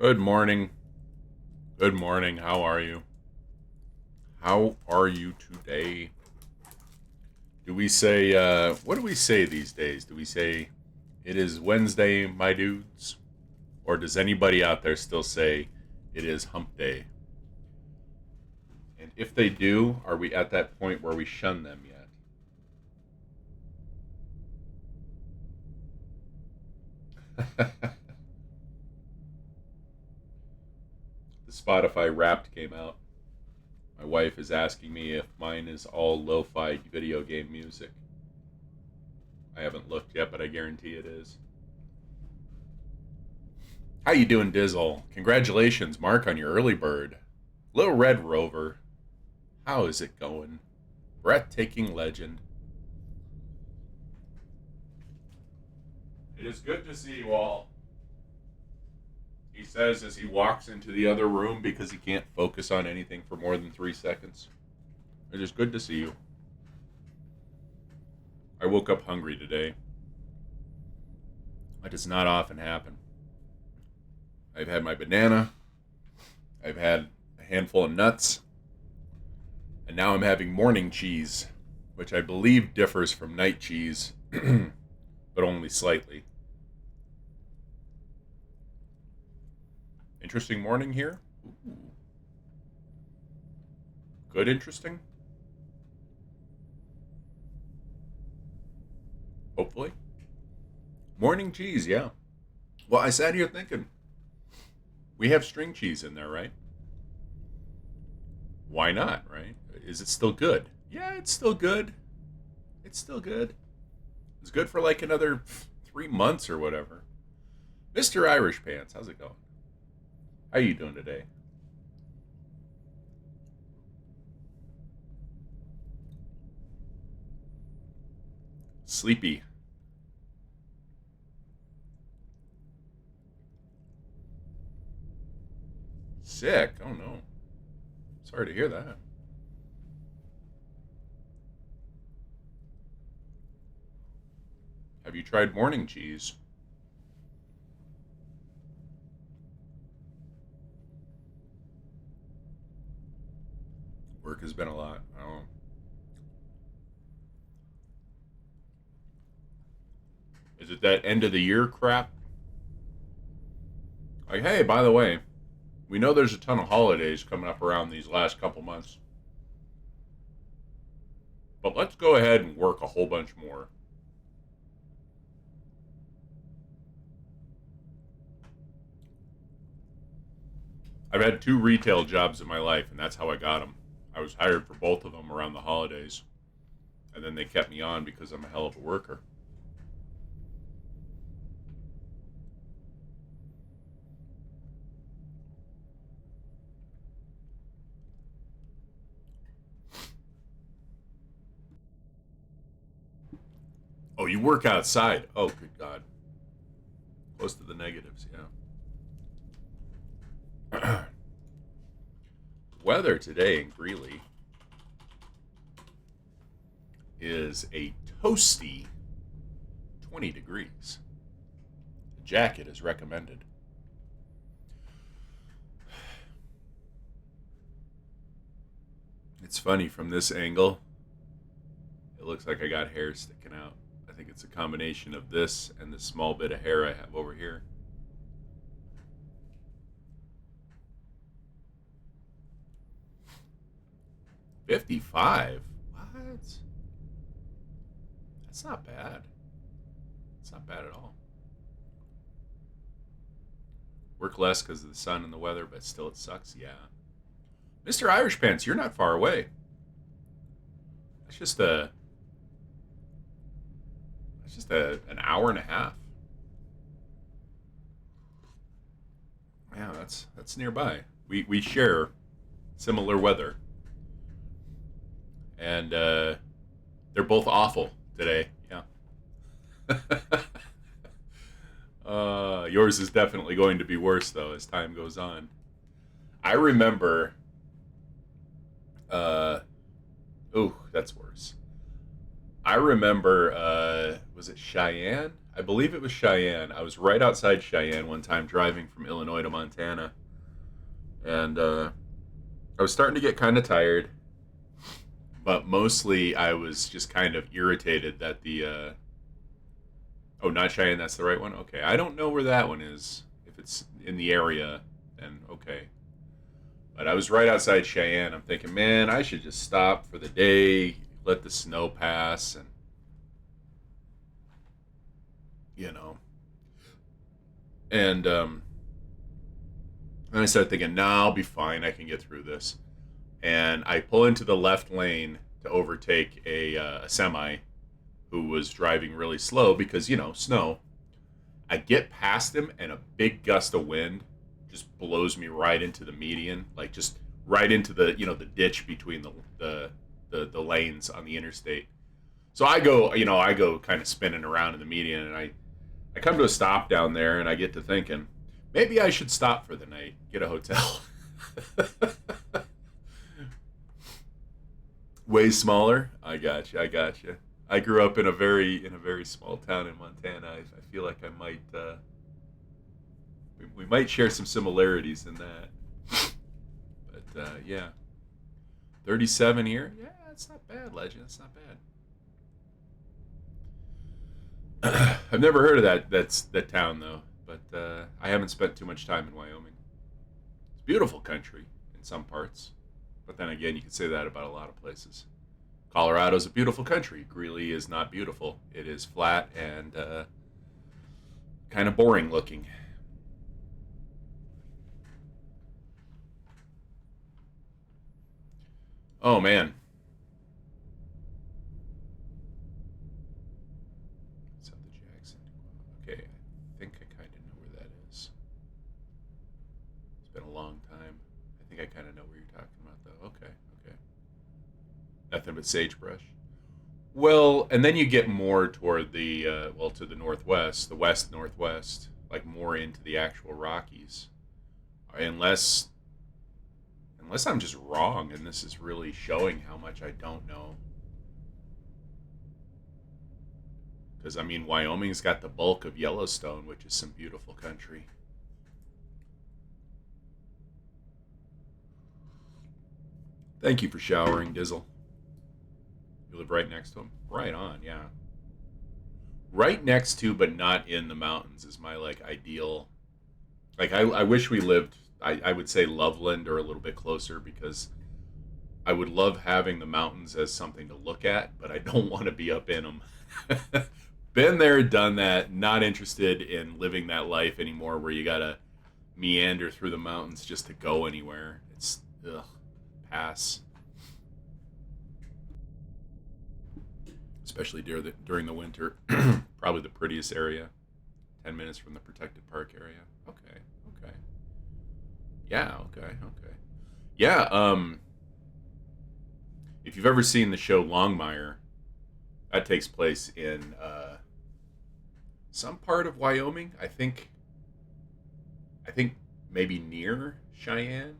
Good morning. Good morning. How are you? How are you today? Do we say, what do we say these days? Do we say, it is Wednesday, my dudes? Or does anybody out there still say, it is hump day? And if they do, are we at that point where we shun them yet? The Spotify Wrapped came out. My wife is asking me if mine is all lo-fi video game music. I haven't looked yet, but I guarantee it is. How you doing, Dizzle? Congratulations, Mark, on your early bird. Little Red Rover. How is it going? Breathtaking legend. It is good to see you all. He says as he walks into the other room because he can't focus on anything for more than 3 seconds. It is good to see you. I woke up hungry today. That does not often happen. I've had my banana. I've had a handful of nuts. And now I'm having morning cheese, which I believe differs from night cheese, but only slightly. Interesting morning here. Ooh. Good interesting. Hopefully. Morning cheese, yeah. Well, I sat here thinking, we have string cheese in there, right? Why not, right? Is it still good? Yeah, it's still good. It's still good. It's good for like another 3 months or whatever. Mr. Irish Pants, how's it going? How you doing today? Sleepy. Sick? Oh no. Sorry to hear that. Have you tried morning cheese? Work has been a lot. I don't know. Is it that end of the year crap? Like, hey, by the way, we know there's a ton of holidays coming up around these last couple months, but let's go ahead and work a whole bunch more. I've had 2 retail jobs in my life, and that's how I got them. I was hired for both of them around the holidays, and then they kept me on because I'm a hell of a worker. Oh, you work outside. Oh, good God. Close to the negatives, yeah. Weather today in Greeley is a toasty 20 degrees. A jacket is recommended. It's funny from this angle. It looks like I got hair sticking out. I think it's a combination of this and the small bit of hair I have over here. $55? What? That's not bad. It's not bad at all. Work less because of the sun and the weather, but still it sucks. Yeah. Mr. Irish Pants, you're not far away. That's just an hour and a half. Yeah, that's nearby. We share similar weather, and they're both awful today. Yeah. Yours is definitely going to be worse though as time goes on. I remember. Oh, that's worse. I remember. Was it Cheyenne? I believe it was Cheyenne. I was right outside Cheyenne one time driving from Illinois to Montana, and I was starting to get kind of tired, but mostly I was just kind of irritated that the oh, not Cheyenne, that's the right one. Okay, I don't know where that one is. If it's in the area, then okay. But I was right outside Cheyenne. I'm thinking, man, I should just stop for the day, let the snow pass, and you know. And then I started thinking, nah, I'll be fine. I can get through this. And I pull into the left lane to overtake a semi who was driving really slow because, snow. I get past him, and a big gust of wind just blows me right into the median, like just right into the ditch between the lanes on the interstate. So I go kind of spinning around in the median, and I come to a stop down there, and I get to thinking, maybe I should stop for the night, get a hotel. Way smaller. I got you. I got you. I grew up in a very small town in Montana. I feel like I might we might share some similarities in that. But yeah, 37 here. Yeah, it's not bad, Legend. It's not bad. I've never heard of that town though, but I haven't spent too much time in Wyoming. It's beautiful country in some parts, but then again, you could say that about a lot of places. Colorado's a beautiful country. Greeley is not beautiful. It is flat and kind of boring looking. Oh man, South of Jackson. Okay, I think I kind of know where that is. It's been a long time. I think I kind of know where you're talking about, though. Okay, okay. Nothing but sagebrush. Well, and then you get more toward to the northwest, the west northwest, like more into the actual Rockies. Unless unless I'm just wrong and this is really showing how much I don't know. Because I mean, Wyoming's got the bulk of Yellowstone, which is some beautiful country. Thank you for showering, Dizzle. You live right next to him? Right on, yeah. Right next to, but not in the mountains, is my like ideal. Like I wish we lived. I would say Loveland or a little bit closer because I would love having the mountains as something to look at, but I don't want to be up in them. Been there, done that. Not interested in living that life anymore, where you gotta meander through the mountains just to go anywhere. It's ugh, pass. Especially during the winter. Probably the prettiest area. 10 minutes from the protected park area. Okay, okay, yeah, okay, okay, yeah. If you've ever seen the show Longmire, that takes place in some part of Wyoming. I think maybe near Cheyenne.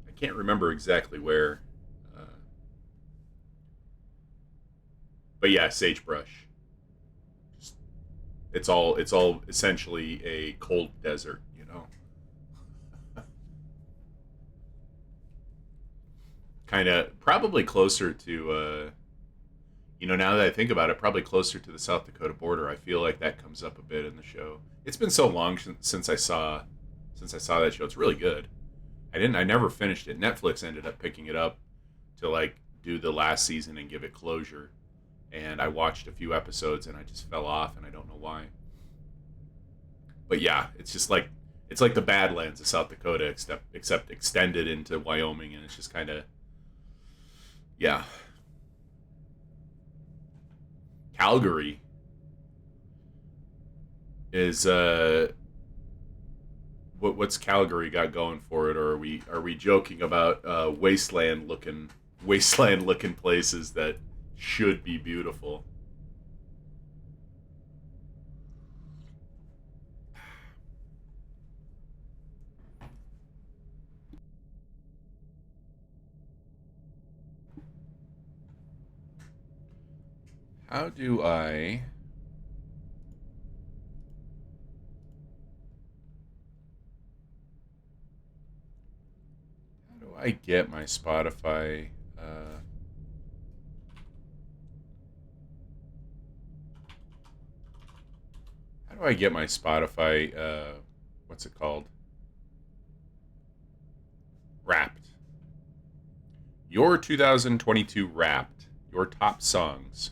I can't remember exactly where, uh, but yeah, sagebrush. It's all essentially a cold desert, you know. Kind of probably closer to now that I think about it, probably closer to the South Dakota border. I feel like that comes up a bit in the show. It's been so long since I saw that show. It's really good. I never finished it. Netflix ended up picking it up to like do the last season and give it closure. And I watched a few episodes and I just fell off and I don't know why. But yeah, it's like the Badlands of South Dakota except extended into Wyoming, and it's just kind of yeah. Calgary is what's Calgary got going for it, or are we joking about wasteland looking places that should be beautiful? How do I... How do I get my Spotify... How do I get my Spotify... what's it called? Wrapped. Your 2022 Wrapped. Your top songs.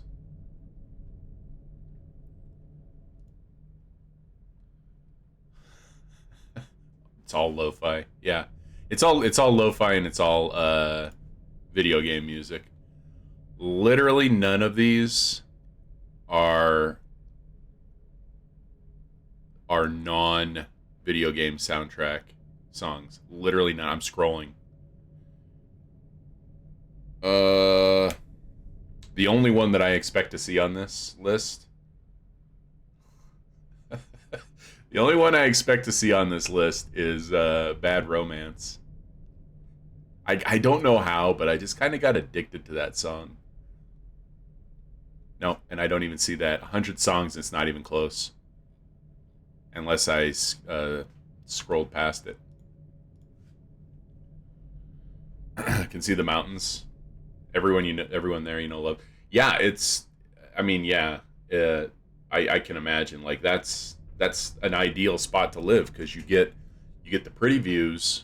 It's all lo-fi. Yeah. It's all lo-fi and it's all video game music. Literally none of these are non-video game soundtrack songs. Literally none. I'm scrolling. The only one that I expect to see on this list. The only one I expect to see on this list is Bad Romance. I don't know how, but I just kind of got addicted to that song. No, and I don't even see that. 100 songs, it's not even close. Unless I scrolled past it. I can see the mountains. Everyone there, love. Yeah, it's. I mean, yeah. I can imagine. Like that's an ideal spot to live because you get the pretty views,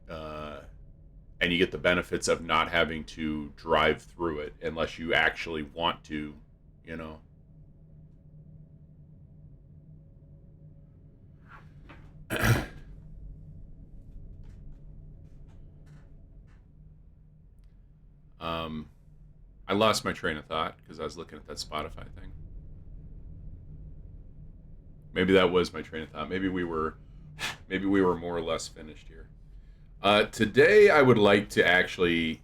and you get the benefits of not having to drive through it unless you actually want to, I lost my train of thought because I was looking at that Spotify thing. Maybe that was my train of thought. Maybe we were more or less finished here. Today I would like to actually,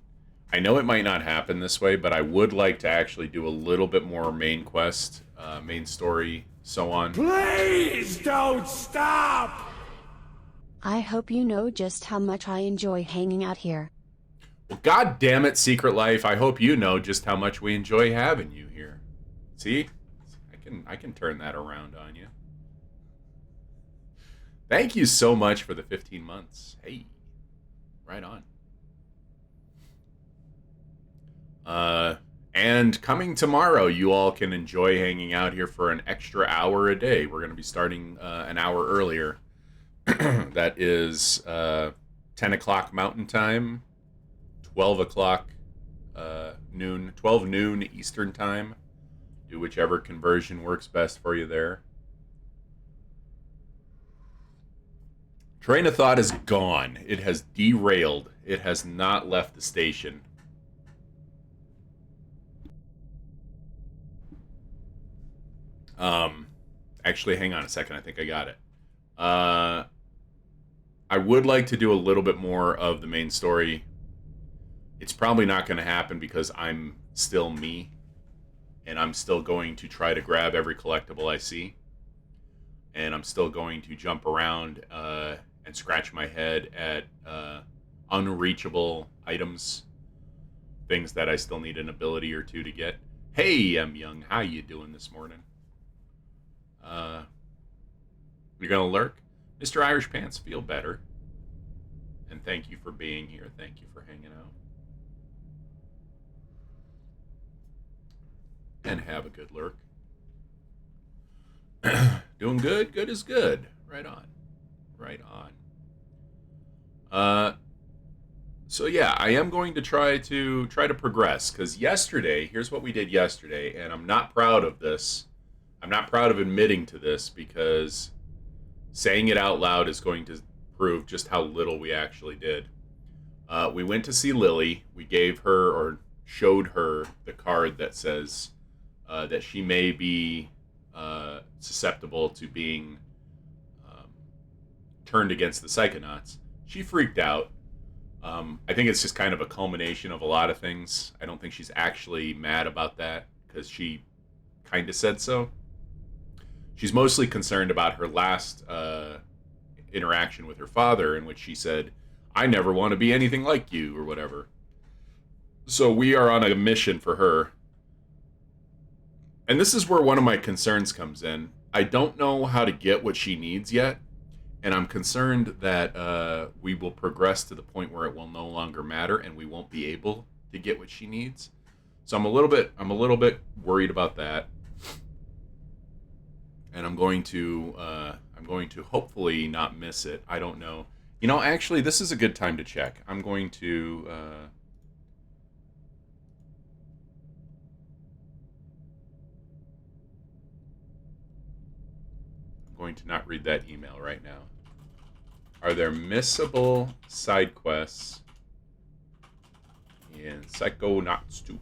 I know it might not happen this way, but I would like to actually do a little bit more main quest, main story, so on. Please don't stop! I hope you know just how much I enjoy hanging out here. Well, God damn it, Secret Life! I hope you know just how much we enjoy having you here. See, I can turn that around on you. Thank you so much for the 15 months. Hey, right on. And coming tomorrow, you all can enjoy hanging out here for an extra hour a day. We're going to be starting an hour earlier. That is 10 o'clock Mountain Time, 12 o'clock noon, 12 noon Eastern Time. Do whichever conversion works best for you there. Train of thought is gone. It has derailed. It has not left the station. Actually, hang on a second. I think I got it. I would like to do a little bit more of the main story. It's probably not going to happen because I'm still me. And I'm still going to try to grab every collectible I see. And I'm still going to jump around and scratch my head at unreachable items. Things that I still need an ability or two to get. Hey, M. Young, how you doing this morning? You're going to lurk? Mr. Irish Pants, feel better. And thank you for being here. Thank you for hanging out. And have a good lurk. Doing good? Good is good. Right on. Right on. So yeah, I am going to try to progress, because yesterday, here's what we did yesterday, and I'm not proud of this. I'm not proud of admitting to this, because saying it out loud is going to prove just how little we actually did. We went to see Lily. We gave her, or showed her, the card that says that she may be susceptible to being turned against the Psychonauts. She freaked out. I think it's just kind of a culmination of a lot of things. I don't think she's actually mad about that, because she kind of said so. She's mostly concerned about her last interaction with her father, in which she said, "I never want to be anything like you," or whatever. So we are on a mission for her. And this is where one of my concerns comes in. I don't know how to get what she needs yet, and I'm concerned that we will progress to the point where it will no longer matter, and we won't be able to get what she needs. So I'm a little bit worried about that, and I'm going to hopefully not miss it. I don't know. You know, actually, this is a good time to check. I'm going to. Going to not read that email right now. Are there missable side quests in Psychonauts 2?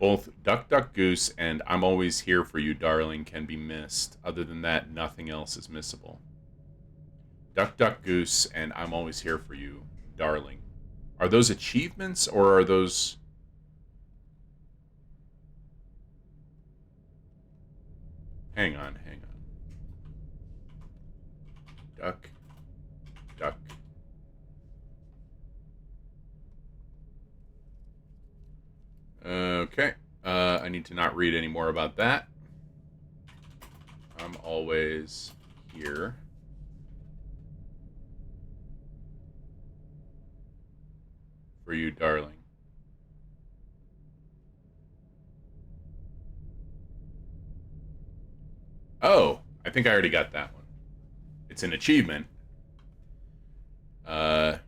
Both Duck Duck Goose and I'm Always Here for You, Darling can be missed. Other than that, nothing else is missable. Duck Duck Goose and I'm Always Here for You, Darling. Are those achievements or are those... Hang on. Duck. Okay. I need to not read any more about that. I'm always here for you, darling. Oh, I think I already got that one. It's an achievement. Not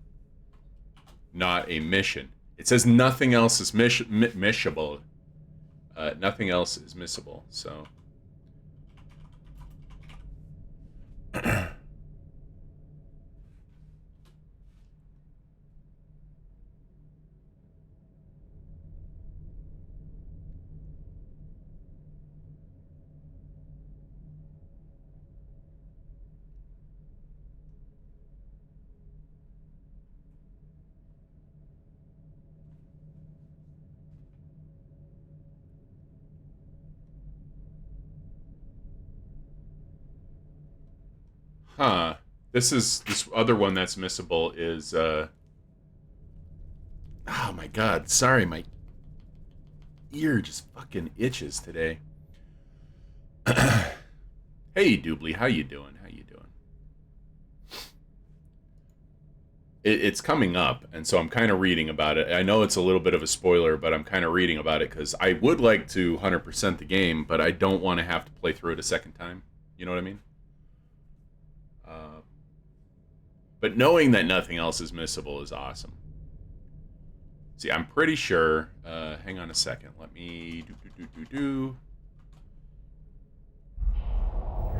a mission. It says nothing else is missable. Nothing else is missable, so... Huh. This other one that's missable is oh my god, sorry, my ear just fucking itches today. Hey Doobly, how you doing? It's coming up, and so I'm kind of reading about it. I know it's a little bit of a spoiler, but I'm kind of reading about it because I would like to 100% the game, but I don't want to have to play through it a second time. You know what I mean? But knowing that nothing else is missable is awesome. See, I'm pretty sure... hang on a second. Let me...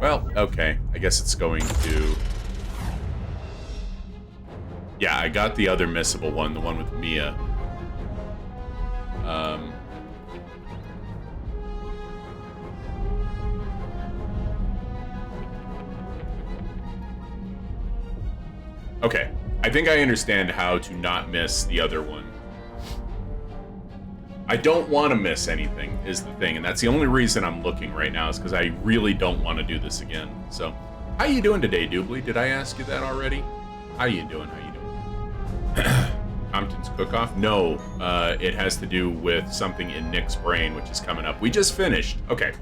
Well, okay. I guess it's going to... Yeah, I got the other missable one, the one with Mia. Okay, I think I understand how to not miss the other one. I don't want to miss anything, is the thing, and that's the only reason I'm looking right now, is because I really don't want to do this again. So, how you doing today, Doobly? Did I ask you that already? How you doing? Compton's Cook-Off? No, it has to do with something in Nick's brain, which is coming up. We just finished. Okay.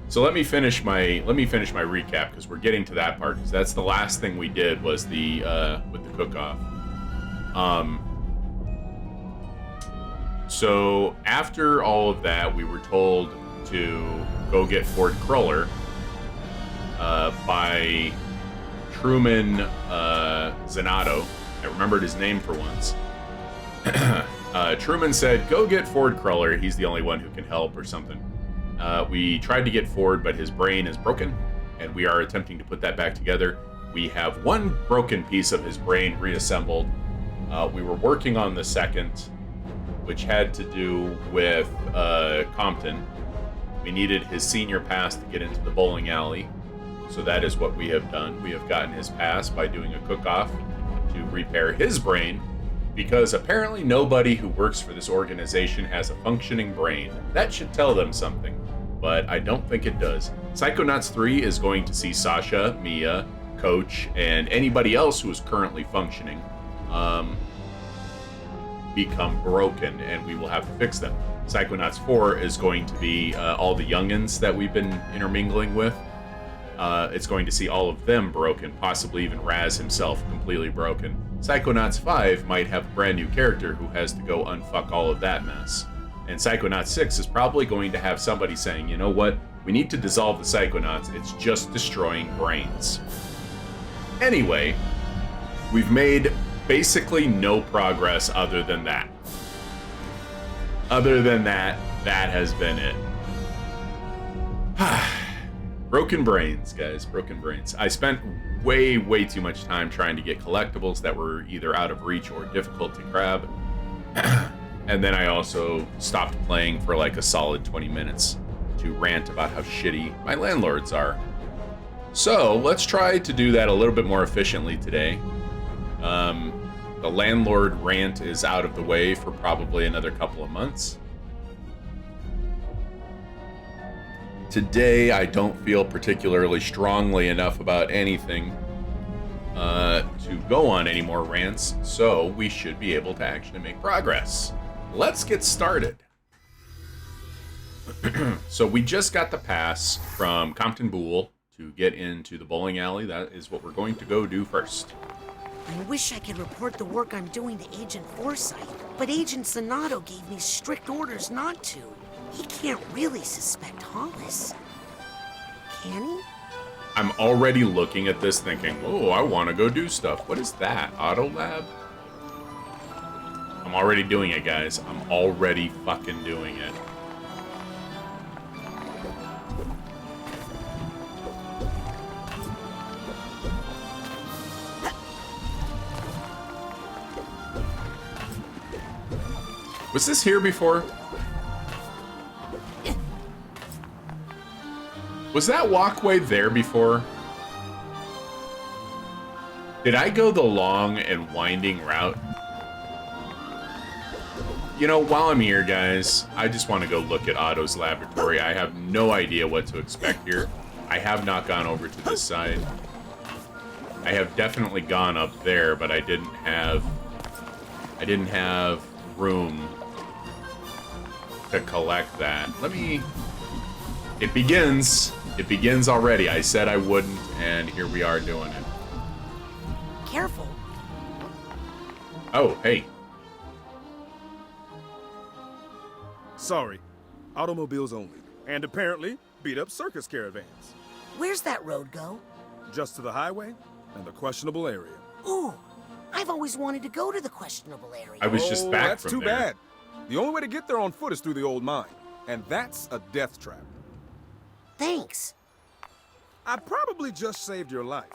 So let me finish my recap, because we're getting to that part, because that's the last thing we did was the with the cook-off. So after all of that, we were told to go get Ford Cruller by Truman Zanato. I remembered his name for once. Truman said, "Go get Ford Cruller. He's the only one who can help," or something. We tried to get Ford, but his brain is broken, and we are attempting to put that back together. We have one broken piece of his brain reassembled. We were working on the second, which had to do with Compton. We needed his senior pass to get into the bowling alley, so that is what we have done. We have gotten his pass by doing a cook-off to repair his brain, because apparently nobody who works for this organization has a functioning brain. That should tell them something, but I don't think it does. Psychonauts 3 is going to see Sasha, Mia, Coach, and anybody else who is currently functioning. become broken, and we will have to fix them. Psychonauts 4 is going to be all the youngins that we've been intermingling with. It's going to see all of them broken, possibly even Raz himself completely broken. Psychonauts 5 might have a brand new character who has to go unfuck all of that mess. And Psychonauts 6 is probably going to have somebody saying, you know what, we need to dissolve the Psychonauts, it's just destroying brains. Anyway, we've made basically no progress other than that. Other than that, that has been it. Broken brains, guys, broken brains. I spent way too much time trying to get collectibles that were either out of reach or difficult to grab. And then I also stopped playing for like a solid 20 minutes to rant about how shitty my landlords are. So let's try to do that a little bit more efficiently today. The landlord rant is out of the way for probably another couple of months. Today, I don't feel particularly strongly enough about anything to go on any more rants, so we should be able to actually make progress. Let's get started. So we just got the pass from Compton Boole to get into the bowling alley. That is what we're going to go do first. I wish I could report the work I'm doing to Agent Forsyth, but Agent Sonato gave me strict orders not to. He can't really suspect Hollis. Can he? I'm already looking at this thinking, oh, I want to go do stuff. What is that? Auto Lab? I'm already doing it, guys. I'm already fucking doing it. Was this here before? Was that walkway there before? Did I go the long and winding route? You know, while I'm here, guys, I just want to go look at Otto's laboratory. I have no idea what to expect here. I have not gone over to this side. I have definitely gone up there, but I didn't have room to collect that. It begins already. I said I wouldn't, and here we are doing it. Careful. Oh, hey. Sorry, automobiles only. And apparently, beat-up circus caravans. Where's that road go? Just to the highway and the questionable area. Ooh, I've always wanted to go to the questionable area. I was just back that's from too there. bad. The only way to get there on foot is through the old mine. And that's a death trap. Thanks. I probably just saved your life.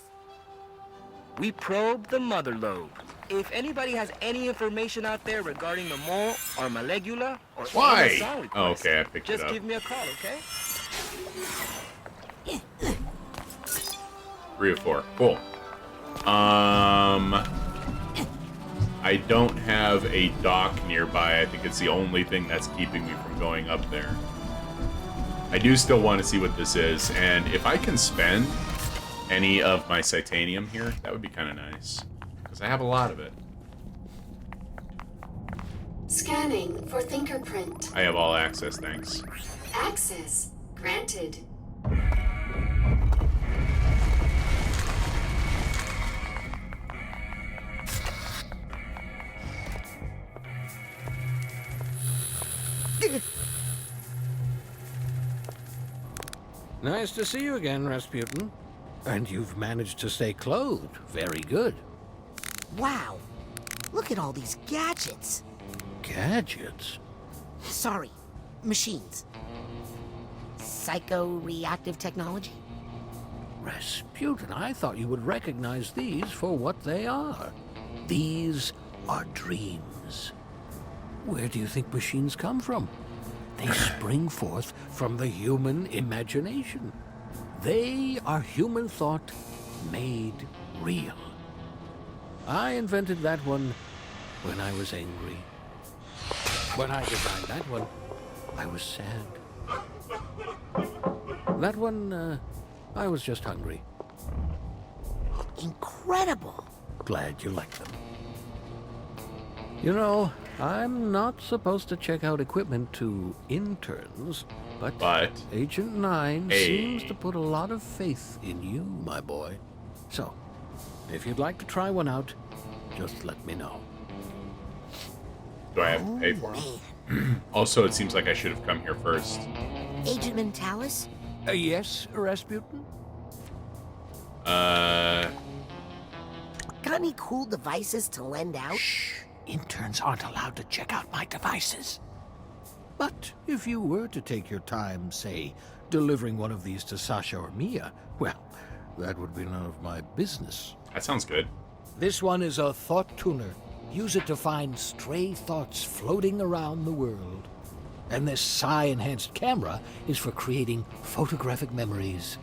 We probed the mother lobe. If anybody has any information out there regarding the mole or molecula or Why? any song request, Oh, okay, I picked it just up. give me a call, okay? 3 of 4. Cool. I don't have a dock nearby. I think it's the only thing that's keeping me from going up there. I do still want to see what this is, and if I can spend any of my Psytanium here, that would be kind of nice, because I have a lot of it. Scanning for fingerprint. I have all access, thanks. Access granted. Nice to see you again, Rasputin. And you've managed to stay clothed. Very good. Wow. Look at all these gadgets. Gadgets? Sorry, machines. Psycho-reactive technology? Rasputin, I thought you would recognize these for what they are. These are dreams. Where do you think machines come from? They spring forth from the human imagination. They are human thought made real. I invented that one when I was angry. When I designed that one, I was sad. That one, I was just hungry. Incredible. Glad you like them. You know, I'm not supposed to check out equipment to interns, but Agent 9 seems to put a lot of faith in you, my boy. So, if you'd like to try one out, just let me know. Do I have to pay for them? Also, it seems like I should have come here first. Agent Mentalis? Yes, Rasputin? Got any cool devices to lend out? Shh. Interns aren't allowed to check out my devices. But if you were to take your time, say, delivering one of these to Sasha or Mia, well, that would be none of my business. That sounds good. This one is a thought tuner. Use it to find stray thoughts floating around the world. And this psi-enhanced camera is for creating photographic memories.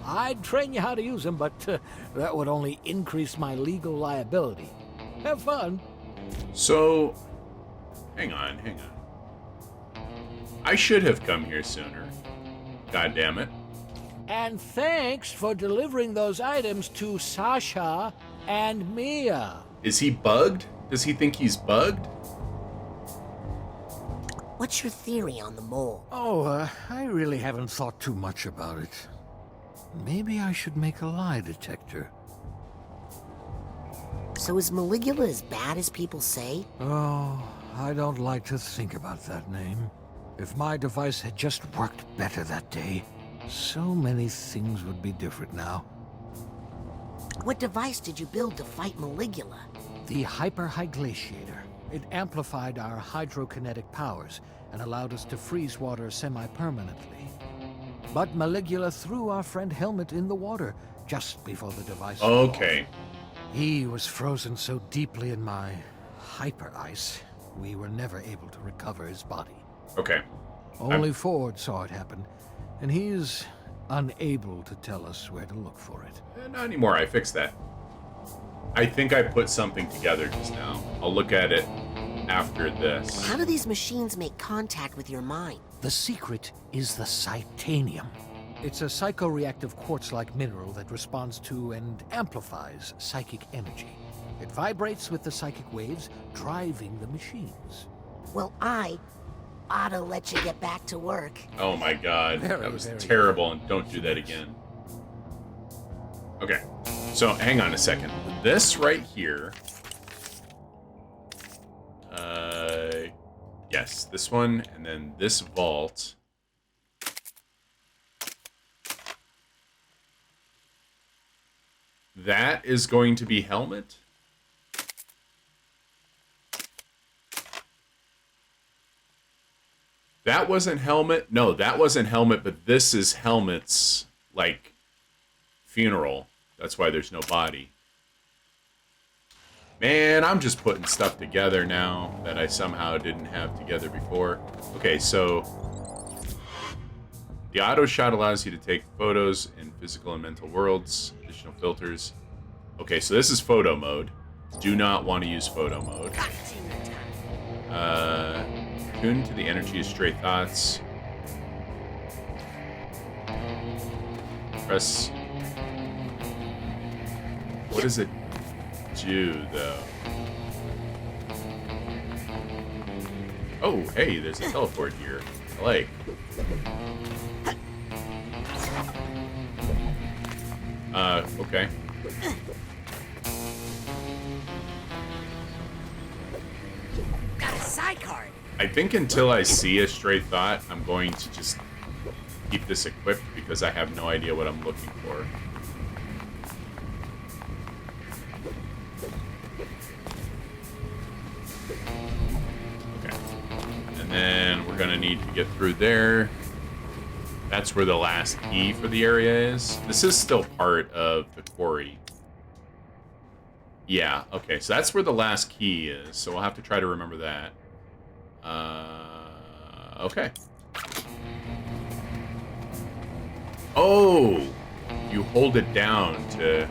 I'd train you how to use them, but that would only increase my legal liability. Have fun. So, hang on. I should have come here sooner. God damn it. And thanks for delivering those items to Sasha and Mia. Is he bugged? Does he think he's bugged? What's your theory on the mole? Oh, I really haven't thought too much about it. Maybe I should make a lie detector. So is Maligula as bad as people say? Oh, I don't like to think about that name. If my device had just worked better that day, so many things would be different now. What device did you build to fight Maligula? The hyperhyglaciator. It amplified our hydrokinetic powers and allowed us to freeze water semi-permanently. But Maligula threw our friend Helmet in the water just before the device. Okay. He was frozen so deeply in my hyper ice, we were never able to recover his body. Okay. Only Ford saw it happen, and he's unable to tell us where to look for it. Not anymore. I fixed that. I think I put something together just now. I'll look at it after this. How do these machines make contact with your mind? The secret is the Psychonium. It's a psychoreactive quartz-like mineral that responds to and amplifies psychic energy. It vibrates with the psychic waves, driving the machines. Well, I ought to let you get back to work. Oh my god. Very, that was very terrible, and don't do that again. Okay. So, hang on a second. This right here... yes, this one, and then this vault... That is going to be Helmet? That wasn't Helmet? No, that wasn't Helmet, but this is Helmet's, like, funeral. That's why there's no body. Man, I'm just putting stuff together now that I somehow didn't have together before. Okay, so... The auto shot allows you to take photos in physical and mental worlds. Additional filters. Okay, so this is photo mode. Do not want to use photo mode. Tune to the energy of stray thoughts. Press. What does it do, though? Oh, hey, there's a teleport here. I like. Okay. Got a side card. I think until I see a stray thought, I'm going to just keep this equipped because I have no idea what I'm looking for. Okay. And then we're going to need to get through there. That's where the last key for the area is. This is still part of the quarry. Yeah, okay, so that's where the last key is, so we'll have to try to remember that. Okay. Oh! You hold it down to...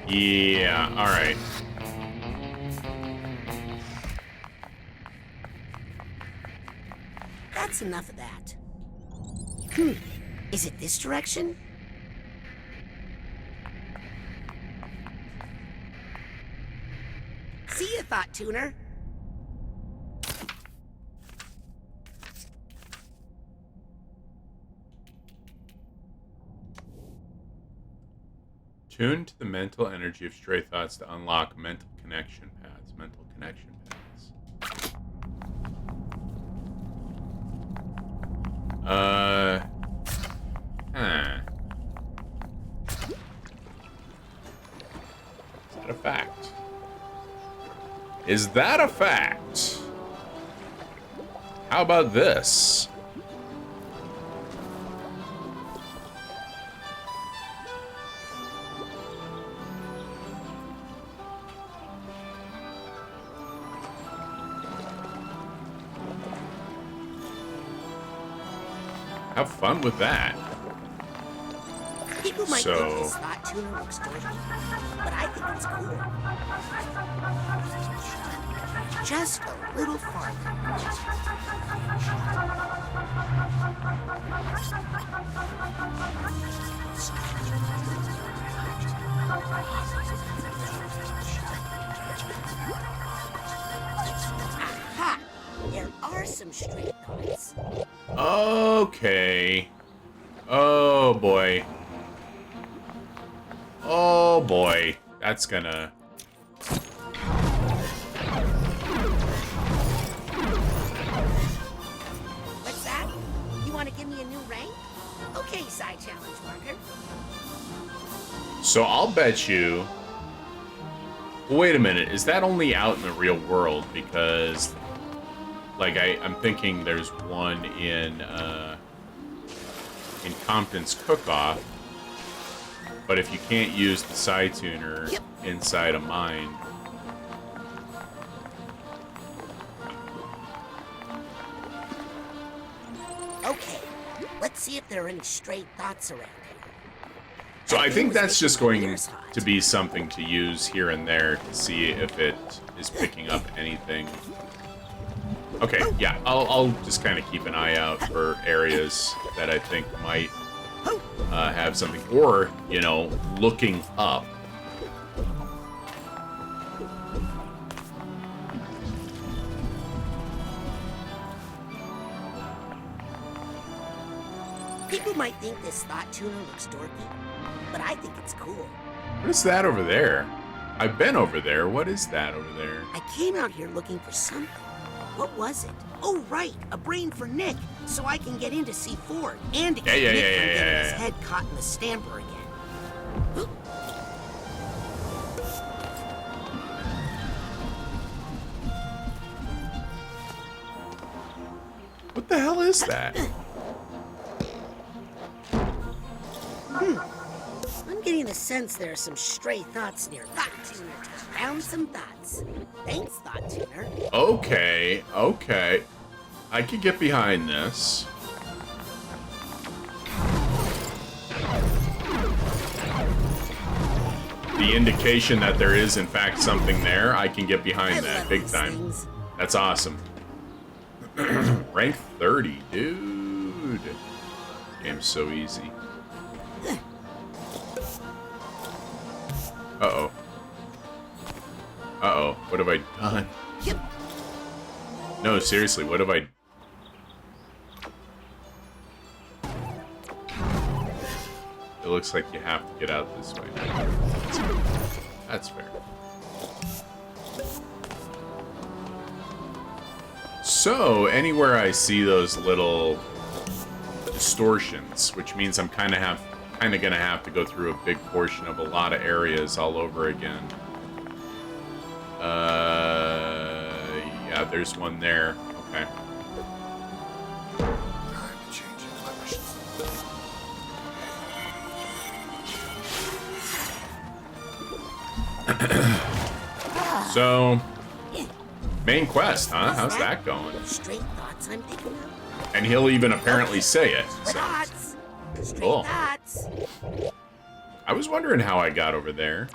Yeah, alright. That's enough of that. Is it this direction? See ya, Thought Tuner. Tune to the mental energy of stray thoughts to unlock mental connection paths. Mental connection paths. Huh. Is that a fact? Is that a fact? How about this? Have fun with that. People might think this Thought Tuner looks dorky, but I think it's cool. Just a little farther. Aha! There are some stray thoughts. Okay. Oh boy. Oh boy. That's gonna... What's that? You want to give me a new rank? Okay, side challenge marker. So I'll bet you... Wait a minute. Is that only out in the real world? Because... Like, I'm thinking there's one in Compton's Cook-Off, but if you can't use the side tuner inside a mine... Okay, let's see if there are any stray thoughts around here. So I think that's just going to be something to use here and there to see if it is picking up anything. Okay, yeah, I'll just kind of keep an eye out for areas that I think might have something. Or, you know, looking up. People might think this Thought Tuner looks dorky, but I think it's cool. What is that over there? I've been over there. What is that over there? I came out here looking for something. What was it? Oh, right, a brain for Nick, so I can get in to see Ford, and to keep Nick from getting his head caught in the stamper again. What the hell is that? I'm getting the sense there are some stray thoughts near Thought Tuner to ground some thoughts. Thanks, Thought Tuner. Okay, okay. I could get behind this. The indication that there is, in fact, something there, I can get behind that big time. Things. That's awesome. Rank 30, dude. Game's so easy. Uh-oh. Uh-oh. What have I done? No, seriously, what have I... It looks like you have to get out this way. That's fair. So, anywhere I see those little distortions, which means I'm kind of gonna have to go through a big portion of a lot of areas all over again. Yeah, there's one there. Okay. So, main quest, huh? How's that going? Straight thoughts I'm thinking of. And he'll even apparently say it. So. Thoughts. Straight Cool. thoughts. I was wondering how I got over there.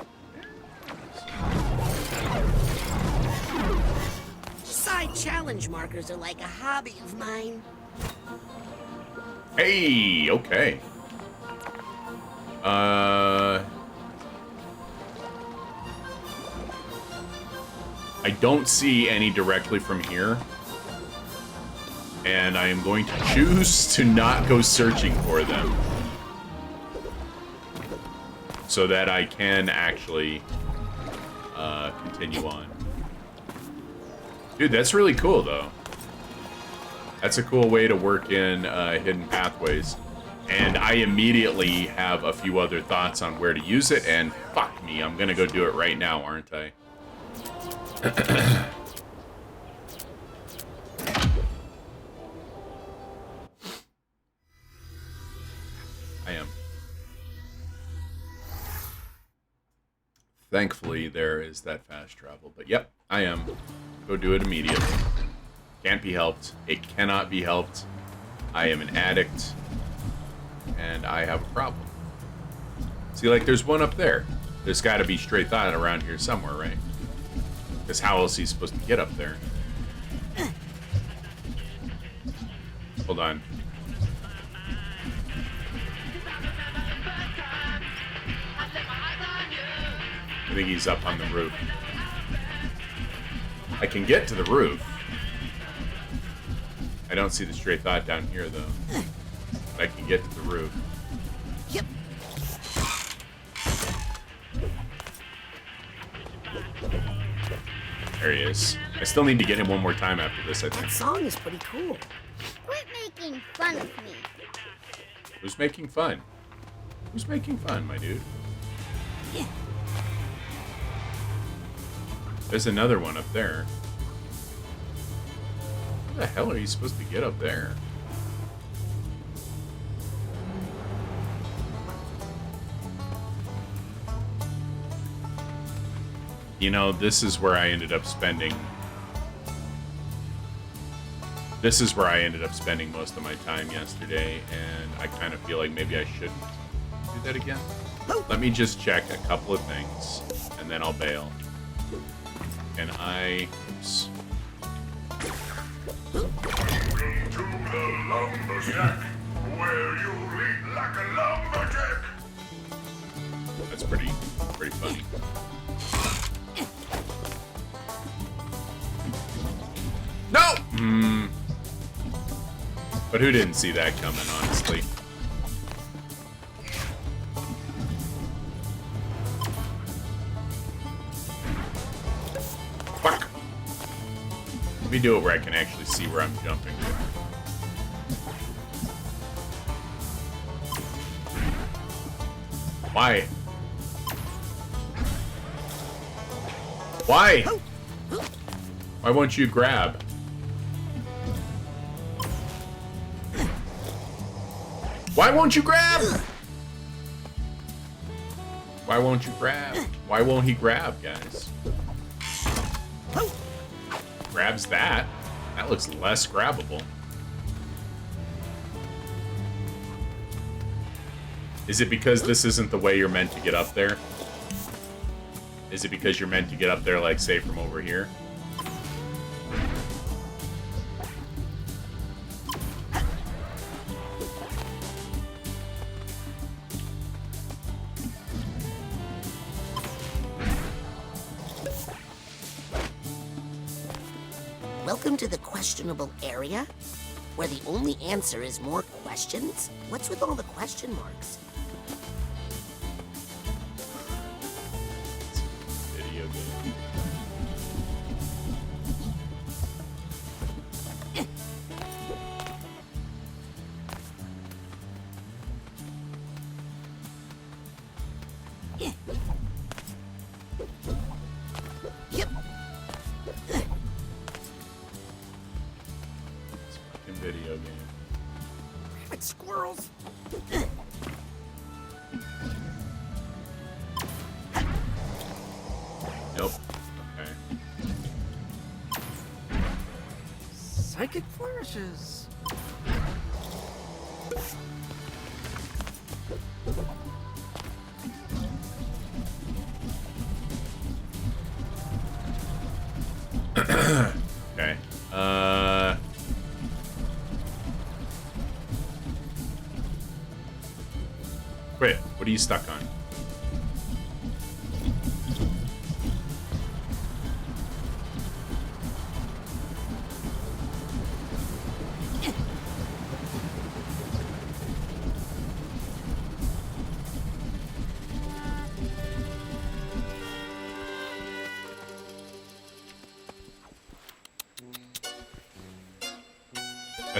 Side challenge markers are like a hobby of mine. Hey, okay. I don't see any directly from here. And I am going to choose to not go searching for them. So that I can actually continue on. Dude, that's really cool, though. That's a cool way to work in hidden pathways. And I immediately have a few other thoughts on where to use it, and fuck me, I'm gonna go do it right now, aren't I? I am. Thankfully, there is that fast travel. But yep, I am. Go do it immediately. Can't be helped. It cannot be helped. I am an addict. And I have a problem. See, like, there's one up there. There's got to be stray thought around here somewhere, right? Because how else is he supposed to get up there? Hold on. I think he's up on the roof. I can get to the roof. I don't see the stray thought down here, though. But I can get to the roof. Yep. There he is. I still need to get him one more time after this, I think. That song is pretty cool. Quit making fun of me. Who's making fun? Who's making fun, my dude? Yeah. There's another one up there. How the hell are you supposed to get up there? You know, this is where I ended up spending... This is where I ended up spending most of my time yesterday, and I kind of feel like maybe I shouldn't do that again. Let me just check a couple of things, and then I'll bail. And I... Oops. Welcome to the lumberjack, where you eat like a lumberjack. That's pretty funny. No! But who didn't see that coming, honestly? Fuck! Let me do it where I can actually see where I'm jumping. Why? Why? Why won't you grab? Why won't you grab? Why won't you grab? Why won't he grab, guys? Grabs that. That looks less grabbable. Is it because this isn't the way you're meant to get up there? Is it because you're meant to get up there, like, say, from over here? Welcome to the questionable area, where the only answer is more questions? What's with all the question marks? Video game. Yep. Video game. Rabbit squirrels. Nope. Okay. Psychic flourishes. Okay. Quit. What are you stuck on?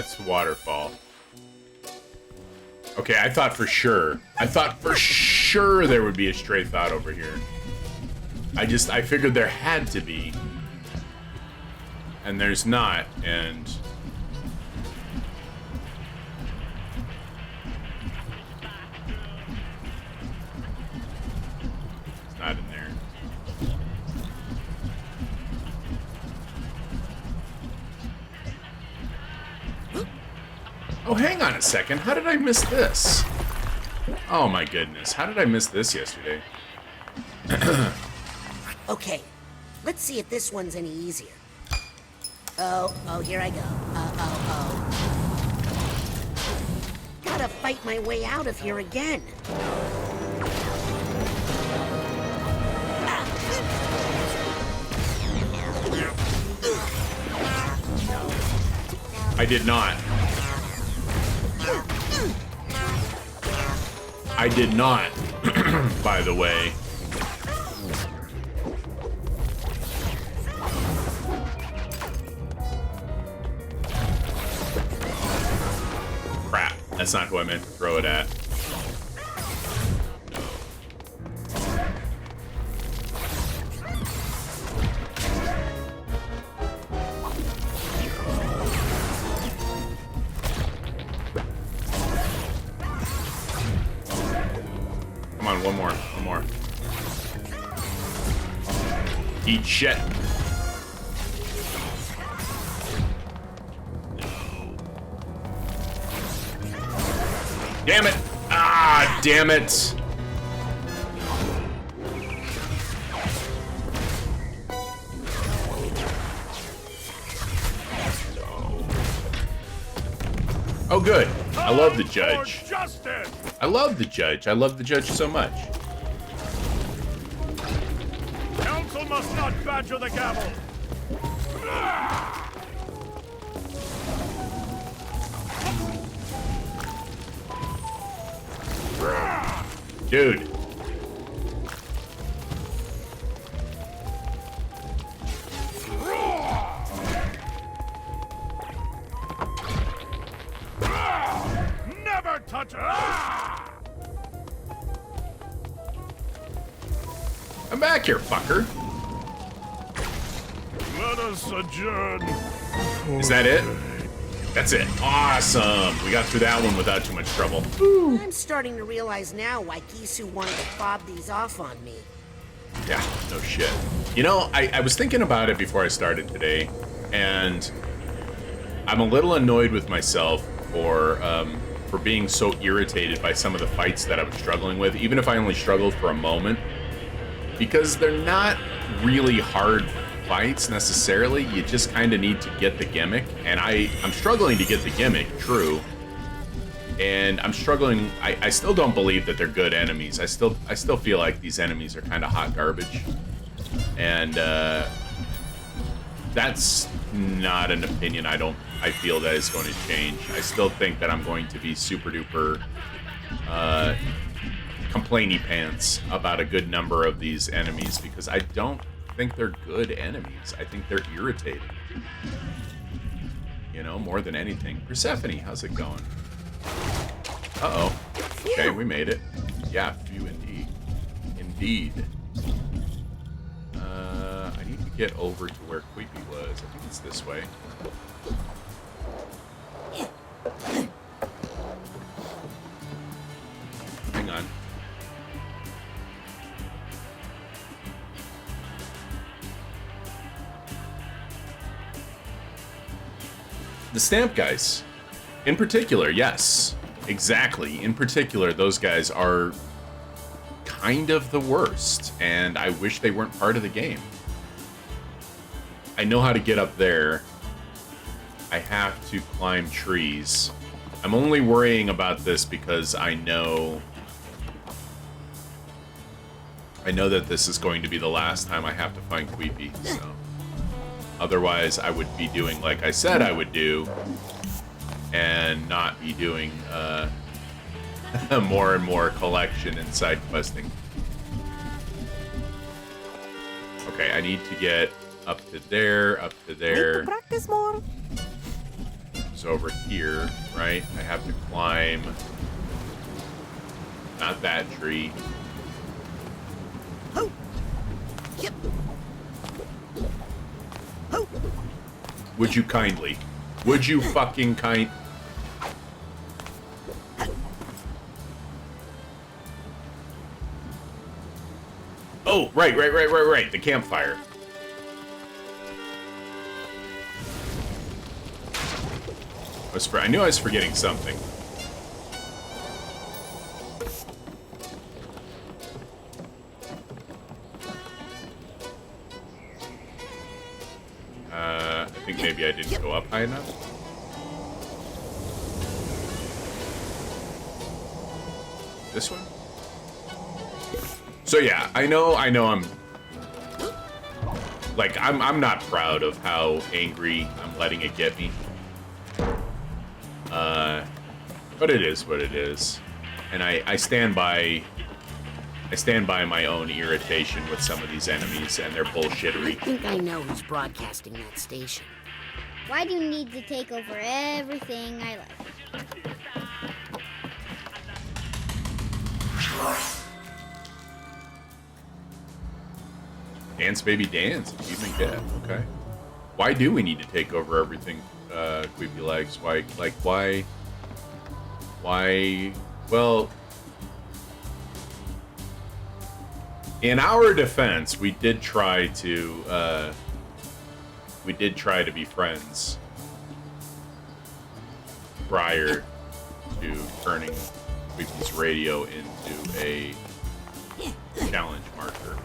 That's the waterfall. Okay, I thought for sure there would be a stray thought over here. I figured there had to be. And there's not, and... It's not in there. Oh, hang on a second. How did I miss this? Oh my goodness. How did I miss this yesterday? Okay, let's see if this one's any easier. Oh, here I go. Gotta fight my way out of here again. I did not. I did not, by the way. Crap, that's not who I meant to throw it at. One more. Eat shit. Damn it! Ah, damn it! Oh, good. I love the judge. I love the judge. I love the judge so much. Council must not badger the gavel. Dude. Never touch her. I'm back here, fucker. Let us adjourn. Is that it? That's it. Awesome. We got through that one without too much trouble. I'm starting to realize now why Gisu wanted to fob these off on me. Yeah, no shit. You know, I was thinking about it before I started today, and I'm a little annoyed with myself for being so irritated by some of the fights that I was struggling with, even if I only struggled for a moment, because they're not really hard fights necessarily. You just kind of need to get the gimmick, and I'm struggling to get the gimmick, true. And I'm struggling. I still don't believe that they're good enemies. I still feel like these enemies are kind of hot garbage, and that's not an opinion I feel that is going to change. I still think that I'm going to be super duper complainy pants about a good number of these enemies, because I don't think they're good enemies. I think they're irritating. You know, more than anything. Persephone, how's it going? Uh-oh. Okay, we made it. Yeah, phew indeed. Indeed. I need to get over to where Queepy was. I think it's this way. Hang on. The stamp guys. In particular, yes. Exactly. In particular, those guys are kind of the worst, and I wish they weren't part of the game. I know how to get up there. I have to climb trees. I'm only worrying about this because I know that this is going to be the last time I have to find Queepy, so... Otherwise, I would be doing like I said I would do, and not be doing more and more collection and side questing. Okay, I need to get up to there, up to there. Need to practice more. is over here, right? I have to climb. Not that tree. Oh. Yep. Oh. Would you kindly? Would you fucking kind? Oh, right. The campfire. I knew I was forgetting something. I think maybe I didn't go up high enough. This one? So yeah, I know I'm like I'm not proud of how angry I'm letting it get me. But it is what it is. And I stand by my own irritation with some of these enemies and their bullshittery. I think I know who's broadcasting that station. Why do you need to take over everything I like? Dance, baby, dance. Achievement get. Okay. Why do we need to take over everything, Creepy Legs? Why? Well, in our defense, we did try to be friends prior to turning Creepy's radio into a challenge marker.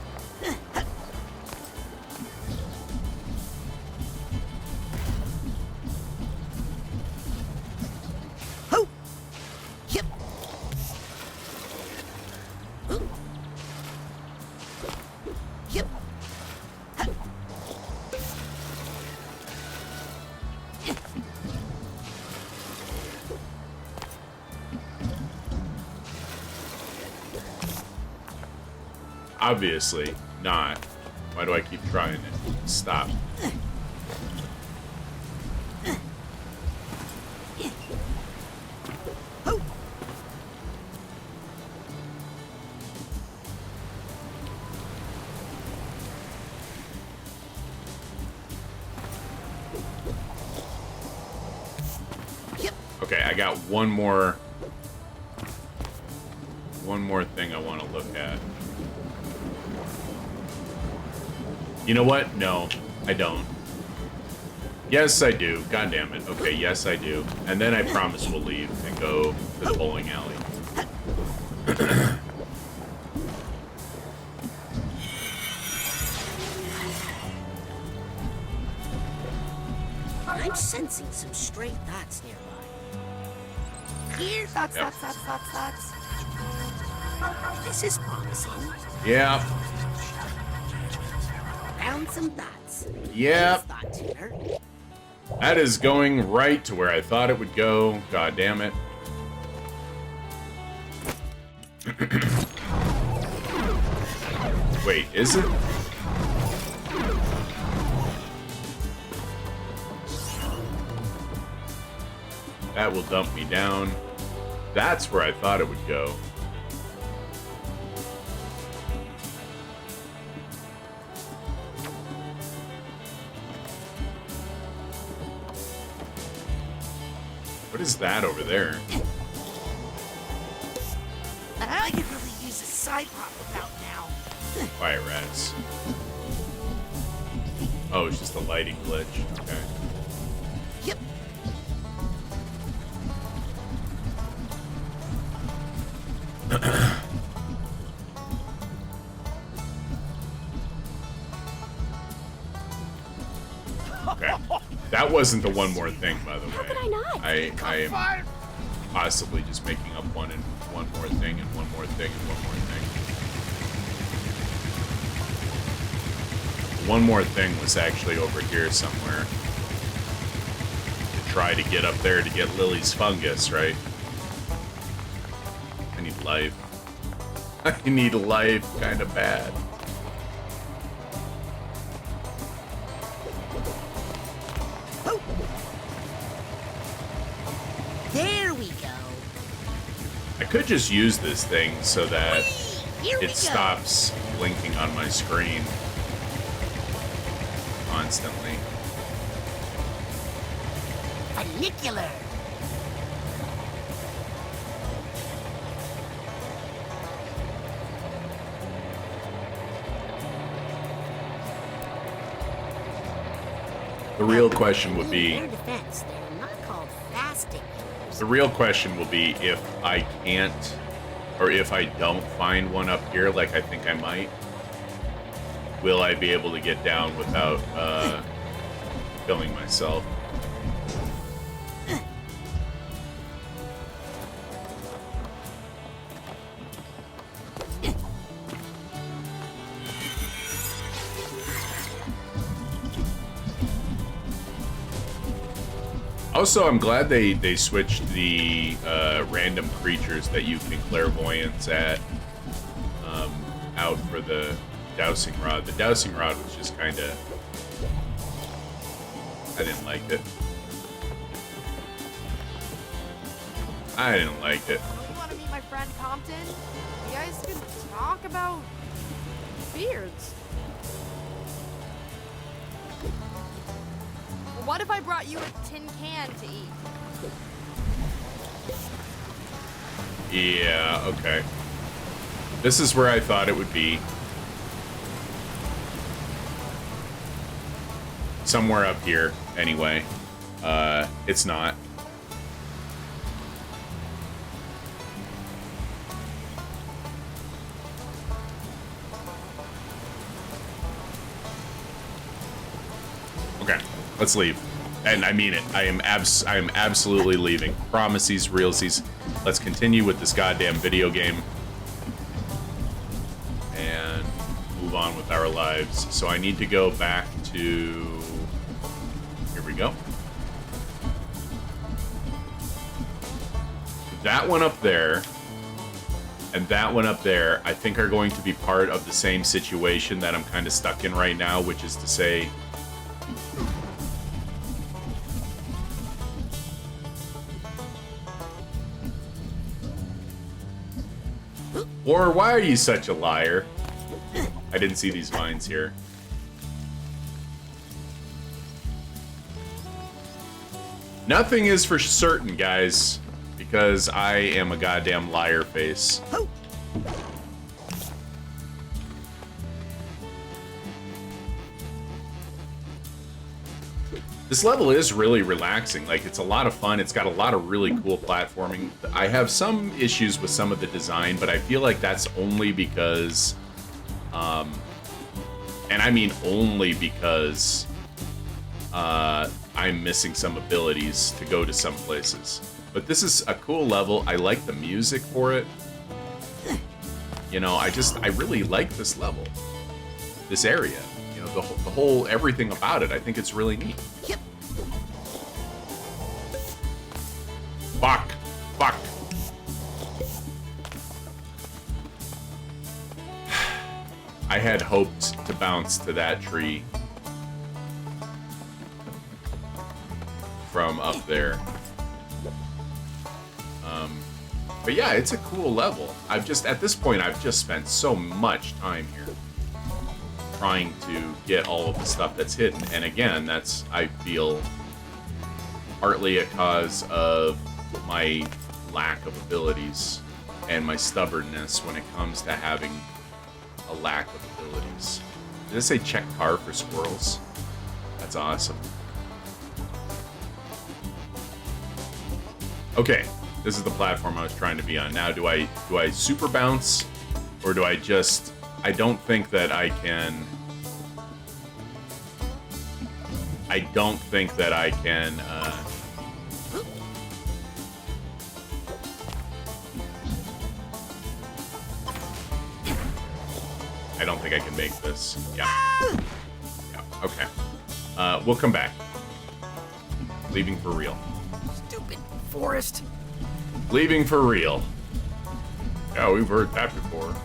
Obviously not. Why do I keep trying it? Stop. Okay, I got one more thing I want to look at. You know what? No, I don't. Yes, I do. God damn it. Okay, yes, I do. And then I promise we'll leave and go to the bowling alley. I'm sensing some stray thoughts nearby. Here, thoughts. This is promising. Yeah. Found some thoughts. Yeah. Thought tuner. That is going right to where I thought it would go. God damn it. Wait, is it? That will dump me down. That's where I thought it would go. What is that over there? I could really use a side pop about now. Fire rats. Oh, it's just a lighting glitch. Okay. Yep. Okay. That wasn't the one more thing, by the way. How could I not? I am possibly just making up one more thing and one more thing and one more thing. One more thing was actually over here somewhere. To try to get up there to get Lily's fungus, right? I need life. I need life kind of bad. I could just use this thing so that Here we it go. stops blinking on my screen constantly. Funicular. The real question would be, In their defense, they're not called fasting eaters. the real question will be if I can't, or if I don't find one up here, like I think I might, will I be able to get down without killing myself? Also, I'm glad they switched the random creatures that you can clairvoyance at out for the dowsing rod. The dowsing rod was just kind of... I didn't like it. I didn't like it. You want to meet my friend Compton? You guys could talk about beards. Well, what if I brought you a tin can to eat? Yeah, okay. This is where I thought it would be. Somewhere up here, anyway. It's not. Okay, let's leave. And I mean it. I am absolutely leaving. Promises, realsies. Let's continue with this goddamn video game. And move on with our lives. So I need to go back to... Here we go. That one up there and that one up there, I think are going to be part of the same situation that I'm kind of stuck in right now, which is to say... Or why are you such a liar? I didn't see these vines here. Nothing is for certain, guys, because I am a goddamn liar face. This level is really relaxing. Like, it's a lot of fun. It's got a lot of really cool platforming. I have some issues with some of the design, but I feel like that's only because... and I mean only because... I'm missing some abilities to go to some places. But this is a cool level. I like the music for it. You know, I really like this level. This area. You know, the whole everything about it. I think it's really neat. Yep. Fuck. Fuck. I had hoped to bounce to that tree from up there. But yeah, it's a cool level. At this point, I've just spent so much time here trying to get all of the stuff that's hidden. And again, that's, I feel, partly a cause of my lack of abilities and my stubbornness when it comes to having a lack of abilities. Did it say check car for squirrels? That's awesome. Okay, this is the platform I was trying to be on. Now, do I super bounce, or do I just... I don't think that I can... I don't think that I can... I don't think I can make this. Yeah. Yeah, okay. We'll come back. Leaving for real. Stupid forest. Leaving for real. Yeah, we've heard that before.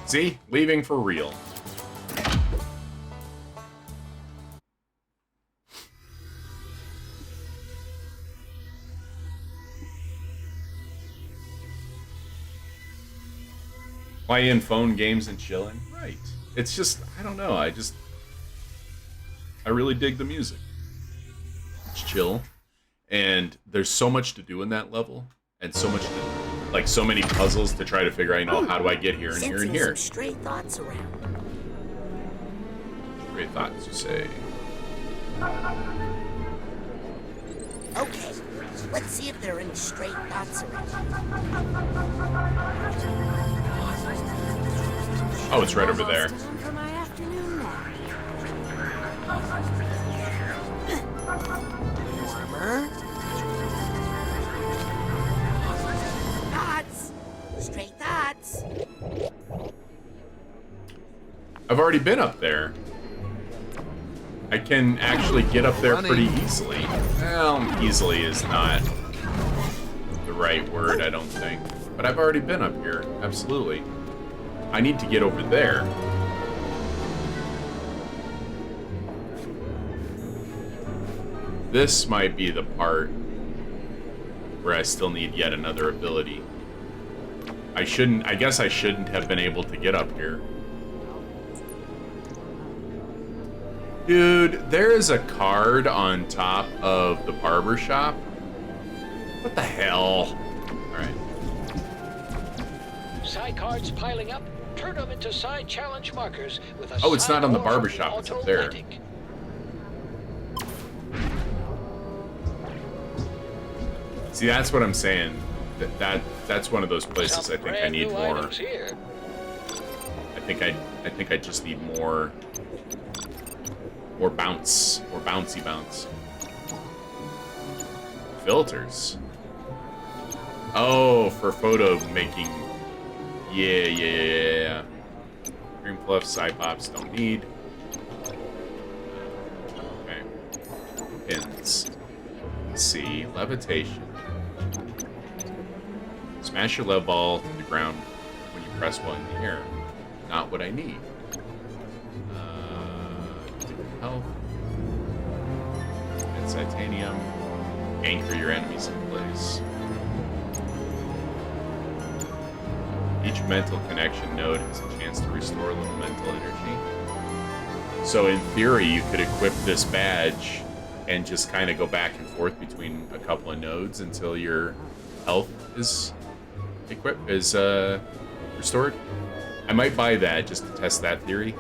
See? Leaving for real. Playing phone games and chilling. Right. It's just, I don't know. I really dig the music. It's chill. And there's so much to do in that level. And so much, like so many puzzles to try to figure out, you know, how do I get here and here and Sensing here. some stray thoughts around. Stray thoughts, you say. Okay, let's see if there are any stray thoughts around. Oh, it's right over there. Almost time for my afternoon nap. Armor. Thoughts. Stray thoughts. I've already been up there. I can actually get up there pretty easily. Well, easily is not the right word, I don't think. But I've already been up here, absolutely. I need to get over there. This might be the part where I still need yet another ability. I guess I shouldn't have been able to get up here. Dude, there is a card on top of the barber shop. What the hell? Alright. Psi cards piling up. Turn them into Psi challenge markers with a Oh, it's not on the Psi barber shop, it's up there. automatic. See, that's what I'm saying. That's one of those places I think I need more. I think I just need more bounce, more bouncy bounce. Filters. Oh, for photo making. Yeah. Green fluff, side pops don't need. Okay. Pins. Let's see. Levitation. Smash your lev ball to the ground when you press while in the air. Not what I need. Health. And titanium. Anchor your enemies in place. Each mental connection node has a chance to restore a little mental energy. So in theory, you could equip this badge and just kind of go back and forth between a couple of nodes until your health is restored. I might buy that just to test that theory,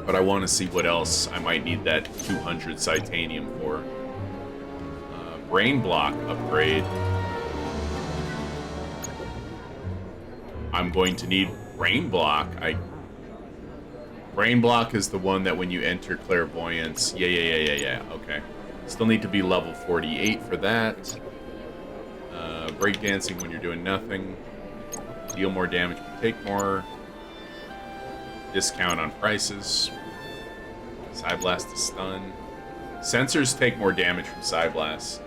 but I want to see what else I might need that 200 titanium for. Brain block upgrade. I'm going to need brain block. Brain block is the one that when you enter clairvoyance. Yeah. Okay. Still need to be level 48 for that. Breakdancing when you're doing nothing. Deal more damage, but take more. Discount on prices. Psyblast to stun. Sensors take more damage from Psyblast.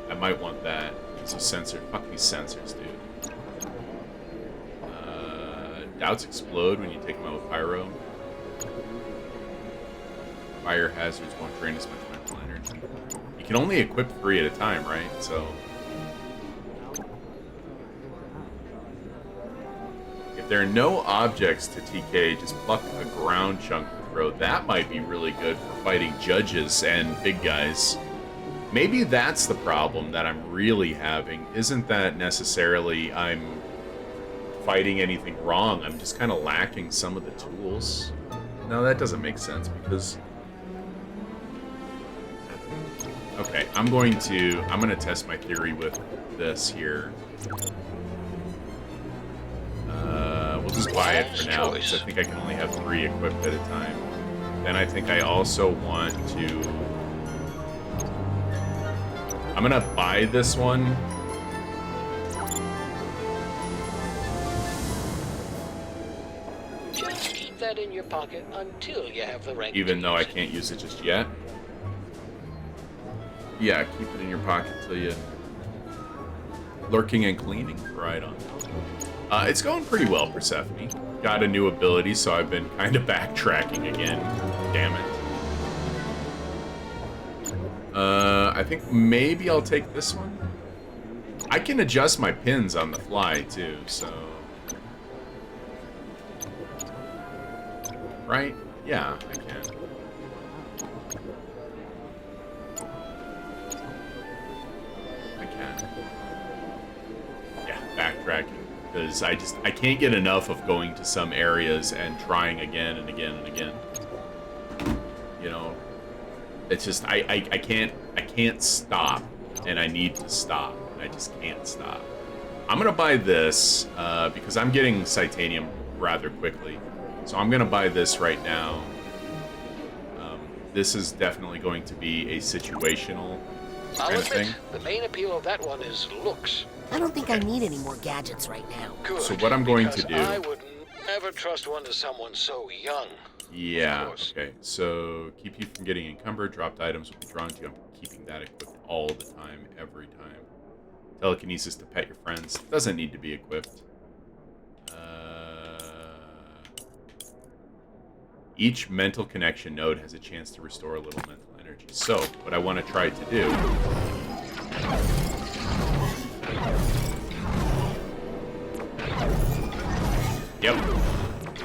I might want that. So sensor. Fuck these sensors, dude. Doubts explode when you take them out with pyro. Fire hazards won't drain as much mental energy. You can only equip 3 at a time, right? So if there are no objects to TK, just pluck a ground chunk to throw. That might be really good for fighting judges and big guys. Maybe that's the problem that I'm really having. Isn't that necessarily I'm fighting anything wrong? I'm just kind of lacking some of the tools. No, that doesn't make sense because... Okay, I'm gonna test my theory with this here. We'll just buy it for now because I think I can only have 3 equipped at a time. Then I think I also want to... I'm gonna buy this one. Just keep that in your pocket until you have the rank. Even though I can't use it just yet. Yeah, keep it in your pocket till you... Lurking and cleaning? Right on. It's going pretty well, Persephone. Got a new ability, so I've been kind of backtracking again. Damn it. I think maybe I'll take this one. I can adjust my pins on the fly, too, so... Right? Yeah, I can. I can. Yeah, backtracking. Because I can't get enough of going to some areas and trying again and again and again. You know, it's just I can't stop, and I need to stop. I just can't stop. I'm gonna buy this because I'm getting Psychonauts rather quickly, so I'm gonna buy this right now. This is definitely going to be a situational kind of thing. The main appeal of that one is looks. I don't think I need any more gadgets right now. Good, so what I'm going to do... I would never trust one to someone so young. Yeah, okay. So, keep you from getting encumbered. Dropped items will be drawn to you. I'm keeping that equipped all the time, every time. Telekinesis to pet your friends. Doesn't need to be equipped. Each mental connection node has a chance to restore a little mental energy. So, what I want to try to do... Yep.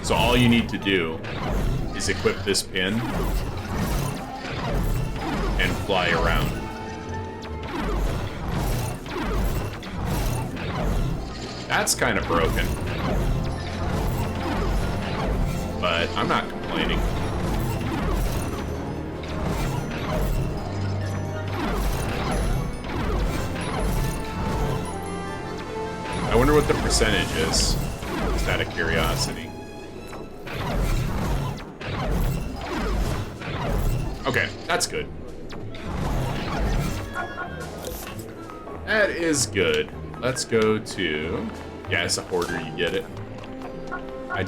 So all you need to do is equip this pin and fly around. That's kind of broken. But I'm not complaining. I wonder what the percentage is. Just out of curiosity. Okay, that's good. That is good. Let's go to... Yeah, as a hoarder, you get it. I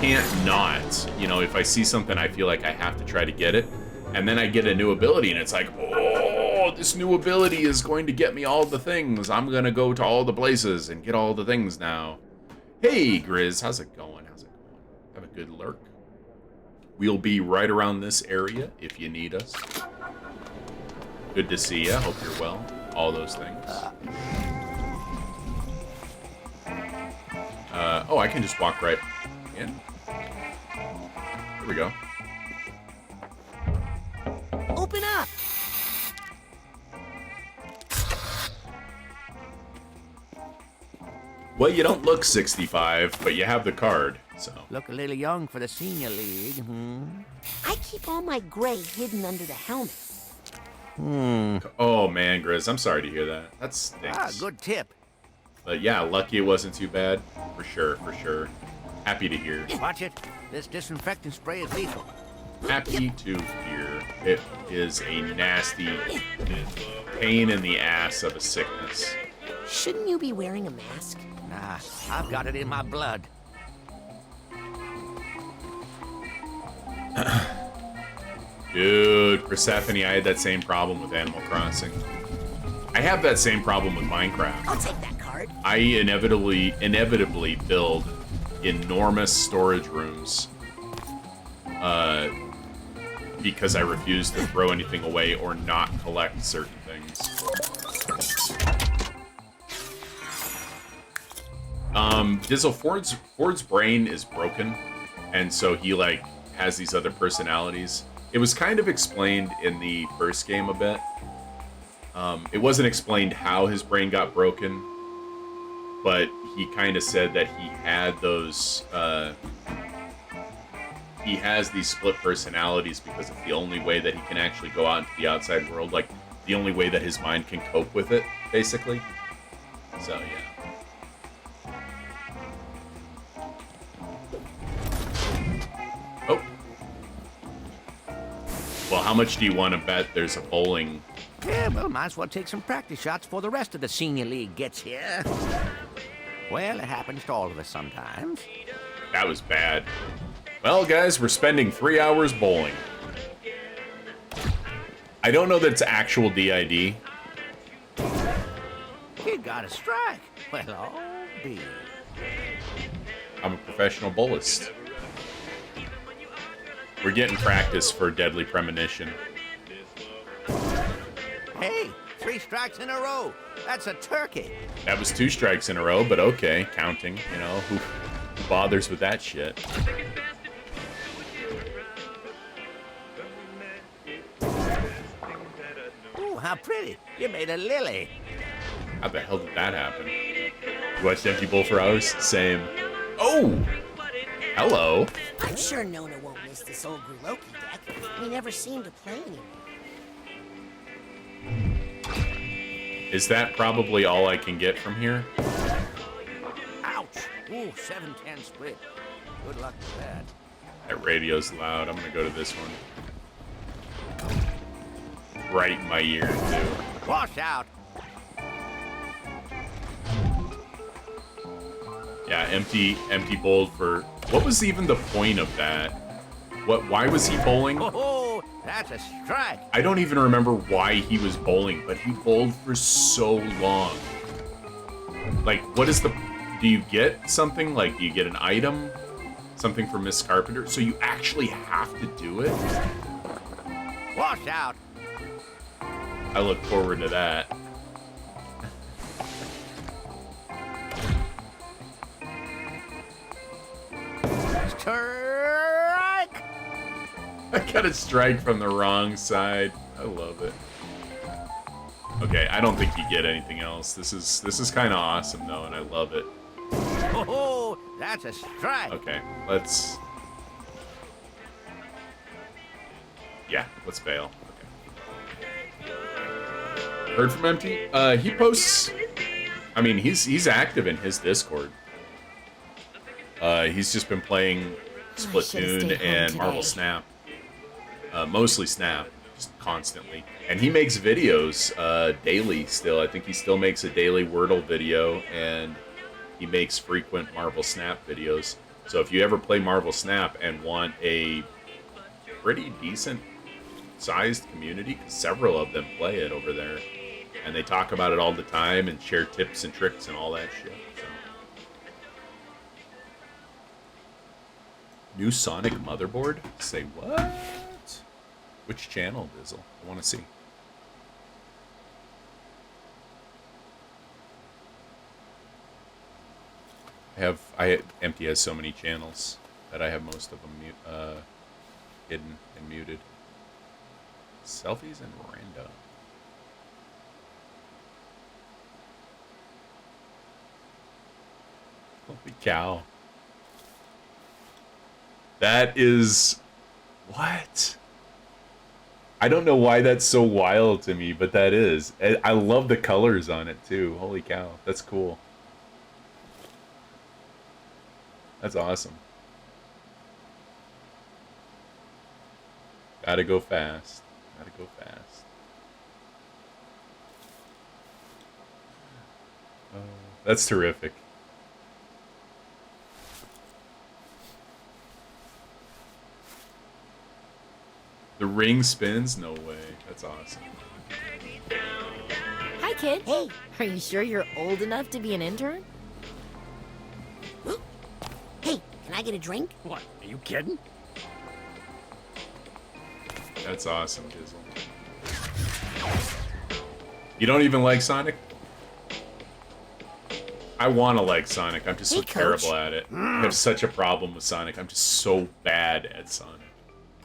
can't not. You know, if I see something, I feel like I have to try to get it. And then I get a new ability, and it's like, oh, this new ability is going to get me all the things. I'm going to go to all the places and get all the things now. Hey, Grizz, how's it going? How's it going? Have a good lurk. We'll be right around this area if you need us. Good to see you. Hope you're well. All those things. Oh, I can just walk right in. Here we go. Open up! Well, you don't look 65, but you have the card, so. Look a little young for the senior league, I keep all my gray hidden under the helmet. Oh, man, Grizz, I'm sorry to hear that. That stinks. Ah, good tip. But yeah, lucky it wasn't too bad. For sure, for sure. Happy to hear. Watch it. This disinfectant spray is lethal. Happy to hear. It is a nasty pain in the ass of a sickness. Shouldn't you be wearing a mask? Nah, I've got it in my blood. Dude, Persephone, I had that same problem with Animal Crossing. I have that same problem with Minecraft. I'll take that card. I inevitably build enormous storage rooms because I refuse to throw anything away or not collect certain things. Dizzle, Ford's brain is broken, and so he like has these other personalities. It was kind of explained in the first game a bit. It wasn't explained how his brain got broken, but he kind of said that he had those, he has these split personalities because it's the only way that he can actually go out into the outside world, like the only way that his mind can cope with it, basically. So, yeah. Oh. Well, how much do you want to bet there's a bowling? Yeah, well, might as well take some practice shots before the rest of the senior league gets here. Well, it happens to all of us sometimes. That was bad. Well, guys, we're spending 3 hours bowling. I don't know that it's actual DID. Kid got a strike. Well, I'll be. I'm a professional bowlist. We're getting practice for Deadly Premonition. Hey, 3 strikes in a row. That's a turkey. That was 2 strikes in a row, but okay, counting, you know. Who bothers with that shit? Oh, how pretty. You made a lily. How the hell did that happen? You watched Empty Bowl for hours? Same. Oh! Hello. I'm sure Nona won't miss this old Gruloki deck. We never seem to play anymore. Is that probably all I can get from here? Ouch. Ooh, 7-10 split. Good luck with that. That radio's loud. I'm gonna go to this one. Right in my ear, too. Wash out. Yeah, empty bowl for... What was even the point of that? Why was he bowling? Oh, that's a strike. I don't even remember why he was bowling, but he bowled for so long. Like, what is the... Do you get something? Like, do you get an item? Something from Miss Carpenter? So you actually have to do it? Wash out. I look forward to that. Strike! I got a strike from the wrong side. I love it. Okay, I don't think you get anything else. This is kind of awesome though, and I love it. Oh, that's a strike. Okay, let's... Yeah, let's bail. Okay. Heard from Empty? He posts... I mean, he's active in his Discord. He's just been playing Splatoon and Marvel Snap. Mostly Snap, just constantly. And he makes videos daily still. I think he still makes a daily Wordle video, and he makes frequent Marvel Snap videos. So if you ever play Marvel Snap and want a pretty decent sized community, because several of them play it over there, and they talk about it all the time and share tips and tricks and all that shit. So. New Sonic motherboard? Say what? Which channel, Dizzle? I want to see. Empty has so many channels that I have most of them hidden and muted. Selfies and random. Holy cow. That is... What? I don't know why that's so wild to me, but that is. I love the colors on it, too. Holy cow. That's cool. That's awesome. Gotta go fast. Gotta go fast. Oh, that's terrific. The ring spins? No way. That's awesome. Hi, kid. Hey. Are you sure you're old enough to be an intern? Hey, can I get a drink? What? Are you kidding? That's awesome, Dizzle. You don't even like Sonic? I want to like Sonic. I'm just so terrible at it. I have such a problem with Sonic. I'm just so bad at Sonic.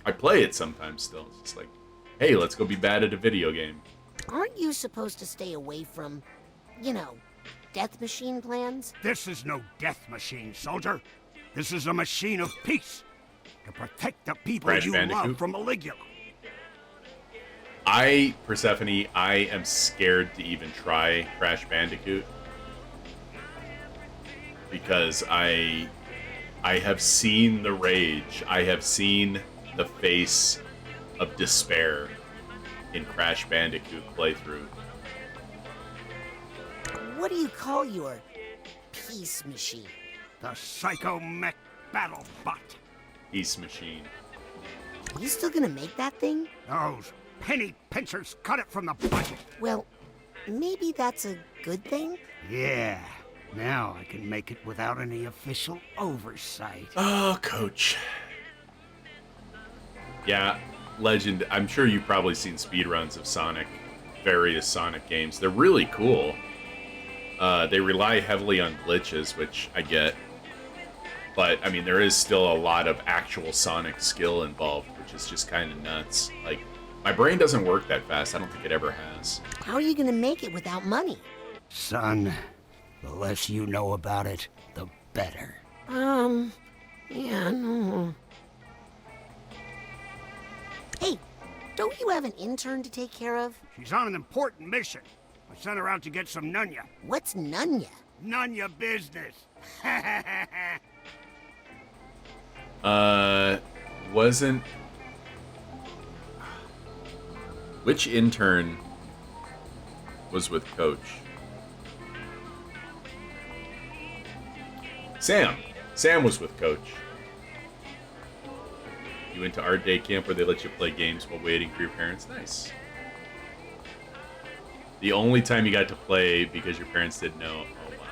I play it sometimes still. It's just like, hey, let's go be bad at a video game. Aren't you supposed to stay away from, you know, death machine plans? This is no death machine, soldier. This is a machine of peace to protect the people Crash you Bandicoot. love from Maligula. Persephone, I am scared to even try Crash Bandicoot. Because I have seen the rage. I have seen the face of despair in Crash Bandicoot playthrough. What do you call your peace machine? The Psycho Mech Battle Bot. Peace machine. Are you still gonna make that thing? Those penny pinchers cut it from the budget. Well, maybe that's a good thing? Yeah. Now I can make it without any official oversight. Oh, Coach. Yeah, Legend. I'm sure you've probably seen speedruns of Sonic, various Sonic games. They're really cool. They rely heavily on glitches, which I get. But, I mean, there is still a lot of actual Sonic skill involved, which is just kind of nuts. Like, my brain doesn't work that fast. I don't think it ever has. How are you gonna make it without money? Son, the less you know about it, the better. Yeah, no. Hey, don't you have an intern to take care of? She's on an important mission. I sent her out to get some Nunya. What's Nunya? Nunya business. Wasn't... Which intern was with Coach? Sam. Sam was with Coach. You went to art day camp where they let you play games while waiting for your parents. Nice. The only time you got to play because your parents didn't know. Oh, wow.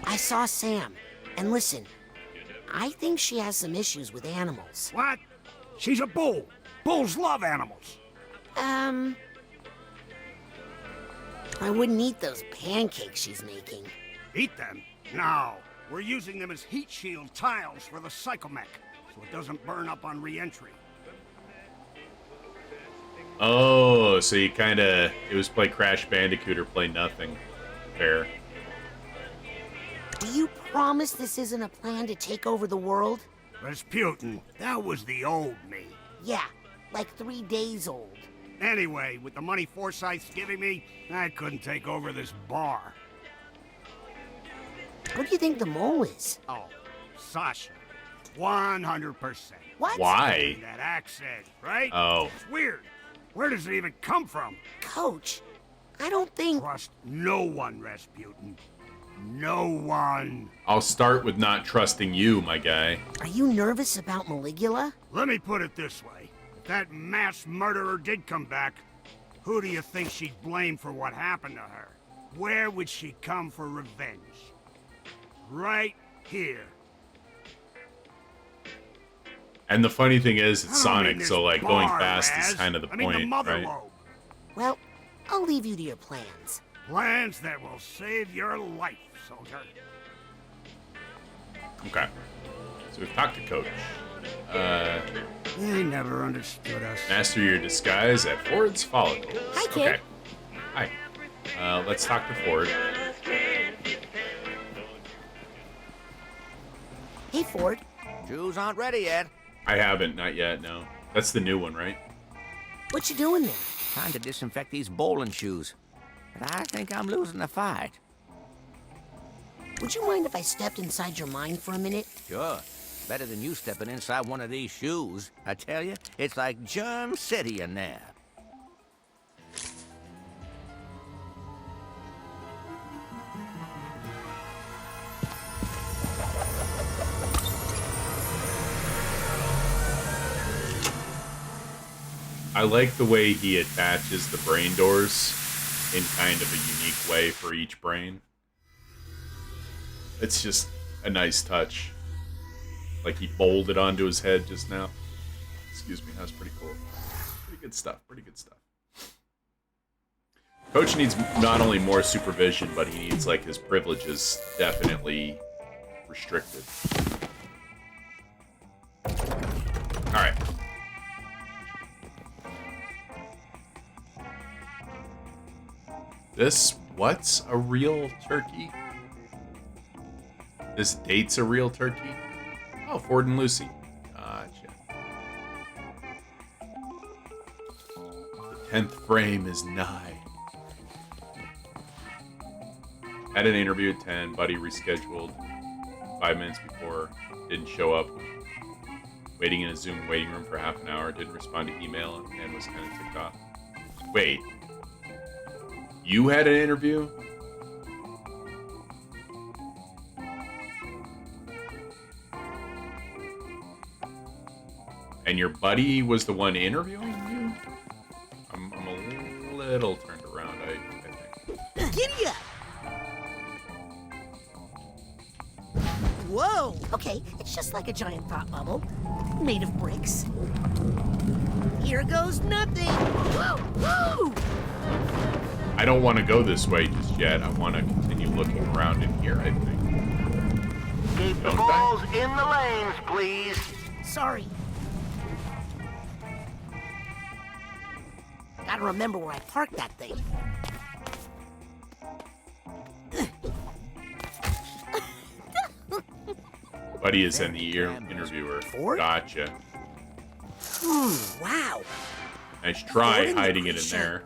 I saw Sam. And listen, I think she has some issues with animals. What? She's a bull. Bulls love animals. I wouldn't eat those pancakes she's making. Eat them? No. We're using them as heat shield tiles for the Psychomech, so it doesn't burn up on re-entry. Oh, so you kind of... It was play Crash Bandicoot or play nothing. Fair. Do you promise this isn't a plan to take over the world? Rasputin, that was the old me. Yeah, like 3 days old. Anyway, with the money Forsyth's giving me, I couldn't take over this bar. Who do you think the mole is? Oh, Sasha. 100%. What? Why? That accent, right? Oh. It's weird. Where does it even come from? Coach, I don't think... Trust no one, Rasputin. No one. I'll start with not trusting you, my guy. Are you nervous about Maligula? Let me put it this way. If that mass murderer did come back, who do you think she'd blame for what happened to her? Where would she come for revenge? Right here. And the funny thing is, it's I don't mean Sonic, this so like going bar, fast is Raz. kind of the I mean point, the mother right? lobe. Well, I'll leave you to your plans. Plans that will save your life, soldier. Okay. So we've talked to Coach. They never understood us. Master your disguise at Ford's Follicles. Hi, kid. Okay. Hi. Let's talk to Ford. Hey, Ford. Shoes aren't ready yet. I haven't, not yet, no. That's the new one, right? What you doing there? Time to disinfect these bowling shoes. But I think I'm losing the fight. Would you mind if I stepped inside your mind for a minute? Sure. Better than you stepping inside one of these shoes. I tell you, it's like Germ City in there. I like the way he attaches the brain doors in kind of a unique way for each brain. It's just a nice touch. Like he bolted onto his head just now. Excuse me, that's pretty cool. Pretty good stuff, pretty good stuff. Coach needs not only more supervision, but he needs, like, his privileges definitely restricted. Alright. This, what's a real turkey? This date's a real turkey? Oh, Ford and Lucy. Gotcha. The 10th frame is nigh. Had an interview at 10. Buddy rescheduled 5 minutes before. Didn't show up. Waiting in a Zoom waiting room for half an hour. Didn't respond to email and was kind of ticked off. Wait. You had an interview? And your buddy was the one interviewing you? I'm a little turned around, I think. Giddy up! Whoa! Okay, it's just like a giant thought bubble, made of bricks. Here goes nothing! Whoa! Whoa! I don't want to go this way just yet. I want to continue looking around in here, I think. Gave Don't Balls in the lanes, please. Sorry. Gotta remember where I parked that thing. Buddy is in the interviewer. Gotcha. Wow. Nice try hiding it in there.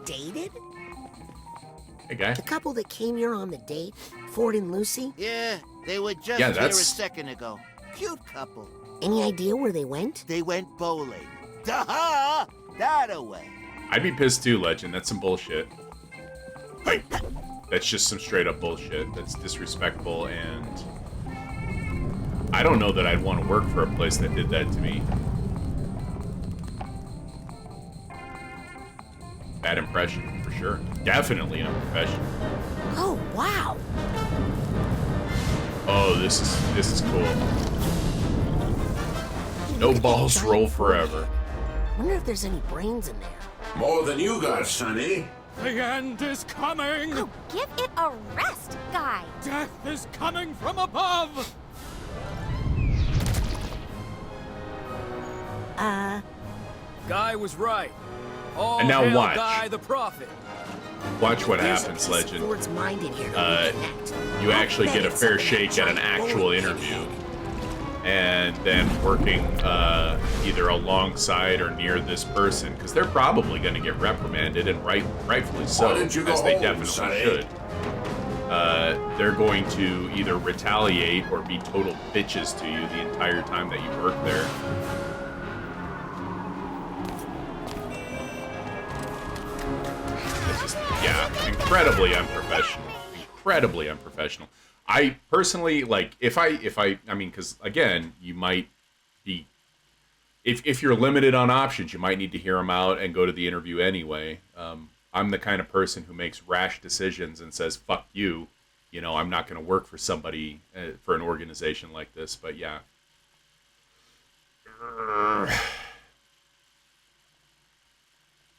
Dated? Hey, guy. The couple that came here on the date, Ford and Lucy? Yeah, they were just Yeah, here a that's- second ago. Cute couple. Any idea where they went? They went bowling. Duh! That away. I'd be pissed too, Legend. That's some bullshit. Like, that's just some straight up bullshit. That's disrespectful, and I don't know that I'd want to work for a place that did that to me. Bad impression, for sure. Definitely unprofessional. Oh, wow. Oh, this is cool. No balls roll forever. Wonder if there's any brains in there. More than you got, Sonny. The end is coming! Oh, give it a rest, guy. Death is coming from above! Guy was right. All And now hail watch. Guy the prophet. Watch what There's happens, a piece of Legend. Ford's mind in here to reconnect. You actually get a Bet fair it's shake at an giant actual bowling interview, and then working either alongside or near this person, because they're probably going to get reprimanded, and rightfully so, Why didn't you go as they home, definitely Sonny? should. They're going to either retaliate or be total bitches to you the entire time that you work there. It's just, yeah, incredibly unprofessional. Incredibly unprofessional. I personally, like, if I mean, because again, you might be, if you're limited on options, you might need to hear them out and go to the interview anyway. I'm the kind of person who makes rash decisions and says, fuck you. You know, I'm not going to work for somebody, for an organization like this, but yeah.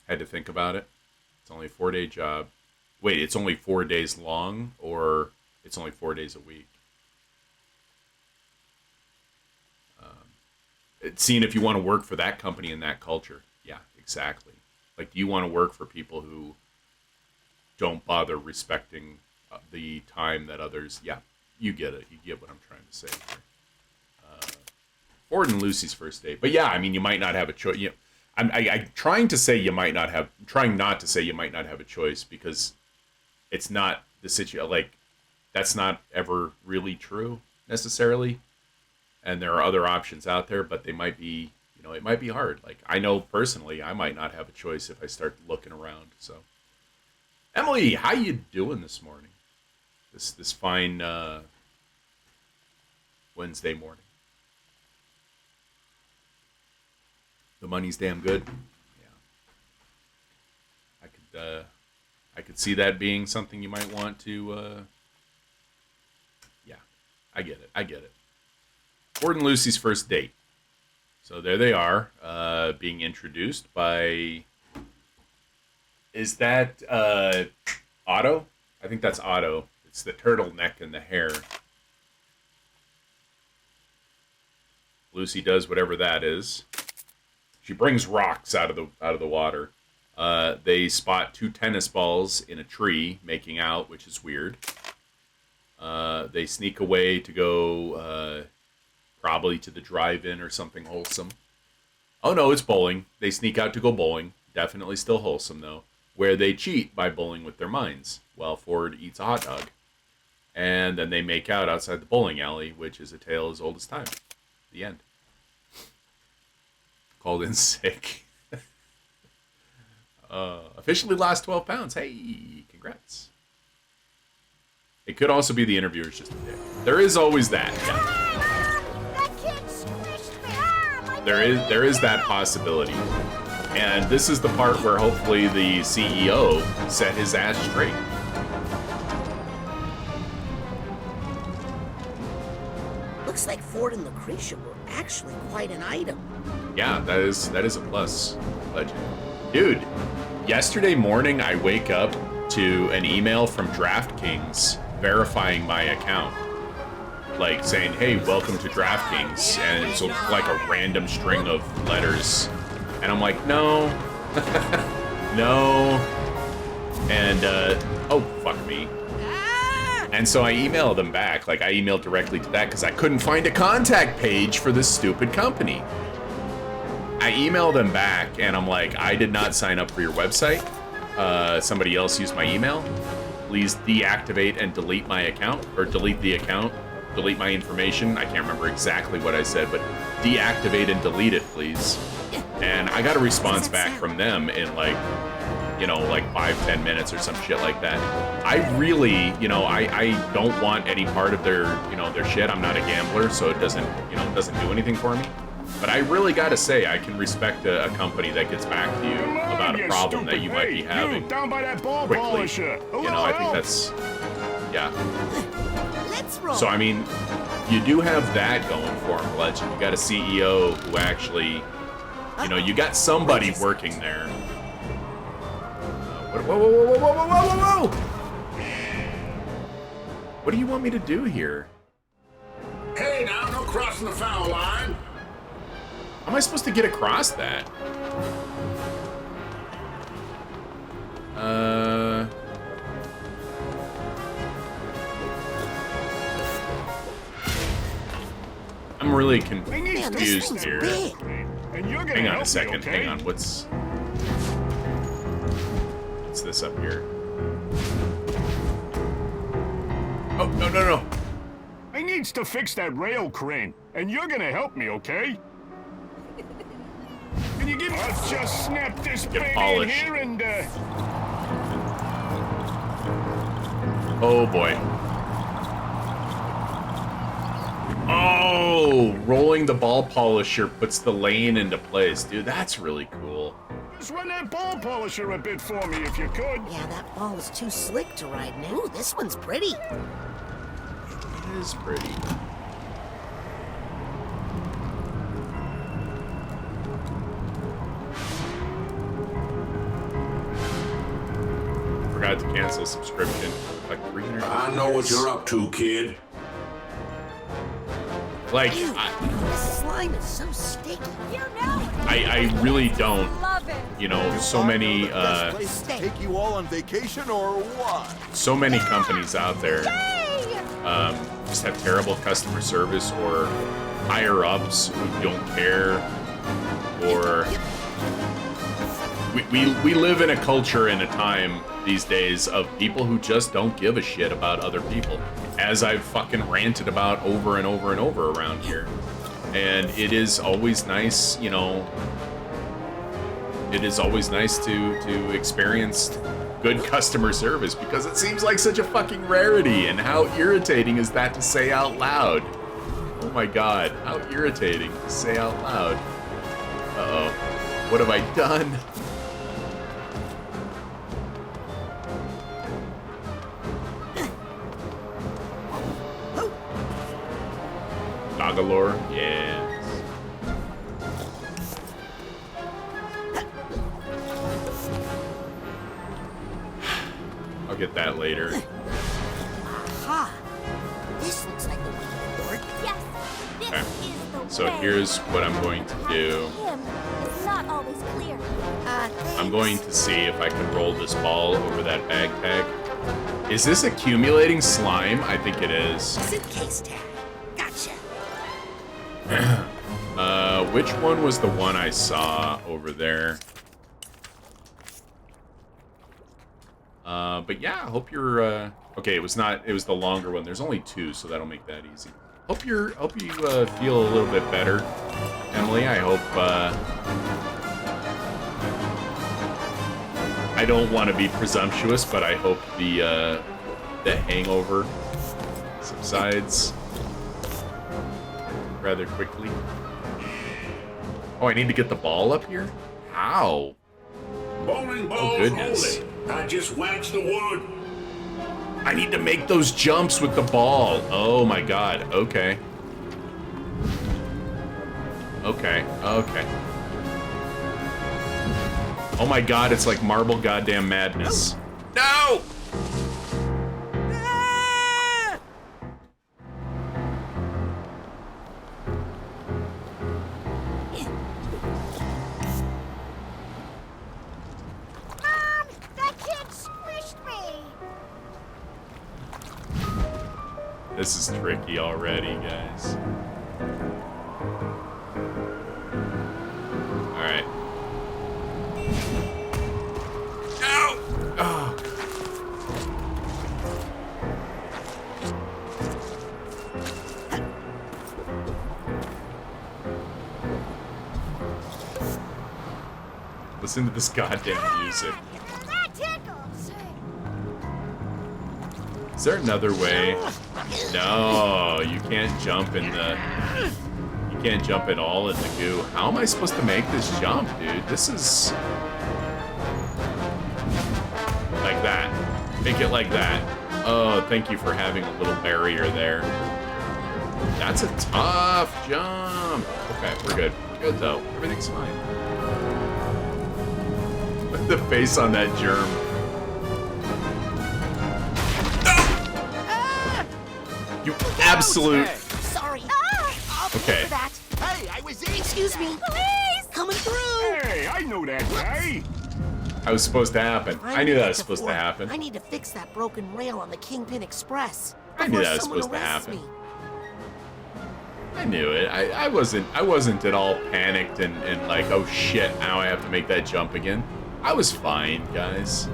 Had to think about it. It's only a 4-day job. Wait, it's only 4 days long, or it's only 4 days a week? Seeing if you want to work for that company and that culture. Yeah, exactly. Like, do you want to work for people who don't bother respecting the time that others... Yeah, you get it. You get what I'm trying to say here. Ford and Lucy's first date. But yeah, I mean, you might not have a choice. You know, I'm trying to say you might not have... trying not to say you might not have a choice, because it's not the situation. Like, that's not ever really true, necessarily. And there are other options out there, but they might be... You know, it might be hard. Like, I know personally, I might not have a choice if I start looking around. So, Emily, how you doing this morning? This fine Wednesday morning. The money's damn good. Yeah. I could see that being something you might want to. Yeah, I get it. Ford and Lucy's first date. So there they are, being introduced by... Is that Otto? I think that's Otto. It's the turtleneck and the hair. Lucy does whatever that is. She brings rocks out of the water. They spot 2 tennis balls in a tree making out, which is weird. They sneak away to go... probably to the drive-in or something wholesome. Oh no, it's bowling. They sneak out to go bowling. Definitely still wholesome, though. Where they cheat by bowling with their minds, while Ford eats a hot dog. And then they make out outside the bowling alley, which is a tale as old as time. The end. Called in sick. Officially lost 12 pounds. Hey, congrats. It could also be the interviewer's just a dick. There is always that. Yeah. There is that possibility. And this is the part where hopefully the CEO set his ass straight. Looks like Ford and Lucretia were actually quite an item. Yeah, that is a plus, Legend. Dude, yesterday morning I wake up to an email from DraftKings verifying my account. like saying, "Hey, welcome to DraftKings," and it's like a random string of letters, and I'm like, no, no, and oh fuck me. And so I emailed them back, like I emailed directly to that because I couldn't find a contact page for this stupid company. I emailed them back and I'm like, I did not sign up for your website. Somebody else used my email. Please deactivate and delete my account, or delete the account, delete my information. I can't remember exactly what I said, but deactivate and delete it, please. And I got a response back from them in like, you know, like 5-10 minutes or some shit like that. I really, you know, I don't want any part of their, you know, their shit. I'm not a gambler, so it doesn't, you know, it doesn't do anything for me. But I really gotta say, I can respect a company that gets back to you about a problem that you might be having down by that ball quickly. polisher. You know, I think that's, yeah. Let's roll. So, I mean, you do have that going for him, Legend. You got a CEO who actually, you know, you got somebody working there. Whoa, whoa, whoa, whoa, whoa, whoa, whoa, whoa! What do you want me to do here? Hey, now, no crossing the foul line. How am I supposed to get across that? I'm really confused here. Hang on a second, hang on, what's this up here? Oh, no, no, no. I needs to fix that rail crane, and you're gonna help me, okay? Can you give me... I'll just snap this baby in here and, Oh, boy. Oh, rolling the ball polisher puts the lane into place. Dude, that's really cool. Just run that ball polisher a bit for me, if you could. Yeah, that ball is too slick to ride in. Ooh, this one's pretty. It is pretty. Forgot to cancel subscription. Like 300. I know what you're up to, kid. Like, Ew, this slime is so sticky. I really don't. You know, so many Take you all on vacation or what? so many companies out there just have terrible customer service, or higher ups who don't care, or we live in a culture and a time these days of people who just don't give a shit about other people, as I've fucking ranted about over and over and over around here. And it is always nice, you know, it is always nice to experience good customer service, because it seems like such a fucking rarity. And how irritating is that to say out loud? Oh my god, how irritating to say out loud. Uh-oh. What have I done? Dogalore? Yes. I'll get that later. Aha! This looks like the way to work. Yes, this Okay. is the So way. here's what I'm going to do. Him is not always clear. I'm going to see if I can roll this ball over that bag tag. Is this accumulating slime? I think it is. Suitcase tag. Gotcha. Which one was the one I saw over there? But yeah, I hope you're, okay, it was the longer one. There's only 2, so that'll make that easy. Hope you feel a little bit better, Emily. I hope, I don't want to be presumptuous, but I hope the hangover subsides rather quickly. Oh, I need to get the ball up here? How? Bowling balls, Oh, goodness. hold it. I just waxed the wood. I need to make those jumps with the ball. Oh my god. Okay. Okay. Okay. Oh my god, it's like Marble Goddamn Madness. No! this is tricky already, guys. Alright. No! Oh. Listen to this goddamn music. That tickles. Is there another way? No, you can't jump in the... You can't jump at all in the goo. How am I supposed to make this jump, dude? This is... Like that. Make it like that. Oh, thank you for having a little barrier there. That's a tough jump. Okay, we're good. We're good, though. Everything's fine. The face on that germ. You absolute... Sorry. Okay. For that. Hey, I was easy. Excuse me. Please. Coming through. Hey, I know that guy. That was supposed to happen. I knew that was supposed to happen. I need to fix that broken rail on the Kingpin Express. I knew that was supposed to happen. I knew it. I wasn't at all panicked and like, oh shit, now I have to make that jump again. I was fine, guys.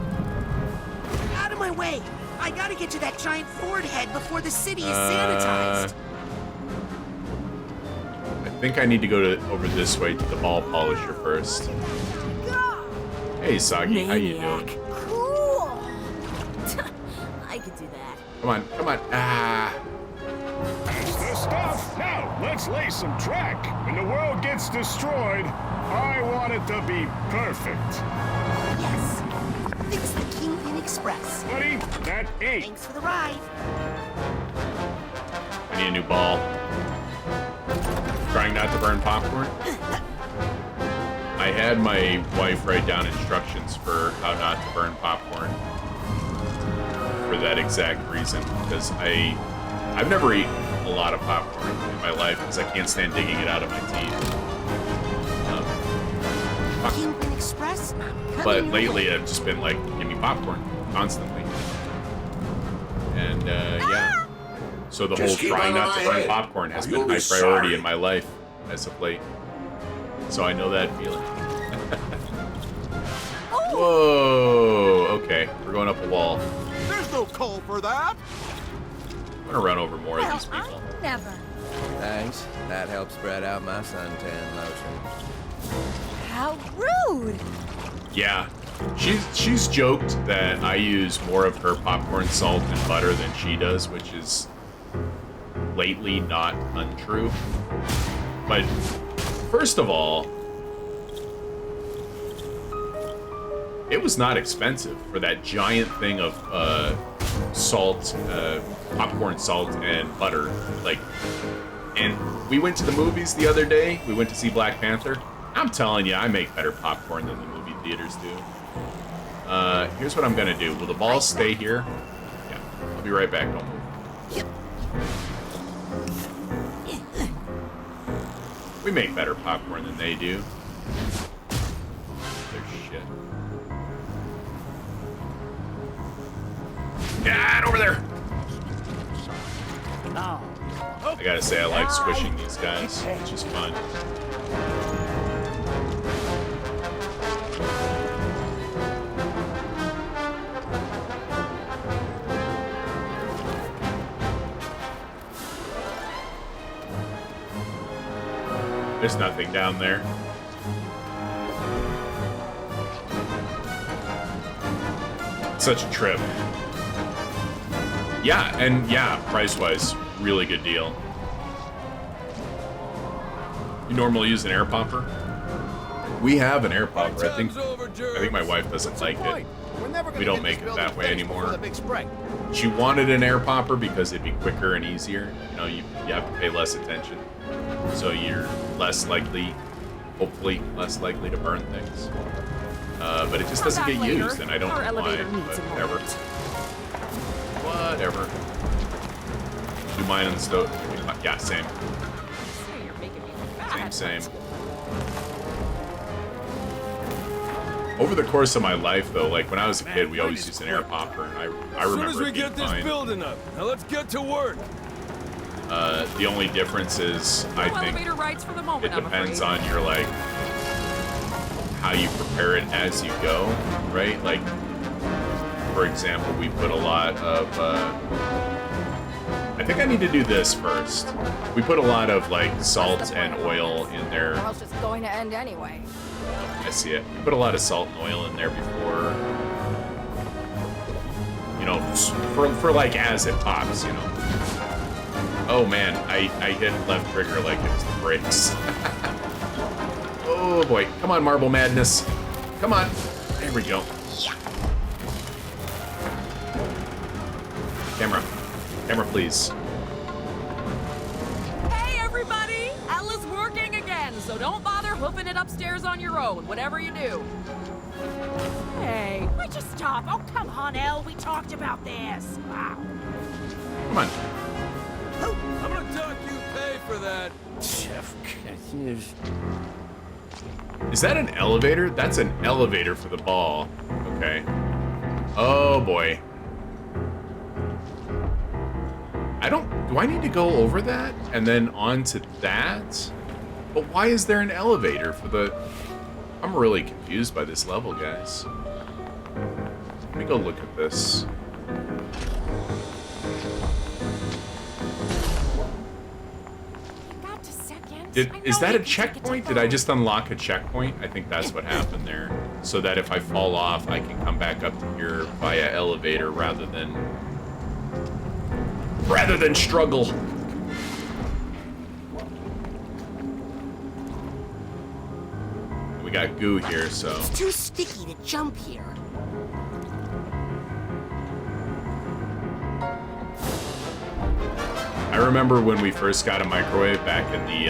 Out of my way! I gotta get to that giant Ford head before the city is sanitized. I think I need to go over this way to the ball polisher first. Hey, Sagi, how you doing? Cool. I could do that. Come on, come on. Ah. That's the stuff. Now, let's lay some track. When the world gets destroyed, I want it to be perfect. Yes. Fix the Kingpin Express. Buddy, that ain't. Thanks for the ride. I need a new ball. Trying not to burn popcorn. I had my wife write down instructions for how not to burn popcorn. For that exact reason. Because I've never eaten a lot of popcorn in my life because I can't stand digging it out of my teeth. Kingpin Express? But lately I've just been like, give me popcorn constantly. And yeah. So the whole trying not to burn popcorn has been high priority in my life as of late. So I know that feeling. Whoa! Okay, we're going up a wall. There's no call for that. I'm gonna run over more of these people. Never. Thanks. That helps spread out my suntan lotion. How rude! Yeah, she's joked that I use more of her popcorn salt and butter than she does, which is lately not untrue. But first of all, it was not expensive for that giant thing of salt, popcorn salt and butter. Like, and we went to the movies the other day. We went to see Black Panther. I'm telling you, I make better popcorn than the movie theaters do. Here's what I'm gonna do. Will the balls stay here? Yeah, I'll be right back. Don't move. We make better popcorn than they do. They're shit. Get over there! I gotta say, I like squishing these guys. It's just fun. There's nothing down there. Such a trip. Yeah, and yeah, price-wise, really good deal. You normally use an air popper? We have an air popper. I think my wife doesn't like it. We don't make it that way anymore. She wanted an air popper because it'd be quicker and easier. You know, you have to pay less attention. So you're less likely, hopefully, less likely to burn things. But it just doesn't get used, and I don't know why, but whatever. Whatever. Do mine on the stove. Yeah, same. Same. Over the course of my life, though, like when I was a kid, we always used an air popper, and I remember as soon as we it being get this fine. building up, now let's get to work. The only difference is, I think, elevator rides for the moment, it depends on your, like, how you prepare it as you go, right? Like, for example, we put a lot of, I think I need to do this first. We put a lot of, like, salt and oil in there. Or else it's going to end anyway. I see it. We put a lot of salt and oil in there before, you know, for like, as it pops, you know. Oh, man, I hit left trigger like it was the brakes. Oh, boy. Come on, Marble Madness. Come on. There we go. Camera. Camera, please. Hey, everybody! Ella's working again, so don't bother hoofing it upstairs on your own, whatever you do. Hey. Why'd you stop? Oh, come on, Elle. We talked about this. Wow. Come on. I'm gonna talk you pay for that. Is that an elevator? That's an elevator for the ball. Okay. Oh, boy. Do I need to go over that and then onto that? But why is there an elevator for the... I'm really confused by this level, guys. Let me go look at this. Is that a checkpoint? Did I just unlock a checkpoint? I think that's what happened there. So that if I fall off, I can come back up here via elevator rather than struggle. We got goo here, so... It's too sticky to jump here. I remember when we first got a microwave back in the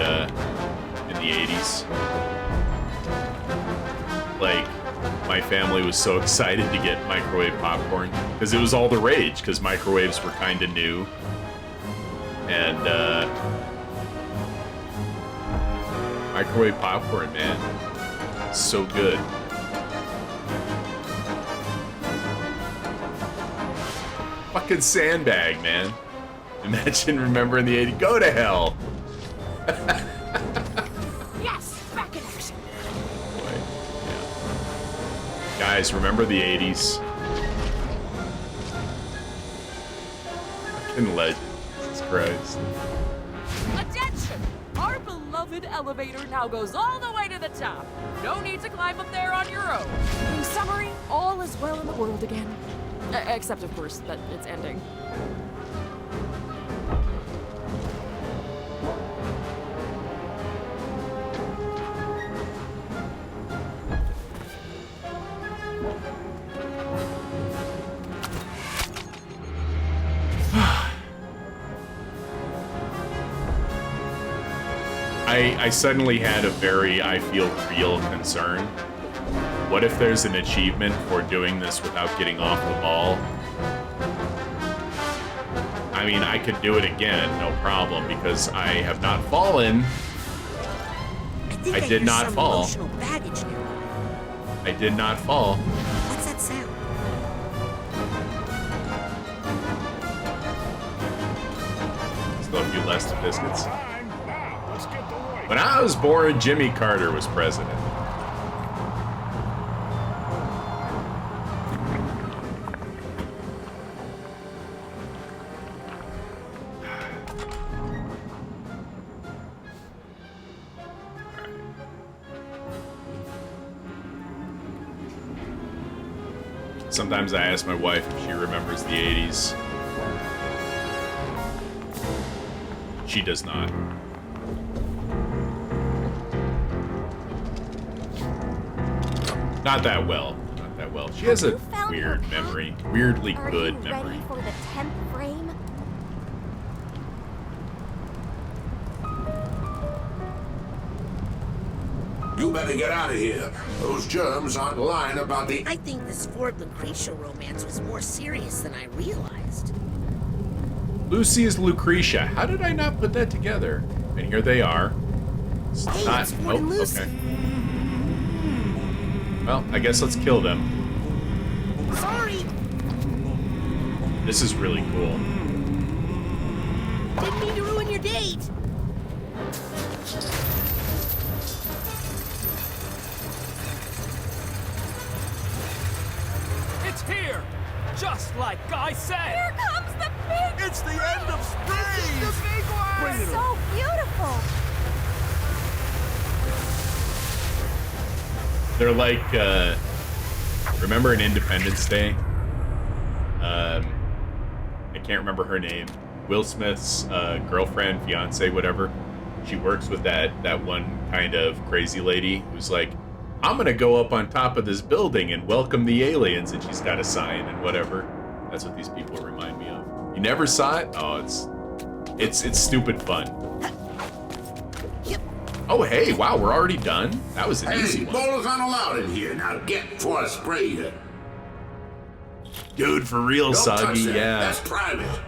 80s. Like, my family was so excited to get microwave popcorn because it was all the rage because microwaves were kind of new. And microwave popcorn, man, so good. Fucking sandbag, man. Imagine remembering the 80s. Go to hell. Yes, back in action. Boy, yeah. Guys, remember the 80s? Fucking legend. Jesus Christ. Attention! Our beloved elevator now goes all the way to the top. No need to climb up there on your own. In summary, all is well in the world again. Except, of course, that it's ending. I suddenly had a very, I feel real concern. What if there's an achievement for doing this without getting off the ball? I mean, I could do it again, no problem, because I have not fallen. I did not fall. I did not fall. What's that sound? Still a few less to biscuits. When I was born, Jimmy Carter was president. Sometimes I ask my wife if she remembers the 80s. She does not. Not that well. Not that well. She has a weird memory. Weirdly good memory. Ready for the 10th frame? You better get out of here. Those germs aren't lying about the... I think this Ford Lucretia romance was more serious than I realized. Lucy is Lucretia. How did I not put that together? And here they are. It's Hey, not... it's Ford and Lucy. Okay. Well, I guess let's kill them. Sorry. This is really cool. Didn't mean to ruin your day. Wait! It's here! Just like I said! Here comes the big... It's the end of spring! The big one! Bring it So beautiful. They're like, remember in Independence Day? I can't remember her name. Will Smith's girlfriend, fiance, whatever. She works with that one kind of crazy lady who's like, I'm gonna go up on top of this building and welcome the aliens, and she's got a sign and whatever. That's what these people remind me of. You never saw it? Oh, it's stupid fun. Oh, hey, wow, we're already done? That was an easy Hey, one. bowlers aren't allowed in here. Now get before I spray you. Dude, for real, Don't touch Soggy, that. yeah. That's private.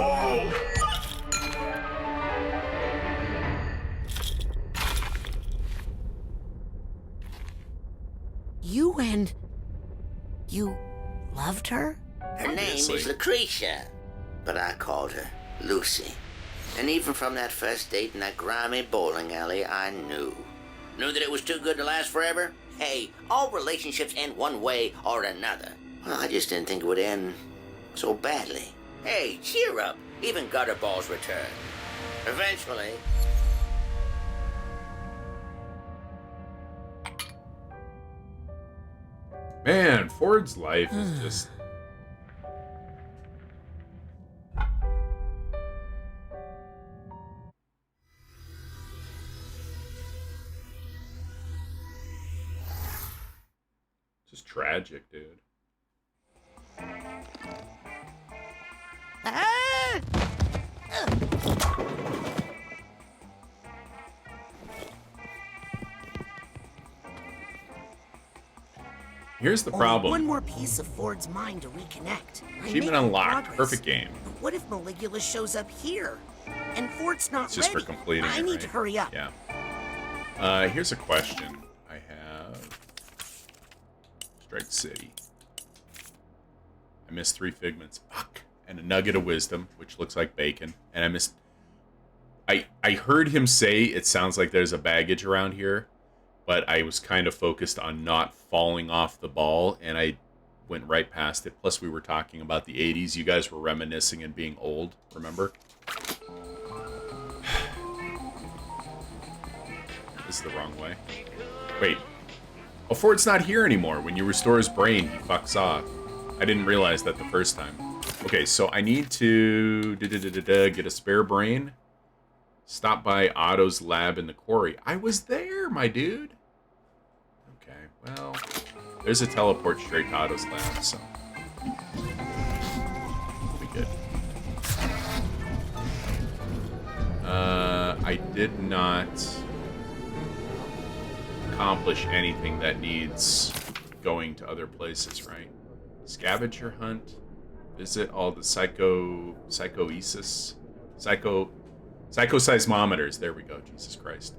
Oh! You loved her? Her name is Lucretia, but I called her Lucy. And even from that first date in that grimy bowling alley, I knew. Knew that it was too good to last forever? Hey, all relationships end one way or another. Well, I just didn't think it would end so badly. Hey, cheer up. Even gutter balls return. Eventually. Man, Ford's life is just... just tragic, dude. Here's the problem. One more piece of Ford's mind to reconnect. Achievement unlocked. Perfect game. But what if Maligula shows up here? And Ford's not It's just ready. for completing I it, need right? to hurry up. Yeah. Here's a question I have. Strike City. I missed 3 figments. Fuck. And a nugget of wisdom, which looks like bacon. And I missed... I heard him say it sounds like there's a baggage around here, but I was kind of focused on not falling off the ball, and I went right past it. Plus, we were talking about the 80s. You guys were reminiscing and being old, remember? This is the wrong way. Wait. Oh, Ford's not here anymore. When you restore his brain, he fucks off. I didn't realize that the first time. Okay, so I need to get a spare brain. Stop by Otto's lab in the quarry. I was there, my dude. Okay, well, there's a teleport straight to Otto's lab, so we'll be good. I did not accomplish anything that needs going to other places, right? Scavenger hunt, visit all the psychoseismometers. There we go. Jesus Christ.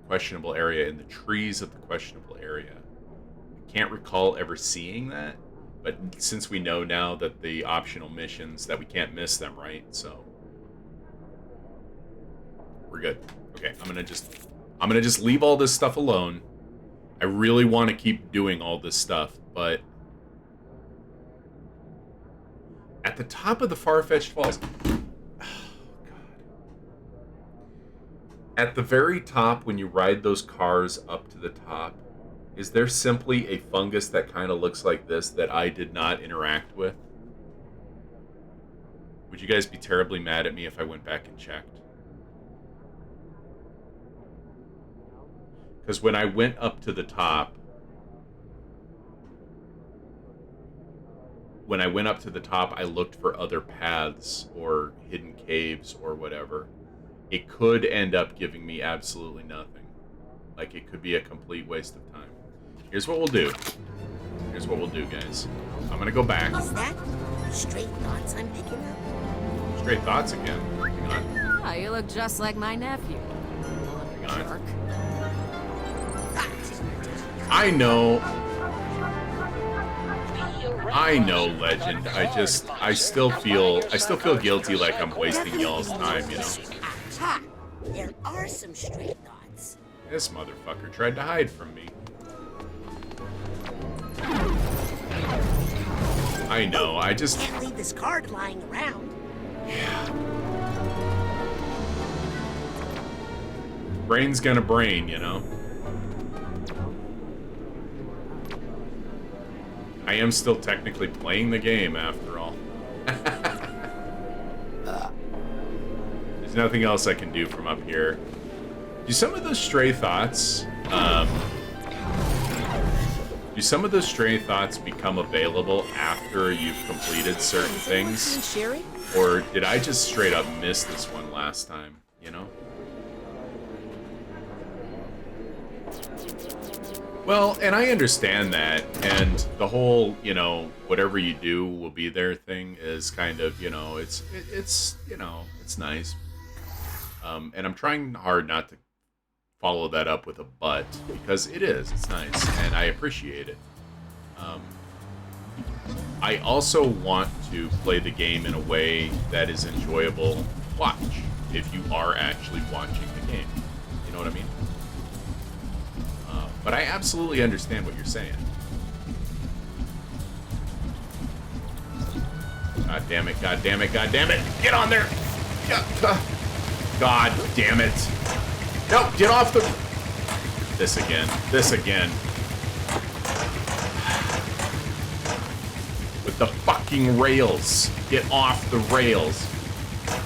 Questionable area in the trees of the questionable area. I can't recall ever seeing that, but since we know now that the optional missions that we can't miss them, right? So we're good. Okay, I'm gonna just leave all this stuff alone. I really want to keep doing all this stuff, but at the top of the far-fetched falls, at the very top, when you ride those cars up to the top, is there simply a fungus that kind of looks like this that I did not interact with? Would you guys be terribly mad at me if I went back and checked? Because when I went up to the top, I looked for other paths or hidden caves or whatever. It could end up giving me absolutely nothing. Like, it could be a complete waste of time. Here's what we'll do. Here's what we'll do, guys. I'm gonna go back. Is that straight thoughts I'm picking up? Straight thoughts again. Hang on. Oh, you look just like my nephew. Hang on. I know. I know, Legend. I still feel guilty like I'm wasting y'all's time, you know. Aha! There are some stray thoughts. This motherfucker tried to hide from me. I know, I just... Can't leave this card lying around. Yeah. Brain's gonna brain, you know? I am still technically playing the game, after all. There's nothing else I can do from up here. Do some of those stray thoughts, become available after you've completed certain things? Or did I just straight up miss this one last time, you know? Well, and I understand that, and the whole, you know, whatever you do will be there thing is kind of, you know, it's you know, it's nice. And I'm trying hard not to follow that up with a but, because it's nice, and I appreciate it. I also want to play the game in a way that is enjoyable to watch, if you are actually watching the game. You know what I mean? But I absolutely understand what you're saying. God damn it, god damn it, god damn it! Get on there! God damn it. No, get off the... This again. This again. With the fucking rails. Get off the rails.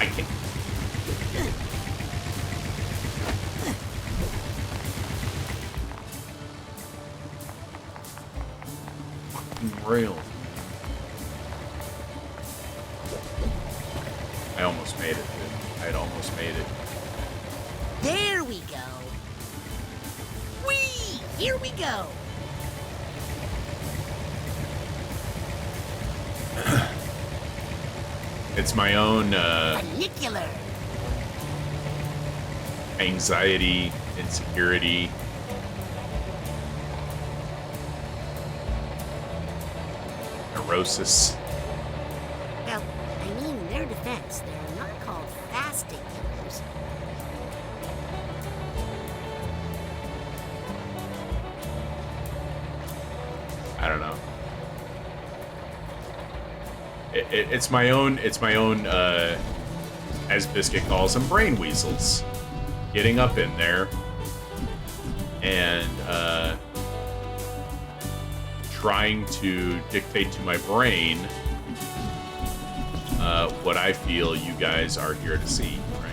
I can't... Rail. I almost made it, dude. I had almost made it. There we go. Whee! Here we go. It's my own Funicular. anxiety, insecurity. Neurosis. Well, I mean, in their defense, they're not called fasting killers. I don't know. It's my own, as Biscuit calls them, brain weasels. Getting up in there and trying to dictate to my brain what I feel you guys are here to see, right?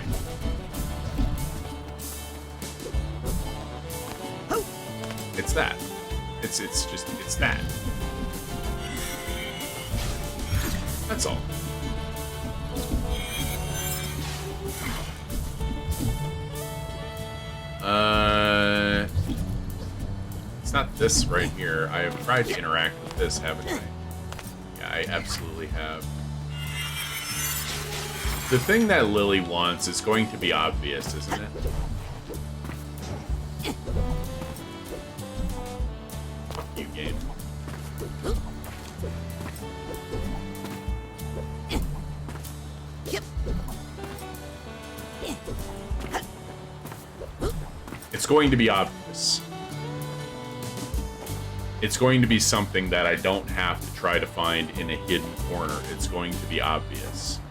It's that. It's that. That's all. It's not this right here. I have tried to interact with this, haven't I? Yeah, I absolutely have. The thing that Lily wants is going to be obvious, isn't it? Fuck you, game. It's going to be obvious. It's going to be something that I don't have to try to find in a hidden corner. It's going to be obvious.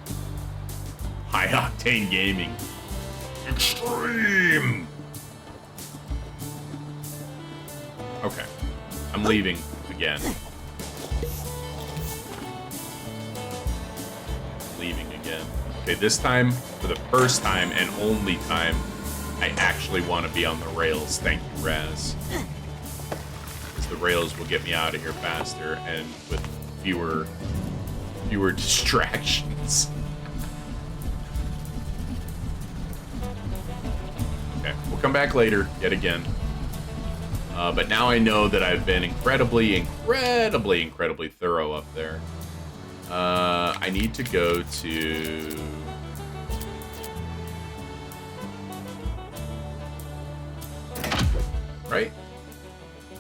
High octane gaming. Extreme! Okay. I'm leaving again. Leaving again. Okay, this time, for the first time and only time, I actually want to be on the rails. Thank you, Raz. Because the rails will get me out of here faster and with fewer distractions. Okay, we'll come back later, yet again. But now I know that I've been incredibly thorough up there. I need to go to... Right?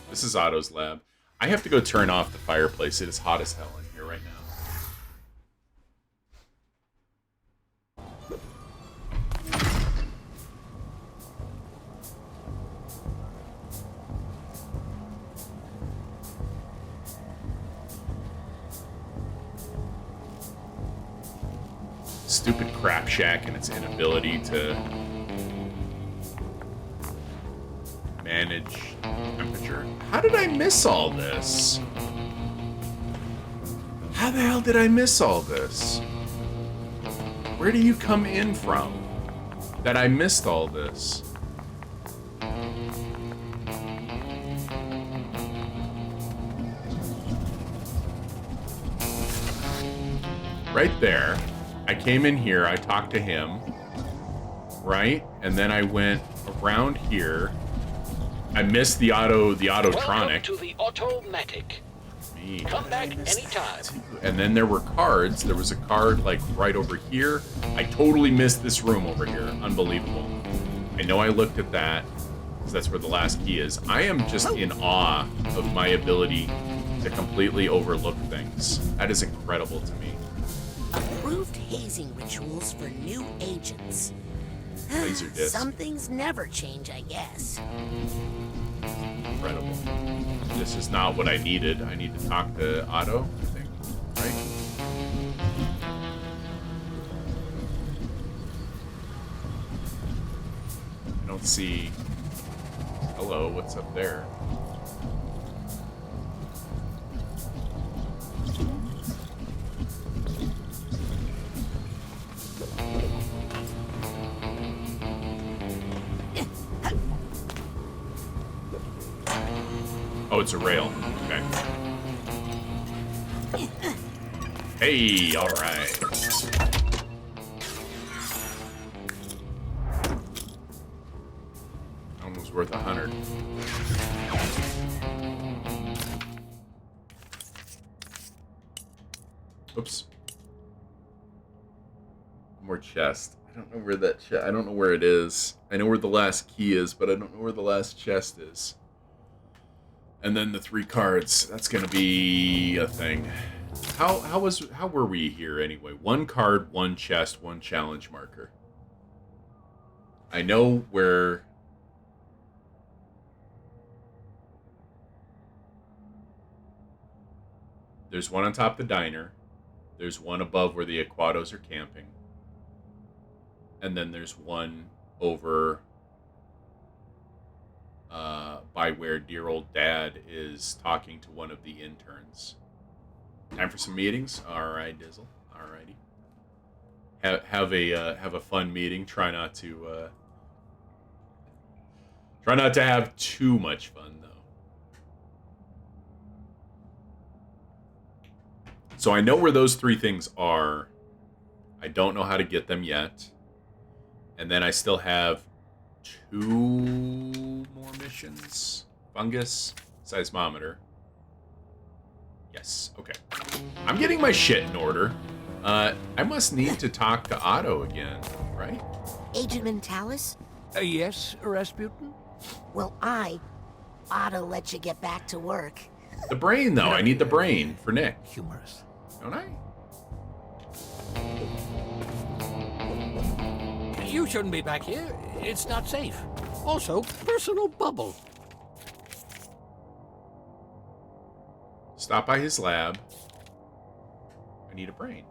This is Otto's lab. I have to go turn off the fireplace. It is hot as hell in here right now. Stupid crap shack and its inability to manage temperature. How did I miss all this? How the hell did I miss all this? Where do you come in from that I missed all this? Right there. I came in here, I talked to him, right? And then I went around here. I missed the autotronic. Welcome to the automatic. Come back anytime. And then there were cards. There was a card like right over here. I totally missed this room over here. Unbelievable. I know I looked at that because that's where the last key is. I am just in awe of my ability to completely overlook things. That is incredible to me. Approved hazing rituals for new agents. Laser disc. Some things never change, I guess. Incredible. This is not what I needed. I need to talk to Otto, I think, right? I don't see... Hello, what's up there? Oh, it's a rail. Okay. Hey, all right. Almost worth 100. Oops. More chest. I don't know where that I don't know where it is. I know where the last key is, but I don't know where the last chest is. And then the 3 cards. That's gonna be a thing. How were we here anyway? 1 card, 1 chest, 1 challenge marker. I know where. There's 1 on top of the diner. There's 1 above where the Aquados are camping. And then there's 1 over by where dear old dad is talking to one of the interns. Time for some meetings? Alright, Dizzle. Alrighty. Have a fun meeting. Try not to have too much fun though. So I know where those 3 things are. I don't know how to get them yet. And then I still have 2 more missions. Fungus, seismometer. Yes, okay. I'm getting my shit in order. I must need to talk to Otto again, right? Agent Mentalis? Yes, Rasputin? Well, I ought to let you get back to work. The brain, though. I need the brain for Nick. Humorous. Don't I? You shouldn't be back here. It's not safe. Also, personal bubble. Stop by his lab. I need a brain.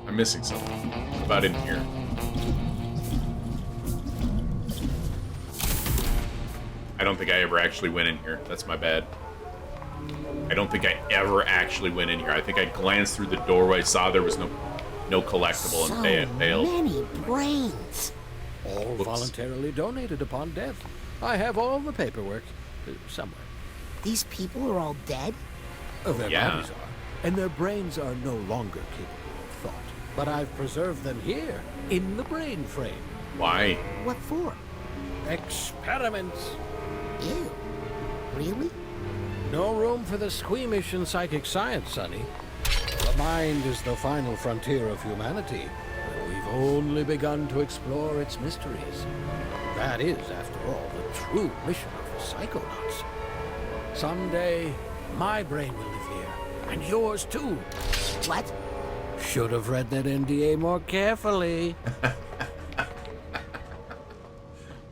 I'm missing something. What about in here? I don't think I ever actually went in here. That's my bad. I don't think I ever actually went in here. I think I glanced through the doorway, saw there was no collectible, and failed. So many brains. All voluntarily donated upon death. I have all the paperwork somewhere. These people are all dead? Their bodies are, and their brains are no longer capable of thought. But I've preserved them here, in the brain frame. Why? What for? Experiments. Ew. Really? No room for the squeamish in psychic science, Sonny. The mind is the final frontier of humanity, and we've only begun to explore its mysteries. That is, after all, the true mission of the Psychonauts. Someday, my brain will live here, and yours too. What? Should have read that NDA more carefully.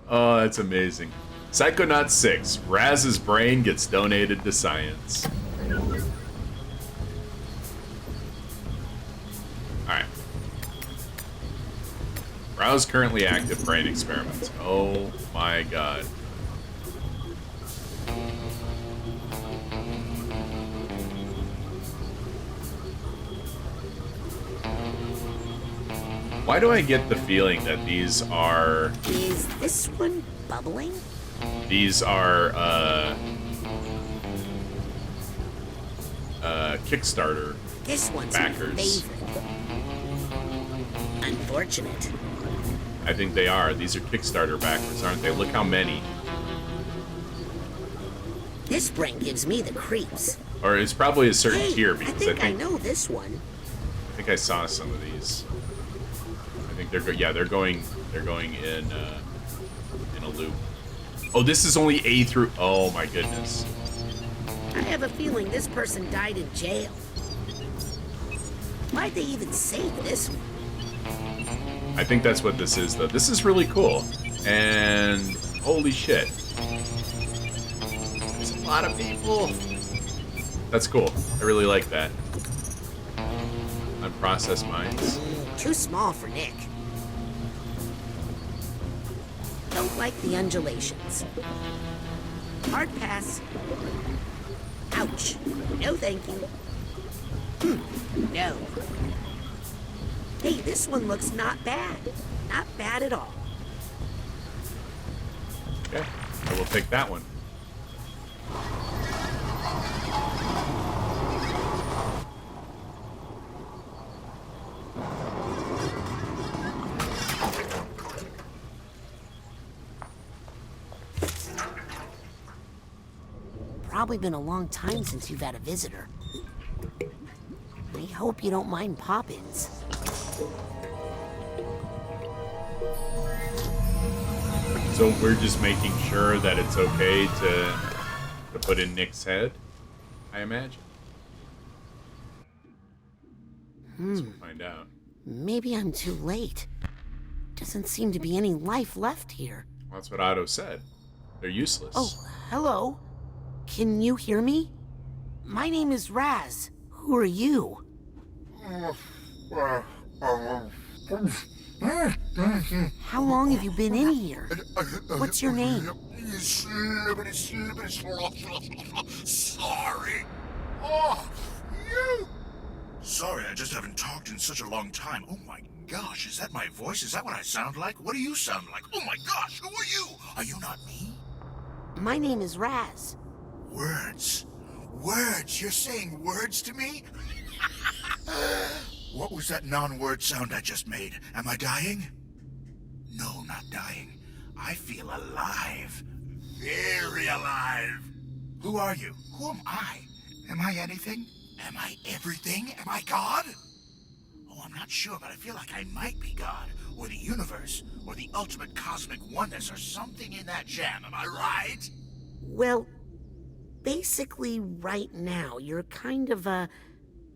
Oh, that's amazing. Psychonauts 6. Raz's brain gets donated to science. Alright. Browse currently active brain experiments. Oh my god. Why do I get the feeling that these are... Is this one bubbling? These are, Kickstarter This one's backers. my favorite. Unfortunate. I think they are. These are Kickstarter backers, aren't they? Look how many. This brain gives me the creeps. Or it's probably a certain Hey, tier I because think I know this one. I think I saw some of these. I think they're going in a loop. Oh, this is only A through. Oh my goodness. I have a feeling this person died in jail. Why'd they even save this one? I think that's what this is, though. This is really cool. And holy shit. There's a lot of people. That's cool. I really like that. Unprocessed minds. Too small for Nick. Don't like the undulations. Hard pass. Ouch. No thank you. No. Hey, this one looks not bad. Not bad at all. Okay, I will take that one. Probably been a long time since you've had a visitor. I hope you don't mind pop-ins. So we're just making sure that it's okay to put in Nick's head, I imagine. Let's find out. Maybe I'm too late. Doesn't seem to be any life left here. Well, that's what Otto said. They're useless. Oh, hello. Can you hear me? My name is Raz. Who are you? How long have you been in here? What's your name? Sorry. Oh, you. Sorry, I just haven't talked in such a long time. Oh my gosh, is that my voice? Is that what I sound like? What do you sound like? Oh my gosh, who are you? Are you not me? My name is Raz. Words. Words? You're saying words to me? What was that non-word sound I just made? Am I dying? No, not dying. I feel alive. Very alive. Who are you? Who am I? Am I anything? Am I everything? Am I God? Oh, I'm not sure, but I feel like I might be God, or the universe, or the ultimate cosmic oneness, or something in that jam. Am I right? Well, basically right now, you're kind of a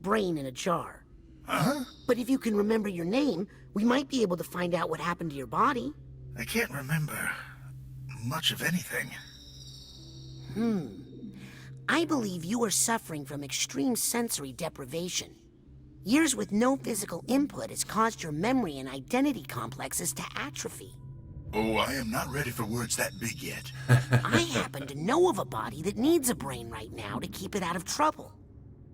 brain in a jar. Huh? But if you can remember your name, we might be able to find out what happened to your body. I can't remember much of anything. I believe you are suffering from extreme sensory deprivation. Years with no physical input has caused your memory and identity complexes to atrophy. Oh, I am not ready for words that big yet. I happen to know of a body that needs a brain right now to keep it out of trouble.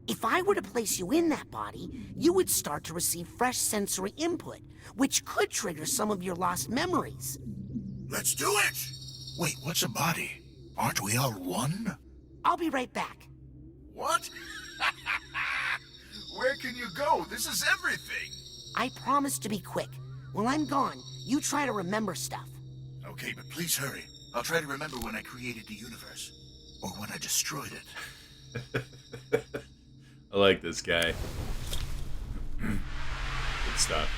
If I were to place you in that body, you would start to receive fresh sensory input, which could trigger some of your lost memories. Let's do it! Wait, what's a body? Aren't we all one? I'll be right back. What? Where can you go? This is everything. I promise to be quick. While I'm gone, you try to remember stuff. Okay, but please hurry. I'll try to remember when I created the universe. Or when I destroyed it. I like this guy. Good stuff.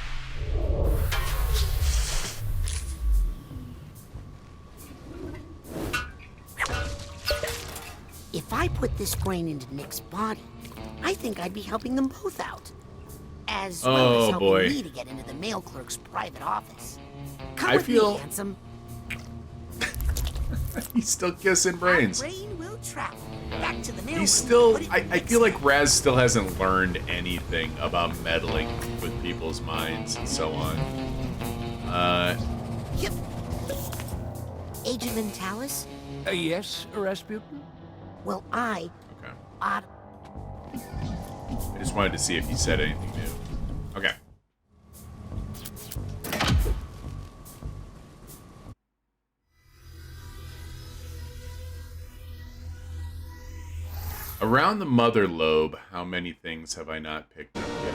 I put this brain into Nick's body, I think I'd be helping them both out. As well as helping me to get into the mail clerk's private office. Come with me, handsome. He's still kissing brains. Our brain will travel back to the mail. He's still. I feel like Raz still hasn't learned anything about meddling with people's minds and so on. Yep. Agent Mentalis? Yes, Rasputin? Well, I just wanted to see if he said anything new. Okay. Around the mother lobe, how many things have I not picked up yet?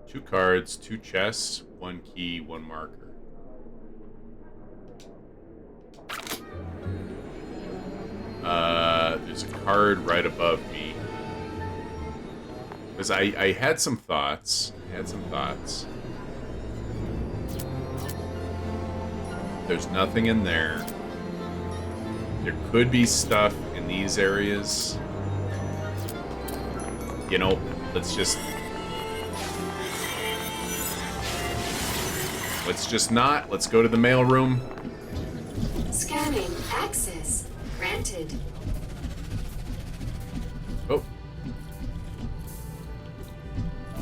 2 cards, 2 chests, 1 key, 1 marker. There's a card right above me. Because I had some thoughts. There's nothing in there. There could be stuff in these areas. You know, let's just not. Let's go to the mail room. Scanning. Access granted. Oh.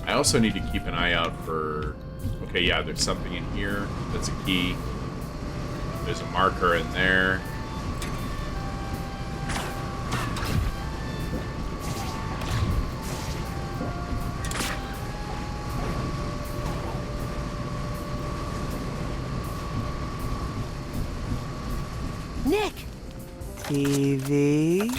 I also need to keep an eye out for... Okay, yeah, there's something in here. That's a key. There's a marker in there. Nick! TV?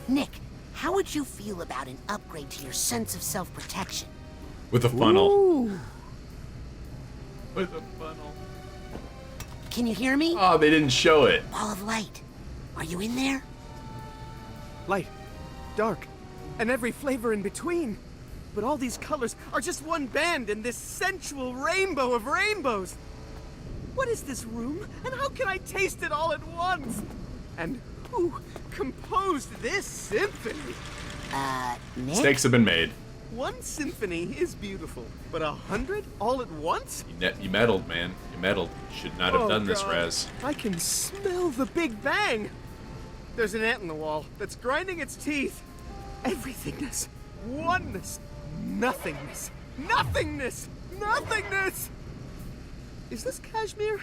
Nick, how would you feel about an upgrade to your sense of self-protection? With a funnel. Ooh. With a funnel. Can you hear me? Oh, they didn't show it. Ball of light. Are you in there? Light, dark, and every flavor in between. But all these colors are just one band in this sensual rainbow of rainbows. What is this room, and how can I taste it all at once? And who composed this symphony? Nick? Mistakes have been made. One symphony is beautiful, but 100 all at once? You meddled, man. You meddled. You should not have done this, God. Raz. I can smell the Big Bang. There's an ant in the wall that's grinding its teeth. Everythingness, oneness, nothingness, nothingness, nothingness. Is this cashmere?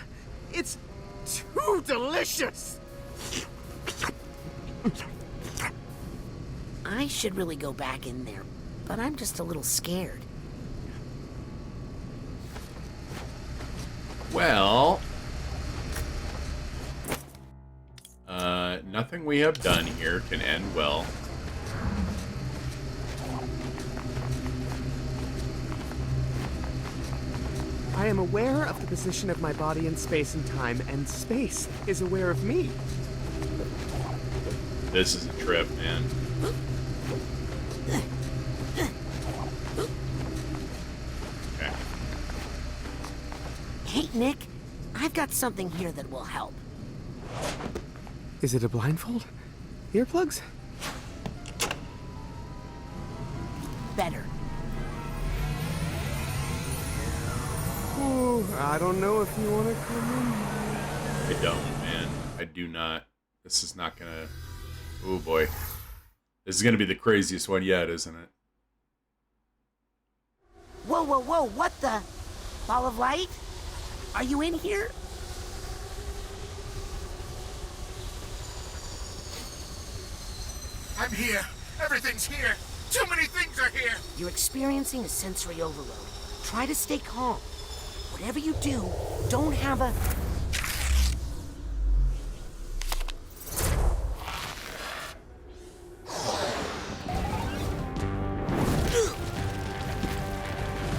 It's too delicious. I should really go back in there, but I'm just a little scared. Well, nothing we have done here can end well. I am aware of the position of my body in space and time, and space is aware of me. This is a trip, man. Okay. Hey, Nick, I've got something here that will help. Is it a blindfold? Earplugs? Better. Oh, I don't know if you want to come in. I don't, man. I do not. This is not gonna... Oh, boy. This is gonna be the craziest one yet, isn't it? Whoa, whoa, whoa, what the? Ball of light? Are you in here? I'm here. Everything's here. Too many things are here. You're experiencing a sensory overload. Try to stay calm. Whatever you do, don't have a...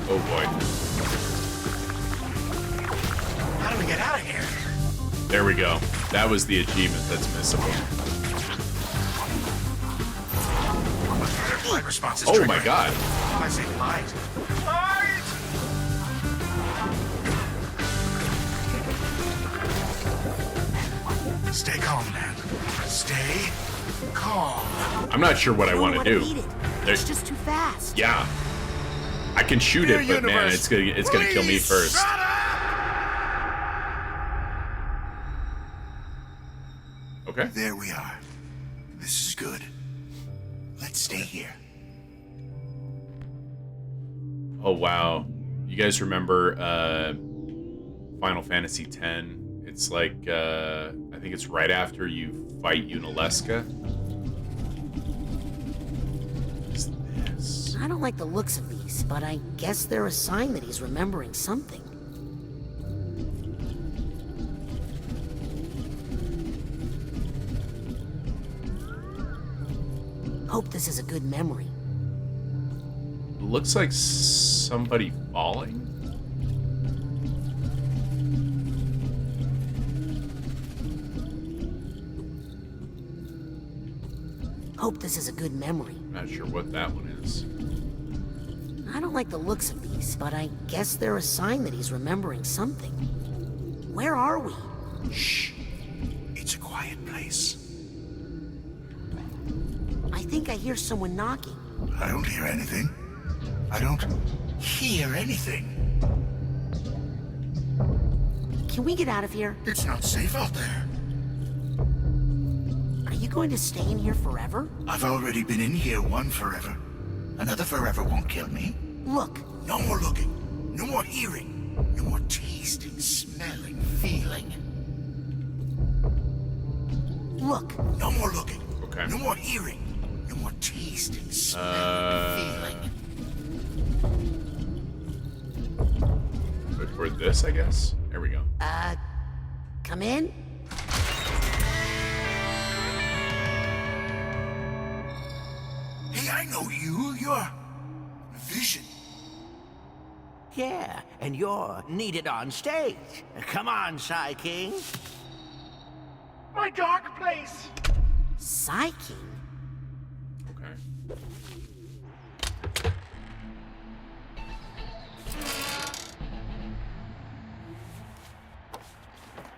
Oh boy. How do we get out of here? There we go. That was the achievement that's missable. Their flight response is Oh triggering. my god. I say light. Light! Stay calm, man. Stay calm. I'm not sure what I want to do. Beat it. It's just too fast. Yeah. I can shoot it, but man, it's gonna kill me first. Okay. There we are. This is good. Let's stay here. Oh wow. You guys remember Final Fantasy X? It's like I think it's right after you fight Unalesca. What's this? I don't like the looks of these, but I guess they're a sign that he's remembering something. Hope this is a good memory. Looks like somebody falling. Hope this is a good memory. Not sure what that one is. I don't like the looks of these, but I guess they're a sign that he's remembering something. Where are we? Shh. It's a quiet place. I think I hear someone knocking. I don't hear anything. I don't hear anything. Can we get out of here? It's not safe out there. Are you going to stay in here forever? I've already been in here one forever. Another forever won't kill me. Look. No more looking. No more hearing. No more tasting, smelling, feeling. Look. No more looking. Okay. No more hearing. No more tasting, smelling, feeling. Look for this, I guess. There we go. Come in? Hey, I know you. You're Vision. Yeah, and you're needed on stage. Come on, Psy King. My dark place. Psy King? Okay.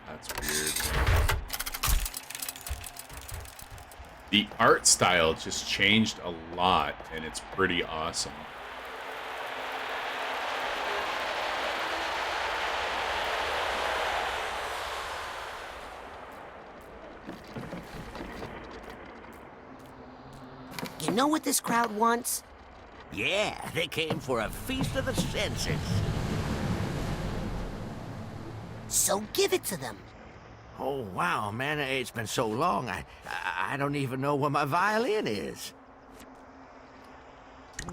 That's weird. The art style just changed a lot, and it's pretty awesome. You know what this crowd wants? Yeah, they came for a feast of the senses. So give it to them. Oh, wow, man, it's been so long, I don't even know where my violin is.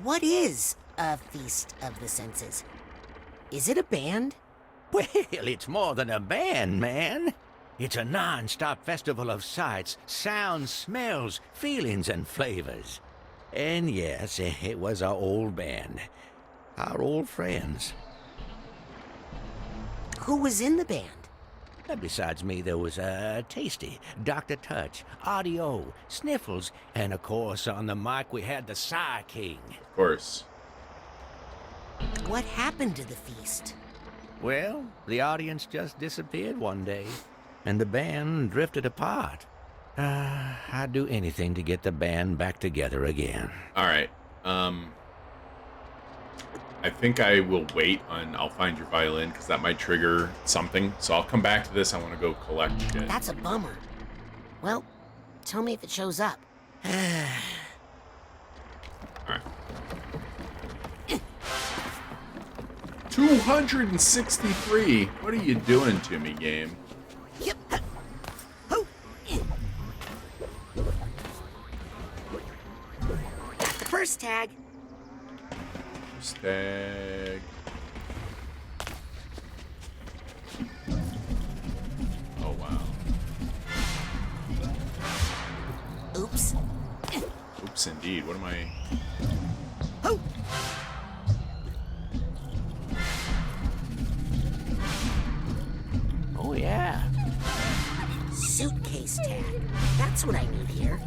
What is a feast of the senses? Is it a band? Well, it's more than a band, man. It's a non-stop festival of sights, sounds, smells, feelings, and flavors. And yes, it was our old band. Our old friends. Who was in the band? Besides me, there was Tasty, Dr. Touch, Audio, Sniffles, and of course, on the mic, we had the Psy King. Of course. What happened to the feast? Well, the audience just disappeared one day, and the band drifted apart. I'd do anything to get the band back together again. All right. I think I will wait on I'll find your violin because that might trigger something. So I'll come back to this. I want to go collect shit. That's a bummer. Well, tell me if it shows up. All right. 263. What are you doing to me, game? Yep. Got the first tag. Stag. Oh, wow. Oops. Oops, indeed. What am I... Oh, yeah. Suitcase tag. That's what I need here.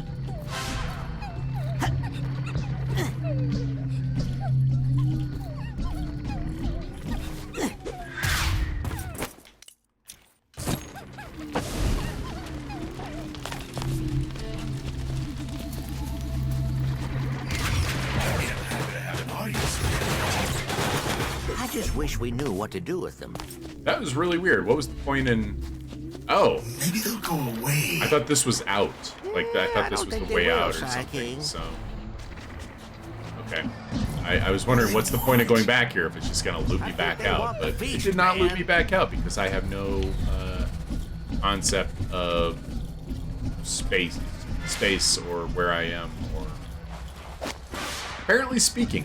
wish we knew what to do with them. That was really weird. What was the point in... Oh. Maybe they'll go away. I thought this was out. Like, I thought this was the way out or something, King. so... Okay. I was wondering, what's the point of going back here if it's just gonna loop me back out? But it did not loop me back out because I have no concept of space or where I am, or... Apparently speaking.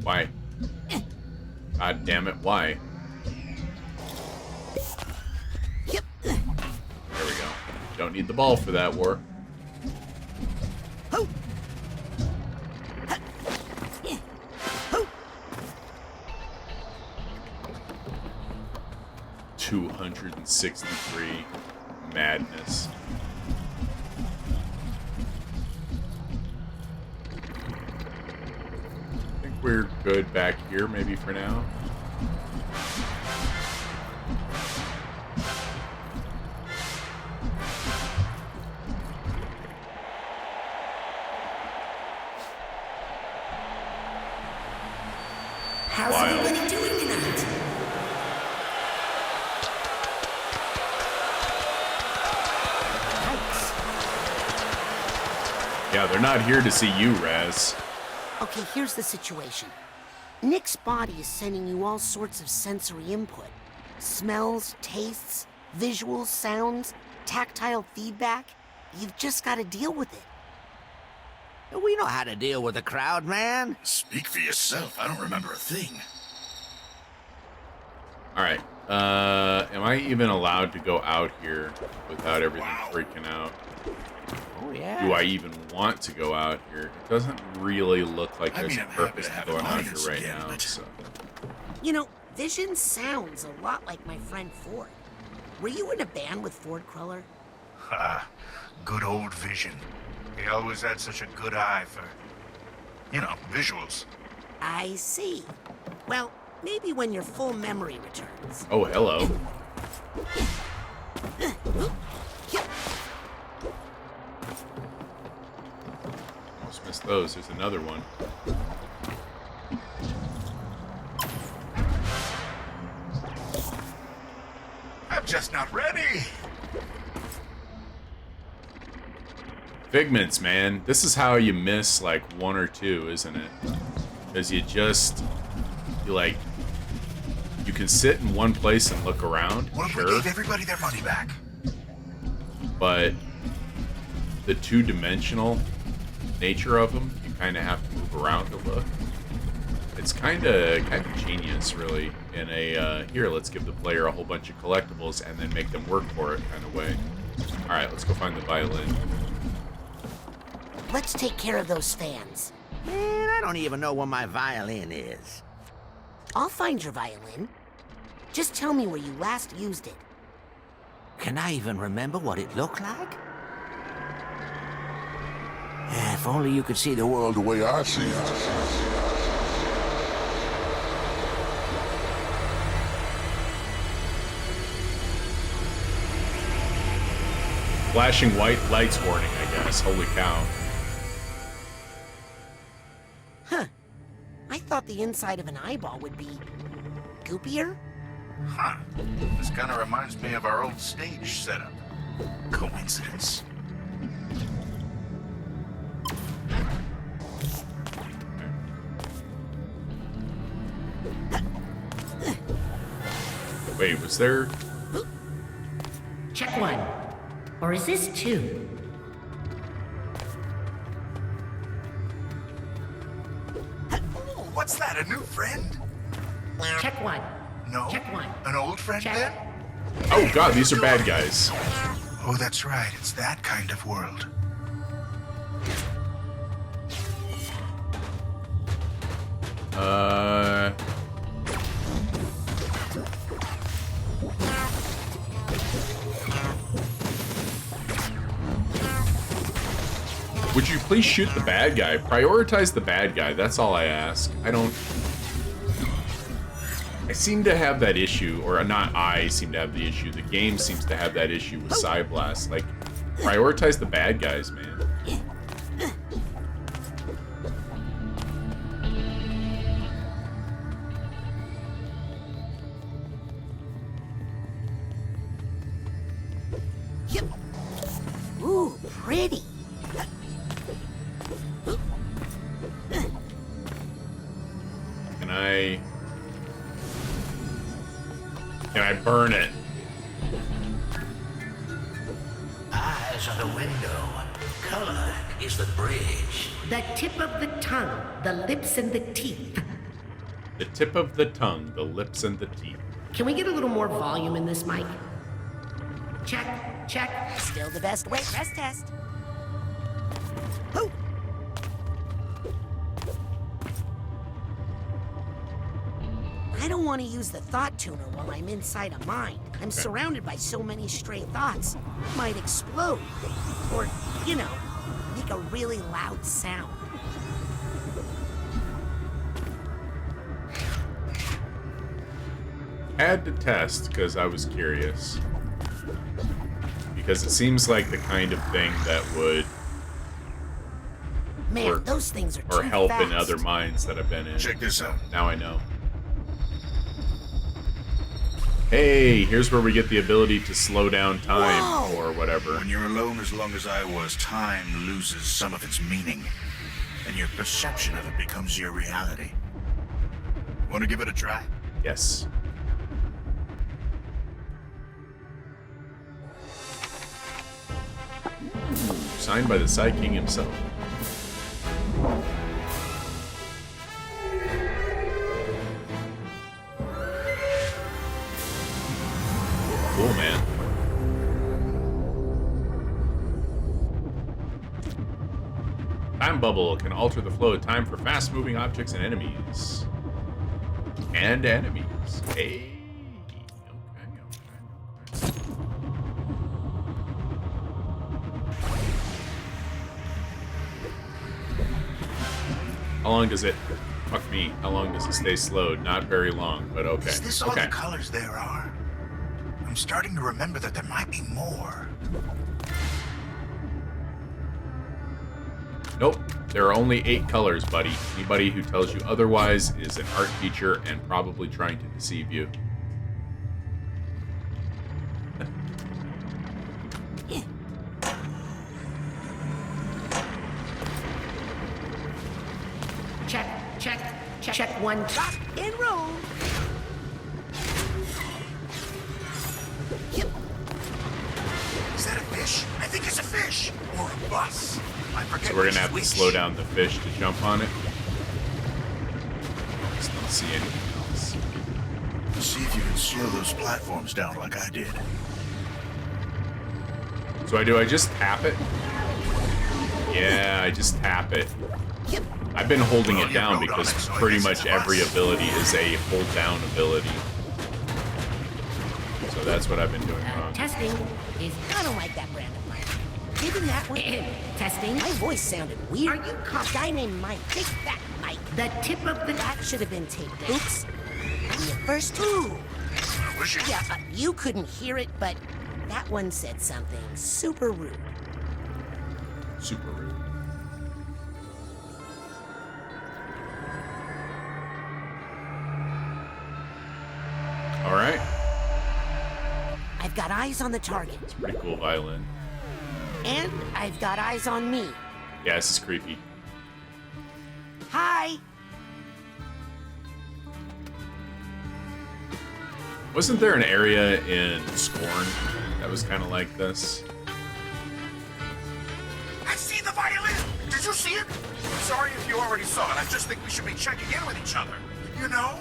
Why? God damn it, why? There we go. Don't need the ball for that, War. Ho! 263 madness. I think we're good back here, maybe for now. How's everybody doing tonight? Yeah, they're not here to see you, Raz. Okay, here's the situation. Nick's body is sending you all sorts of sensory input. Smells, tastes, visuals, sounds, tactile feedback. You've just got to deal with it. We know how to deal with the crowd, man. Speak for yourself. I don't remember a thing. Alright. Am I even allowed to go out here without everything freaking out? Oh, yeah. Do I even want to go out here? It doesn't really look like there's a purpose to going out here right now, so... You know, Vision sounds a lot like my friend Ford. Were you in a band with Ford Cruller? Ha, good old Vision. He always had such a good eye for, you know, visuals. I see. Well, maybe when your full memory returns. Oh, hello. Almost missed those. There's another one. I'm just not ready. Figments, man. This is how you miss, like, one or two, isn't it? Because you can sit in one place and look around, What if we sure. gave everybody their money back? But the two-dimensional nature of them, you kind of have to move around to look. It's kind of genius, really, in a, here, let's give the player a whole bunch of collectibles and then make them work for it kind of way. Alright, let's go find the violin. Let's take care of those fans. Man, I don't even know where my violin is. I'll find your violin. Just tell me where you last used it. Can I even remember what it looked like? If only you could see the world the way I see it. Flashing white lights warning, I guess. Holy cow. Huh. I thought the inside of an eyeball would be goopier. Huh. This kind of reminds me of our old stage setup. Coincidence? Wait, was there... Check one. Or is this two? Oh, what's that, a new friend? Check one. No? Check one. An old friend Check. then? Oh god, these are bad guys. Oh, that's right. It's that kind of world. Would you please shoot the bad guy? Prioritize the bad guy, that's all I ask. I don't... seem to have that issue, or not I seem to have the issue, the game seems to have that issue with Psyblast. Like, prioritize the bad guys, man. Ooh, pretty. Can I burn it? Eyes are the window. Color is the bridge. The tip of the tongue, the lips and the teeth. The tip of the tongue, the lips and the teeth. Can we get a little more volume in this mic? Check, check. Still the best way. Press test. I don't want to use the thought tuner while I'm inside a mind. I'm surrounded by so many stray thoughts. It might explode. Or, you know, make a really loud sound. Had to test because I was curious. Because it seems like the kind of thing that would Man, those things are or too help fast. in other minds that I've been in. Check this out. Now I know. Hey, here's where we get the ability to slow down time or whatever. When you're alone as long as I was, time loses some of its meaning, and your perception of it becomes your reality. Want to give it a try? Yes. Signed by the Psy King himself. Cool, man. Time bubble can alter the flow of time for fast-moving objects and enemies. And enemies. Hey. How long does it... Fuck me. How long does it stay slowed? Not very long, but okay. Is this all the colors there are? I'm starting to remember that there might be more. Nope. There are only 8 colors, buddy. Anybody who tells you otherwise is an art teacher and probably trying to deceive you. Check one. Rock and roll. Is that a fish? I think it's a fish. Or a bus. I forget. So we're gonna have to slow down the fish to jump on it. Just don't see anything else. See if you can slow those platforms down like I did. So I just tap it? Yeah, I just tap it. I've been holding it down because pretty much every ability is a hold down ability. So that's what I've been doing wrong. Testing is. I don't like that brand of mic. Giving that one. Testing. My voice sounded weird. Are you a guy named Mike? Take that, Mike. The tip of the. That should have been taped down. Oops. And the first two. Yeah, you couldn't hear it, but that one said something super rude. Super rude. All right. I've got eyes on the target. Pretty cool violin. And I've got eyes on me. Yeah, this is creepy. Hi. Wasn't there an area in Scorn that was kind of like this? I see the violin! Did you see it? Sorry if you already saw it. I just think we should be checking in with each other. You know?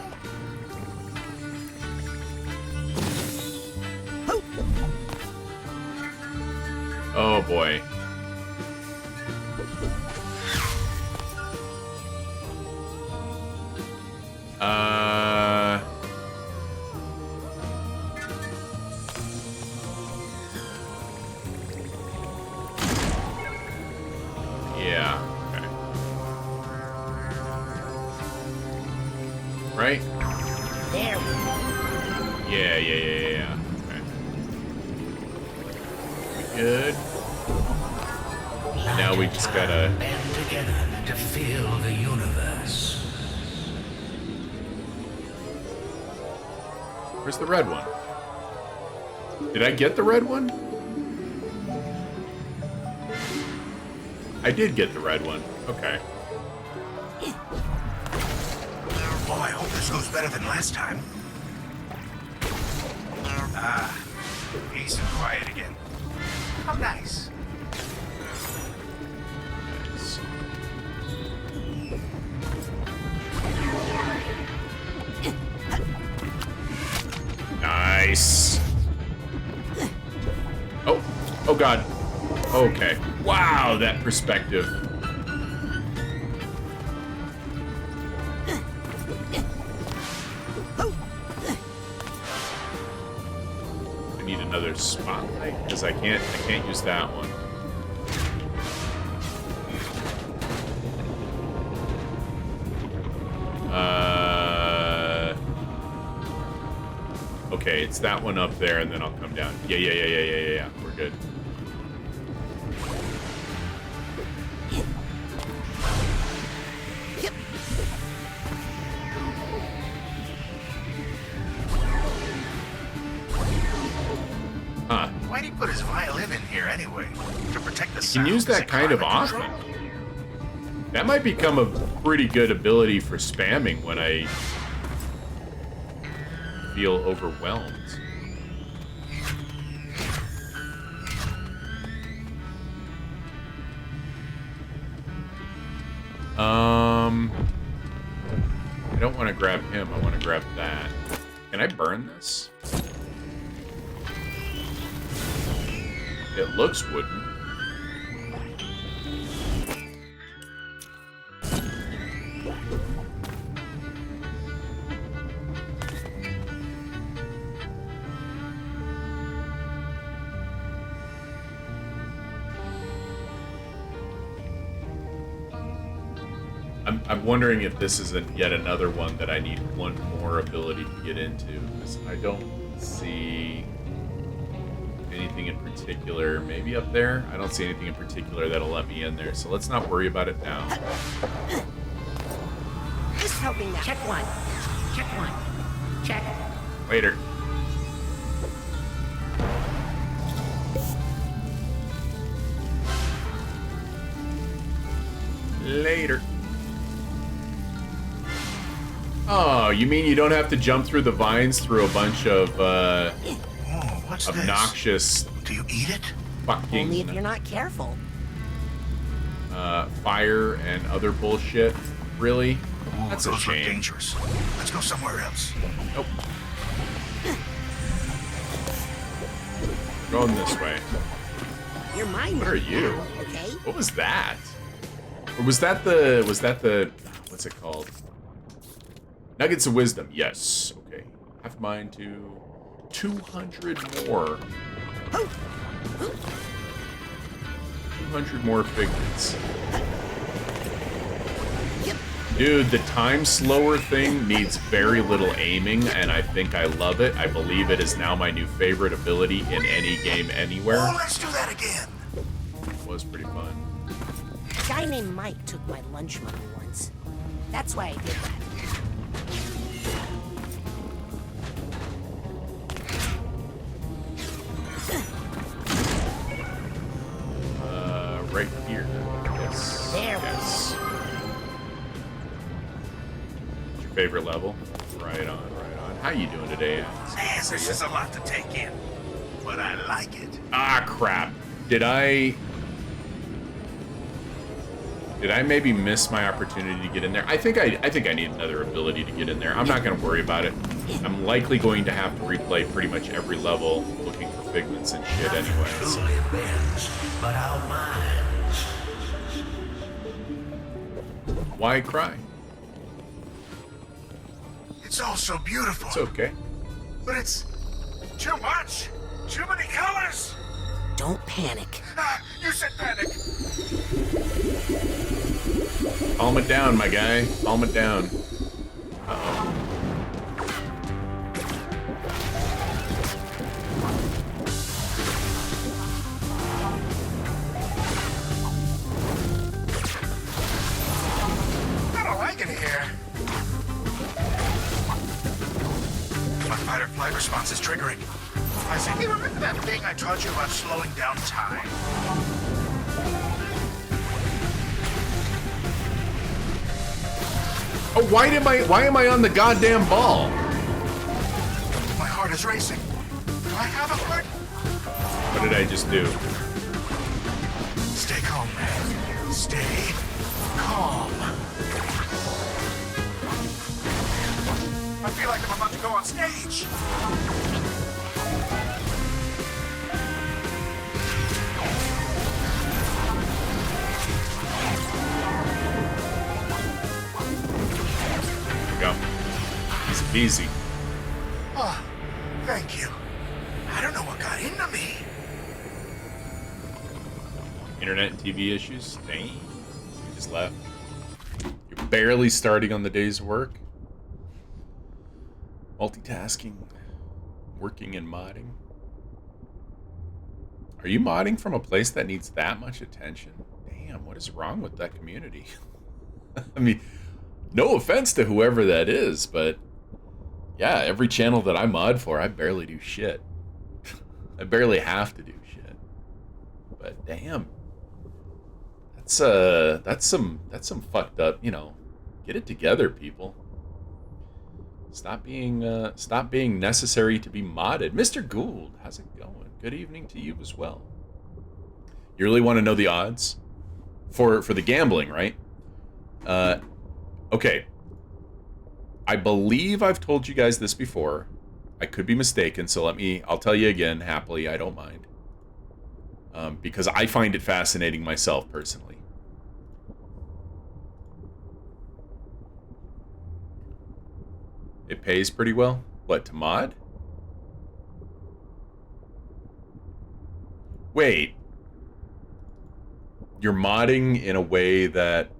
Oh boy. Yeah, okay. Right? There we go. Yeah. Okay. We good? Now we just gotta band together to fill the universe. Where's the red one? Did I get the red one? I did get the red one. Okay. Oh, I hope this goes better than last time. Ah, peace and quiet again. How nice. Nice. Oh God. Okay. Wow, that perspective. I need another spotlight because I can't use that one. Okay, it's that one up there, and then I'll come down. Yeah. We're good. Huh. Why'd he put his violin in here anyway? To protect the You sound? can use that kind of often. That might become a pretty good ability for spamming when I feel overwhelmed. I don't want to grab him. I want to grab that. Can I burn this? It looks wooden. I'm wondering if this is yet another one that I need one more ability to get into, because I don't see anything in particular. Maybe up there? I don't see anything in particular that'll let me in there, so let's not worry about it now. Just helping now. Check one. Check one. Check. Later. Later. Oh, you mean you don't have to jump through the vines through a bunch of what's obnoxious? Do you eat it? Fucking Only if you're not careful. fire and other bullshit. Really? That's a Those look shame. dangerous. Let's go somewhere else. Nope. We're going this way. You're mine. What are you? now, okay? What was that? Or was that the what's it called? Nuggets of Wisdom. Yes. Okay. Half mine to 200 more. 200 more figments. Dude, the time slower thing needs very little aiming, and I think I love it. I believe it is now my new favorite ability in any game anywhere. Oh, let's do that again. It was pretty fun. A guy named Mike took my lunch money once. That's why I did that. Right here. Yes. There we Yes. What's your favorite level? Right on, right on. How you doing today? Man, this is a lot to take in, but I like it. Ah, crap. Did I maybe miss my opportunity to get in there? I think I need another ability to get in there. I'm not going to worry about it. I'm likely going to have to replay pretty much every level looking for figments and shit anyway. So. Truly bends, but our minds. Why cry? It's all so beautiful. It's okay. But it's too much. Too many colors. Don't panic. Ah, you said panic. Calm it down, my guy. Calm it down. Uh-oh. response is triggering. I say, hey, remember that thing I taught you about slowing down time? Oh, why am I on the goddamn ball? My heart is racing. Do I have a heart? What did I just do? Stay calm, man. Stay calm. I feel like I'm about to go on stage. There we go. Easy peasy. Oh, thank you. I don't know what got into me. Internet and TV issues? Dang. You just left. You're barely starting on the day's work. Multitasking. Working and modding. Are you modding from a place that needs that much attention? Damn, what is wrong with that community? I mean, no offense to whoever that is, but yeah, every channel that I mod for, I barely do shit. I barely have to do shit. But damn. That's some fucked up, you know. Get it together, people. Stop being necessary to be modded. Mr. Gould, how's it going? Good evening to you as well. You really want to know the odds for the gambling, right? Okay. I believe I've told you guys this before. I could be mistaken, so I'll tell you again happily. I don't mind. Because I find it fascinating myself personally. It pays pretty well. What, to mod? Wait. You're modding in a way that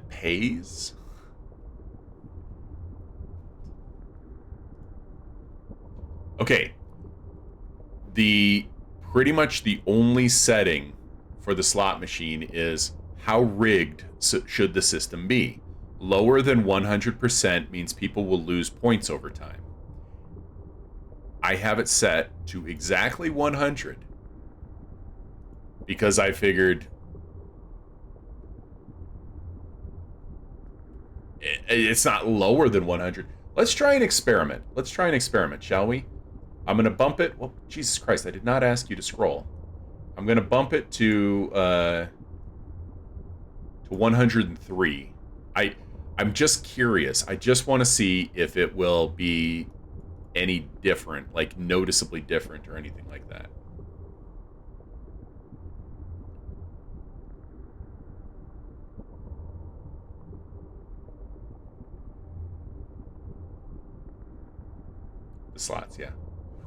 pays? Okay. Pretty much the only setting for the slot machine is how rigged should the system be. Lower than 100% means people will lose points over time. I have it set to exactly 100 because I figured it's not lower than 100. Let's try an experiment. Shall we? I'm going to bump it. Well, Jesus Christ, I did not ask you to scroll. I'm going to bump it to 103. I'm just curious. I just want to see if it will be any different, like noticeably different or anything like that. The slots, yeah.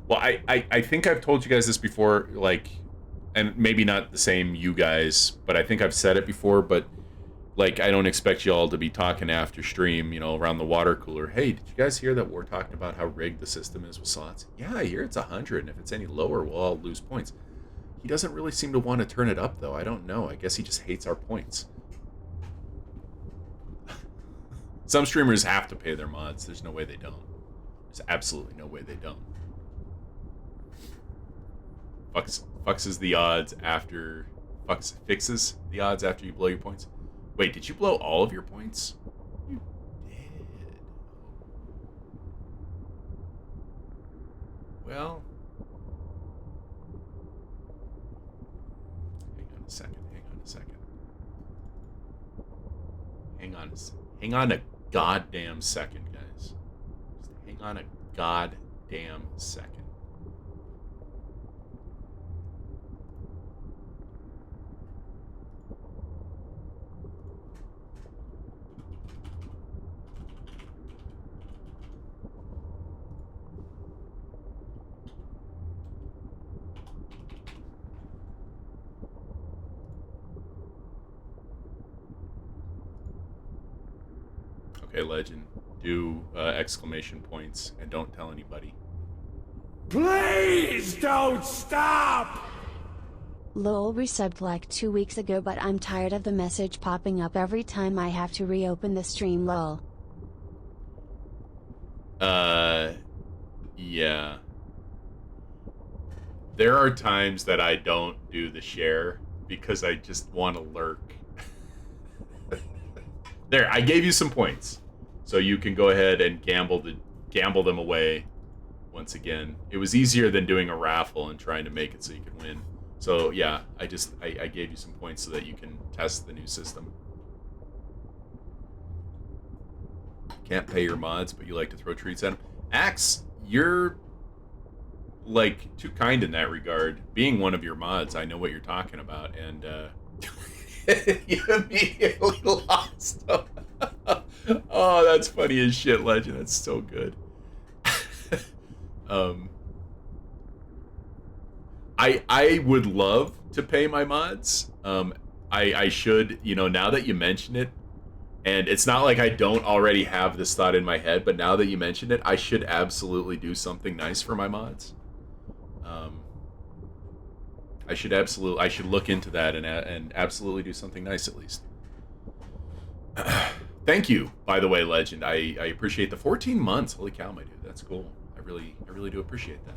Well, I think I've told you guys this before, like, and maybe not the same you guys, but I think I've said it before, but like, I don't expect y'all to be talking after stream, you know, around the water cooler. Hey, did you guys hear that we're talking about how rigged the system is with slots? Yeah, I hear it's 100, and if it's any lower, we'll all lose points. He doesn't really seem to want to turn it up, though. I don't know. I guess he just hates our points. Some streamers have to pay their mods. There's no way they don't. There's absolutely no way they don't. Fixes the odds after you blow your points. Wait, did you blow all of your points? You did. Well, hang on a second. Hang on a goddamn second, guys. Just hang on a goddamn second. Okay, legend. Do exclamation points and don't tell anybody. Please don't stop! Lol resubbed like 2 weeks ago, but I'm tired of the message popping up every time I have to reopen the stream. Lol. Yeah. There are times that I don't do the share because I just want to lurk. There, I gave you some points. So you can go ahead and gamble them away once again. It was easier than doing a raffle and trying to make it so you could win. So yeah, I gave you some points so that you can test the new system. Can't pay your mods, but you like to throw treats at them. Axe, you're like too kind in that regard. Being one of your mods, I know what you're talking about, and you immediately lost them. Oh, that's funny as shit, Legend. That's so good. I would love to pay my mods. I should, you know, now that you mention it, and it's not like I don't already have this thought in my head, but now that you mentioned it, I should absolutely do something nice for my mods. I should look into that and absolutely do something nice at least. Thank you, by the way, Legend. I appreciate the 14 months. Holy cow, my dude, that's cool. I really do appreciate that.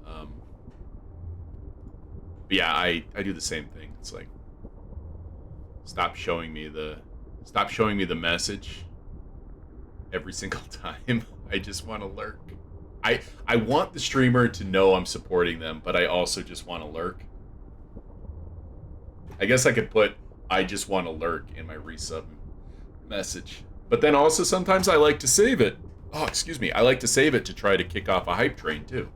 But yeah, I do the same thing. It's like, stop showing me the message every single time. I just want to lurk. I want the streamer to know I'm supporting them, but I also just want to lurk. I guess I could put I just want to lurk in my resub message. But then also sometimes I like to save it. Oh, excuse me. I like to save it to try to kick off a hype train too.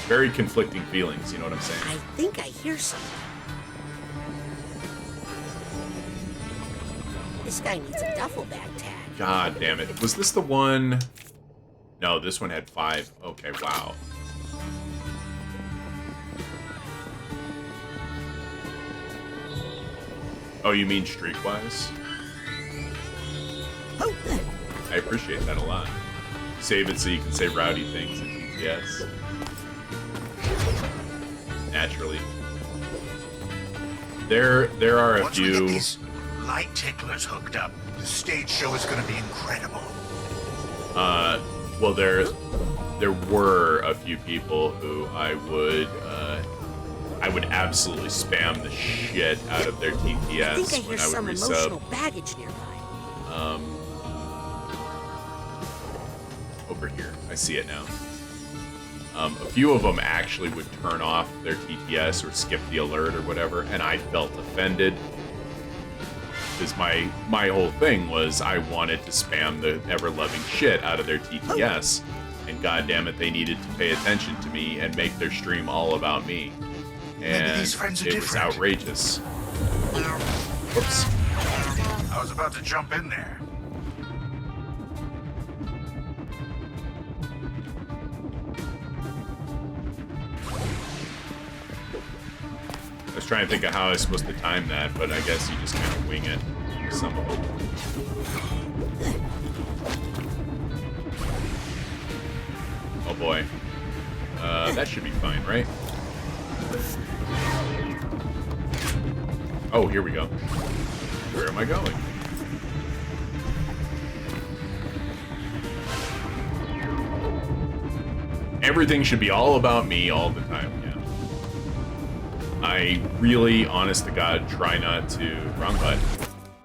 Very conflicting feelings, you know what I'm saying? I think I hear something. This guy needs a duffel bag tag. God damn it. Was this the one? No, this one had 5. Okay, wow. Oh, you mean streak-wise? I appreciate that a lot. Save it so you can say rowdy things in TTS. Naturally. There are a Once we get few... these light ticklers hooked up, the stage show is going to be incredible. Well, there were a few people who I would absolutely spam the shit out of their TTS I think I hear when I some would emotional resub. baggage nearby. Over here, I see it now. A few of them actually would turn off their TTS or skip the alert or whatever, and I felt offended. Because my whole thing was I wanted to spam the ever-loving shit out of their TTS, and goddammit, they needed to pay attention to me and make their stream all about me. And these friends are it was different. outrageous. Whoops. I was about to jump in there. I was trying to think of how I was supposed to time that, but I guess you just kind of wing it with some of them. Oh boy. That should be fine, right? Oh, here we go. Where am I going? Everything should be all about me all the time, yeah. I really, honest to God, try not to... Wrong button.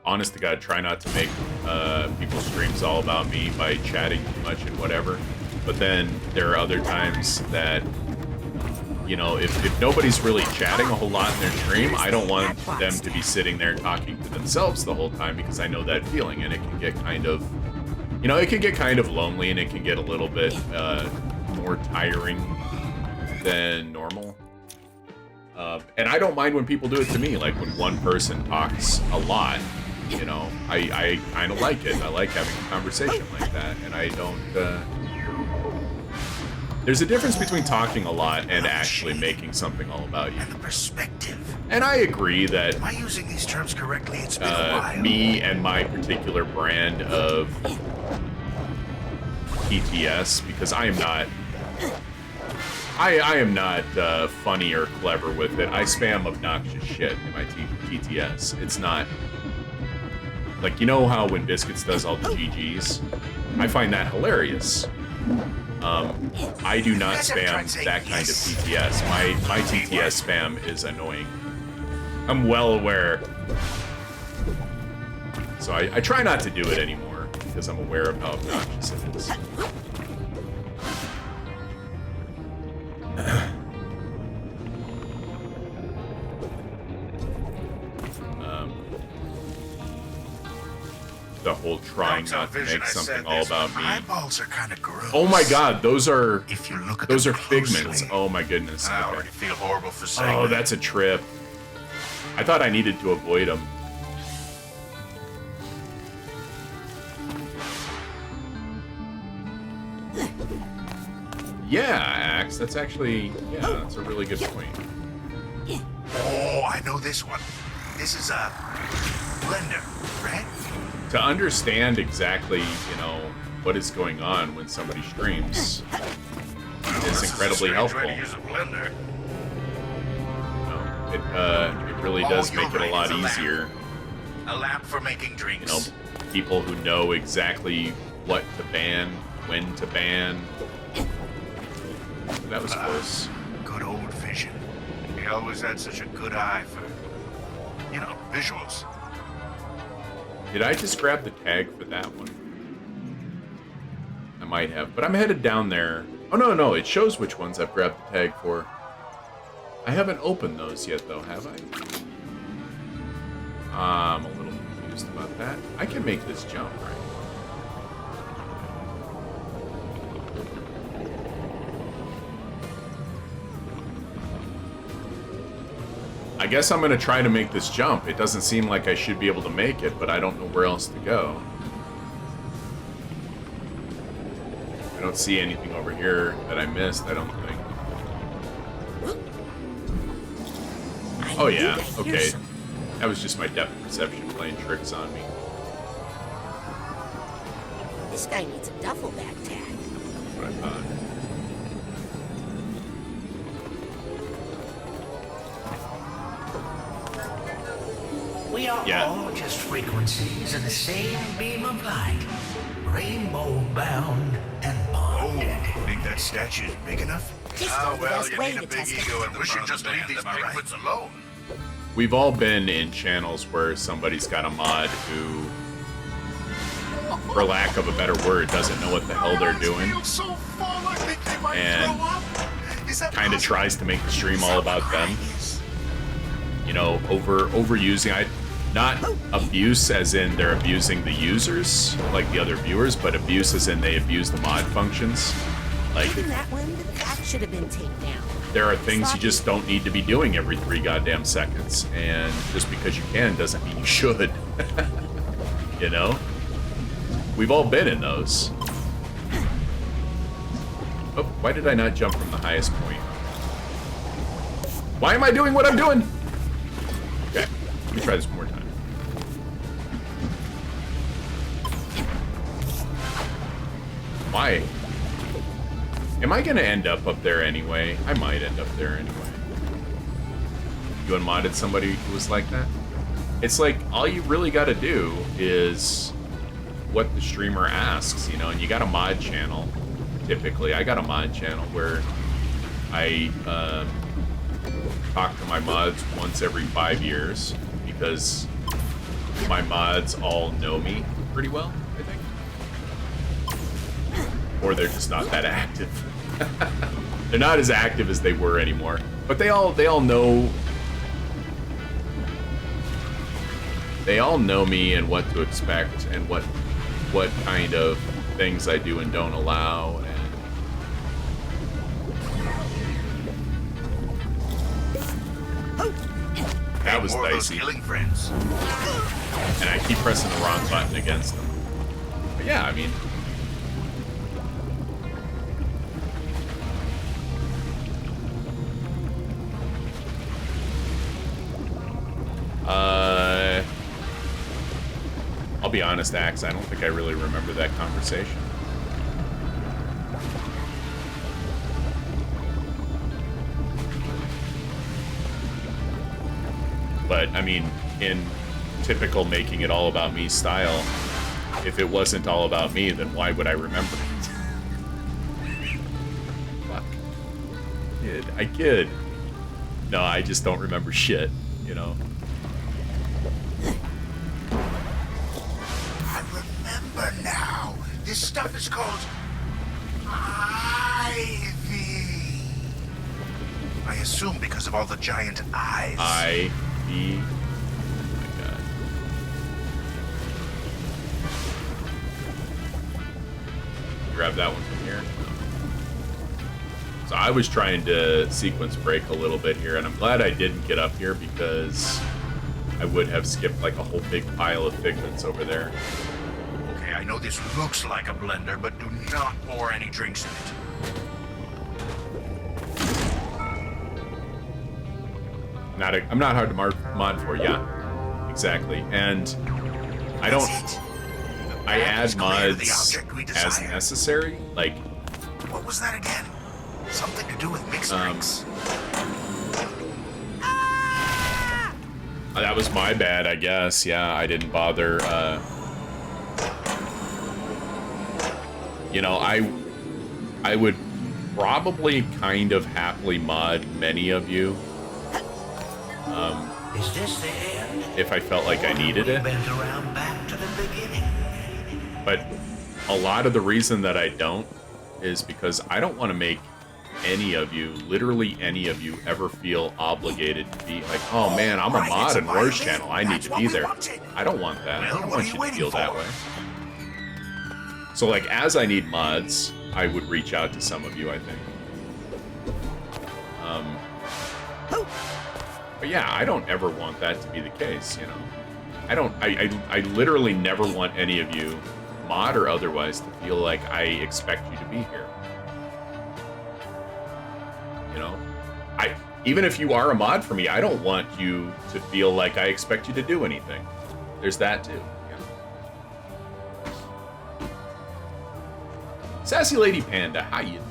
Honest to God, try not to make people's streams all about me by chatting too much and whatever. But then there are other times that, you know, if nobody's really chatting a whole lot in their stream, I don't want them to be sitting there talking to themselves the whole time, because I know that feeling, and it can get kind of, you know, it can get kind of lonely, and it can get a little bit more tiring than normal. And I don't mind when people do it to me, like when one person talks a lot, you know, I kind of like it. I like having a conversation like that, and I don't, there's a difference between talking a lot and actually making something all about you. And the perspective. And I agree that Am I using these terms correctly? It's been a while. me and my particular brand of TTS, because I am not I am not funny or clever with it. I spam obnoxious shit in my TTS. It's not... Like, you know how when Biscuits does all the GGs? I find that hilarious. I do not spam that kind of TTS. My TTS spam is annoying. I'm well aware. So I try not to do it anymore, because I'm aware of how obnoxious it is. The whole trying not to make something all about me. Eyeballs are kind of gross. Oh my god, those are those are figments. Oh my goodness. I Okay. already feel horrible for saying Oh, that. that's a trip. I thought I needed to avoid them. Yeah, Axe, that's actually, yeah, that's a really good point. Oh, I know this one. This is a blender, right? To understand exactly, you know, what is going on when somebody streams is incredibly helpful. It really does make it a lot easier. A lamp for making drinks. You know, people who know exactly what to ban, when to ban. That was close. Good old vision. He always had such a good eye for, you know, visuals. Did I just grab the tag for that one? I might have, but I'm headed down there. Oh, no, it shows which ones I've grabbed the tag for. I haven't opened those yet, though, have I? I'm a little confused about that. I can make this jump, right? I guess I'm gonna try to make this jump. It doesn't seem like I should be able to make it, but I don't know where else to go. I don't see anything over here that I missed, I don't think. Oh yeah, okay. That was just my depth perception playing tricks on me. This guy needs a duffel bag tag. What I thought. We are all just frequencies in the same beam of light. Rainbow bound and bonded. Oh, think that statue is big enough? Well, you need a big ego and we should just leave these Bigfoots alone. We've all been in channels where somebody's got a mod who, for lack of a better word, doesn't know what the hell they're doing. And kind of tries to make the stream all about them. You know, overusing. Not abuse as in they're abusing the users, like the other viewers, but abuse as in they abuse the mod functions. Like, Even that one, that should have been taken down. there are things you just don't need to be doing every 3 goddamn seconds, and just because you can doesn't mean you should. You know? We've all been in those. Oh, why did I not jump from the highest point? Why am I doing what I'm doing? Okay, let me try this one more time. Why? Am I gonna end up there anyway? I might end up there anyway. You unmodded somebody who was like that? It's like, all you really gotta do is what the streamer asks, you know, and you got a mod channel, typically. I got a mod channel where I talk to my mods once every 5 years, because my mods all know me pretty well, I think. Or they're just not that active. They're not as active as they were anymore. But they all know. They all know me and what to expect and what kind of things I do and don't allow. And that was dicey. And I keep pressing the wrong button against them. But yeah, I mean. I'll be honest, Axe, I don't think I really remember that conversation. But, I mean, in typical making it all about me style, if it wasn't all about me, then why would I remember it? Fuck. I kid. No, I just don't remember shit, you know? I remember now. This stuff is called ivy. I assume because of all the giant eyes. Ivy. Grab that one from here. So I was trying to sequence break a little bit here, and I'm glad I didn't get up here because I would have skipped like a whole big pile of figments over there. Okay, I know this looks like a blender, but do not pour any drinks in it. I'm not hard to mod for, yeah. Exactly. And I don't... I add mods as necessary, like... What was that again? Something to do with mixed drinks. That was my bad, I guess. Yeah, I didn't bother, you know, I would probably kind of happily mod many of you. Is this the end? If I felt like I needed it. Bent around back to the beginning. But a lot of the reason that I don't is because I don't want to make any of you, literally any of you, ever feel obligated to be like, oh man, I'm a mod in Roar's channel, I need to be there. I don't want that. I don't want you to feel that way. So like, as I need mods, I would reach out to some of you, I think. But yeah, I don't ever want that to be the case, you know. I literally never want any of you, mod or otherwise, to feel like I expect you to be here. You know? Even if you are a mod for me, I don't want you to feel like I expect you to do anything. There's that too. You know? Sassy Lady Panda, how you doing?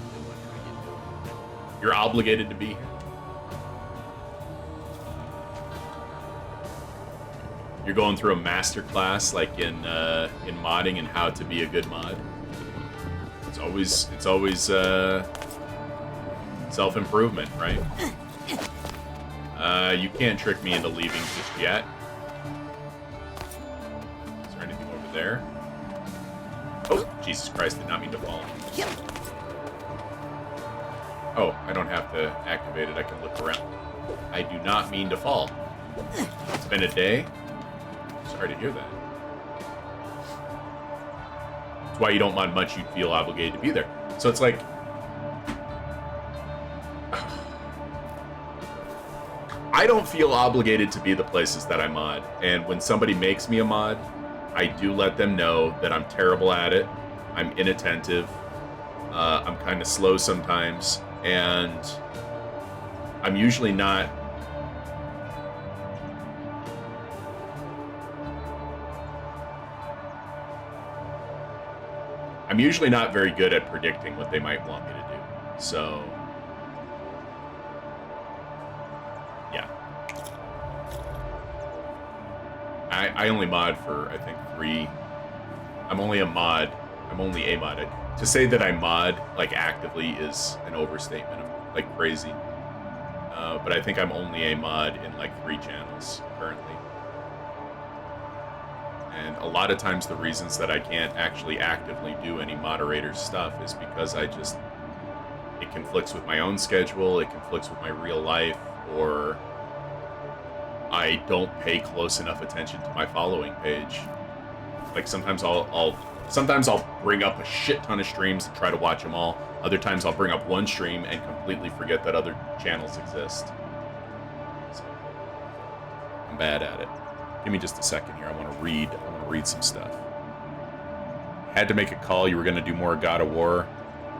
You're obligated to be here. You're going through a master class like in modding and how to be a good mod. It's always self-improvement, right? You can't trick me into leaving just yet. Is there anything over there? Oh, Jesus Christ, did not mean to fall. Oh, I don't have to activate it, I can look around. I do not mean to fall. It's been a day. Sorry to hear that. That's why you don't mod much, you'd feel obligated to be there. So it's like... I don't feel obligated to be the places that I mod. And when somebody makes me a mod, I do let them know that I'm terrible at it. I'm inattentive. I'm kind of slow sometimes. And I'm usually not... I'm usually not very good at predicting what they might want me to do. So, yeah. I only mod for, I think, 3. I'm only a mod. To say that I mod, like, actively is an overstatement. I'm, like, crazy. But I think I'm only a mod in, like, 3 channels currently. And a lot of times the reasons that I can't actually actively do any moderator stuff is because it conflicts with my own schedule, it conflicts with my real life, or I don't pay close enough attention to my following page. Like sometimes I'll bring up a shit ton of streams and try to watch them all. Other times I'll bring up one stream and completely forget that other channels exist. So, I'm bad at it. Give me just a second here. I want to read some stuff. Had to make a call. You were going to do more God of War.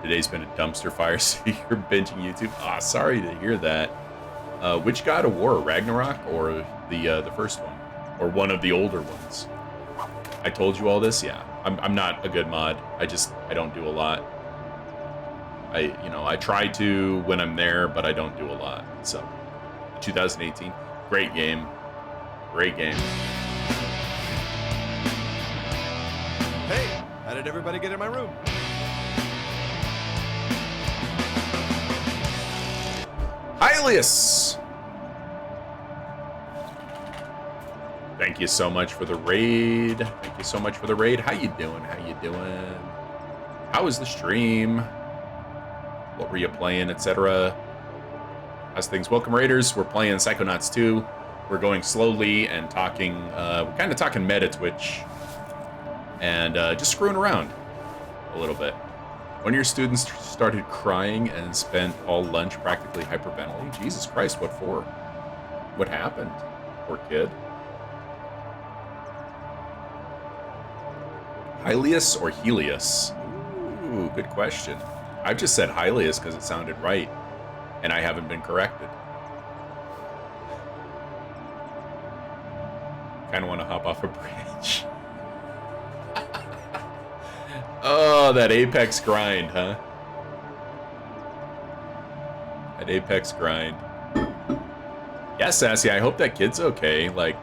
Today's been a dumpster fire, so you're binging YouTube. Ah, sorry to hear that. Which God of War? Ragnarok or the first one? Or one of the older ones? I told you all this? Yeah. I'm not a good mod. I don't do a lot. I try to when I'm there, but I don't do a lot. So, 2018, great game. Great game. Hey, how did everybody get in my room? Hylius! Thank you so much for the raid. Thank you so much for the raid. How you doing? How you doing? How was the stream? What were you playing, etc.? How's things? Welcome, Raiders. We're playing Psychonauts 2. We're going slowly and talking, we're kind of talking meta Twitch. And just screwing around a little bit. One of your students started crying and spent all lunch practically hyperventilating. Jesus Christ, what for? What happened? Poor kid. Hylius or Helios? Ooh, good question. I've just said Hylius because it sounded right, and I haven't been corrected. Kind of want to hop off a bridge. Oh, that Apex grind, huh? That Apex grind. Yeah, Sassy, I hope that kid's okay. Like,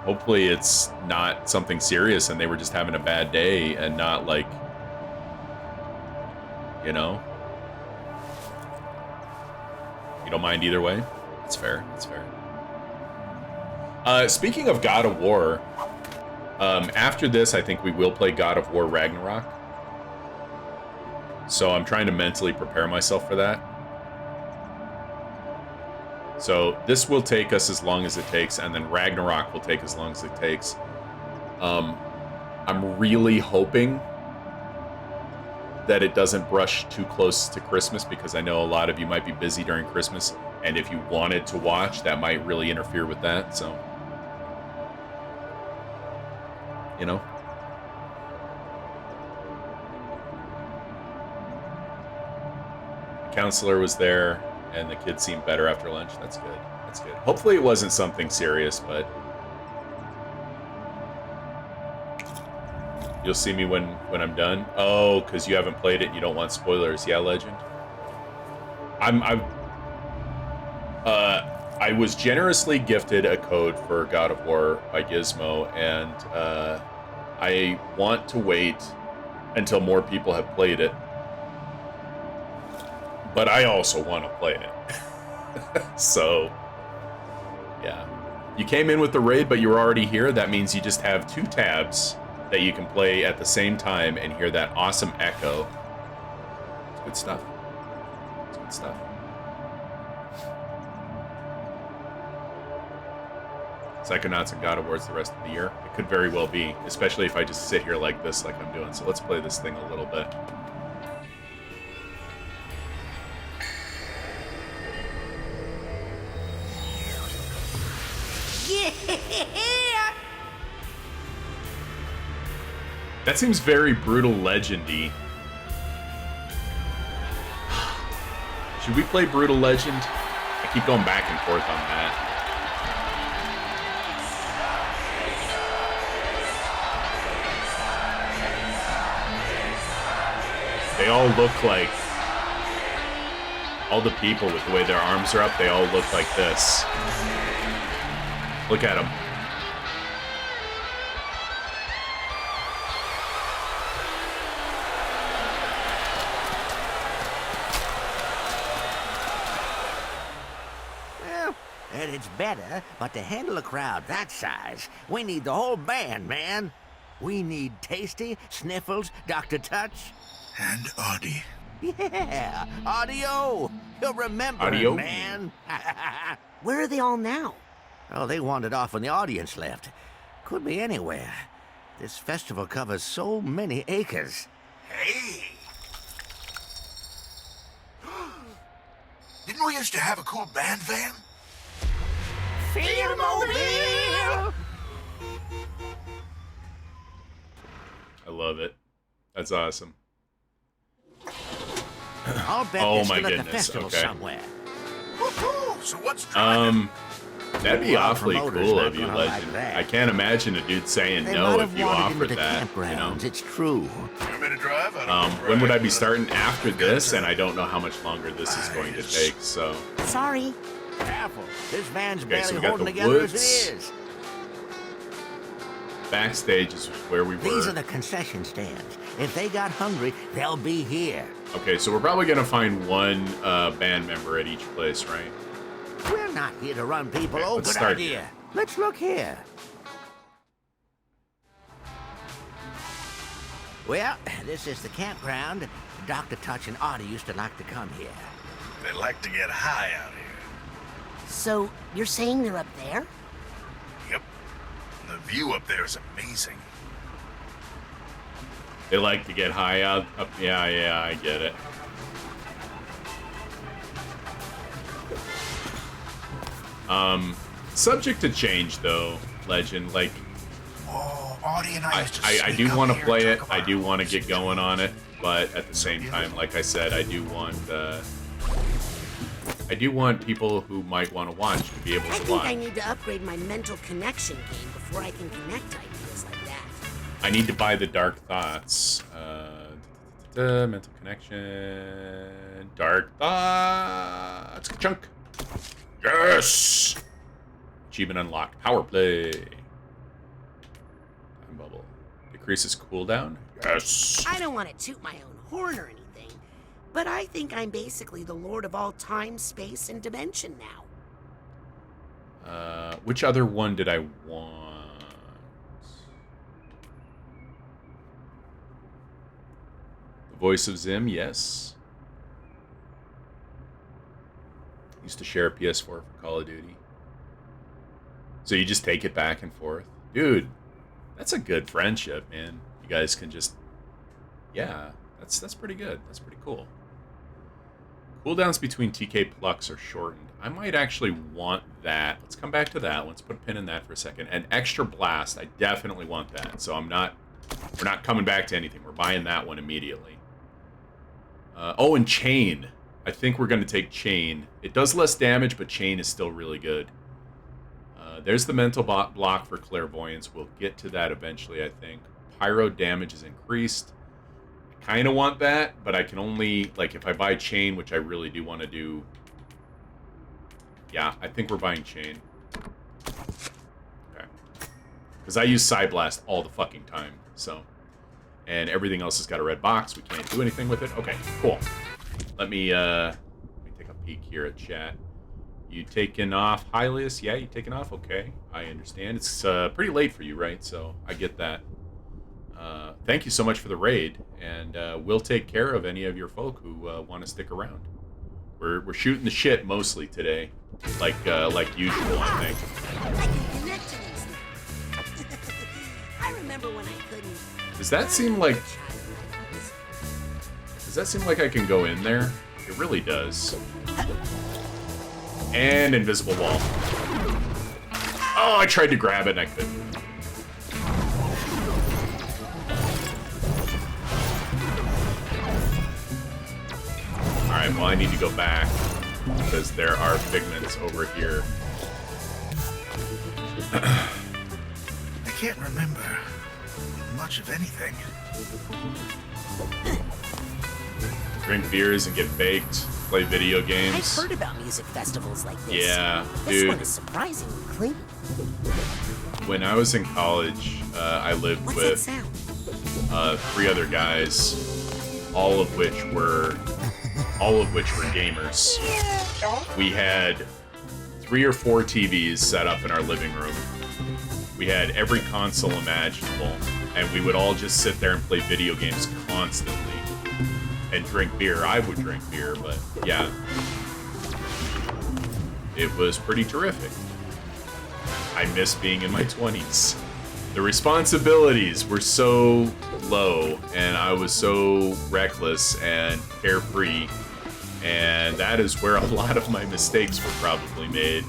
hopefully it's not something serious and they were just having a bad day and not like, you know? You don't mind either way? That's fair, that's fair. Speaking of God of War, after this, I think we will play God of War Ragnarok. So I'm trying to mentally prepare myself for that. So this will take us as long as it takes, and then Ragnarok will take as long as it takes. I'm really hoping that it doesn't brush too close to Christmas, because I know a lot of you might be busy during Christmas, and if you wanted to watch, that might really interfere with that, so... You know? The counselor was there, and the kid seemed better after lunch. That's good. That's good. Hopefully it wasn't something serious, but... You'll see me when I'm done? Oh, because you haven't played it and you don't want spoilers. Yeah, Legend? I was generously gifted a code for God of War by Gizmo, and I want to wait until more people have played it. But I also want to play it. So, yeah. You came in with the raid, but you were already here. That means you just have 2 tabs that you can play at the same time and hear that awesome echo. It's good stuff. It's good stuff. Psychonauts and God of War the rest of the year. It could very well be, especially if I just sit here like this, like I'm doing. So let's play this thing a little bit. Yeah! That seems very Brutal Legend-y. Should we play Brutal Legend? I keep going back and forth on that. They all look like... All the people with the way their arms are up, they all look like this. Look at them. Well, it's better, but to handle a crowd that size, we need the whole band, man. We need Tasty, Sniffles, Dr. Touch. And Audie. Yeah, Audio. You'll remember Audio? him, man. Where are they all now? Oh, they wandered off when the audience left. Could be anywhere. This festival covers so many acres. Hey! Didn't we used to have a cool band van? Fieldmobile! I love it. That's awesome. I'll bet Oh they're my still at the goodness, festival okay. somewhere. Woohoo! So what's driving? That'd be Well, our awfully promoter's cool not of you, gonna Legend. like that. I can't imagine a dude saying They no might if have you wandered into offered the that, campgrounds, you know? it's true. Want me to drive? I don't When would I be starting after this? And I don't know how much longer this is going to take, so... Sorry. Careful. This van's Okay, so barely we got holding the together woods. as it is. backstage is where we were. These are the concession stands. If they got hungry, they'll be here. Okay, so we're probably gonna find one band member at each place, right? We're not here to run people. Okay, Oh, let's good start idea. here. Let's look here. Well, this is the campground. Dr. Touch and Artie used to like to come here. They like to get high out here. So, you're saying they're up there? Yep. The view up there is amazing. They like to get high up. Yeah, I get it. Subject to change though, Legend. Like, Oh, Artie and I used to I do want to play it. I do want to get going on it, but at the same time, like I said, I do want people who might want to watch to be able I to think watch. I need to upgrade my mental connection game before I can connect ideas like that. I need to buy the Dark Thoughts. Mental connection. Dark Thoughts. Chunk. Yes! Achievement unlocked. Power play. Time bubble. Decreases cooldown. Yes. I don't want to toot my own horn or anything, but I think I'm basically the lord of all time, space, and dimension now. Which other one did I want? The Voice of Zim, yes. Used to share a PS4 for Call of Duty. So you just take it back and forth. Dude, that's a good friendship, man. You guys can just... Yeah, that's pretty good. That's pretty cool. Cooldowns between TK plucks are shortened. I might actually want that. Let's come back to that. Let's put a pin in that for a second. And Extra Blast, I definitely want that. So we're not coming back to anything. We're buying that one immediately. Oh, and Chain. I think we're going to take Chain. It does less damage, but Chain is still really good. There's the mental block for Clairvoyance. We'll get to that eventually, I think. Pyro damage is increased. I kind of want that, but I can only... Like, if I buy Chain, which I really do want to do... Yeah, I think we're buying Chain. Okay. Because I use Psyblast all the fucking time, so... And everything else has got a red box. We can't do anything with it. Okay, cool. Let me take a peek here at chat. You taking off, Hylius? Yeah, you taking off? Okay, I understand. It's pretty late for you, right? So I get that. Thank you so much for the raid, and we'll take care of any of your folk who want to stick around. We're shooting the shit mostly today, like usual, I think. I can connect to these things. I remember when I couldn't. Does that seem like I can go in there? It really does. And invisible wall. Oh, I tried to grab it and I couldn't. Alright, well I need to go back because there are figments over here. I can't remember much of anything. Drink beers and get baked, play video games. I've heard about music festivals like this. Yeah, this dude. one is surprisingly clean. When I was in college, I lived What's with that sound? 3 other guys, all of which were gamers. We had 3 or 4 TVs set up in our living room. We had every console imaginable, and we would all just sit there and play video games constantly and drink beer. I would drink beer, but yeah, it was pretty terrific. I miss being in my 20s. The responsibilities were so low, and I was so reckless and carefree, and that is where a lot of my mistakes were probably made.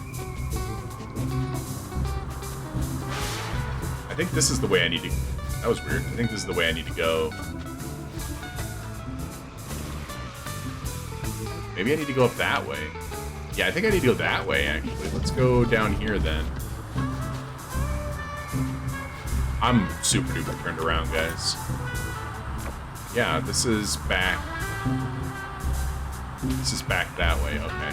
I think this is the way I need to... That was weird. I think this is the way I need to go. Maybe I need to go up that way. Yeah, I think I need to go that way, actually. Let's go down here, then. I'm super duper turned around, guys. Yeah, this is back. This is back that way, okay.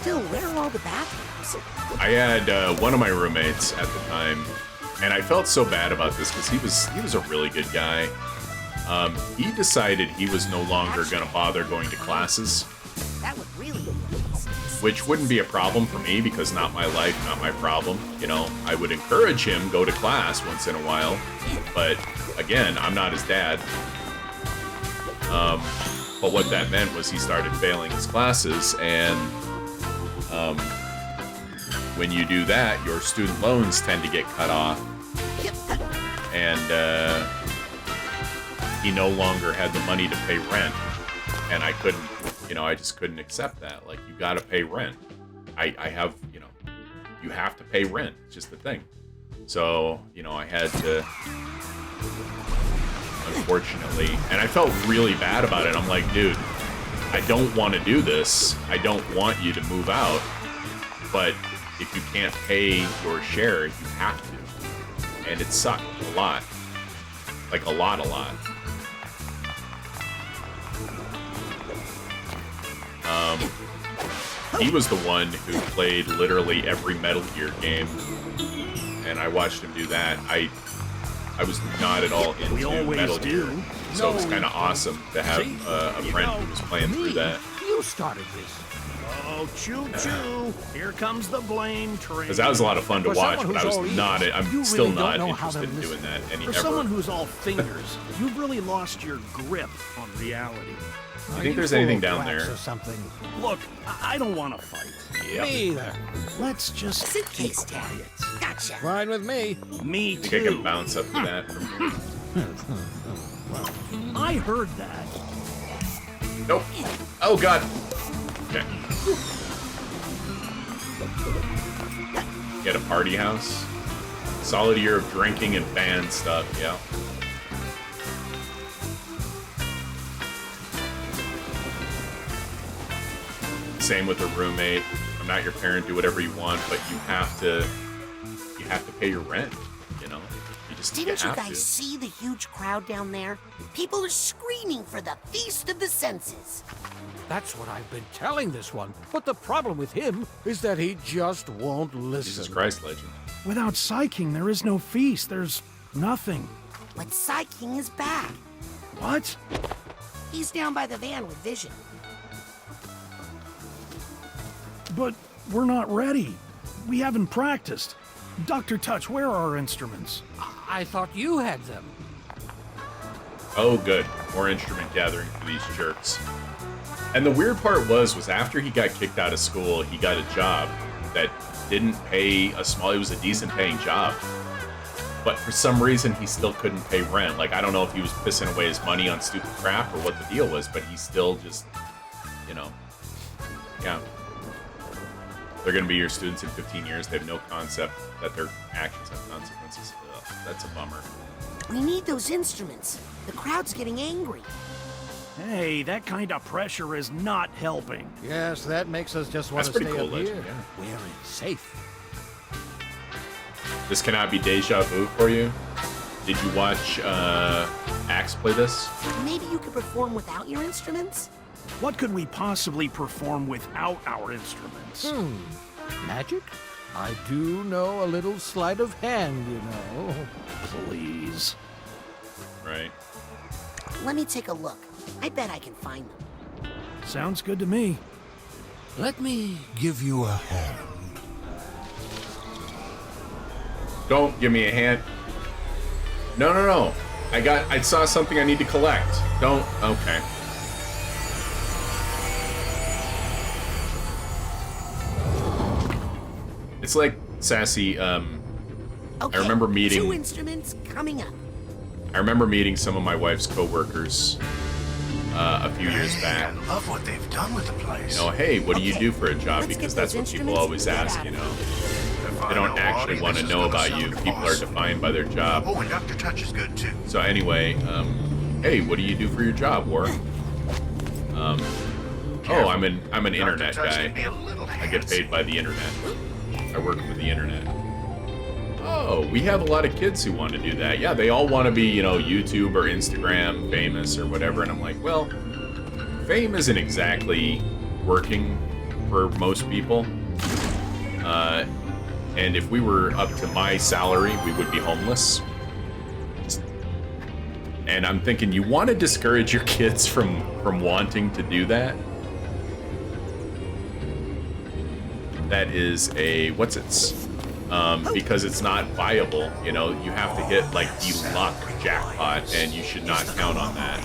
Still, where are all the bathrooms? I had one of my roommates at the time, and I felt so bad about this because he was a really good guy. He decided he was no longer going to bother going to classes. That would really be Which wouldn't be a problem for me because not my life, not my problem. You know, I would encourage him go to class once in a while, but again, I'm not his dad. But what that meant was he started failing his classes, and when you do that, your student loans tend to get cut off, and he no longer had the money to pay rent, and I couldn't. You know, I just couldn't accept that. Like, you gotta pay rent. I have, you know, you have to pay rent. It's just the thing. So, you know, I had to, unfortunately, and I felt really bad about it. I'm like, dude, I don't want to do this. I don't want you to move out. But if you can't pay your share, you have to. And it sucked a lot. Like, a lot. He was the one who played literally every Metal Gear game, and I watched him do that. I was not at all into Metal Gear, so it was kind of awesome to have a friend who was playing through that. You started this. Oh, choo-choo! Here comes the blame train. Because that was a lot of fun to watch, but I was not. I'm still really not don't know how interested to in doing that For someone who's all fingers, you've really lost your grip on reality. Do you think there's anything down there? Or something? Look, I don't want to fight. Yep. Me either. Let's just keep quiet. Gotcha. Fine with me. Me I think too. I can bounce up to that from here. I heard that. Nope. Oh, God. Okay. Get a party house. Solid year of drinking and band stuff, yeah. Same with a roommate. I'm not your parent, do whatever you want, but you have to pay your rent, you know? Didn't you have guys to. see the huge crowd down there? People are screaming for the Feast of the Senses. That's what I've been telling this one. But the problem with him is that he just won't listen. Jesus Christ, legend. Without Psyking, there is no feast. There's nothing. But Psyking is back. What? He's down by the van with Vision. But we're not ready. We haven't practiced. Dr. Touch, where are our instruments? I thought you had them. Oh, good. More instrument gathering for these jerks. And the weird part was after he got kicked out of school, he got a job that didn't pay it was a decent paying job. But for some reason, he still couldn't pay rent. Like, I don't know if he was pissing away his money on stupid crap or what the deal was, but he still just, you know, yeah. They're going to be your students in 15 years. They have no concept that their actions have consequences. Ugh, that's a bummer. We need those instruments. The crowd's getting angry. Hey, that kind of pressure is not helping. Yes, that makes us just want That's to pretty stay cool, up here. Legend, yeah. Where it's safe. This cannot be deja vu for you. Did you watch Axe play this? Maybe you could perform without your instruments? What could we possibly perform without our instruments? Magic? I do know a little sleight of hand, you know. Please. Right. Let me take a look. I bet I can find them. Sounds good to me. Let me Give you a hand. Don't give me a hand. No. I saw something I need to collect. Don't. Okay. It's like Sassy. Okay, I remember meeting. 2 instruments coming up. I remember meeting some of my wife's coworkers a few years back. I love what they've done with the place. You know, hey, what do you do for a job? Let's Because get that's those what people instruments always and get ask, out you of know. They don't actually want to know about you. People are defined by their job. Oh, and Dr. Touch is good too. So anyway, hey, what do you do for your job, War? Oh, I'm an internet guy. I get paid by the internet. I work for the internet. Oh, we have a lot of kids who want to do that. Yeah, they all want to be, you know, YouTube or Instagram famous or whatever. And I'm like, well, fame isn't exactly working for most people. And if we were up to my salary, we would be homeless. And I'm thinking, you want to discourage your kids from wanting to do that? That is a because it's not viable. You know, you have to hit like the luck jackpot, and you should not count on that.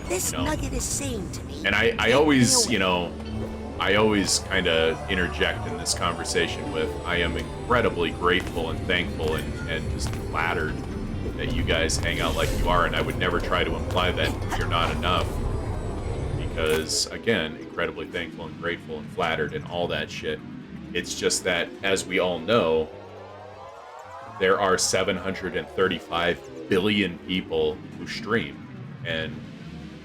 This nugget is saying to me. And I always, you know, I always kind of interject in this conversation with, I am incredibly grateful and thankful and just flattered that you guys hang out like you are, and I would never try to imply that you're not enough. Because, again, incredibly thankful and grateful and flattered and all that shit. It's just that, as we all know, there are 735 billion people who stream and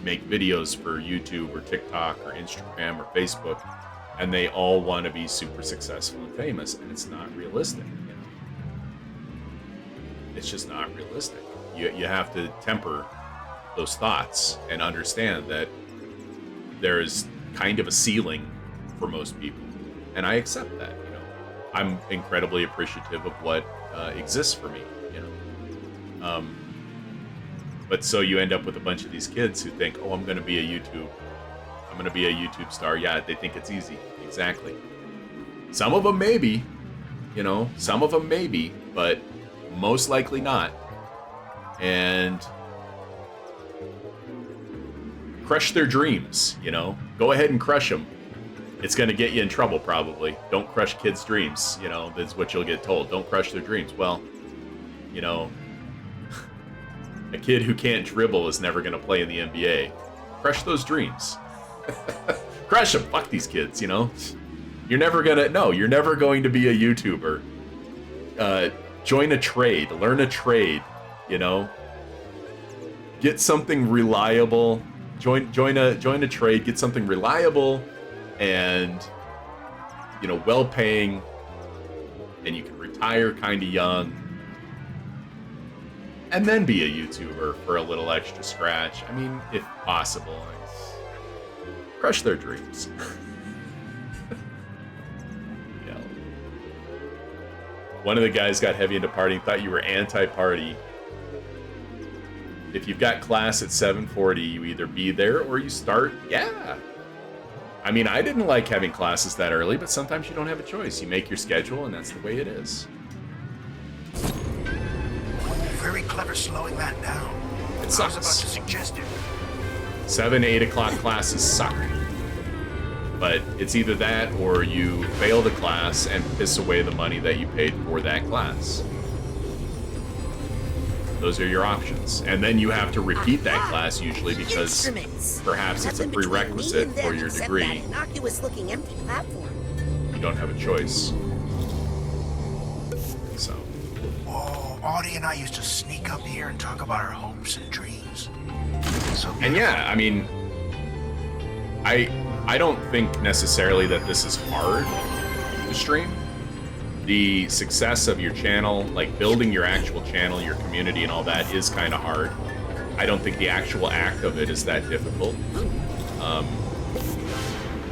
make videos for YouTube or TikTok or Instagram or Facebook, and they all want to be super successful and famous, and it's not realistic. You know? It's just not realistic. You have to temper those thoughts and understand that there is kind of a ceiling for most people, and I accept that. You know, I'm incredibly appreciative of what exists for me. You know, but so you end up with a bunch of these kids who think, "Oh, I'm going to be a YouTube star." Yeah, they think it's easy. Exactly. Some of them maybe, you know, but most likely not. And crush their dreams, you know. Go ahead and crush them. It's going to get you in trouble, probably. Don't crush kids' dreams, you know. That's what you'll get told. Don't crush their dreams. Well, you know, a kid who can't dribble is never going to play in the NBA. Crush those dreams. Crush them. Fuck these kids, you know. You're never going to be a YouTuber. Join a trade. Learn a trade, you know. Get something reliable. Join a trade, get something reliable and, you know, well-paying, and you can retire kind of young, and then be a YouTuber for a little extra scratch. I mean, if possible. Crush their dreams. Yeah. One of the guys got heavy into partying, thought you were anti-party. If you've got class at 7:40, you either be there or you start. Yeah. I mean, I didn't like having classes that early, but sometimes you don't have a choice. You make your schedule, and that's the way it is. Very clever slowing that down. It sucks. I was about to suggest it. 7, 8 o'clock classes suck. But it's either that or you fail the class and piss away the money that you paid for that class. Those are your options. And then you have to repeat that class usually because perhaps it's a prerequisite for your degree. That innocuous-looking empty platform. You don't have a choice. So. Oh, Audie and I used to sneak up here and talk about our hopes and dreams. So beautiful. And yeah, I mean, I don't think necessarily that this is hard to stream. The success of your channel, like building your actual channel, your community and all that is kind of hard. I don't think the actual act of it is that difficult.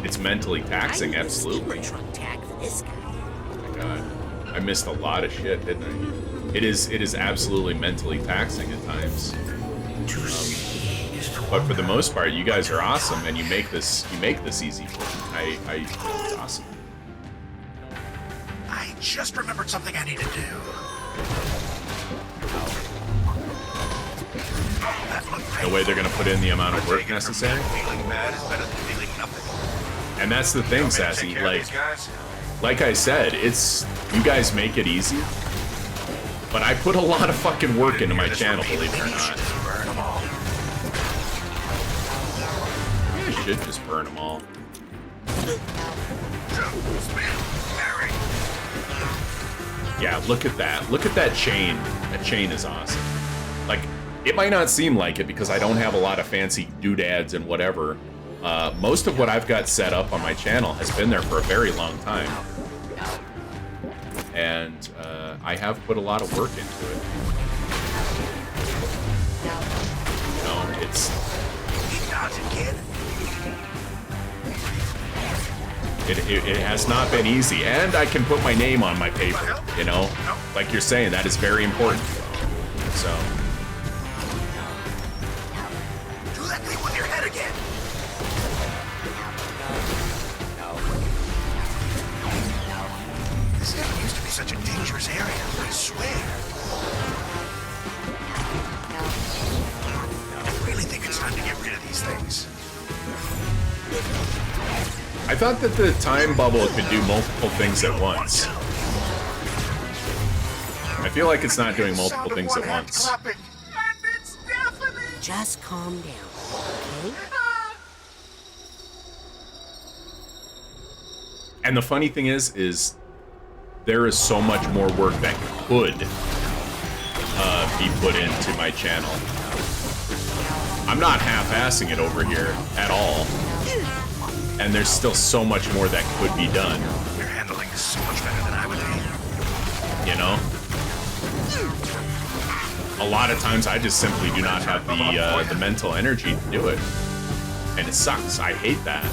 It's mentally taxing, absolutely. Oh my god. I missed a lot of shit, didn't I? It is absolutely mentally taxing at times. But for the most part, you guys are awesome and you make this easy for me. It's awesome. I just remembered something I need to do. No way they're going to put in the amount of work necessary. Feeling bad is better than feeling nothing. And that's the thing, Sassy. Like I said, you guys make it easy. But I put a lot of fucking work into my channel, believe it or not. You should just burn them all. Yeah, look at that. Look at that chain. That chain is awesome. Like, it might not seem like it because I don't have a lot of fancy doodads and whatever. Most of what I've got set up on my channel has been there for a very long time. And I have put a lot of work into it. You know, it's... It has not been easy, and I can put my name on my paper, you know? Like you're saying, that is very important. So... Do that thing with your head again. This never used to be such a dangerous area, I swear. I really think it's time to get rid of these things. I thought that the time bubble could do multiple things at once. I feel like it's not doing multiple things at once. Just calm down, okay? And the funny thing is there is so much more work that could be put into my channel. I'm not half-assing it over here at all. And there's still so much more that could be done. You're handling this so much better than I would be. You know? A lot of times I just simply do not have the mental energy to do it. And it sucks. I hate that.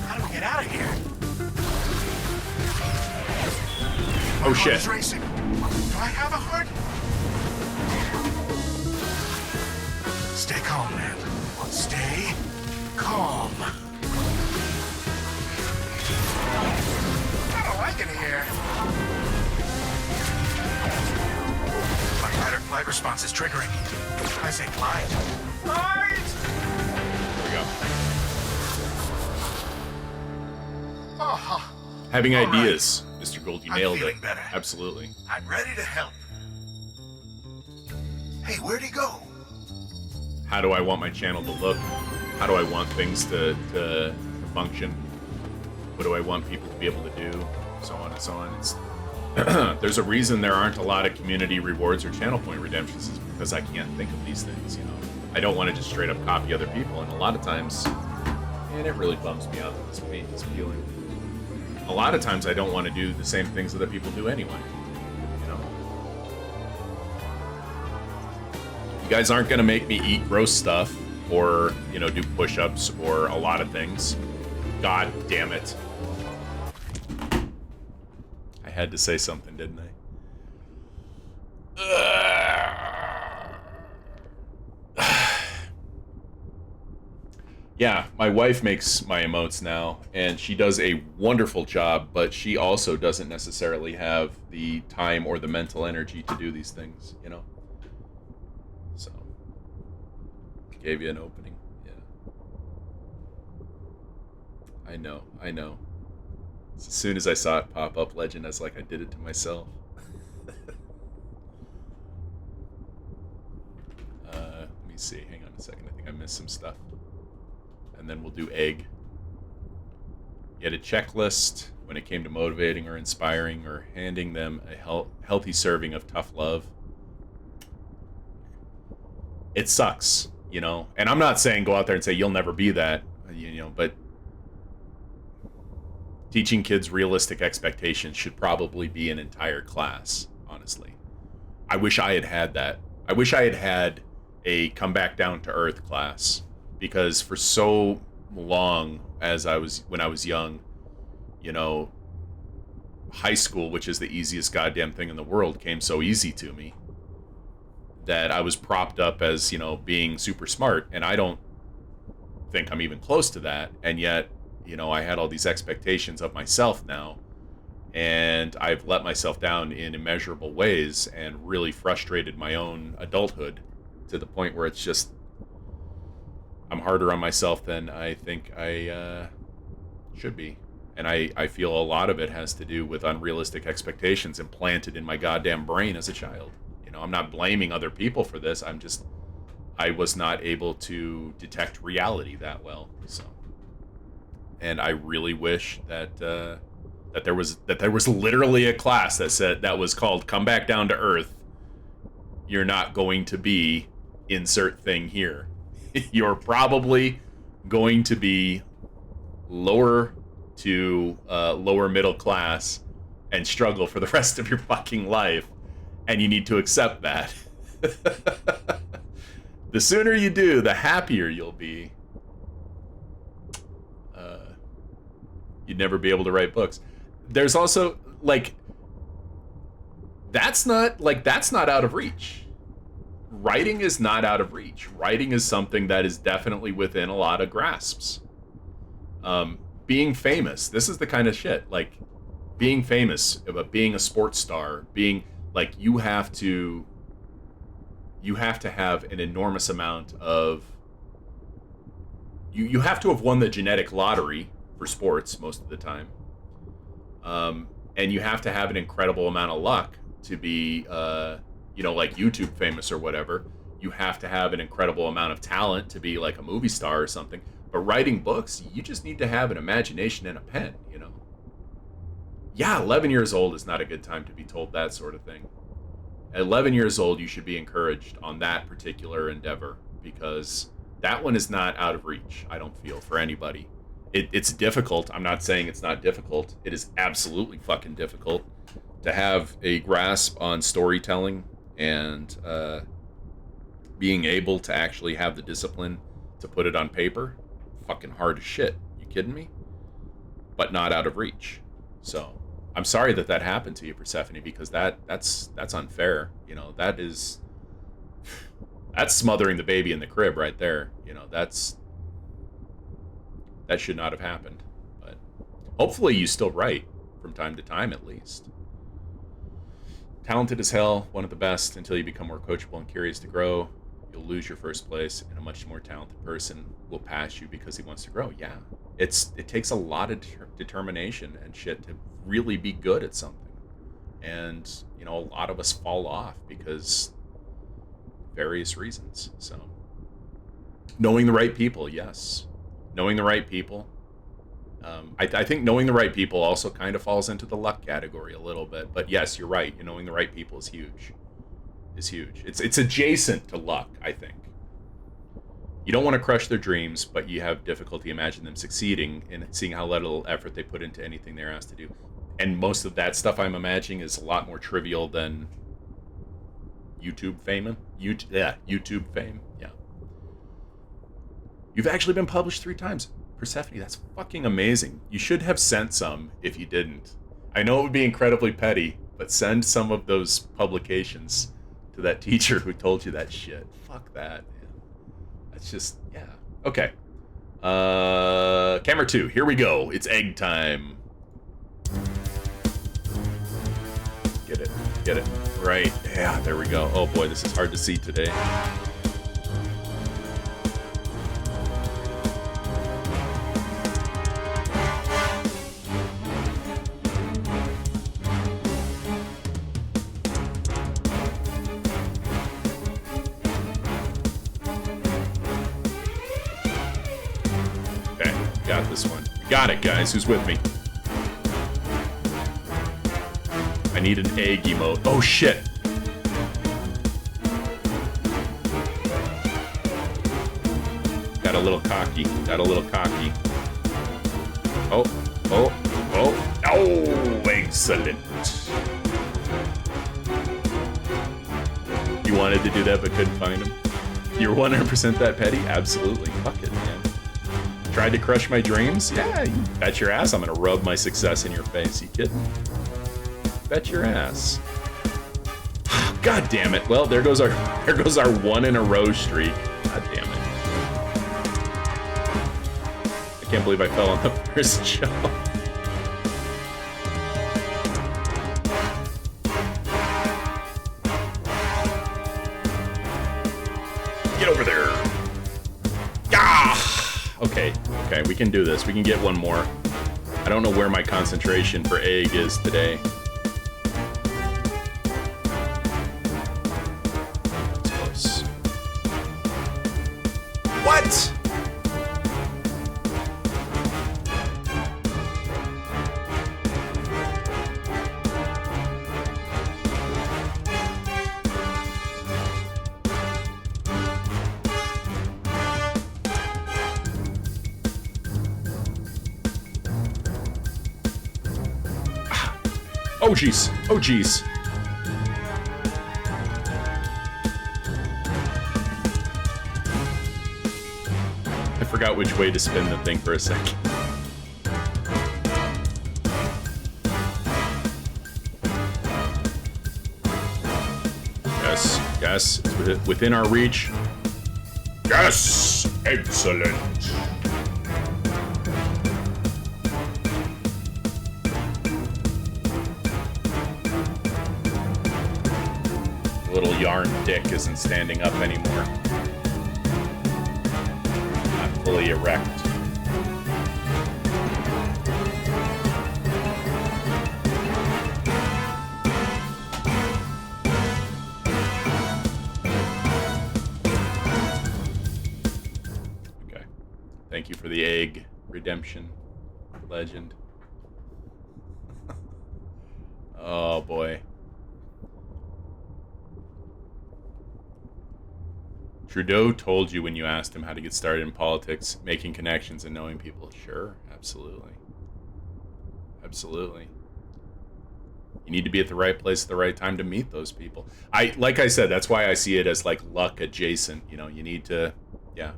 How do we get out of here? Oh shit. Racing. Do I have a heart? Stay calm, man. Stay calm. I don't like it here. My fight response is triggering. I say flight. Flight! There we go. Oh, Having ideas, Mr. Gold, you I'm nailed it. feeling better. Absolutely. I'm ready to help. Hey, where'd he go? How do I want my channel to look? How do I want things to function? What do I want people to be able to do? So on and so on. It's there's a reason there aren't a lot of community rewards or channel point redemptions, is because I can't think of these things, you know. I don't want to just straight up copy other people, and a lot of times, and it really bums me out that this paint is peeling. A lot of times I don't want to do the same things that other people do anyway, you know. You guys aren't going to make me eat gross stuff or, you know, do push-ups or a lot of things. God damn it. I had to say something, didn't I? Yeah, my wife makes my emotes now, and she does a wonderful job, but she also doesn't necessarily have the time or the mental energy to do these things, you know? So, gave you an opening, yeah. I know. As soon as I saw it pop up, Legend, I was like, I did it to myself. Let me see, hang on a second, I think I missed some stuff. And then we'll do egg. You had a checklist when it came to motivating or inspiring or handing them a healthy serving of tough love. It sucks, you know? And I'm not saying go out there and say you'll never be that, you know, but teaching kids realistic expectations should probably be an entire class, honestly. I wish I had had that. I wish I had had a come back down to earth class, because for so long when I was young, you know, high school, which is the easiest goddamn thing in the world, came so easy to me that I was propped up as, you know, being super smart, and I don't think I'm even close to that. And yet, you know, I had all these expectations of myself now, and I've let myself down in immeasurable ways and really frustrated my own adulthood to the point where it's just, I'm harder on myself than I think I should be. And I feel a lot of it has to do with unrealistic expectations implanted in my goddamn brain as a child. You know, I'm not blaming other people for this. I was not able to detect reality that well. So, and I really wish that that there was literally a class that was called "Come Back Down to Earth." You're not going to be insert thing here. You're probably going to be lower to lower middle class and struggle for the rest of your fucking life, and you need to accept that. The sooner you do, the happier you'll be. You'd never be able to write books. There's also, like, that's not out of reach. Writing is not out of reach. Writing is something that is definitely within a lot of grasps. Being famous, this is the kind of shit, like, being famous, about being a sports star, being, like, you have to have an enormous amount of, you have to have won the genetic lottery for sports most of the time. And you have to have an incredible amount of luck to be, like YouTube famous or whatever. You have to have an incredible amount of talent to be like a movie star or something. But writing books, you just need to have an imagination and a pen, Yeah, 11 years old is not a good time to be told that sort of thing. At 11 years old, you should be encouraged on that particular endeavor, because that one is not out of reach, I don't feel, for anybody. It's difficult. I'm not saying it's not difficult. It is absolutely fucking difficult to have a grasp on storytelling and being able to actually have the discipline to put it on paper. Fucking hard as shit. You kidding me? But not out of reach. So I'm sorry that happened to you, Persephone, because that's unfair. That's smothering the baby in the crib right there. That should not have happened. But hopefully you still write from time to time, at least. Talented as hell, one of the best, until you become more coachable and curious to grow. You'll lose your first place, and a much more talented person will pass you because he wants to grow. Yeah, it takes a lot of determination and shit to really be good at something. And, a lot of us fall off because various reasons. So, knowing the right people, yes. Knowing the right people. I think knowing the right people also kind of falls into the luck category a little bit. But yes, you're right. Knowing the right people is huge. It's adjacent to luck, I think. You don't want to crush their dreams, but you have difficulty imagining them succeeding and seeing how little effort they put into anything they're asked to do. And most of that stuff I'm imagining is a lot more trivial than YouTube fame. YouTube fame. Yeah. You've actually been published 3 times. Persephone, that's fucking amazing. You should have sent some if you didn't. I know it would be incredibly petty, but send some of those publications to that teacher who told you that shit. Fuck that, man. That's just, yeah. Okay. Camera 2, here we go. It's egg time. Get it. Right. Yeah, there we go. Oh boy, this is hard to see today. This one. Got it, guys. Who's with me? I need an egg emote. Oh, shit. Got a little cocky. Oh, excellent. You wanted to do that but couldn't find him? You're 100% that petty? Absolutely. Fuck it, man. Tried to crush my dreams? Yeah, you bet your ass I'm gonna rub my success in your face. You kidding? Bet your ass. God damn it. Well, there goes our 1 in a row streak. God damn it. I can't believe I fell on the first jump. Get over there. Okay, we can do this. We can get one more. I don't know where my concentration for egg is today. It's close. What? Oh jeez. forgot which way to spin the thing for a second. Yes, yes, it's within our reach. Yes, excellent. Little yarn dick isn't standing up anymore. Not fully erect. Okay. Thank you for the egg redemption legend. Oh boy. Trudeau told you when you asked him how to get started in politics, making connections and knowing people. Sure, absolutely. Absolutely. You need to be at the right place at the right time to meet those people. Like I said, that's why I see it as like luck adjacent. You know, you need to, yeah.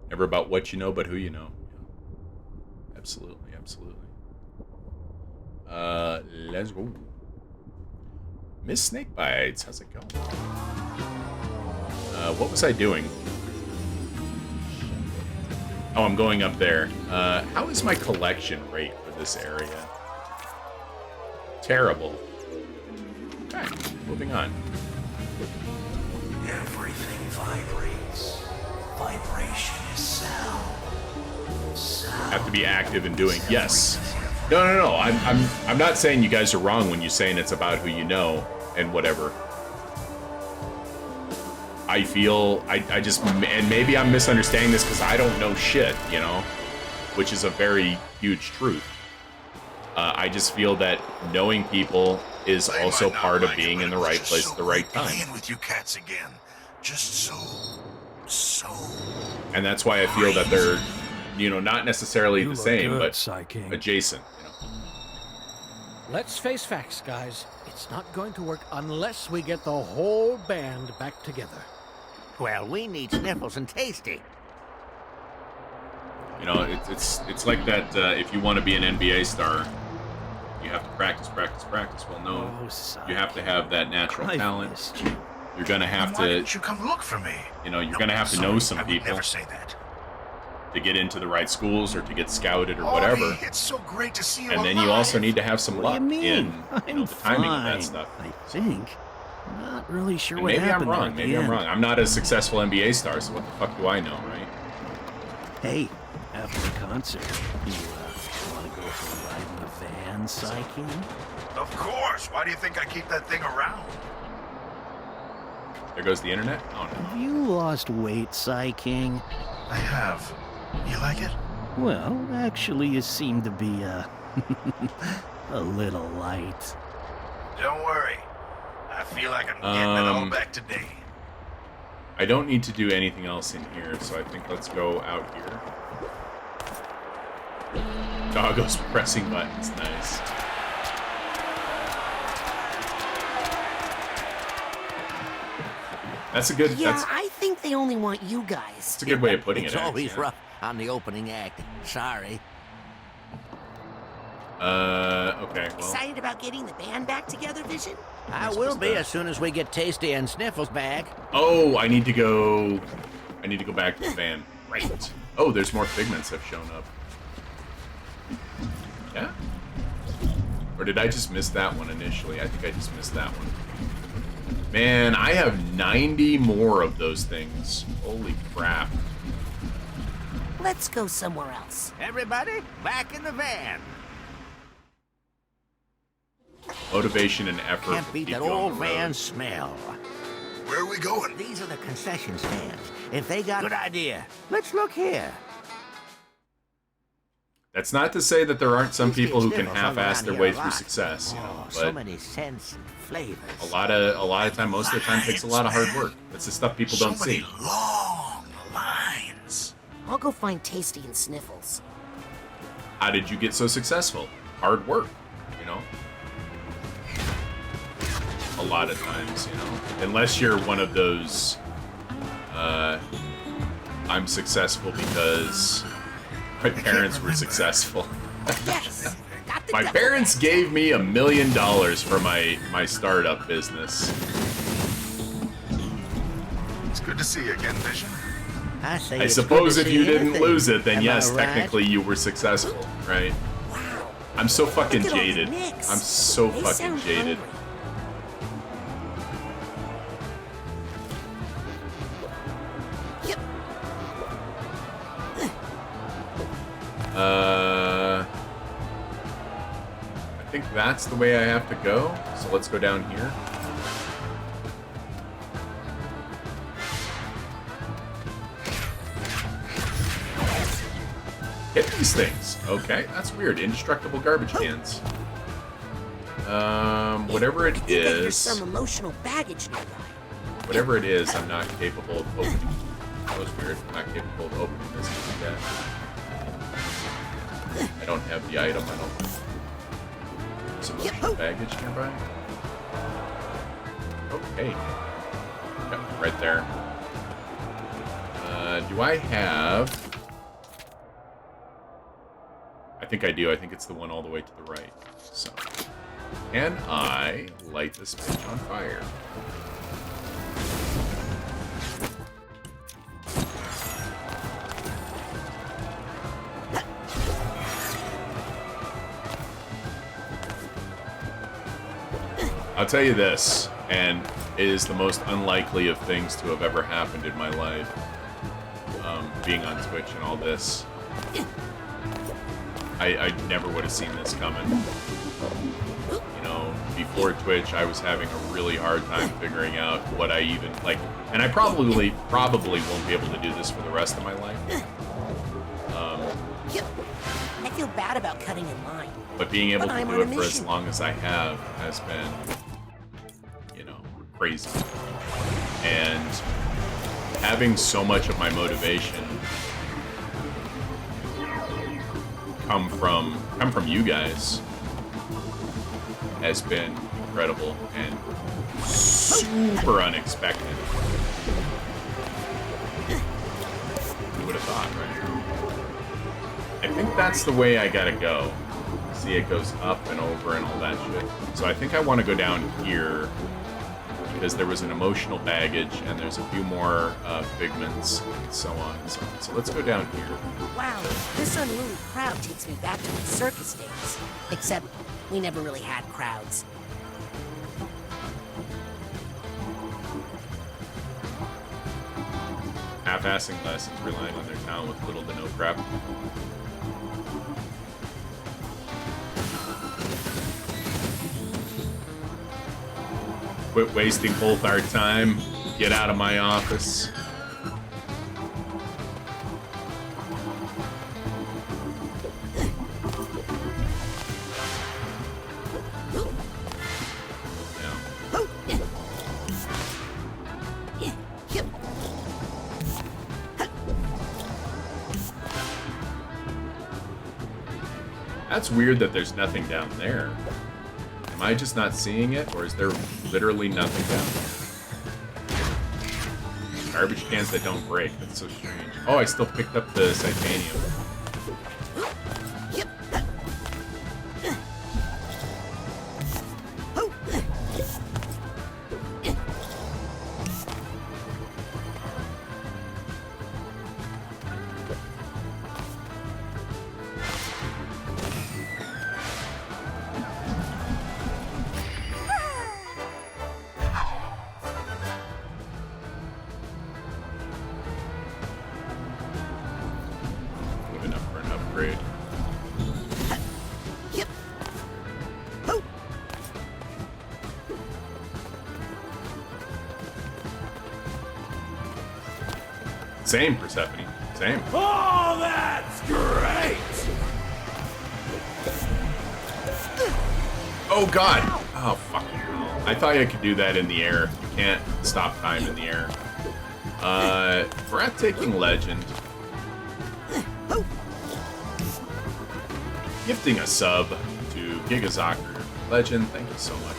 Never about what you know, but who you know. Yeah. Absolutely, absolutely. Let's go. Miss Snakebites, how's it going? What was I doing? Oh, I'm going up there. How is my collection rate for this area? Terrible. Okay, moving on. Everything vibrates. Vibration is sound. Have to be active in doing. Yes. No. I'm not saying you guys are wrong when you're saying it's about who you know and whatever. I feel I just, and maybe I'm misunderstanding this because I don't know shit, you know, which is a very huge truth. I just feel that knowing people is also part of being in the right place at the right time. Playing with you cats again, just so. And that's why I feel that they're, you know, not necessarily the same, good, but Psy-King. adjacent. Let's face facts, guys. It's not going to work unless we get the whole band back together. Well, we need Sniffles and Tasty. You know, it's like that. If you want to be an NBA star, you have to practice. Well, no, you have to have that natural talent. You're gonna have to. Why didn't you come look for me? You know, you're gonna have to know some I would people never say that. to get into the right schools or to get scouted or whatever. It's so great to see you And then you also need to have some What luck do you in mean? you know, the timing of that fine, stuff. I think. Not really sure And what maybe I'm happened there wrong. at the Maybe I'm end. wrong. I'm not a successful NBA star, so what the fuck do I know, right? Hey, after the concert, you want to go for a ride in the van, Psy-King? Of course. Why do you think I keep that thing around? There goes the internet. Oh no. Have you lost weight, Psy-King? I have. You like it? Well, actually, you seem to be, a little light. Don't worry. I feel like I'm getting it all back today. I don't need to do anything else in here, so I think let's go out here. Doggo's pressing buttons. Nice. That's a good. Yeah, That's, I think they only want you guys. that's a good way of putting It's it. always actually, rough on the opening act. Sorry. Okay. Well, Excited about getting the band back together, Vision? I will be as soon as we get Tasty and Sniffles back. oh, I need to go back to the van. Right. Oh, there's more figments have shown up. Yeah. Or did I just miss that one initially? I think I just missed that one. Man, I have 90 more of those things. Holy crap. Let's go somewhere else. Everybody, back in the van. Motivation and effort. Can't beat keep that you on old the road. van smell. Where are we going? These are the concession stands. If they got good idea, let's look here. That's not to say that there aren't some Tasty people who and can Sniffles hung half-ass around their here way a through lot. success, you know. Oh, But so many scents and flavors. a lot of time, most of the time, takes a lot of hard work. That's the stuff people don't see. Long lines. I'll go find Tasty and Sniffles. How did you get so successful? Hard work, you know. a lot of times, you know. Unless you're one of those, I'm successful because my parents were successful. Yes. My parents gave me $1 million for my startup business. It's good to see you again, Vision. I suppose if you didn't lose it, then yes, technically you were successful, right? Wow. I'm so fucking Look at all the jaded. nicks. I'm so They fucking sound jaded. hungry. I think that's the way I have to go. So let's go down here. Hit these things. Okay, that's weird. Indestructible garbage cans. Whatever it There's is, some emotional baggage nearby. whatever it is, I'm not capable of opening. That was weird. I'm not capable of opening this yet. I don't have the item. I don't think. There's emotional baggage nearby. Okay. Yep, right there. Do I have? I think I do. I think it's the one all the way to the right. So, can I light this bitch on fire? I'll tell you this, and it is the most unlikely of things to have ever happened in my life, being on Twitch and all this. I never would have seen this coming. You know, before Twitch, I was having a really hard time figuring out what I even, like, and I probably won't be able to do this for the rest of my life. I feel bad about cutting in line. But being able But to I'm do on it a for as mission. long as I have has been, you know, crazy. And having so much of my motivation come from you guys has been incredible and super unexpected. Who would have thought, right? I think that's the way I gotta go. See, it goes up and over and all that shit. So I think I want to go down here because there was an emotional baggage and there's a few more figments and so on and so on. So let's go down here. Wow, this unruly crowd takes me back to my circus days. Except, we never really had crowds. Half-assing lessons, relying on their talent with little to no prep. Quit wasting both our time. Get out of my office. That's weird that there's nothing down there. Am I just not seeing it, or is there literally nothing down there? Garbage cans that don't break. That's so strange. Oh, I still picked up the Psychonauts. Enough for an upgrade. Same, Persephone. Same. Oh, that's great! Oh god! Oh fuck. I thought I could do that in the air. You can't stop time in the air. Breathtaking legend. Gifting a sub to Gigazocker. Legend, thank you so much.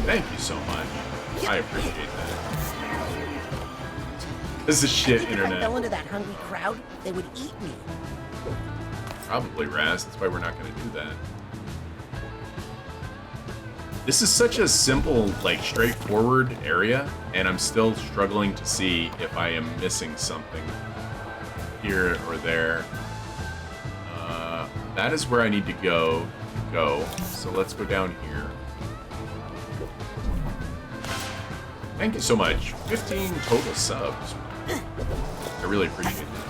Thank you so much. I appreciate that. This is shit, If I internet. fell into that hungry crowd, they would eat me. Probably, Raz. That's why we're not going to do that. This is such a simple, like, straightforward area, and I'm still struggling to see if I am missing something here or there. That is where I need to go. So let's go down here. Thank you so much. 15 total subs. I really appreciate that.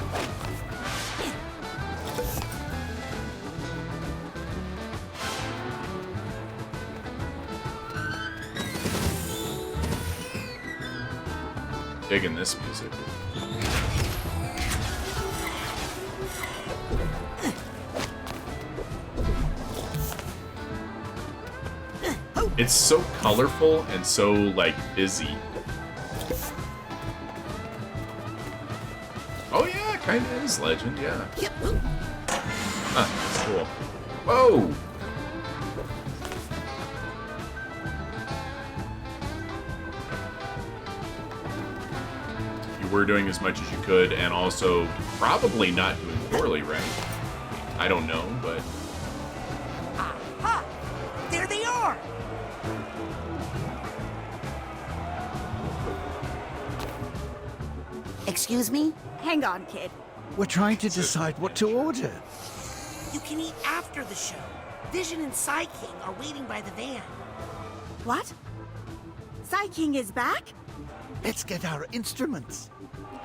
Digging this music. It's so colorful and so, like, busy. Oh yeah, kinda is Legend, yeah. Huh, that's cool. Whoa! You were doing as much as you could, and also probably not doing poorly, right? I don't know, but... Aha! There they are! Excuse me? Hang on, kid. We're trying to decide what to order. You can eat after the show. Vision and Psy King are waiting by the van. What? Psy King is back? Let's get our instruments.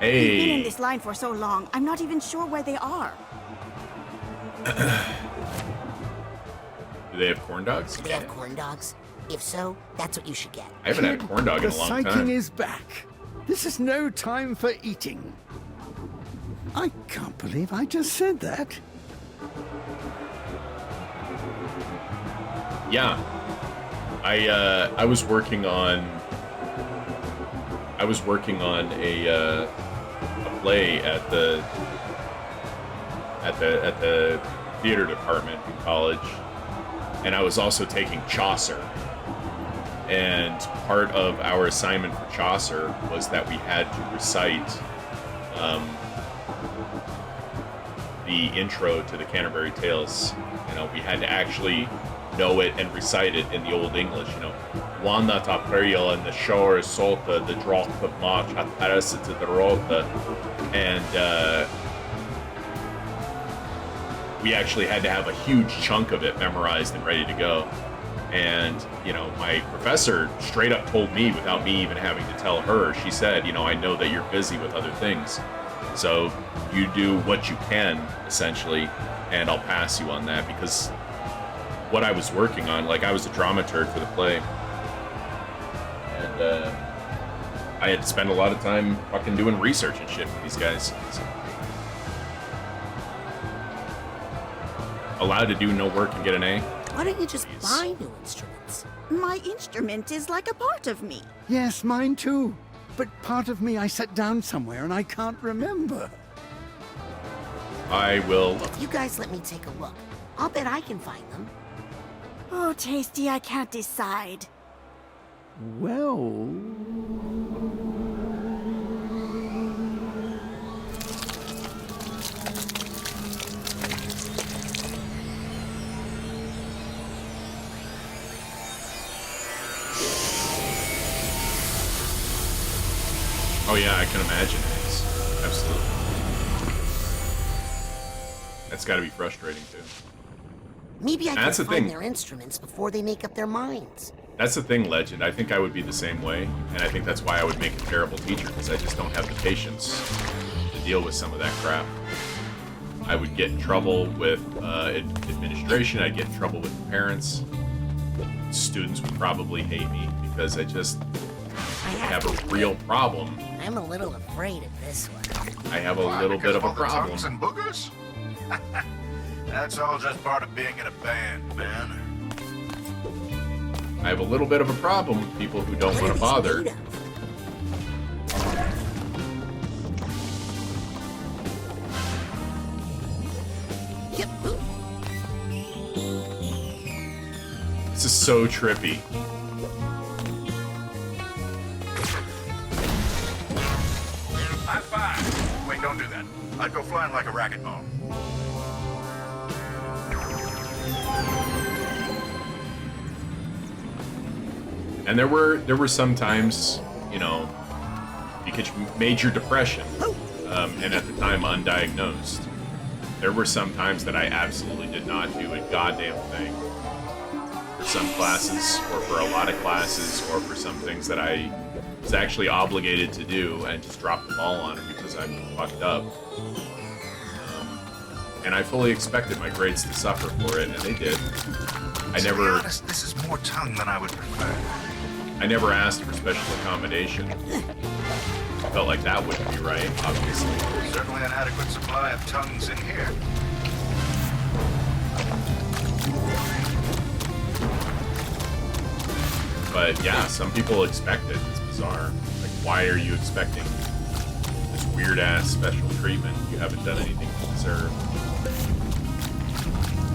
We've been in Hey! this line for so long, I'm not even sure where they are. Do they have corn dogs? Do they have corn dogs? If so, that's what you should get. I haven't had corn dog in a long The Psy time. King is back. This is no time for eating. I can't believe I just said that. Yeah, I was working on a play at the theater department in college, and I was also taking Chaucer. And part of our assignment for Chaucer was that we had to recite the intro to the Canterbury Tales. You know, we had to actually know it and recite it in the Old English. You know, one that appeal and the shore is salta, the drop of March hath passed to the rota, and we actually had to have a huge chunk of it memorized and ready to go. And, you know, my professor straight up told me, without me even having to tell her, she said, you know, I know that you're busy with other things, so you do what you can, essentially, and I'll pass you on that, because what I was working on, like, I was a dramaturg for the play, and I had to spend a lot of time fucking doing research and shit for these guys. So, allowed to do no work and get an A? Why don't you just buy new instruments? My instrument is like a part of me. Yes, mine too. But part of me I set down somewhere and I can't remember. I will. If you guys let me take a look, I'll bet I can find them. Oh, Tasty, I can't decide. Well... Oh yeah, I can imagine it is. Absolutely. That's got to be frustrating too. Maybe I can That's the find thing. their instruments before they make up their minds. That's the thing, Legend. I think I would be the same way, and I think that's why I would make a terrible teacher, because I just don't have the patience to deal with some of that crap. I would get in trouble with administration. I'd get in trouble with the parents. Students would probably hate me because I just have a real problem. I'm a little afraid of this one. I have a little bit of a problem. Tongues and boogers? That's all just part of being in a band, man. I have a little bit of a problem with people who don't want to bother. This is so trippy. Wait, don't do that. I'd go flying like a racquetball. And there were some times, you know, you catch major depression, and at the time undiagnosed. There were some times that I absolutely did not do a goddamn thing. For some classes, or for a lot of classes, or for some things that I was actually obligated to do, and just dropped the ball on it because I fucked up. And I fully expected my grades to suffer for it, and they did. To be honest, this is more tongue than I would prefer. I never asked for special accommodation. Felt like that wouldn't be right, obviously. Certainly an adequate supply of tongues in here. But yeah, some people expect it. It's bizarre. Like, why are you expecting this weird-ass special treatment you haven't done anything to deserve?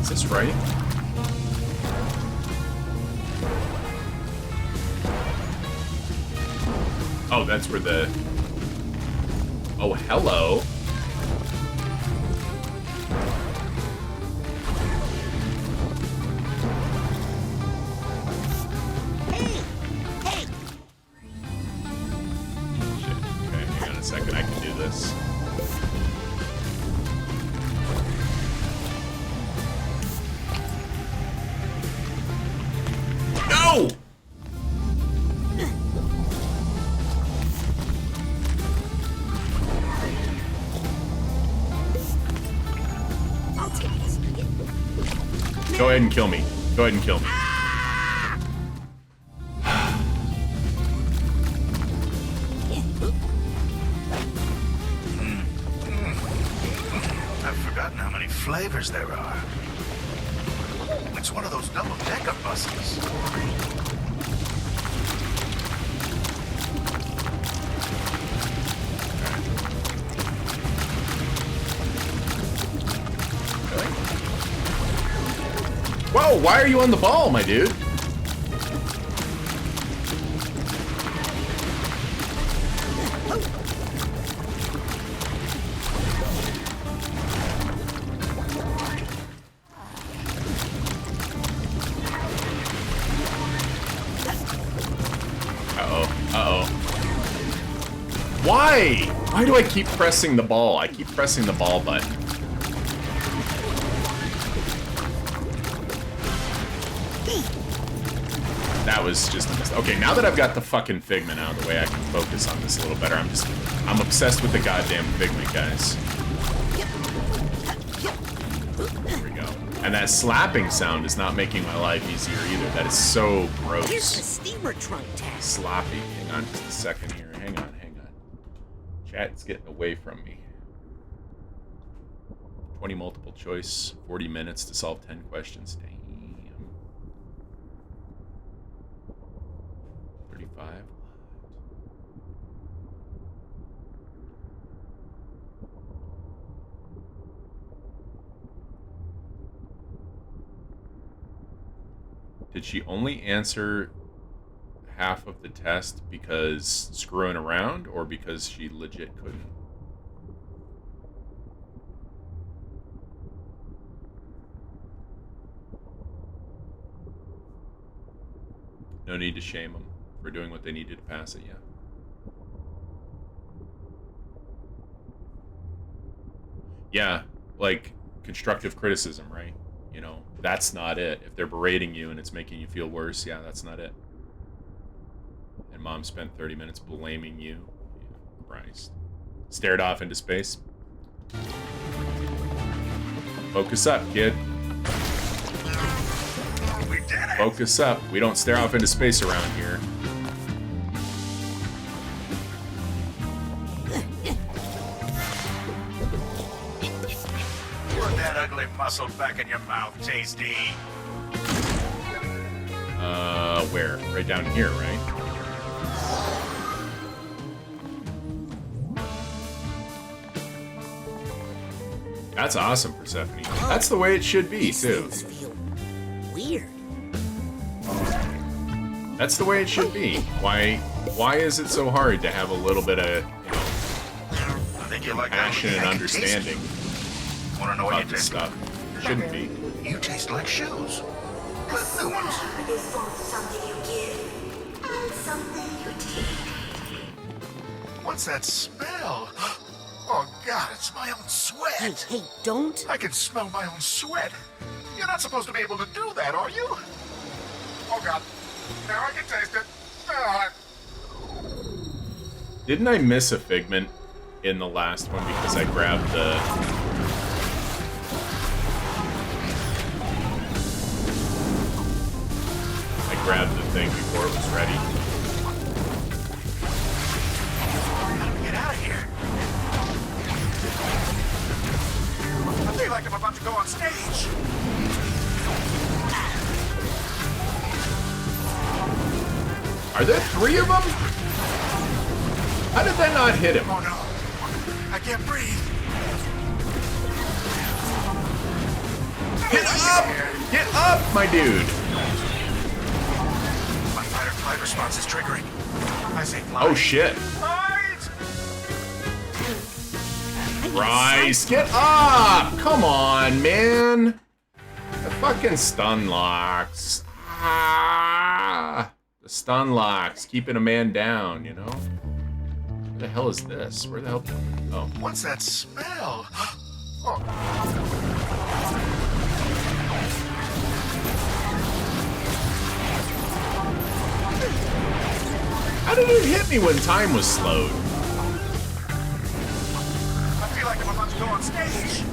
Is this right? Oh, that's where the... Oh, hello. Shit. Okay, hang on a second. I can do this. No! Go ahead and kill me. Go ahead and kill me. I've forgotten how many flavors there are. It's one of those double-decker buses. Whoa, why are you on the ball, my dude? Why? Why do I keep pressing the ball? I keep pressing the ball button. That was just a mistake. Okay, now that I've got the fucking Figment out of the way, I can focus on this a little better. I'm obsessed with the goddamn Figment, guys. There we go. And that slapping sound is not making my life easier either. That is so gross. Here's the steamer trunk test. Sloppy. Hang on just a second here. Hang on. Chat's getting away from me. 20 multiple choice, 40 minutes to solve 10 questions. Damn. 35. Did she only answer half of the test because screwing around, or because she legit couldn't? No need to shame them for doing what they needed to pass it, yeah. Yeah, like constructive criticism, right? You know, that's not it. If they're berating you and it's making you feel worse, yeah, that's not it. And Mom spent 30 minutes blaming you. Yeah, Christ. Stared off into space. Focus up, kid. We did it. Focus up. We don't stare off into space around here. Put that ugly muscle back in your mouth, Tasty. Where? Right down here, right? That's awesome, Persephone. That's the way it should be, too. Things feel weird. That's the way it should be. Why is it so hard to have a little bit of, you know... Are they think you like compassion and I can taste understanding it. Wanna know what about you this taste? stuff. Shouldn't be. You taste like shoes. But new ones. Is both something you give and something you take. What's that smell? Oh God, it's my own sweat. Hey, don't. I can smell my own sweat. You're not supposed to be able to do that, are you? Oh God, now I can taste it. Didn't I miss a figment in the last one because I grabbed the... I grabbed the thing before it was ready. Get out of here. I feel like I'm about to go on stage. Are there 3 of them? How did that not hit him? Oh no, I can't breathe. Get up! Get up, my dude! My fight or flight response is triggering. I say fly. Oh shit. Bryce, get up! Come on, man! The fucking stun locks. Ah! The stun locks, keeping a man down, you know? Where the hell is this? Where the hell? Oh. What's that smell? Oh. How did it hit me when time was slowed? I feel like I'm about to go on stage.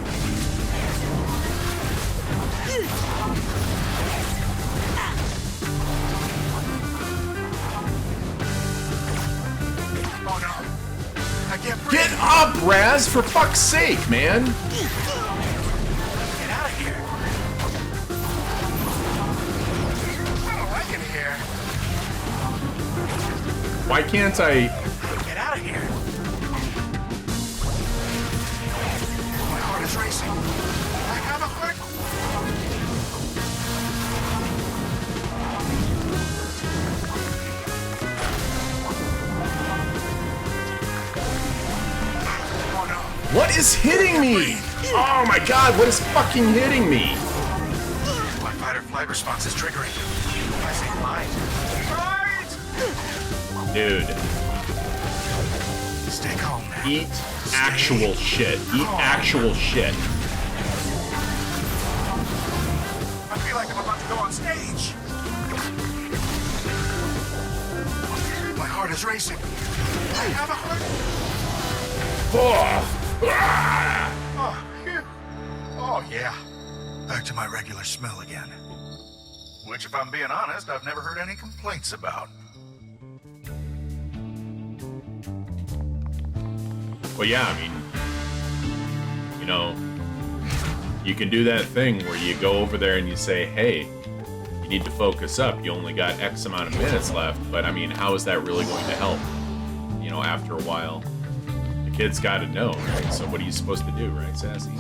Oh no. I can't breathe. Get up, Raz, for fuck's sake, man! Get out of here. I don't like it here. Why can't I... Get out of here. My heart is racing. I have a heart. What is hitting me? Oh my god, what is fucking hitting me? My fight or flight response is triggering. I say flight. Dude. Stay calm now. Eat actual shit. Eat actual shit. I feel like I'm about to go on stage. My heart is racing. I have a heart. Oh. Oh, phew. Oh, yeah. Back to my regular smell again. Which, if I'm being honest, I've never heard any complaints about. Well, yeah, I mean, you know, you can do that thing where you go over there and you say, hey, you need to focus up. You only got X amount of minutes left. But, I mean, how is that really going to help? You know, after a while. Kid's got to know, right? So what are you supposed to do, right, Sassy?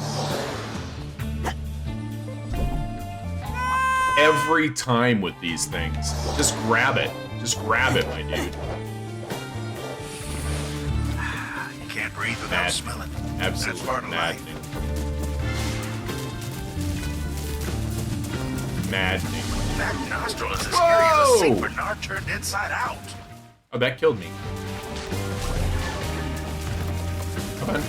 Every time with these things, just grab it. Just grab it, my dude. You can't breathe without smelling. Absolutely. That's part of life. Maddening. That nostril is as scary as a St. Bernard turned inside out. Oh, that killed me. Come on. Do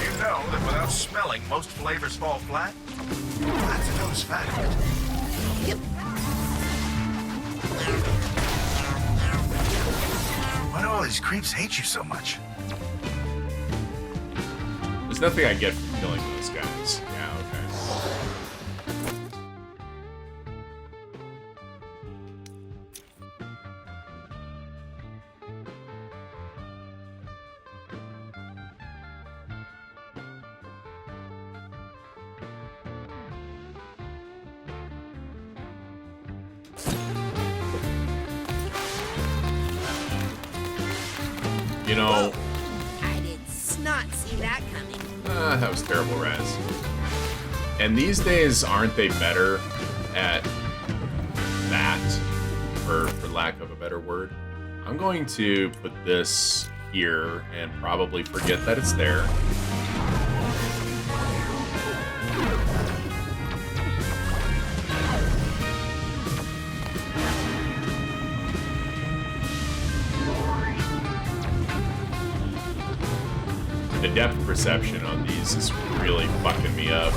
you know that without smelling, most flavors fall flat? That's a known fact. Yep. Why do all these creeps hate you so much? There's nothing I get from killing those guys. Yeah, okay. You know... I did not see that coming. That was terrible, Raz. And these days, aren't they better at that, for lack of a better word? I'm going to put this here and probably forget that it's there. The depth perception on these is really fucking me up.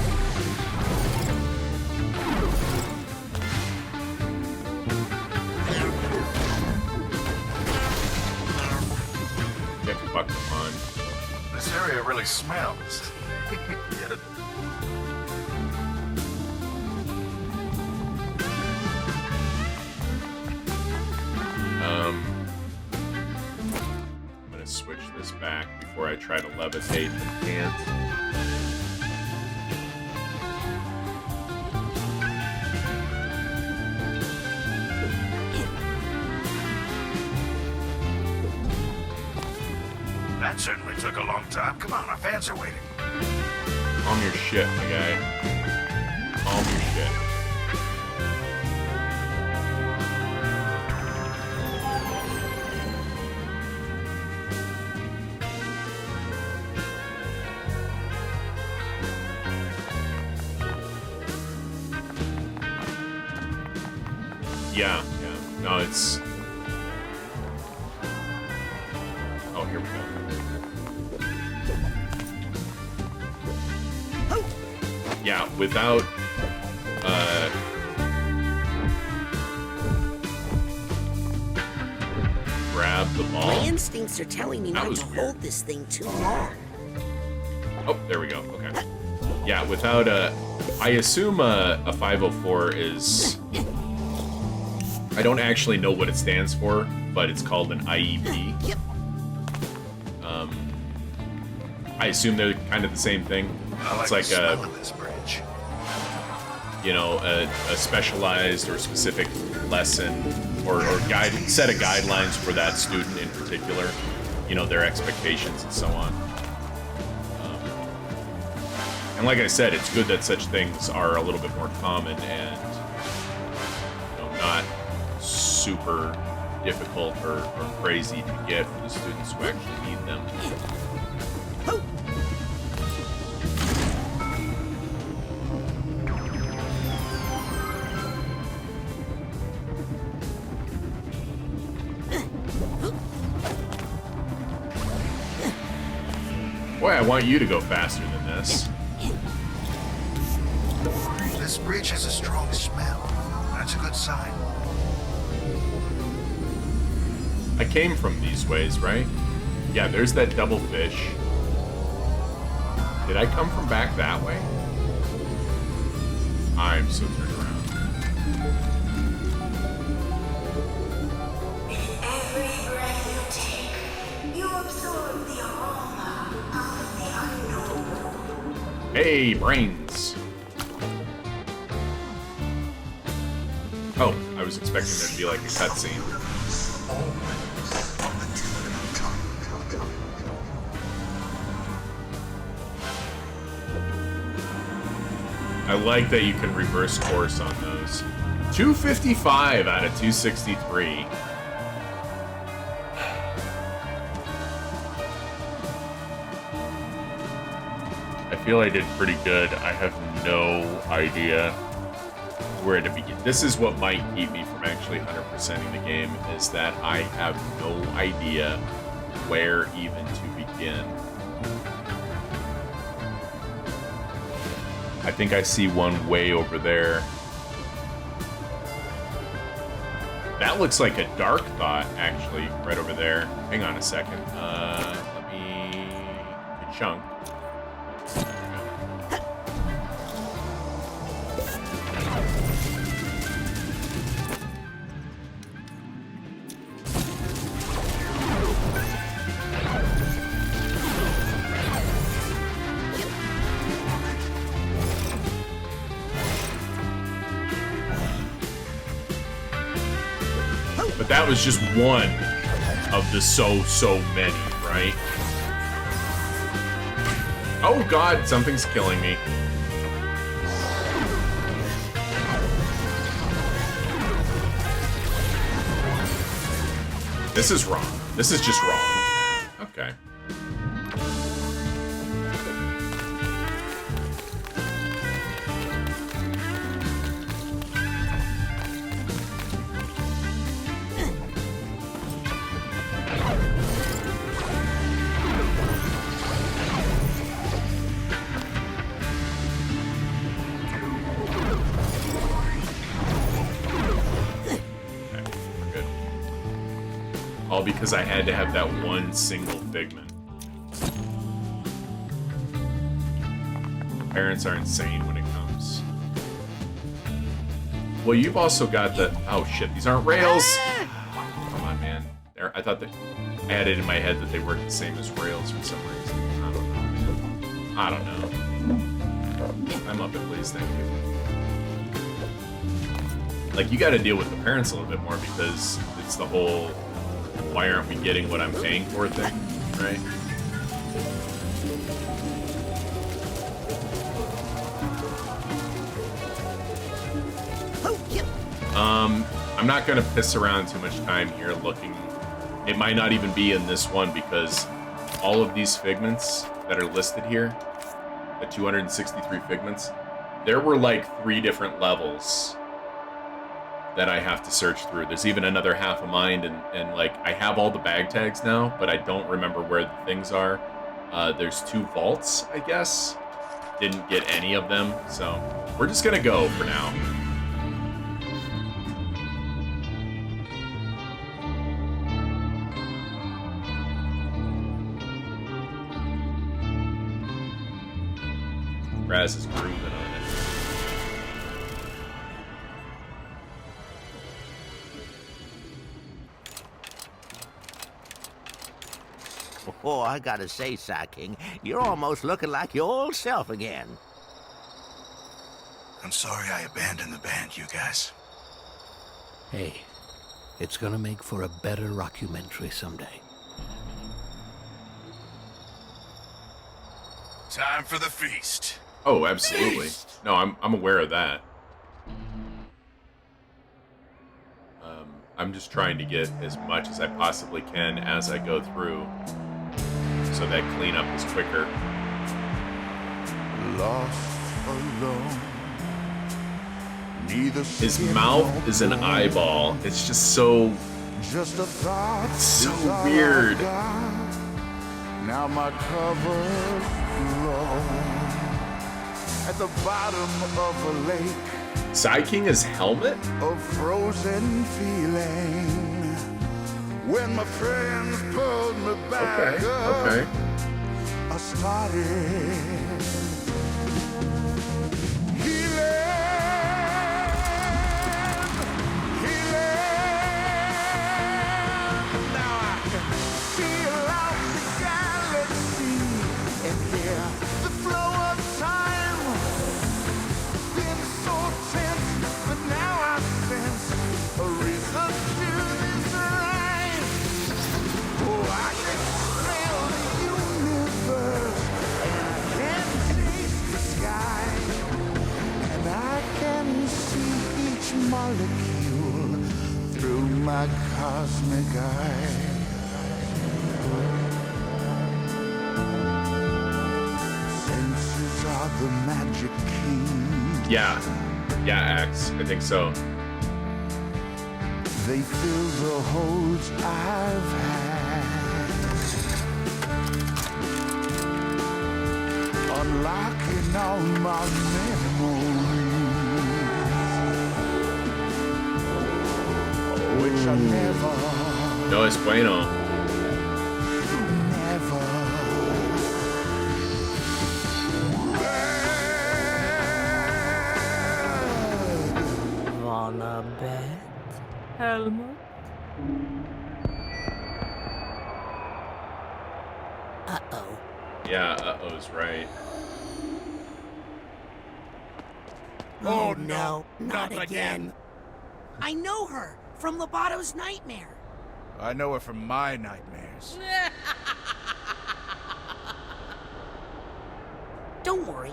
Get fucked upon. This area really smells. Get it? I'm gonna switch this back before I try to levitate and can't. That certainly took a long time. Come on, our fans are waiting. Calm your shit, my guy. Calm your shit. Yeah. No, it's... Oh, here we go. Yeah, without... grab the ball. My instincts are telling me not to hold this thing too long. Oh, there we go. Okay. Yeah, without a... I assume a 504 is... I don't actually know what it stands for, but it's called an IEP. Yep. I assume they're kind of the same thing. It's like a, this bridge. you know, a specialized or specific lesson or guide set of guidelines for that student in particular. You know, their expectations and so on. And like I said, it's good that such things are a little bit more common and, you know, not super difficult or crazy to get for the students who actually need them. Boy, I want you to go faster than this. This bridge has a strong smell. That's a good sign. I came from these ways, right? Yeah, there's that double fish. Did I come from back that way? I'm so turned around. Every breath you take, you absorb the aroma of the unknown. Hey, brains! Oh, I was expecting there to be like a cutscene. I like that you can reverse course on those. 255 out of 263. I feel I did pretty good. I have no idea where to begin. This is what might keep me from actually 100%ing the game, is that I have no idea where even to begin. I think I see one way over there. That looks like a dark thought, actually, right over there. Hang on a second. Let me... chunk. But that was just one of the so many, right? Oh god, something's killing me. This is wrong. This is just wrong. Okay. All because I had to have that one single figment. Parents are insane when it comes. Well, you've also got the... Oh shit, these aren't rails! Come on, man. I thought that... I had it in my head that they worked the same as rails for some reason. I don't know. I'm up at least, thank you. Like, you gotta deal with the parents a little bit more because it's the whole... Why aren't we getting what I'm paying for thing, right? I'm not gonna piss around too much time here looking. It might not even be in this one because all of these figments that are listed here, the 263 figments, there were like 3 different levels that I have to search through. There's even another half of mine, and like, I have all the bag tags now, but I don't remember where the things are. There's 2 vaults, I guess. Didn't get any of them, so we're just gonna go for now. Raz is grooving on it. Oh, I gotta say, Psy King, you're almost looking like your old self again. I'm sorry I abandoned the band, you guys. Hey, it's gonna make for a better rockumentary someday. Time for the feast. Oh, absolutely. No, I'm aware of that. I'm just trying to get as much as I possibly can as I go through, so that cleanup is quicker. Lost alone. Neither his mouth is an eyeball. It's just so... Just a thought. It's so weird. Now my cover's low. At the bottom of a lake. Psyking's helmet? A frozen feeling. When my friends pulled me back up. Okay. I started molecule through my cosmic eye. Senses are the magic key. Yeah, Axe. I think so. They fill the holes I've had, unlocking all my memories. Which I never. No es bueno. Never. Wanna bet, Helmut? Uh-oh. Yeah, uh-oh's right. Oh no, not again. I know her from Lobato's nightmare. I know her from my nightmares. Don't worry,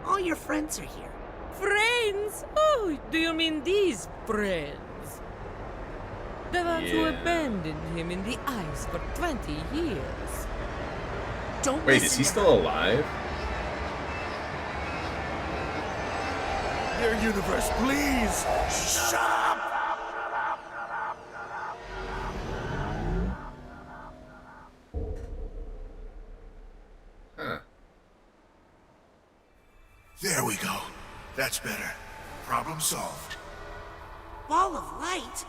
all your friends are here. Friends? Oh, do you mean these friends? The ones who Yeah. abandoned him in the ice for 20 years. Don't Wait, listen is he to still alive? Your universe, please! Shut up! Huh. There we go. That's better. Problem solved. Ball of light?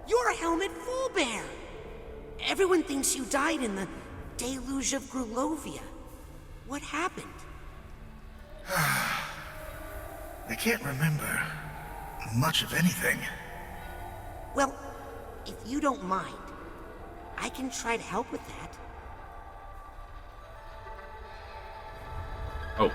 You're Helmet Fullbear! Everyone thinks you died in the deluge of Grulovia. What happened? I can't remember much of anything. Well, if you don't mind, I can try to help with that. Oh.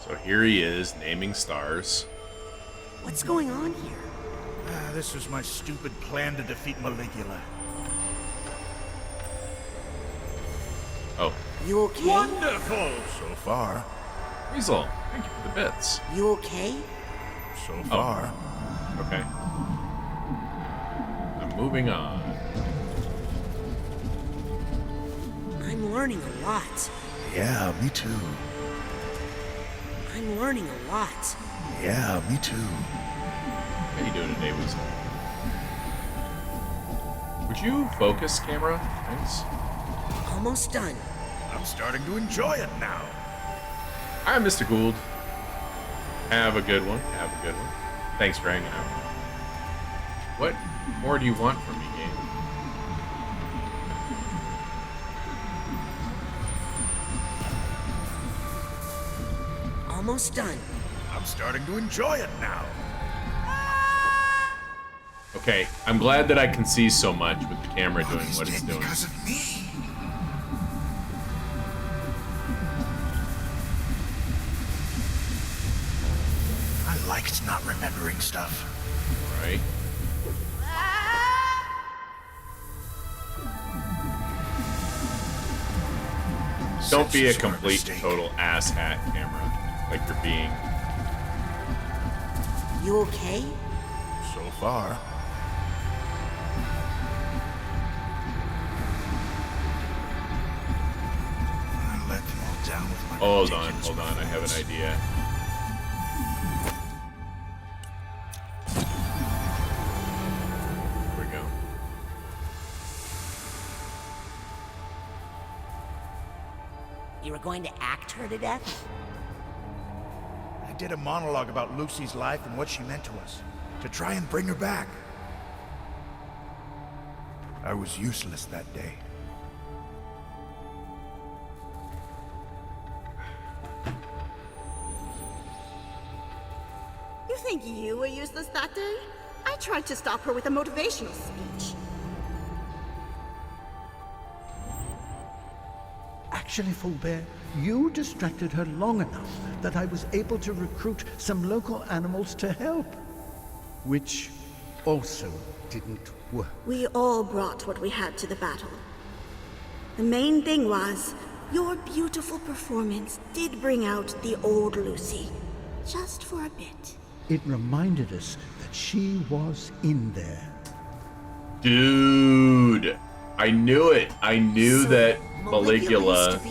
So here he is, naming stars. What's going on here? This was my stupid plan to defeat Maligula. Oh. You okay? Wonderful! So far. Weasel, thank you for the bits. You okay? So far. Okay. I'm moving on. I'm learning a lot. Yeah, me too. I'm learning a lot. Yeah, me too. How you doing today, Weasel? Would you focus, camera? Thanks. Almost done. I'm starting to enjoy it now. Hi, Mr. Gould. Have a good one. Have a good one. Thanks for hanging out. What more do you want from me, game? Almost done. I'm starting to enjoy it now. Okay, I'm glad that I can see so much with the camera doing what it's doing. Because of me. I liked not remembering stuff. Right? Don't be a complete, total asshat, camera, like you're being. You okay? So far. I let them all down with my Hold ridiculous on, I have an idea. Here we go. You were going to act her to death? I did a monologue about Lucy's life and what she meant to us, to try and bring her back. I was useless that day. You think you were useless that day? I tried to stop her with a motivational speech. Actually, Fullbear, you distracted her long enough that I was able to recruit some local animals to help. Which also didn't work. We all brought what we had to the battle. The main thing was, your beautiful performance did bring out the old Lucy. Just for a bit. It reminded us that she was in there. Dude, I knew it. I knew So, that Maligula used to Maligula. be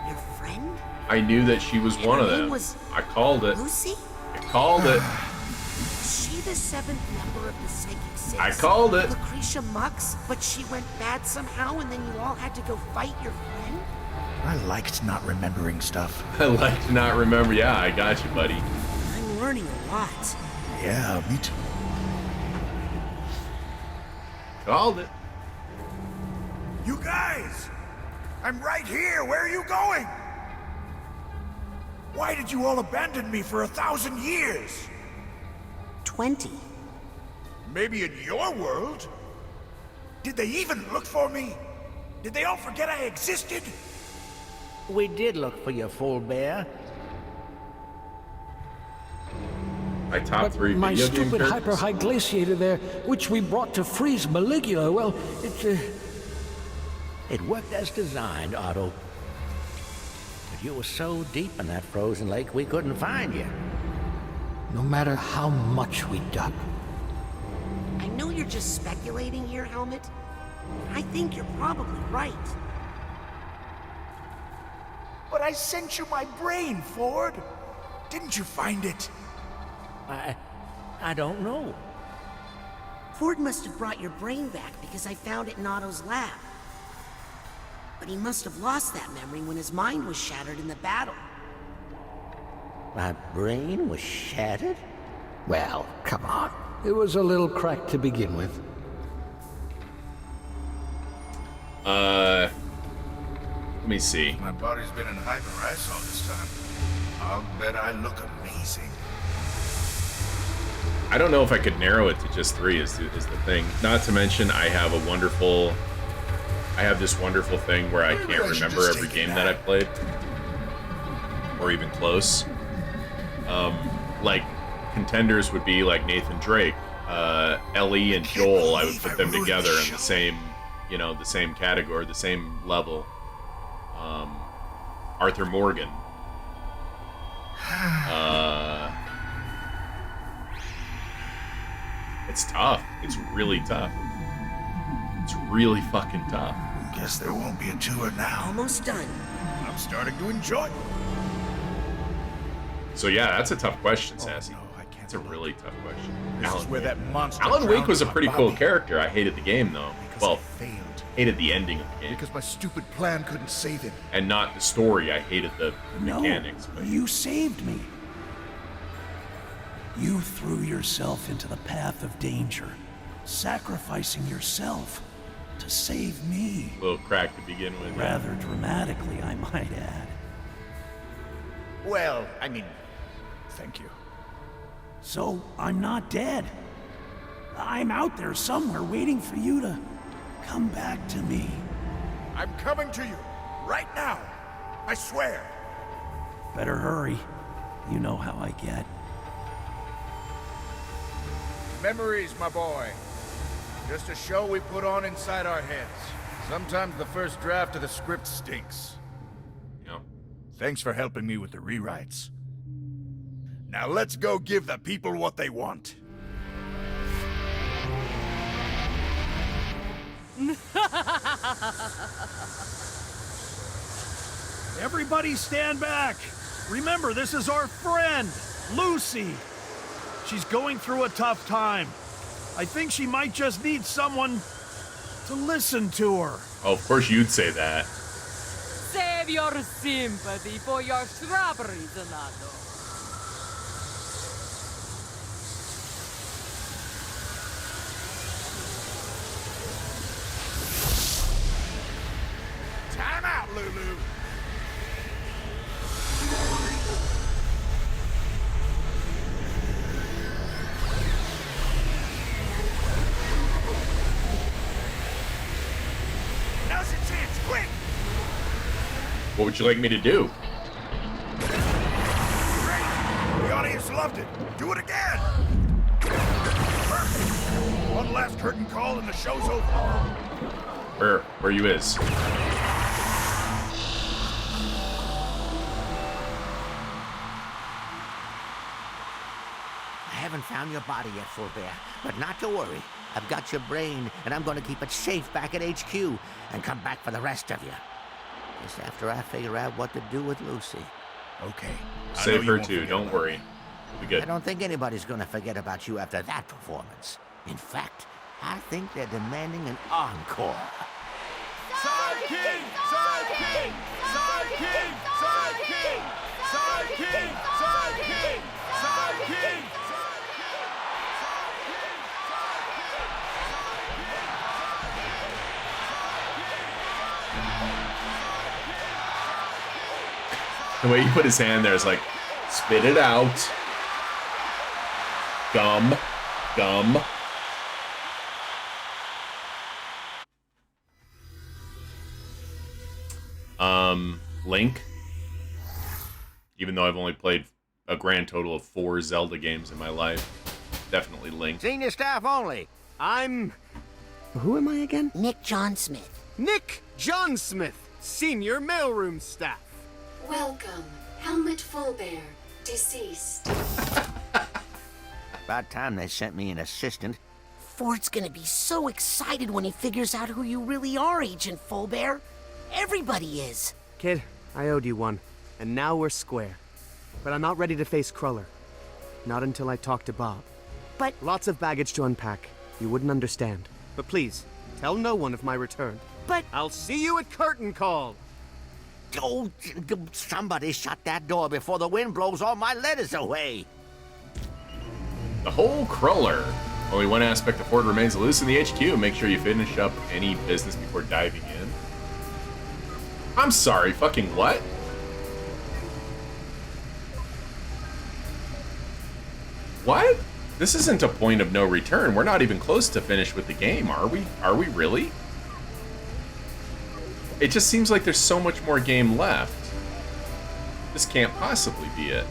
your friend? I knew that she was one of Her name them. was I called it. Lucy? I called it. Was she the seventh member of the Psychic Six? I called it. Lucretia Mux, but she went bad somehow and then you all had to go fight your friend? I liked not remembering stuff. I like to not remember. Yeah, I got you, buddy. I'm learning a lot. Yeah, me too. Called it. You guys! I'm right here! Where are you going? Why did you all abandon me for 1,000 years? 20. Maybe in your world? Did they even look for me? Did they all forget I existed? We did look for you, Fullbear. My top But 3 my video game stupid characters. hyper-high glaciator there, which we brought to freeze Maligula, well, It worked as designed, Otto. But you were so deep in that frozen lake, we couldn't find you. no matter how much we dug. I know you're just speculating here, Helmet. I think you're probably right. But I sent you my brain, Ford. Didn't you find it? I don't know. Ford must have brought your brain back because I found it in Otto's lab. But he must have lost that memory when his mind was shattered in the battle. My brain was shattered? Well, come on. It was a little cracked to begin with. Let me see. My body's been in hyper-ice all this time. I'll bet I look amazing. I don't know if I could narrow it to just 3 is the thing. Not to mention, I have this wonderful thing where I can't remember every game that I played. Or even close. Like, contenders would be like Nathan Drake, Ellie and Joel. I would put them together in the same, the same category, the same level. Arthur Morgan. It's tough. It's really tough. It's really fucking tough. Guess there won't be a tour now. Almost done. I'm starting to enjoy it. So yeah, that's a tough question, Sassy. It's a really tough question. This is where that monster Alan Wake was a drowned pretty my cool body. character. I hated the game though. Well, hated the ending of the game. Because my stupid plan couldn't save him. And not the story. I hated the No, mechanics. But you saved me. You threw yourself into the path of danger, sacrificing yourself to save me. a little crack to begin with. Rather dramatically, I might add. Well, I mean, thank you. So, I'm not dead. I'm out there somewhere waiting for you to come back to me. I'm coming to you, right now. I swear. Better hurry. You know how I get. Memories, my boy. Just a show we put on inside our heads. Sometimes the first draft of the script stinks. Yeah. Thanks for helping me with the rewrites. Now let's go give the people what they want. Everybody stand back. Remember, this is our friend, Lucy. She's going through a tough time. I think she might just need someone to listen to her. Oh, of course you'd say that. Save your sympathy for your strawberry, Donato. Time out, Lulu. Now's your chance, quick! What would you like me to do? Great! The audience loved it. Do it again! Perfect! One last curtain call and the show's over. Where you is? I haven't found your body yet, Full Bear, but not to worry. I've got your brain, and I'm going to keep it safe back at HQ and come back for the rest of you. Just after I figure out what to do with Lucy. Okay. Save her too. Don't worry. We'll be good. I don't think anybody's going to forget about you after that performance. In fact, I think they're demanding an encore. Side King! Side King! Side King! Side King! Side King! Side King! Side King! The way he put his hand there is like, spit it out. Gum. Gum. Link. Even though I've only played a grand total of 4 Zelda games in my life. Definitely Link. Senior staff only. Who am I again? Nick John Smith. Nick John Smith, senior mailroom staff. Welcome, Helmut Fullbear, deceased. About time they sent me an assistant. Ford's gonna be so excited when he figures out who you really are, Agent Fullbear. Everybody is. Kid, I owed you one, and now we're square. But I'm not ready to face Cruller. Not until I talk to Bob. But... Lots of baggage to unpack. You wouldn't understand. But please, tell no one of my return. But... I'll see you at curtain call! Oh, somebody shut that door before the wind blows all my letters away. The whole Cruller. Only one aspect of Ford remains loose in the HQ. Make sure you finish up any business before diving in. I'm sorry, fucking what? What? This isn't a point of no return. We're not even close to finish with the game, are we? Are we really? It just seems like there's so much more game left. This can't possibly be it.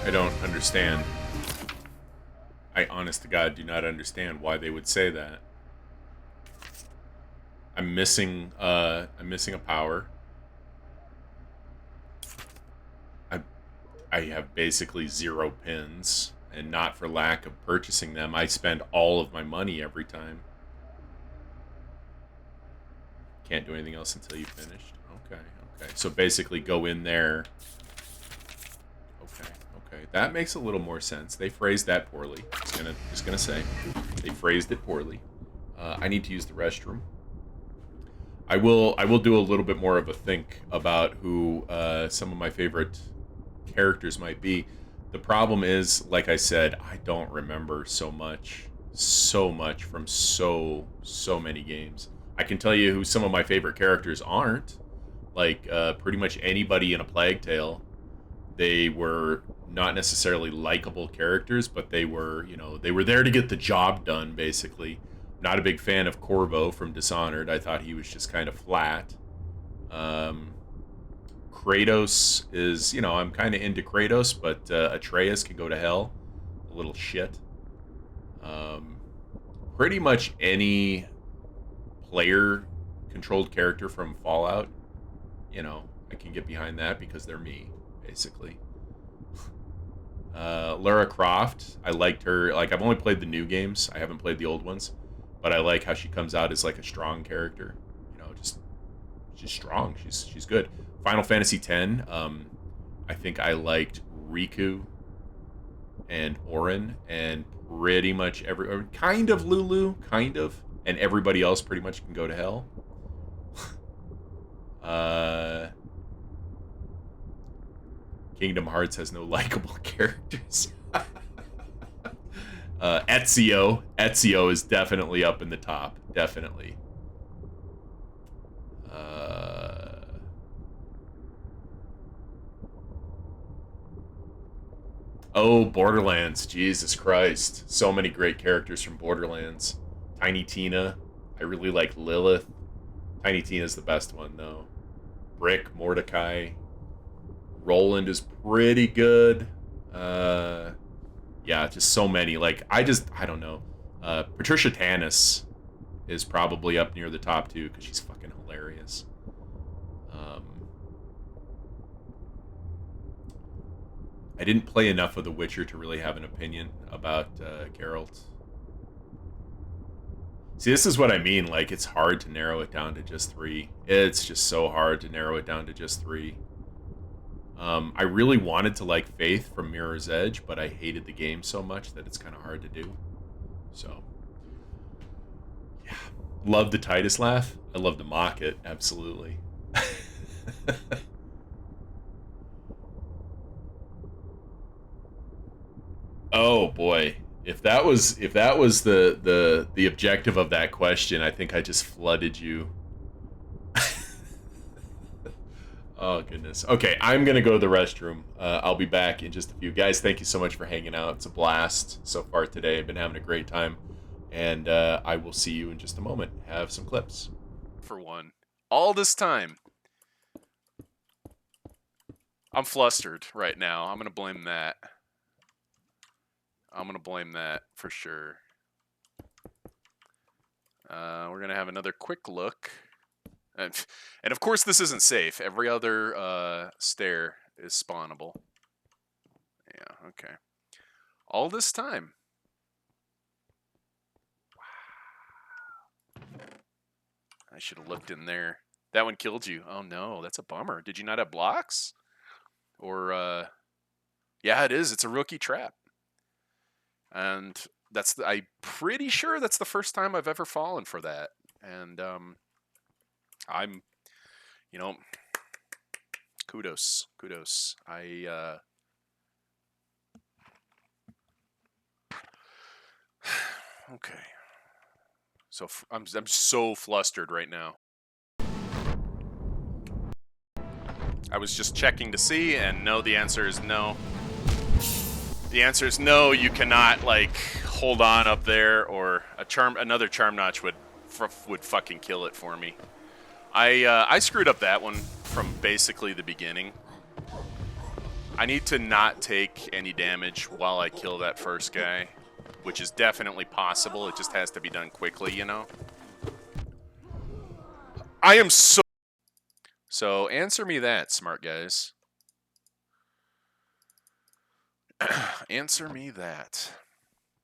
I don't understand. I, honest to God, do not understand why they would say that. I'm missing a power. I have basically 0 pins, and not for lack of purchasing them. I spend all of my money every time. Can't do anything else until you finished. Okay, okay. So basically go in there. Okay, that makes a little more sense. They phrased that poorly. Just gonna say, they phrased it poorly. I need to use the restroom. I will do a little bit more of a think about who some of my favorite characters might be. The problem is, like I said, I don't remember so much from so many games. I can tell you who some of my favorite characters aren't. Like pretty much anybody in A Plague Tale. They were not necessarily likable characters, but they were, you know, they were there to get the job done, basically. Not a big fan of Corvo from Dishonored. I thought he was just kind of flat. Kratos is, you know, I'm kind of into Kratos, but Atreus can go to hell. A little shit. Pretty much any player-controlled character from Fallout, you know, I can get behind that because they're me. Basically. Lara Croft, I liked her. Like, I've only played the new games. I haven't played the old ones. But I like how she comes out as, like, a strong character. You know, just... She's strong. She's good. Final Fantasy X, I think I liked Riku and Auron and pretty much kind of Lulu, kind of. And everybody else pretty much can go to hell. Kingdom Hearts has no likable characters. Ezio is definitely up in the top. Definitely. Oh, Borderlands. Jesus Christ. So many great characters from Borderlands. Tiny Tina. I really like Lilith. Tiny Tina's the best one, though. Brick, Mordecai. Roland is pretty good. Yeah, just so many. Like, I don't know. Patricia Tanis is probably up near the top, too, because she's fucking hilarious. I didn't play enough of The Witcher to really have an opinion about Geralt. See, this is what I mean. Like, it's hard to narrow it down to just 3. It's just so hard to narrow it down to just 3. I really wanted to like Faith from Mirror's Edge, but I hated the game so much that it's kind of hard to do. So, yeah. Love the Titus laugh. I love to mock it, absolutely. Oh, boy. If that was the objective of that question, I think I just flooded you. Oh goodness. Okay, I'm gonna go to the restroom. I'll be back in just a few. Guys, thank you so much for hanging out. It's a blast so far today. I've been having a great time, and I will see you in just a moment. Have some clips. For one, all this time, I'm flustered right now. I'm gonna blame that. I'm gonna blame that for sure. We're gonna have another quick look. And of course, this isn't safe. Every other stair is spawnable. Yeah, okay. All this time. Wow. I should have looked in there. That one killed you. Oh no, that's a bummer. Did you not have blocks? Or, yeah, it is. It's a rookie trap. And I'm pretty sure that's the first time I've ever fallen for that. And, I'm, you know, kudos. Okay. So I'm so flustered right now. I was just checking to see, and no, the answer is no. The answer is no. You cannot like hold on up there, or another charm notch would fucking kill it for me. I screwed up that one from basically the beginning. I need to not take any damage while I kill that first guy, which is definitely possible. It just has to be done quickly, you know? I am So answer me that, smart guys. Answer me that.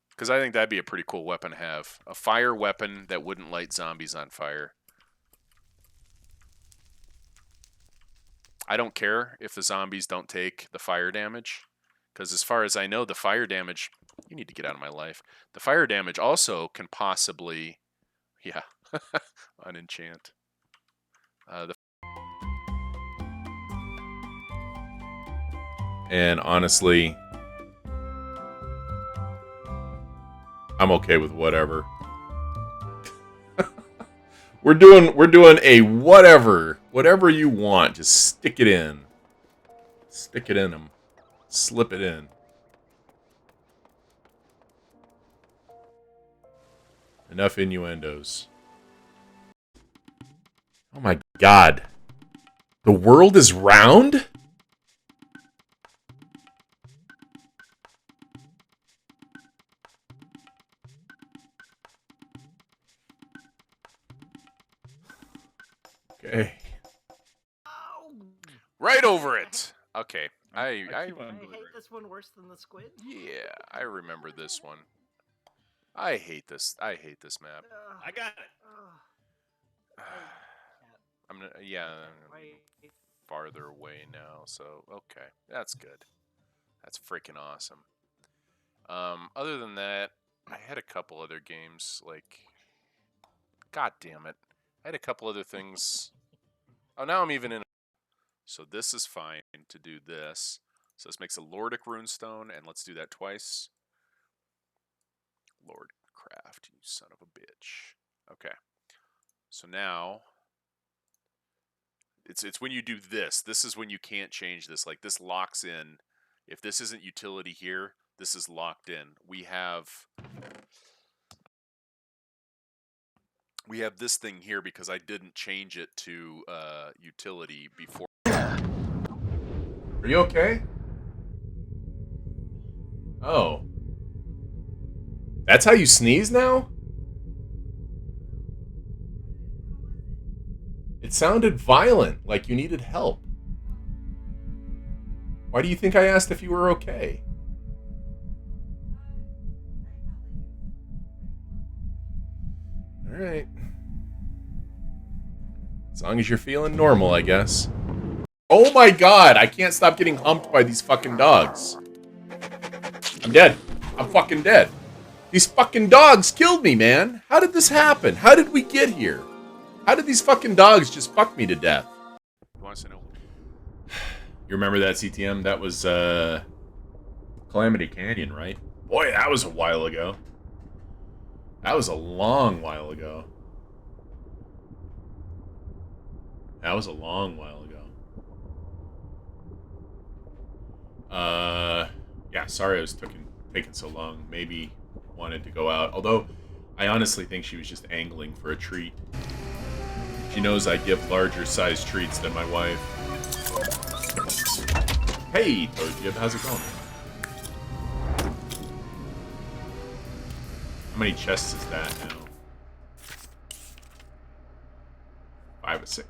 Because I think that'd be a pretty cool weapon to have. A fire weapon that wouldn't light zombies on fire. I don't care if the zombies don't take the fire damage, because as far as I know, the fire damage... You need to get out of my life. The fire damage also can possibly... Yeah. Unenchant. And honestly, I'm okay with whatever. We're doing a whatever you want. Just stick it in. Stick it in them. Slip it in. Enough innuendos. Oh my god. The world is round? Okay. Right over it. Okay. I hate this one worse than the squid. Yeah, I remember this one. I hate this map. I got it. I'm farther away now, so okay, that's good. That's freaking awesome. Other than that, I had a couple other games like. God damn it! I had a couple other things. Oh, now I'm even in. So this is fine to do this. So this makes a Lordic runestone, and let's do that twice. Lord Craft, you son of a bitch. Okay. So now it's when you do this. This is when you can't change this. Like this locks in. If this isn't utility here, this is locked in. We have this thing here because I didn't change it to utility before. Are you okay? Oh. That's how you sneeze now? It sounded violent, like you needed help. Why do you think I asked if you were okay? Alright. As long as you're feeling normal, I guess. Oh my god, I can't stop getting humped by these fucking dogs. I'm dead. I'm fucking dead. These fucking dogs killed me, man. How did this happen? How did we get here? How did these fucking dogs just fuck me to death? Wants to know. You remember that CTM? That was Calamity Canyon, right? Boy, that was a while ago. That was a long while ago. That was a long while ago. Yeah, sorry I was taking so long. Maybe wanted to go out. Although, I honestly think she was just angling for a treat. She knows I give larger sized treats than my wife. Hey, Toadjib, how's it going? How many chests is that now? 5 or 6.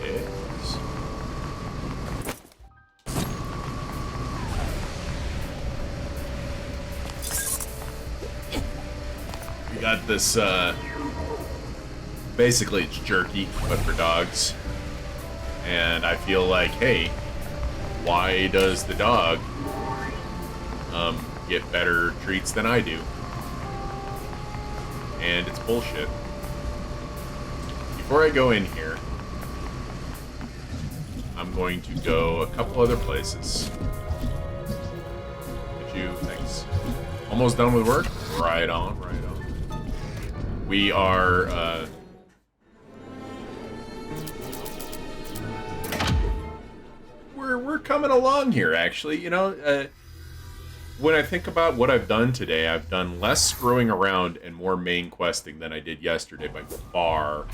Yes. We got this, basically it's jerky, but for dogs. And I feel like, hey, why does the dog, get better treats than I do? And it's bullshit. Before I go in here, I'm going to go a couple other places. Thanks. Almost done with work? Right on, right on. We are, we're coming along here, actually. You know, when I think about what I've done today, I've done less screwing around and more main questing than I did yesterday by far.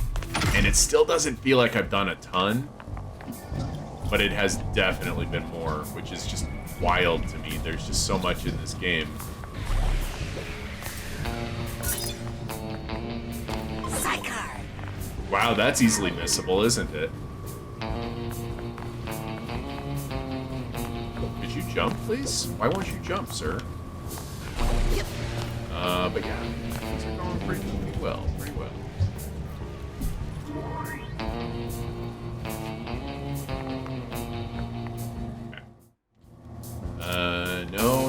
And it still doesn't feel like I've done a ton, but it has definitely been more, which is just wild to me. There's just so much in this game. Psychar! Wow, that's easily missable, isn't it? Could you jump, please? Why won't you jump, sir? Yep. But yeah, things are going pretty well, pretty well.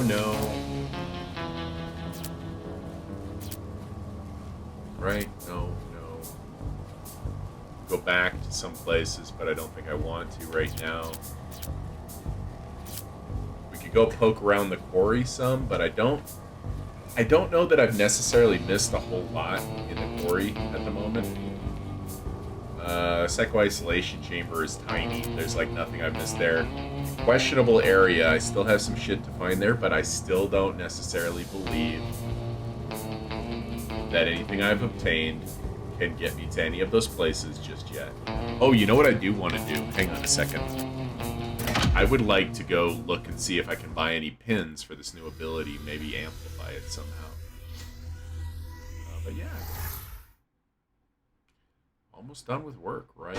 No. Right? No. Go back to some places, but I don't think I want to right now. We could go poke around the quarry some, but I don't know that I've necessarily missed a whole lot in the quarry at the moment. Psycho-isolation chamber is tiny. There's like nothing I've missed there. Questionable area. I still have some shit to find there, but I still don't necessarily believe that anything I've obtained can get me to any of those places just yet. Oh, you know what I do want to do? Hang on a second. I would like to go look and see if I can buy any pins for this new ability, maybe amplify it somehow. But yeah. Almost done with work, right?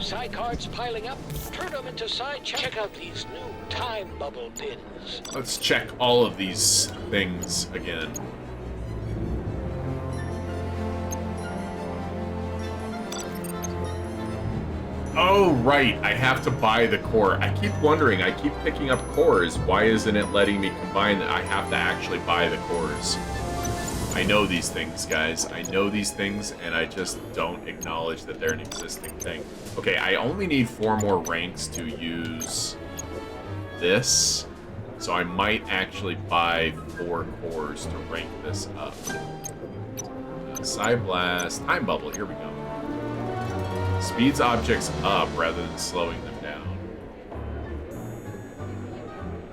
Psy cards piling up. Turn them into Psy. Check out these new time bubble pins. Let's check all of these things again. Oh, right. I have to buy the core. I keep wondering. I keep picking up cores. Why isn't it letting me combine that? I have to actually buy the cores. I know these things, guys. I know these things, and I just don't acknowledge that they're an existing thing. Okay, I only need 4 more ranks to use this, so I might actually buy 4 cores to rank this up. Psy Blast, Time Bubble, here we go. Speeds objects up rather than slowing them down.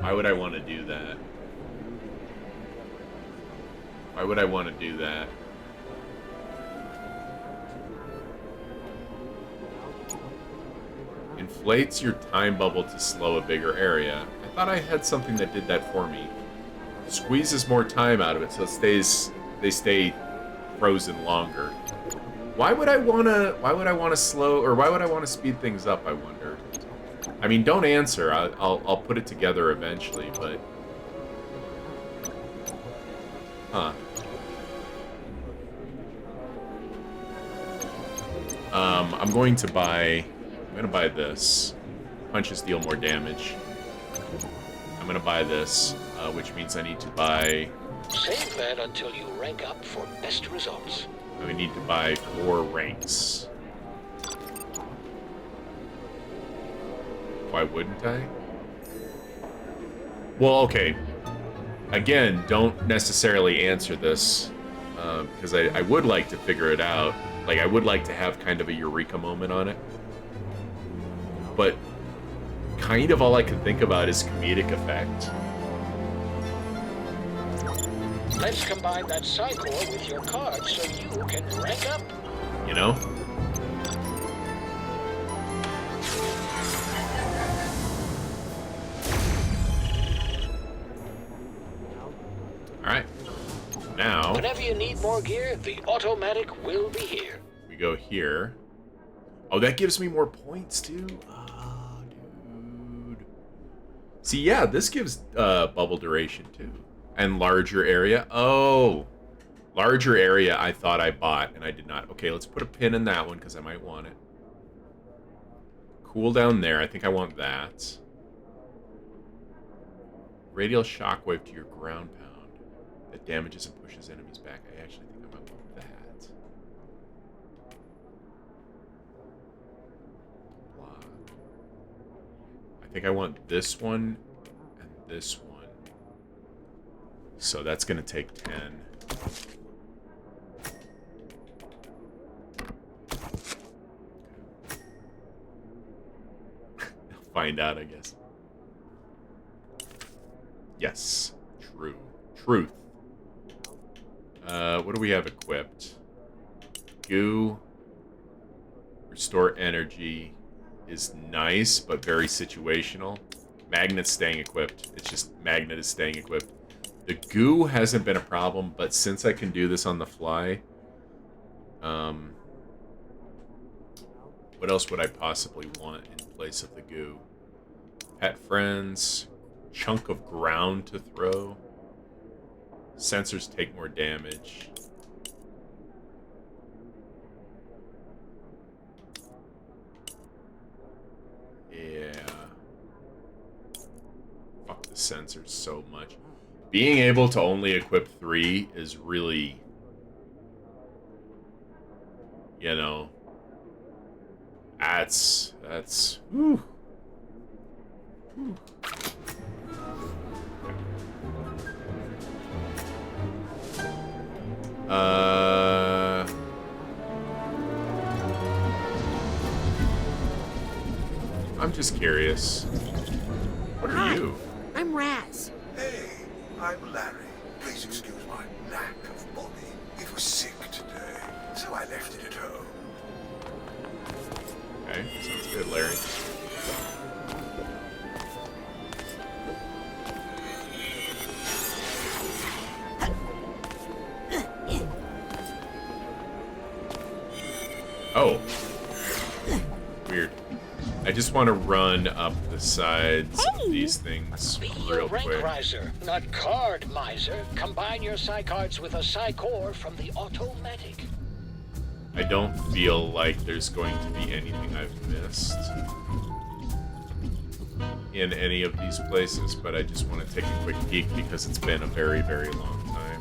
Why would I want to do that? Why would I want to do that? Inflates your time bubble to slow a bigger area. I thought I had something that did that for me. Squeezes more time out of it, so they stay frozen longer. Why would I want to slow, or why would I want to speed things up, I wonder? I mean, don't answer. I'll put it together eventually, but... Huh. I'm going to buy this. Punches deal more damage. I'm going to buy this, which means I need to buy... Save that until you rank up for best results. We need to buy 4 ranks. Why wouldn't I? Well, okay. Again, don't necessarily answer this, because I would like to figure it out. Like, I would like to have kind of a eureka moment on it. But kind of all I can think about is comedic effect. Let's combine that Psychor with your card so you can rank up. You know? Alright. Now... Whenever you need more gear, the automatic will be here. We go here. Oh, that gives me more points, too? Oh, dude. See, yeah, this gives bubble duration, too. And larger area. Oh! Larger area I thought I bought, and I did not. Okay, let's put a pin in that one, because I might want it. Cool down there. I think I want that. Radial shockwave to your ground pound. That damages and pushes enemies back. I actually think I might want that. Blah. I think I want this one and this one. So that's going to take 10. Find out, I guess. Yes. True. Truth. What do we have equipped? Goo. Restore energy is nice, but very situational. Magnet's staying equipped. It's just magnet is staying equipped. The goo hasn't been a problem, but since I can do this on the fly, what else would I possibly want in place of the goo? Pet friends, chunk of ground to throw. Sensors take more damage. Yeah. Fuck the sensors so much. Being able to only equip 3 is really, you know, that's, whew. Whew. I'm just curious. What are Hi, you? I'm Raz. Hey, I'm Larry. Please excuse my lack of body. It was sick today, so I left it at home. Okay, sounds good, Larry. Oh. Weird. I just want to run up the sides of these things real Rank quick. riser, not card miser. Combine your Psycards with a Psychor from the automatic. I don't feel like there's going to be anything I've missed in any of these places, but I just want to take a quick peek because it's been a very, very long time.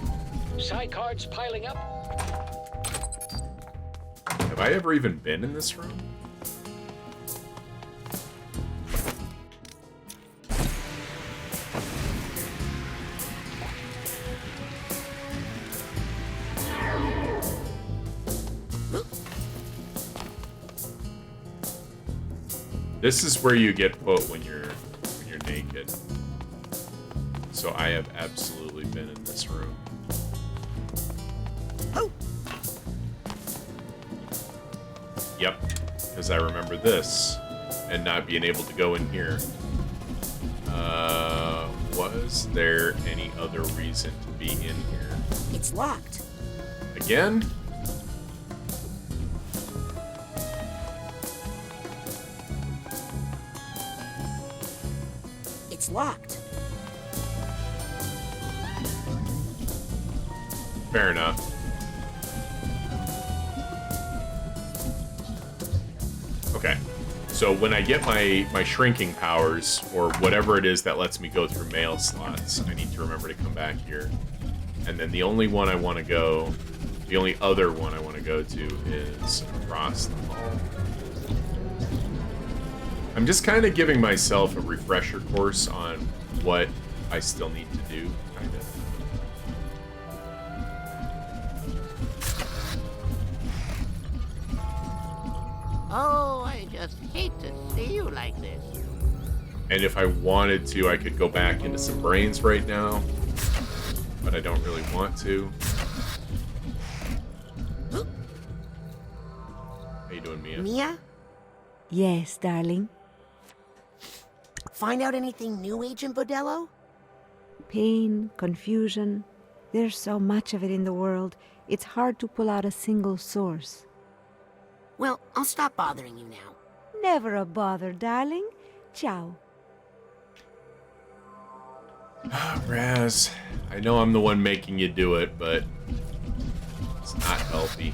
Psycards piling up. Have I ever even been in this room? This is where you get put when you're naked. So I have absolutely been in this room. Yep, because I remember this and not being able to go in here. Was there any other reason to be in here? It's locked. Again? It's locked. Fair enough. Okay. So when I get my shrinking powers, or whatever it is that lets me go through mail slots, I need to remember to come back here. And then the only one I want to go, the only other one I want to go to is across the hall. I'm just kind of giving myself a refresher course on what I still need to do, kind of. Oh, I just hate to see you like this. And if I wanted to, I could go back into some brains right now. But I don't really want to. How you doing, Mia? Mia? Yes, darling. Find out anything new, Agent Vodello? Pain, confusion. There's so much of it in the world, it's hard to pull out a single source. Well, I'll stop bothering you now. Never a bother, darling. Ciao. Raz, I know I'm the one making you do it, but it's not healthy.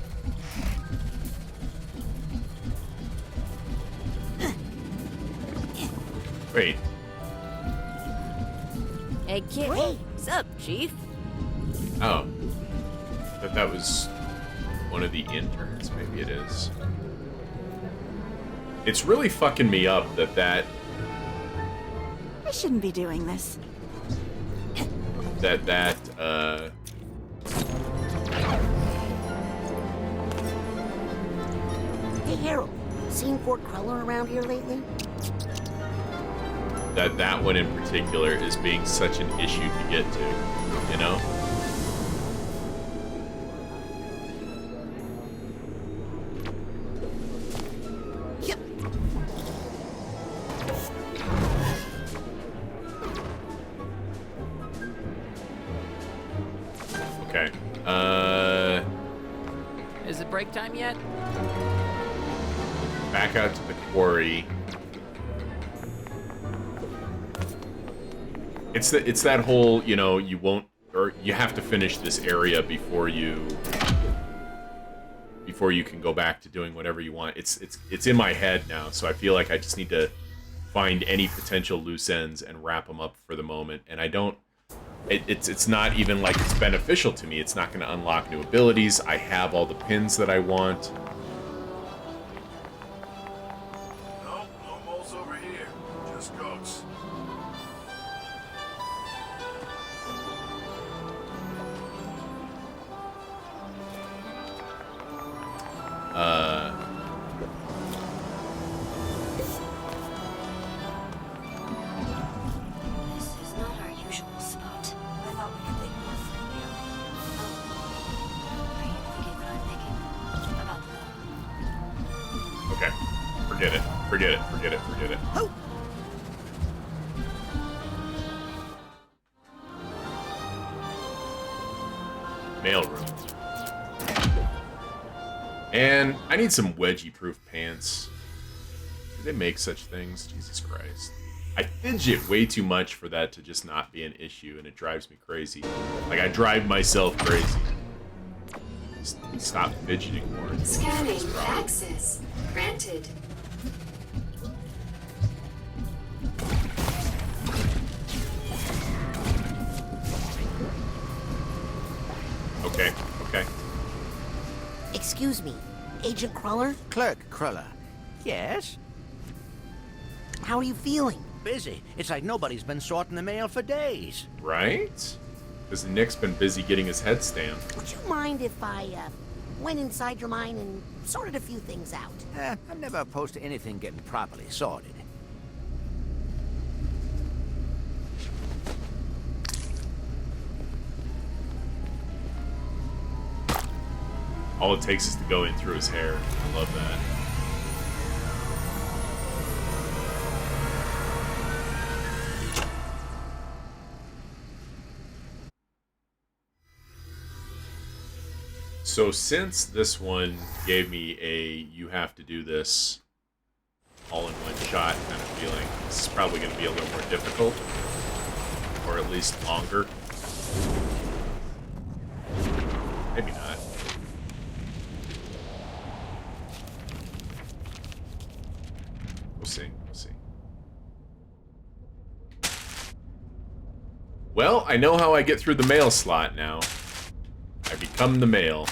Wait. Hey, kid. Hey, what's up, Chief? Oh. I thought that was one of the interns. Maybe it is. It's really fucking me up that I shouldn't be doing this. Hey, Harold. Seen Fort Cruller around here lately? that one in particular is being such an issue to get to, you know? Yep. Okay. Is it break time yet? Back out to the quarry. It's that whole, you know, you won't, or you have to finish this area before you can go back to doing whatever you want. It's in my head now, so I feel like I just need to find any potential loose ends and wrap them up for the moment. And I don't. It's not even like it's beneficial to me. It's not going to unlock new abilities. I have all the pins that I want. No moles over here. Just goats. This is not our usual spot. I thought we could think more freely. Are you thinking what I'm thinking? About the... Okay. Forget it. Forget it. Forget it. Forget it. Mailroom. And I need some wedgie-proof pants. Do they make such things? Jesus Christ. I fidget way too much for that to just not be an issue, and it drives me crazy. Like, I drive myself crazy. Stop fidgeting more. Scanning access granted. Okay, okay. Excuse me, Agent Cruller? Clerk Cruller. Yes? How are you feeling? Busy. It's like nobody's been sorting the mail for days. Right? Because Nick's been busy getting his head stamped. Would you mind if I, went inside your mind and sorted a few things out? I'm never opposed to anything getting properly sorted. All it takes is to go in through his hair. I love that. So since this one gave me a you have to do this all in one shot kind of feeling, this is probably going to be a little more difficult, or at least longer. Maybe not. We'll see. We'll see. Well, I know how I get through the mail slot now. I become the mail.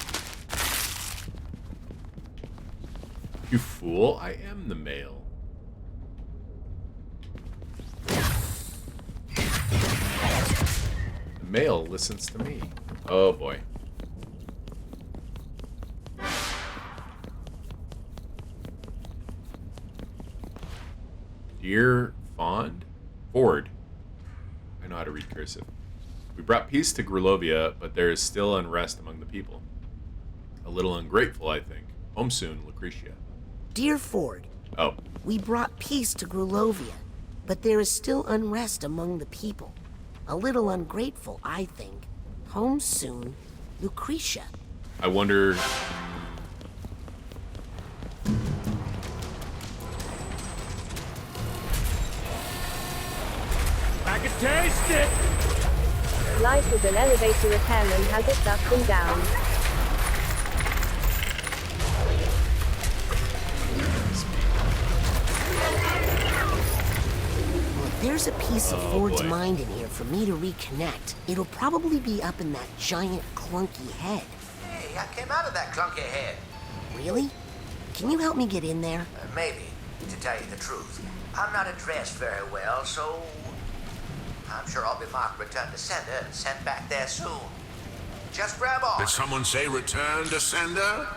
You fool, I am the mail. mail listens to me. Oh boy. Dear Ford. I know how to read cursive. We brought peace to Grulovia, but there is still unrest among the people. A little ungrateful, I think. Home soon, Lucretia. Dear Ford. Oh. We brought peace to Grulovia, but there is still unrest among the people. A little ungrateful, I think. Home soon, Lucretia. I wonder... I can taste it! Life is an elevator repairman has its ups and downs. Well, if there's a piece of Ford's boy. mind in here for me to reconnect, it'll probably be up in that giant clunky head. Hey, I came out of that clunky head. Really? Can you help me get in there? Maybe, to tell you the truth. I'm not addressed very well, so I'm sure I'll be marked return to sender and sent back there soon. Just grab on. Did someone say return to sender?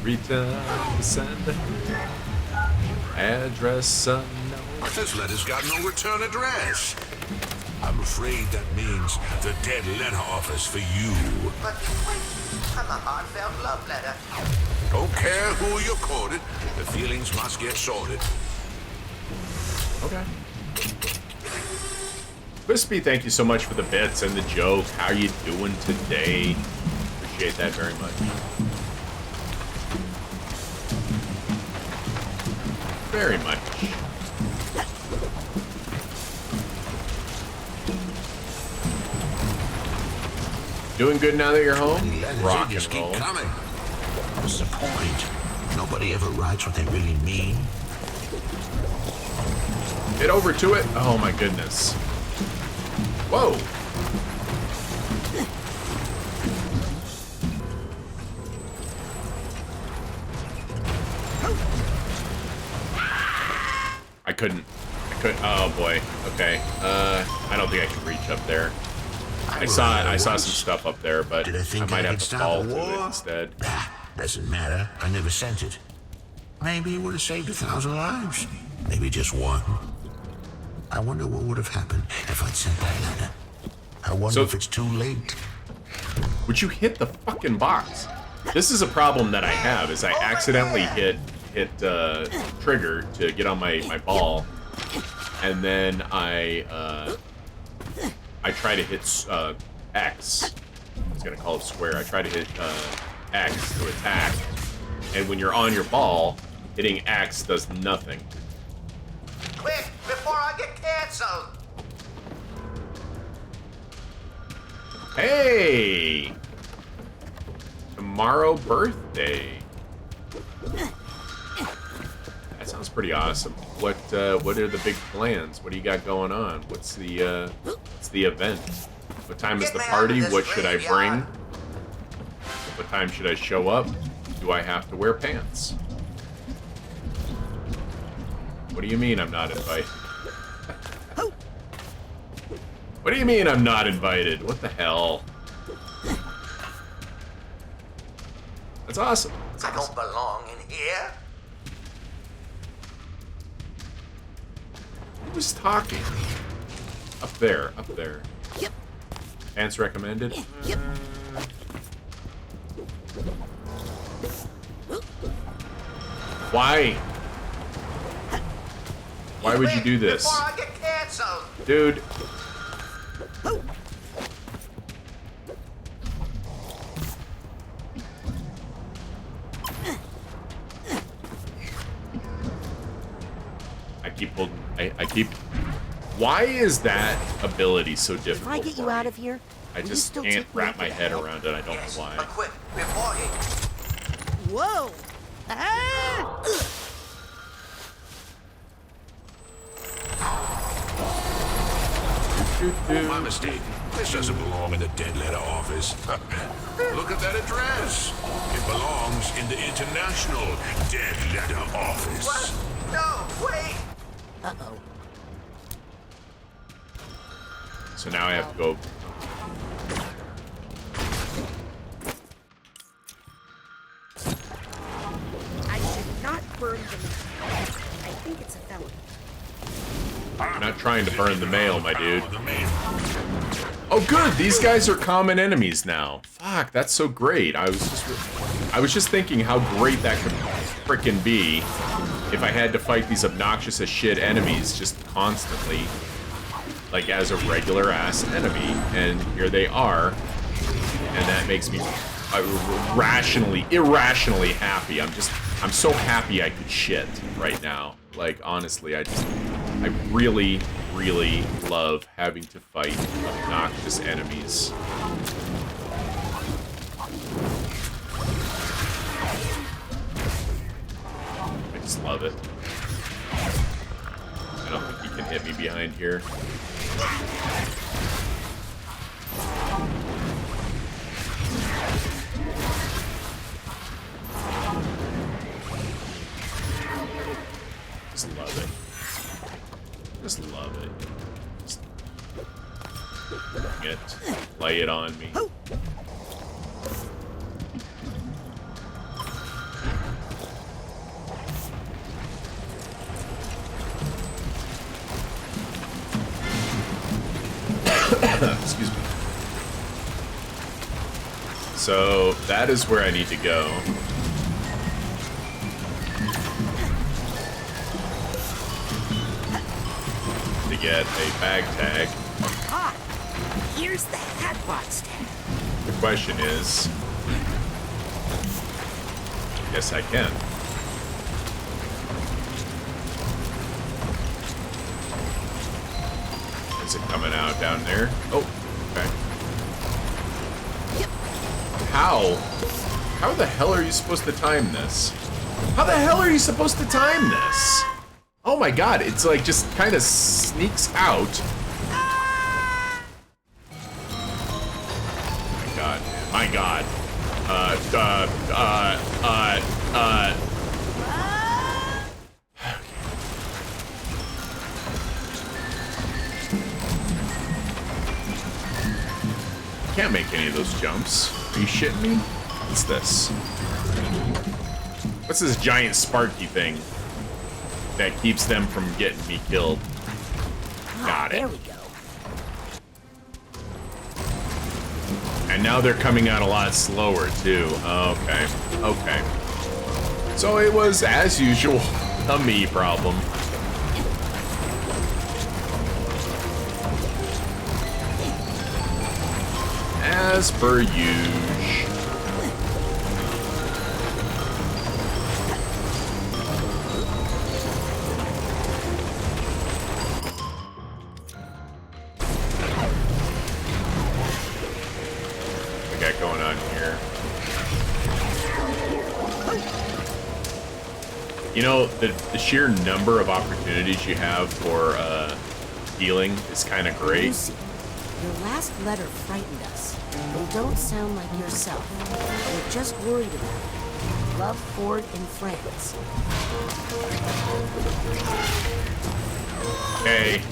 Return to sender. Address unknown. This letter's got no return address. I'm afraid that means the dead letter office for you. But wait, I'm a heartfelt love letter. Don't care who you quoted. The feelings must get sorted. Okay. Crispy, thank you so much for the bits and the jokes. How you doing today? Appreciate that very much. Very much. Doing good now that you're home? Rock and Just roll. keep coming. What's the point? Nobody ever writes what they really mean. Get over to it. Oh my goodness. Whoa. I couldn't. Oh boy. Okay. I don't think I can reach up there. I saw some stuff up there, but Did I think might I have could to stop fall a to it war? instead. Doesn't matter. I never sent it. Maybe it would have saved 1,000 lives. Maybe just one. I wonder what would have happened if I'd sent that letter. I wonder So- if it's too late. Would you hit the fucking box? This is a problem that I have, is I accidentally hit trigger to get on my ball, and then I try to hit X. I was gonna call it square. I try to hit X to attack, and when you're on your ball, hitting X does nothing. Quick, before I get canceled. Hey! Tomorrow birthday. That sounds pretty awesome. What are the big plans? What do you got going on? What's the event? What time is the party? What should I bring? What time should I show up? Do I have to wear pants? What do you mean I'm not invited? What do you mean I'm not invited? What the hell? That's awesome. That's I awesome. don't belong in here. Who's talking? Up there, up there. Yep. Pants recommended? Yep. Why? Why would you do this? Before I get canceled. Dude. I keep holding. I keep. Why is that ability so difficult? If I get you for out me? of here, I will you just still can't take me wrap up my the head hill? around it. I don't know why. But quick, before he... Whoa! Ah! My mistake. This doesn't belong in the dead letter office. Look at that address. It belongs in the International Dead Letter Office. What? No, wait. Uh-oh. So now I have to go. I should not burn the mail. I think it's a felony. I'm not trying to burn the mail, my dude. Oh, good. These guys are common enemies now. Fuck, that's so great. I was just thinking how great that could frickin' be if I had to fight these obnoxious as shit enemies just constantly, like as a regular ass enemy. And here they are, and that makes me irrationally happy. I'm so happy I could shit right now. Like, honestly, I really, really love having to fight obnoxious enemies. I just love it. I don't think he can hit me behind here. Just love it. Just love it. Just bring it. Lay it on me. Excuse me. So that is where I need to go. To get a bag tag. Ah, here's the Hatbot's tag. The question is, yes, I can. Is it coming out down there? Oh, okay. How? How the hell are you supposed to time this? How the hell are you supposed to time this? Oh my god, it's like just kind of sneaks out. My god, my god. Can't make any of those jumps. Are you shitting me? What's this? What's this giant sparky thing that keeps them from getting me killed? Got it. There we go. And now they're coming out a lot slower too. Okay. Okay. So it was, as usual, a me problem. As per usual. What we got going on here? You know, the sheer number of opportunities you have for healing is kind of great. Lucy, your last letter frightened us. You don't sound like yourself. We're just worried about you. Love, Ford, and friends. Hey.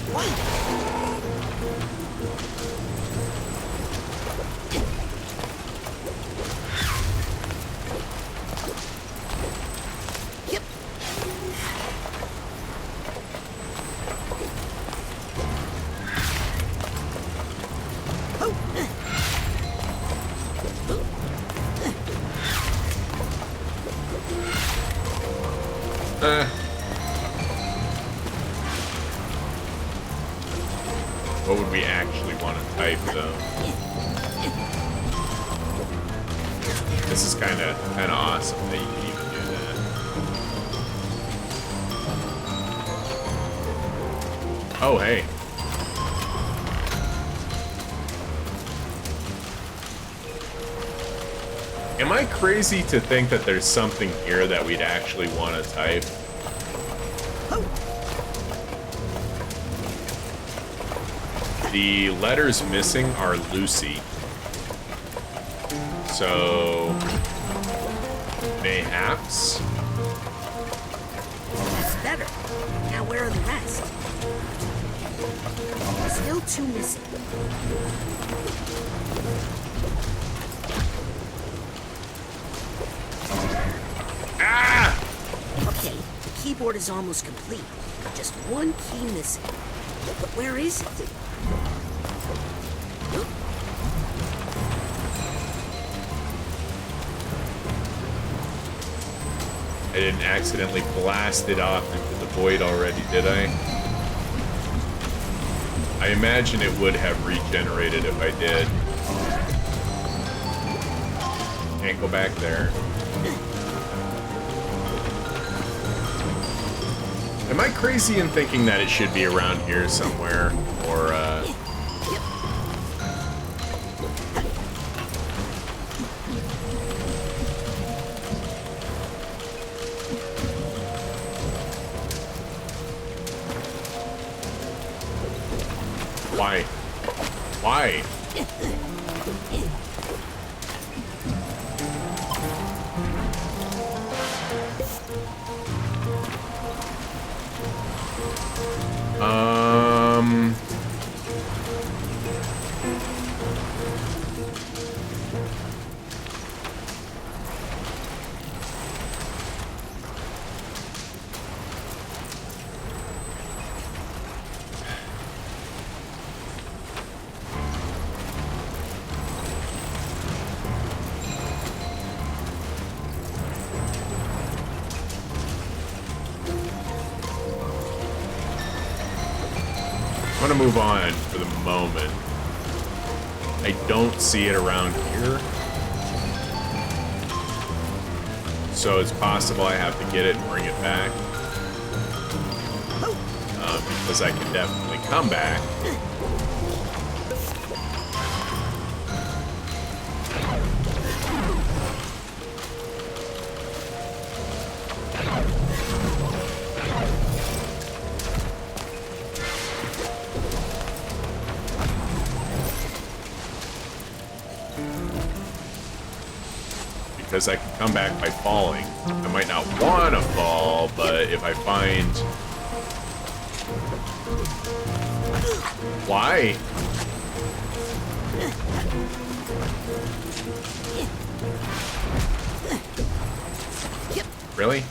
What would we actually want to type, though? This is kind of awesome that you can even do that. Oh, hey. Am I crazy to think that there's something here that we'd actually want to type? The letters missing are Lucy. So, mayhaps? That's better. Now where are the rest? Still two missing. Ah! Okay, the keyboard is almost complete. Just one key missing. But where is it? I didn't accidentally blast it off into the void already, did I? I imagine it would have regenerated if I did. Can't go back there. Am I crazy in thinking that it should be around here somewhere? Or, Why? Why? I'm gonna move on for the moment. I don't see it around here. So it's possible I have to get it and bring it back. Because I can definitely come back. Because I can come back by falling. I might not want to fall, but if I find... Why? Really?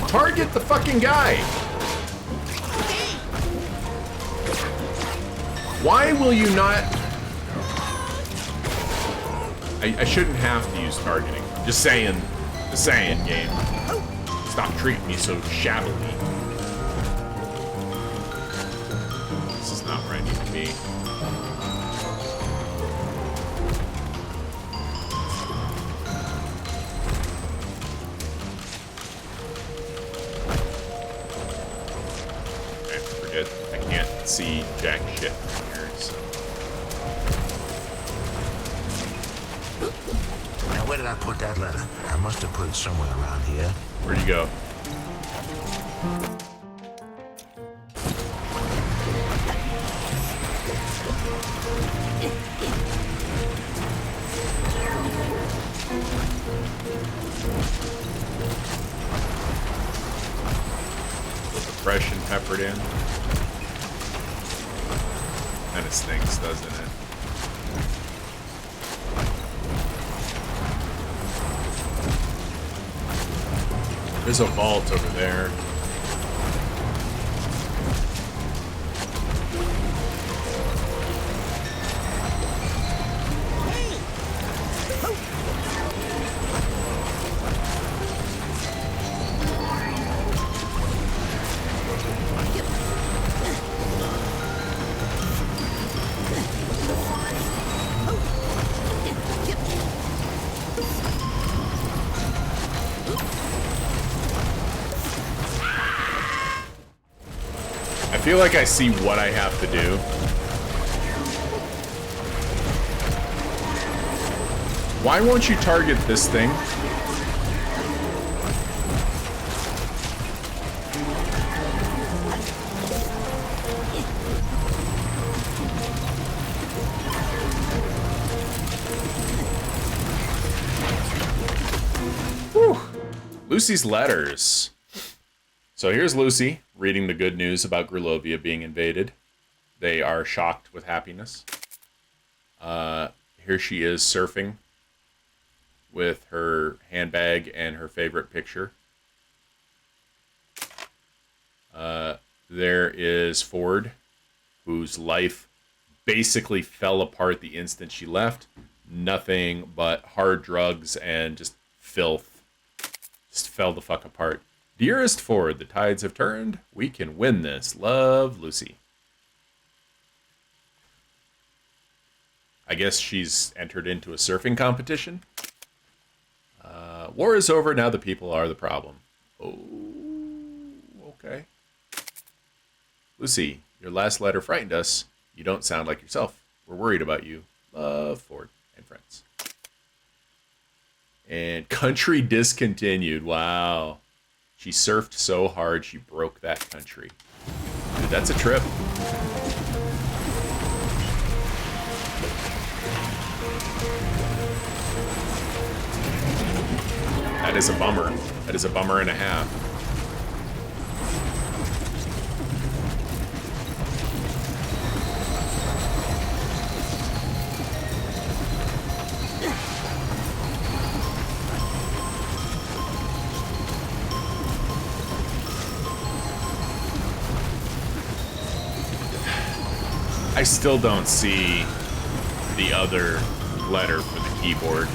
Target the fucking guy! Why will you not... I shouldn't have to use targeting. Just saying. Just saying, game. Stop treating me so shabbily. This is not where I need to be. I can't see jack shit from here, so. Now, where did I put that letter? I must have put it somewhere around here. Where'd you go? Fresh and peppered in. Kind of stinks, doesn't it? There's a vault over there. I feel like I see what I have to do. Why won't you target this thing? Lucy's letters. So here's Lucy reading the good news about Grulovia being invaded. They are shocked with happiness. Here she is surfing with her handbag and her favorite picture. There is Ford, whose life basically fell apart the instant she left. Nothing but hard drugs and just filth. Just fell the fuck apart. Dearest Ford, the tides have turned. We can win this. Love, Lucy. I guess she's entered into a surfing competition. War is over, now the people are the problem. Oh, okay. Lucy, your last letter frightened us. You don't sound like yourself. We're worried about you. Love, Ford and friends. And country discontinued. Wow. She surfed so hard she broke that country. Dude, that's a trip. That is a bummer. That is a bummer and a half. I still don't see the other letter for the keyboard.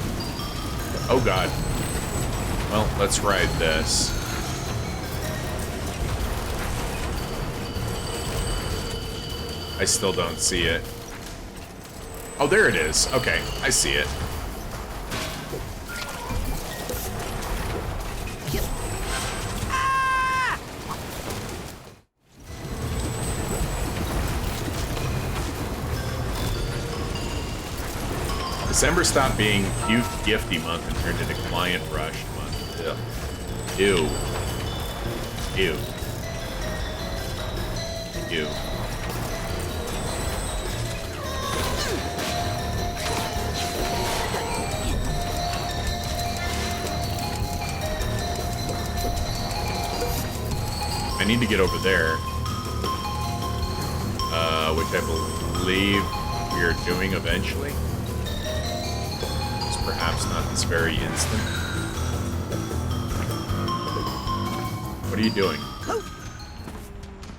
Oh god. Well, let's ride this. I still don't see it. Oh, there it is. Okay, I see it. December stopped being cute, gifty month and turned into client rush month. Ugh. Ew. Ew. Ew. I need to get over there, which I believe we are doing eventually. Perhaps not this very instant. What are you doing?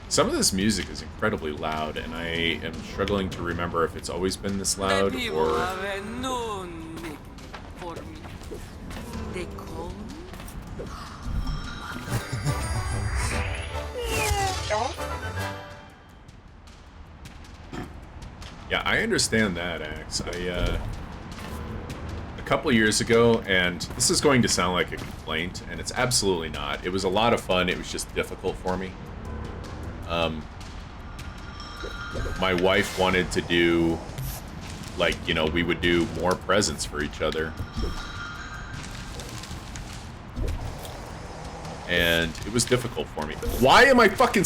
Some of this music is incredibly loud, and I am struggling to remember if it's always been this loud or... Yeah, I understand that, Axe. A couple years ago, and this is going to sound like a complaint, and it's absolutely not. It was a lot of fun. It was just difficult for me. My wife wanted to do, like, you know, we would do more presents for each other. And it was difficult for me. Why am I fucking...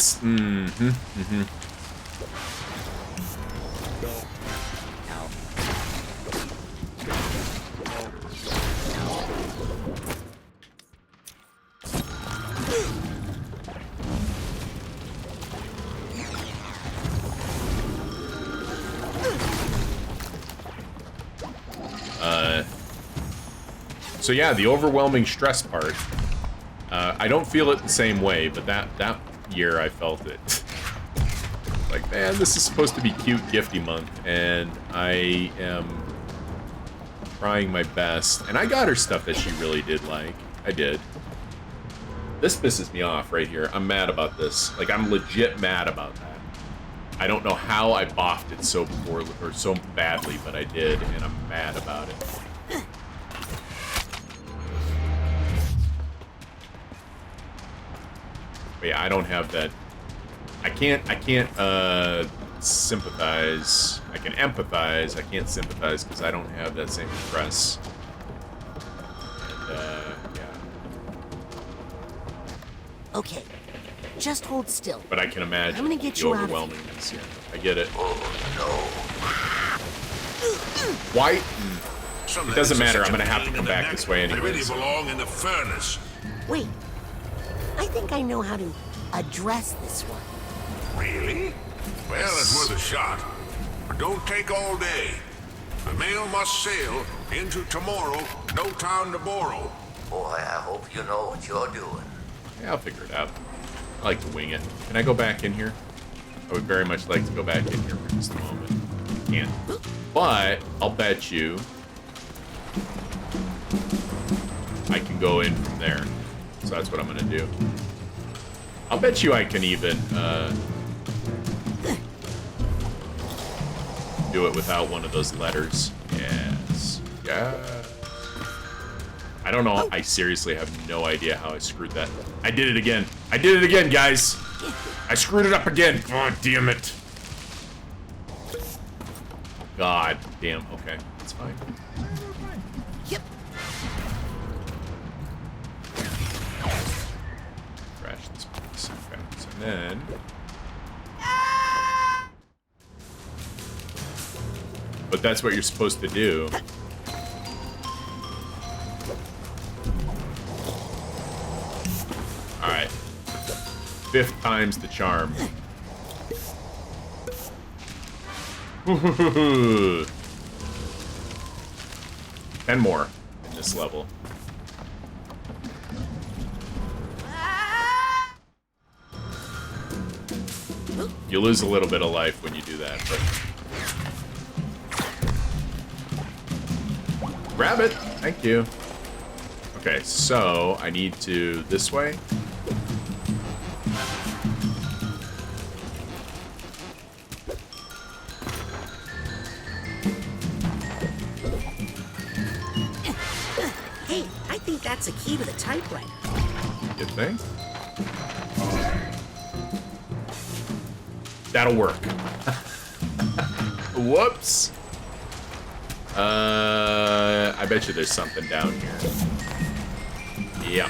So yeah, the overwhelming stress part. I don't feel it the same way, but that year I felt it. Like, man, this is supposed to be cute, gifty month, and I am trying my best. And I got her stuff that she really did like. I did. This pisses me off right here. I'm mad about this. Like, I'm legit mad about that. I don't know how I boffed it so poorly or so badly, but I did, and I'm mad about it. But yeah, I don't have that. I can't sympathize. I can empathize. I can't sympathize because I don't have that same stress. And, yeah. Okay, just hold still. But I can imagine I'm gonna get the you out of overwhelmingness. Yeah, I get it. Why? It doesn't matter. I'm gonna have to come back this way They really anyways. belong in the furnace. Wait. I think I know how to address this one. Really? Well, it's worth a shot. But don't take all day. The mail must sail into tomorrow, no time to borrow. Boy, I hope you know what you're doing. Yeah, I'll figure it out. I like to wing it. Can I go back in here? I would very much like to go back in here for just a moment. Can't. But I'll bet you I can go in from there. So that's what I'm gonna do. I'll bet you I can even do it without one of those letters. Yes. Yeah. I don't know. I seriously have no idea how I screwed that. I did it again. I did it again, guys. I screwed it up again. God damn it. God damn. Okay, it's fine. Yep. Crash this place. Okay, so then. But that's what you're supposed to do. Alright. 5th time's the charm. 10 more in this level. You lose a little bit of life when you do that, but... Grab it! Thank you. Okay, so I need to... this way? Hey, I think that's a key to the typewriter. You think? That'll work. Whoops. I bet you there's something down here. Yeah.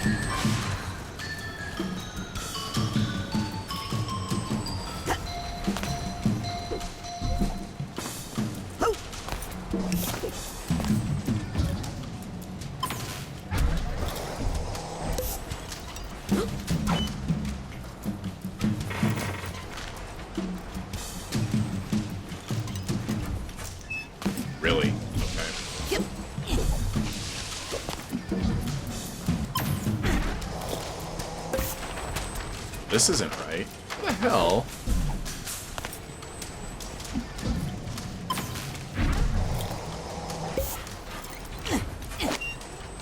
Really? Okay. This isn't right. What the hell?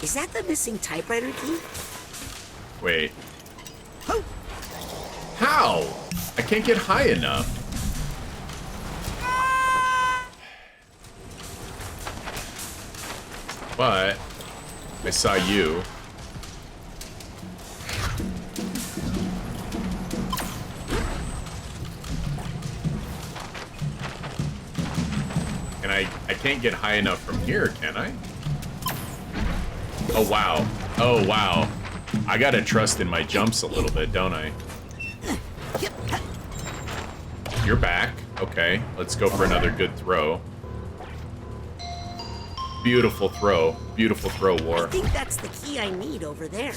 Is that the missing typewriter key? Wait. How? I can't get high enough. But I saw you. And I can't get high enough from here, can I? Oh, wow. Oh, wow. I gotta trust in my jumps a little bit, don't I? You're back. Okay, let's go for another good throw. Beautiful throw. Beautiful throw, War. I think that's the key I need over there.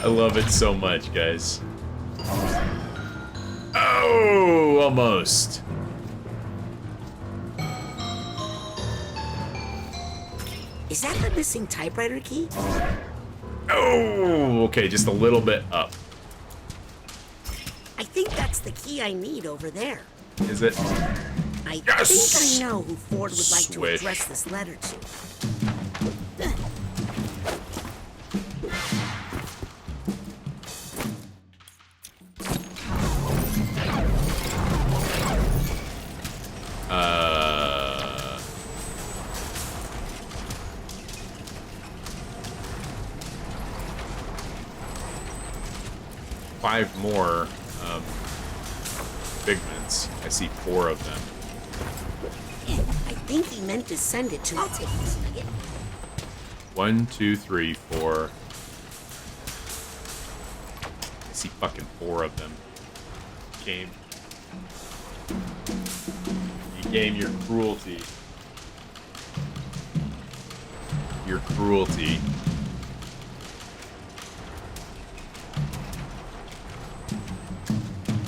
I love it so much, guys. Oh, almost. Is that the missing typewriter key? Oh, okay, just a little bit up. I think that's the key I need over there. Is it? I Yes! think I know who Ford would like to Swish. address this letter to. Five more figments. I see 4 of them. I think he meant to send it to me. 1, 2, 3, 4. I see fucking 4 of them. Game. You game your cruelty. your cruelty.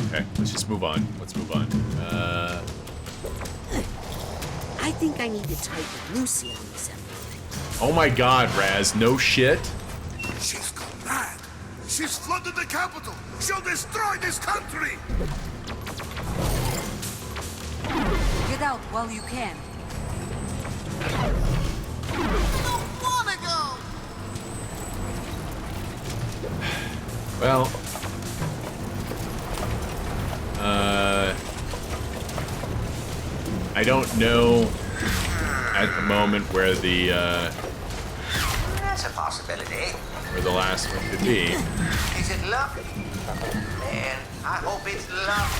Okay, let's just move on. Let's move on. I think I need to tighten Lucy on this everything. Oh my god, Raz, no shit? She's gone mad. She's flooded the capital. She'll destroy this country. Get out while you can. Well, I don't know at the moment where the That's a possibility. where the last one could be. Is it luck? Man, I hope it's luck.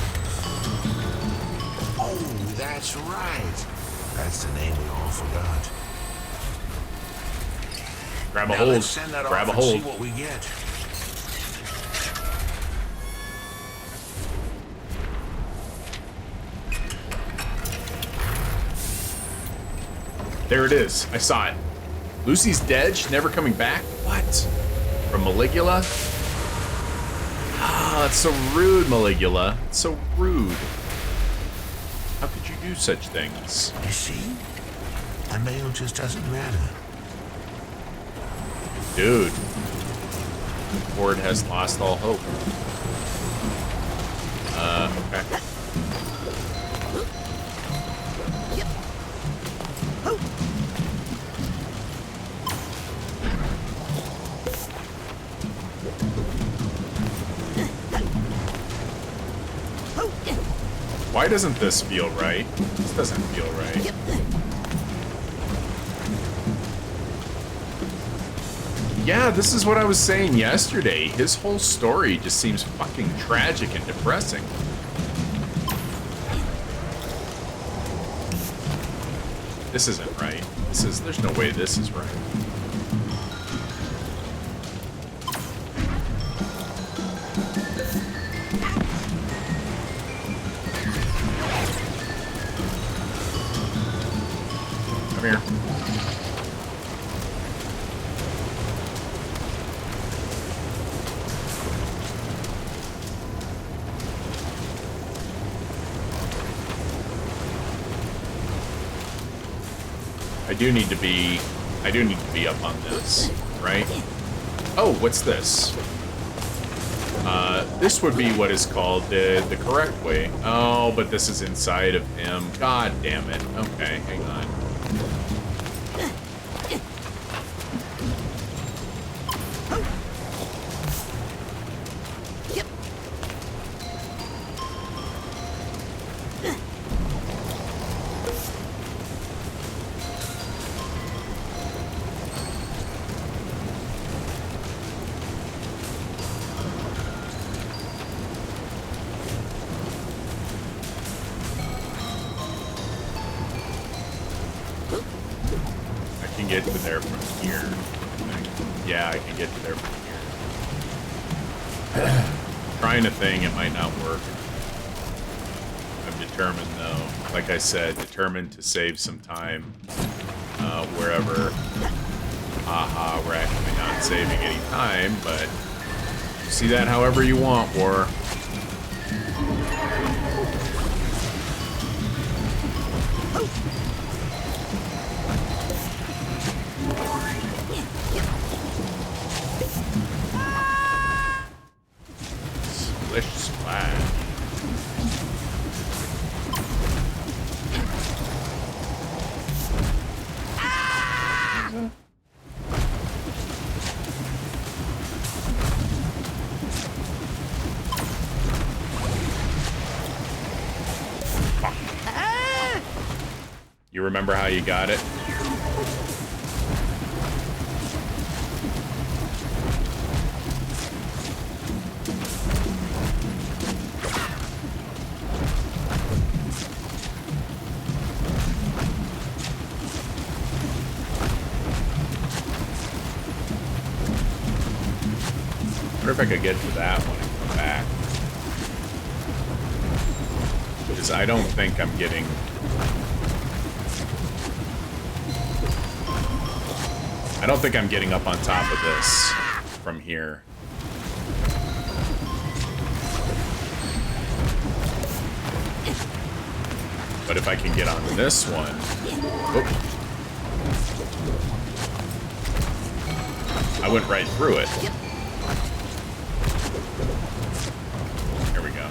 Oh, that's right. That's the name we all forgot. Grab a Now hold. let's send that Grab a off and hold. see what we get. There it is. I saw it. Lucy's dead. She's never coming back. What? From Maligula? Ah, that's so rude, Maligula. It's so rude. How could you do such things? You see? A male just doesn't matter. Dude. The Horde has lost all hope. Okay. Why doesn't this feel right? This doesn't feel right. Yeah, this is what I was saying yesterday. His whole story just seems fucking tragic and depressing. This isn't right. There's no way this is right. Come here. I do need to be up on this, right? Oh, what's this? This would be what is called the correct way. Oh, but this is inside of him. God damn it. Okay, hang on. Get to there from here. Yeah, I can get to there from here. Trying a thing, it might not work. I'm determined, though. Like I said, determined to save some time wherever. Haha, we're actually not saving any time, but see that however you want, War. Splish splash. You remember how you got it? I wonder if I could get to that one and come back. Because I don't think I'm getting... I don't think I'm getting up on top of this from here. But if I can get on this one... Oh. I went right through it. Here we go.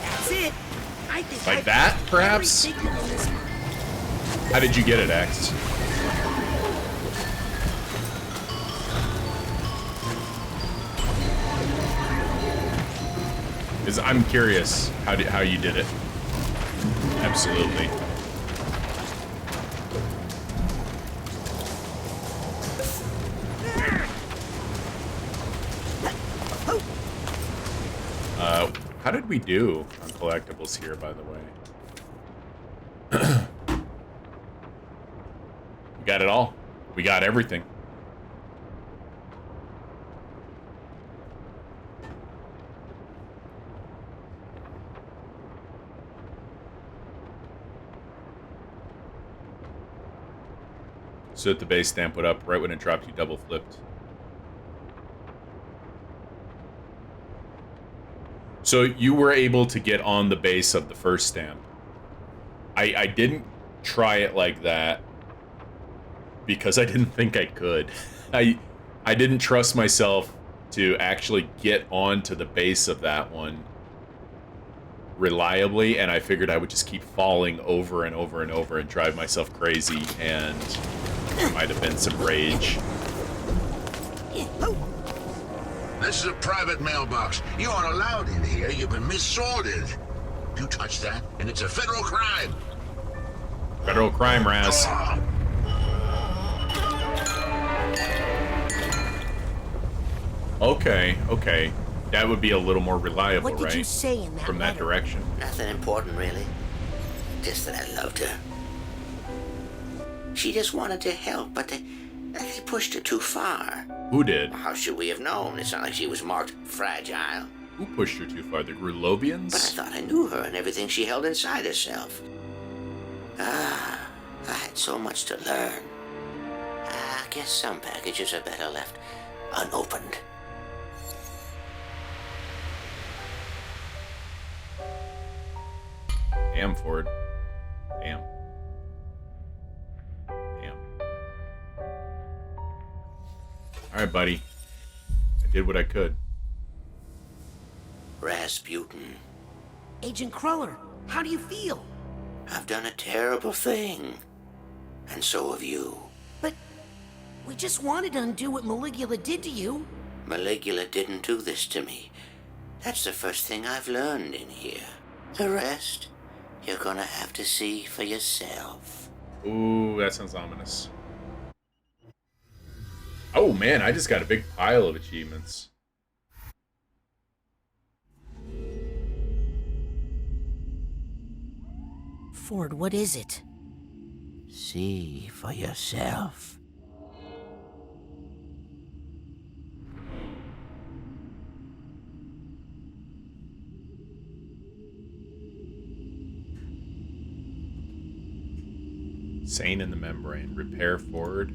That's it. I think Like I've that, got perhaps? everything on this. How did you get it, X? Because I'm curious how you did it. Absolutely. How did we do on collectibles here, by the way? We got it all. We got everything. So at the base stamp put up right when it dropped, you double flipped. So you were able to get on the base of the first stamp. I didn't try it like that because I didn't think I could. I didn't trust myself to actually get onto the base of that one reliably, and I figured I would just keep falling over and over and over and drive myself crazy, and there might have been some rage. This is a private mailbox. You aren't allowed in here. You've been missorted. You touch that, and it's a federal crime. Federal crime, Raz. Okay, okay. That would be a little more reliable, What did right? you say in that From that letter? direction. Nothing important, really. Just that I loved her. She just wanted to help, but they pushed her too far. Who did? How should we have known? It's not like she was marked fragile. Who pushed her too far? The Grulovians? But I thought I knew her and everything she held inside herself. I had so much to learn. I guess some packages are better left unopened. Damn, Ford. Damn. Damn. Alright, buddy. I did what I could. Rasputin, Agent Cruller, how do you feel? I've done a terrible thing. And so have you. But we just wanted to undo what Maligula did to you. Maligula didn't do this to me. That's the first thing I've learned in here. The rest, you're gonna have to see for yourself. Ooh, that sounds ominous. Oh man, I just got a big pile of achievements. Ford, what is it? See for yourself. Sane in the membrane. Repair Ford.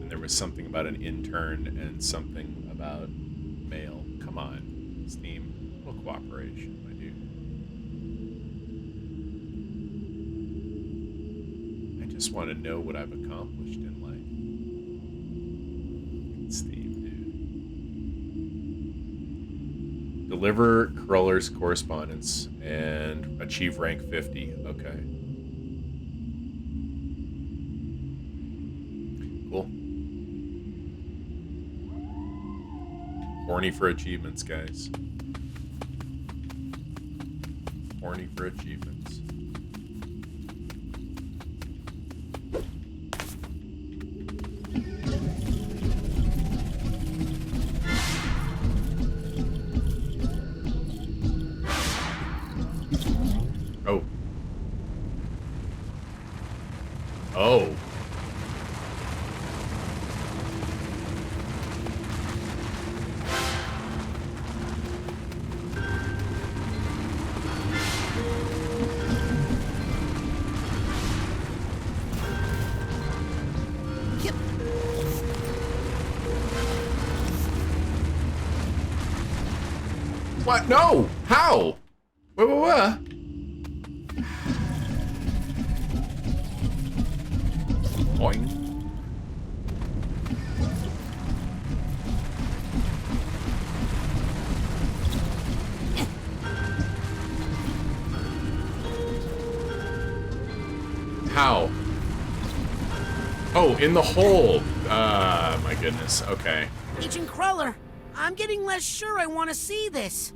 And there was something about an intern and something about mail. Come on, Steam. A little cooperation, my dude. I just want to know what I've accomplished in life. Steam, dude. Deliver Cruller's correspondence and achieve rank 50. Okay. Cool. Horny for achievements, guys. Horny for achievements. What? No! How? What? Boing. How? Oh, in the hole. My goodness. Okay. Agent Cruller, I'm getting less sure I want to see this.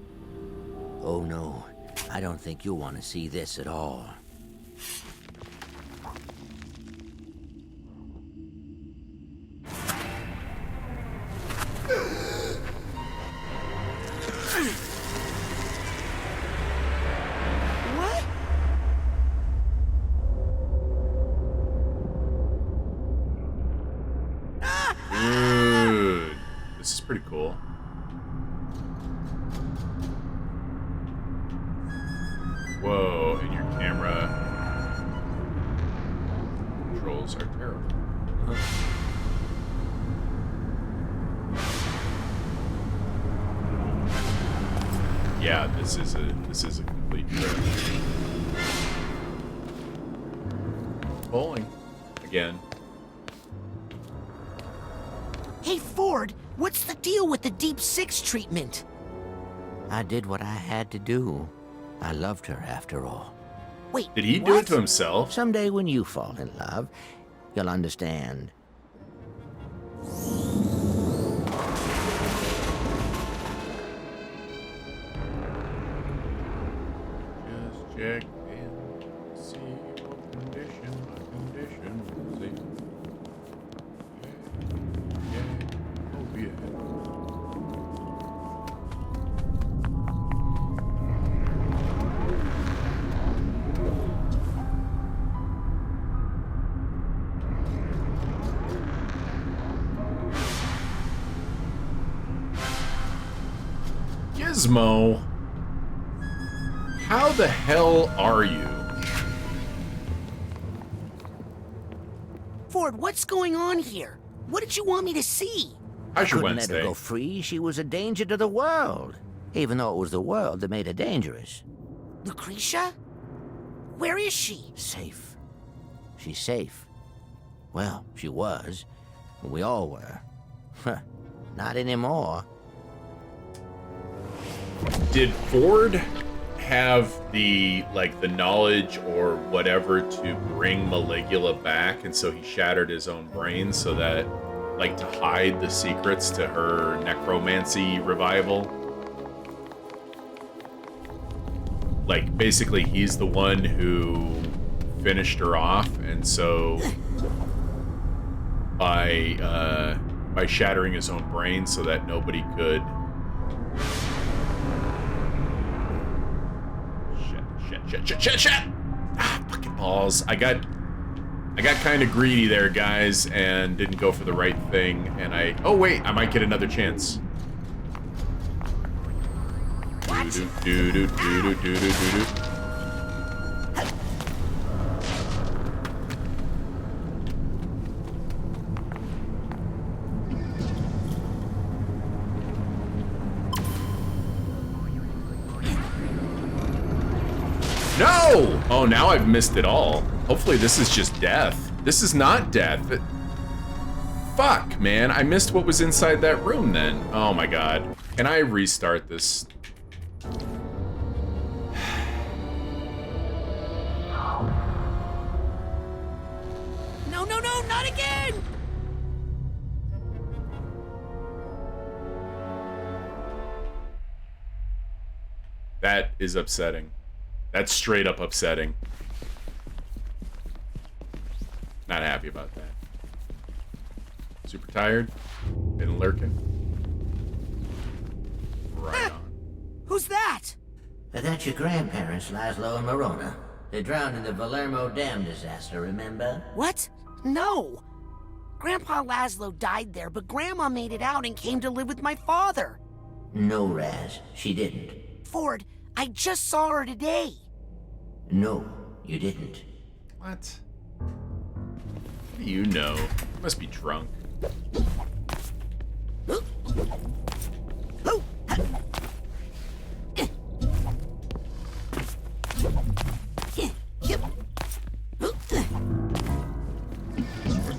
Oh no, I don't think you'll want to see this at all. What? Dude, this is pretty cool. Whoa, and your camera controls are terrible. Yeah, this is a complete trip. Bowling again. Hey, Ford, what's the deal with the Deep Six treatment? I did what I had to do. I loved her after all. Wait, did he do it to himself? Someday when you fall in love, you'll understand. Just check in, see what condition my condition is in. Yeah, oh yeah. Gizmo, how the hell are you? Ford, what's going on here? What did you want me to see? How's your Couldn't let her Wednesday? go free. She was a danger to the world. Even though it was the world that made her dangerous. Lucretia? Where is she? Safe. She's safe. Well, she was. We all were. Not anymore. Did Ford have the knowledge or whatever to bring Maligula back, and so he shattered his own brain so that to hide the secrets to her necromancy revival? Basically he's the one who finished her off, and so by shattering his own brain so that nobody could shit. Ah, fucking balls. I got kind of greedy there, guys, and didn't go for the right thing, and oh wait, I might get another chance. Do. No! Oh, now I've missed it all. Hopefully this is just death. This is not death. Fuck, man. I missed what was inside that room then. Oh my god. Can I restart this? No, not again! That is upsetting. That's straight up upsetting. Not happy about that. Super tired? Been lurking. Right on. Who's that? That's your grandparents, Laszlo and Morona. They drowned in the Valermo Dam disaster, remember? What? No. Grandpa Laszlo died there, but Grandma made it out and came to live with my father. No, Raz, she didn't. Ford, I just saw her today. No, you didn't. What? What do you know? You must be drunk.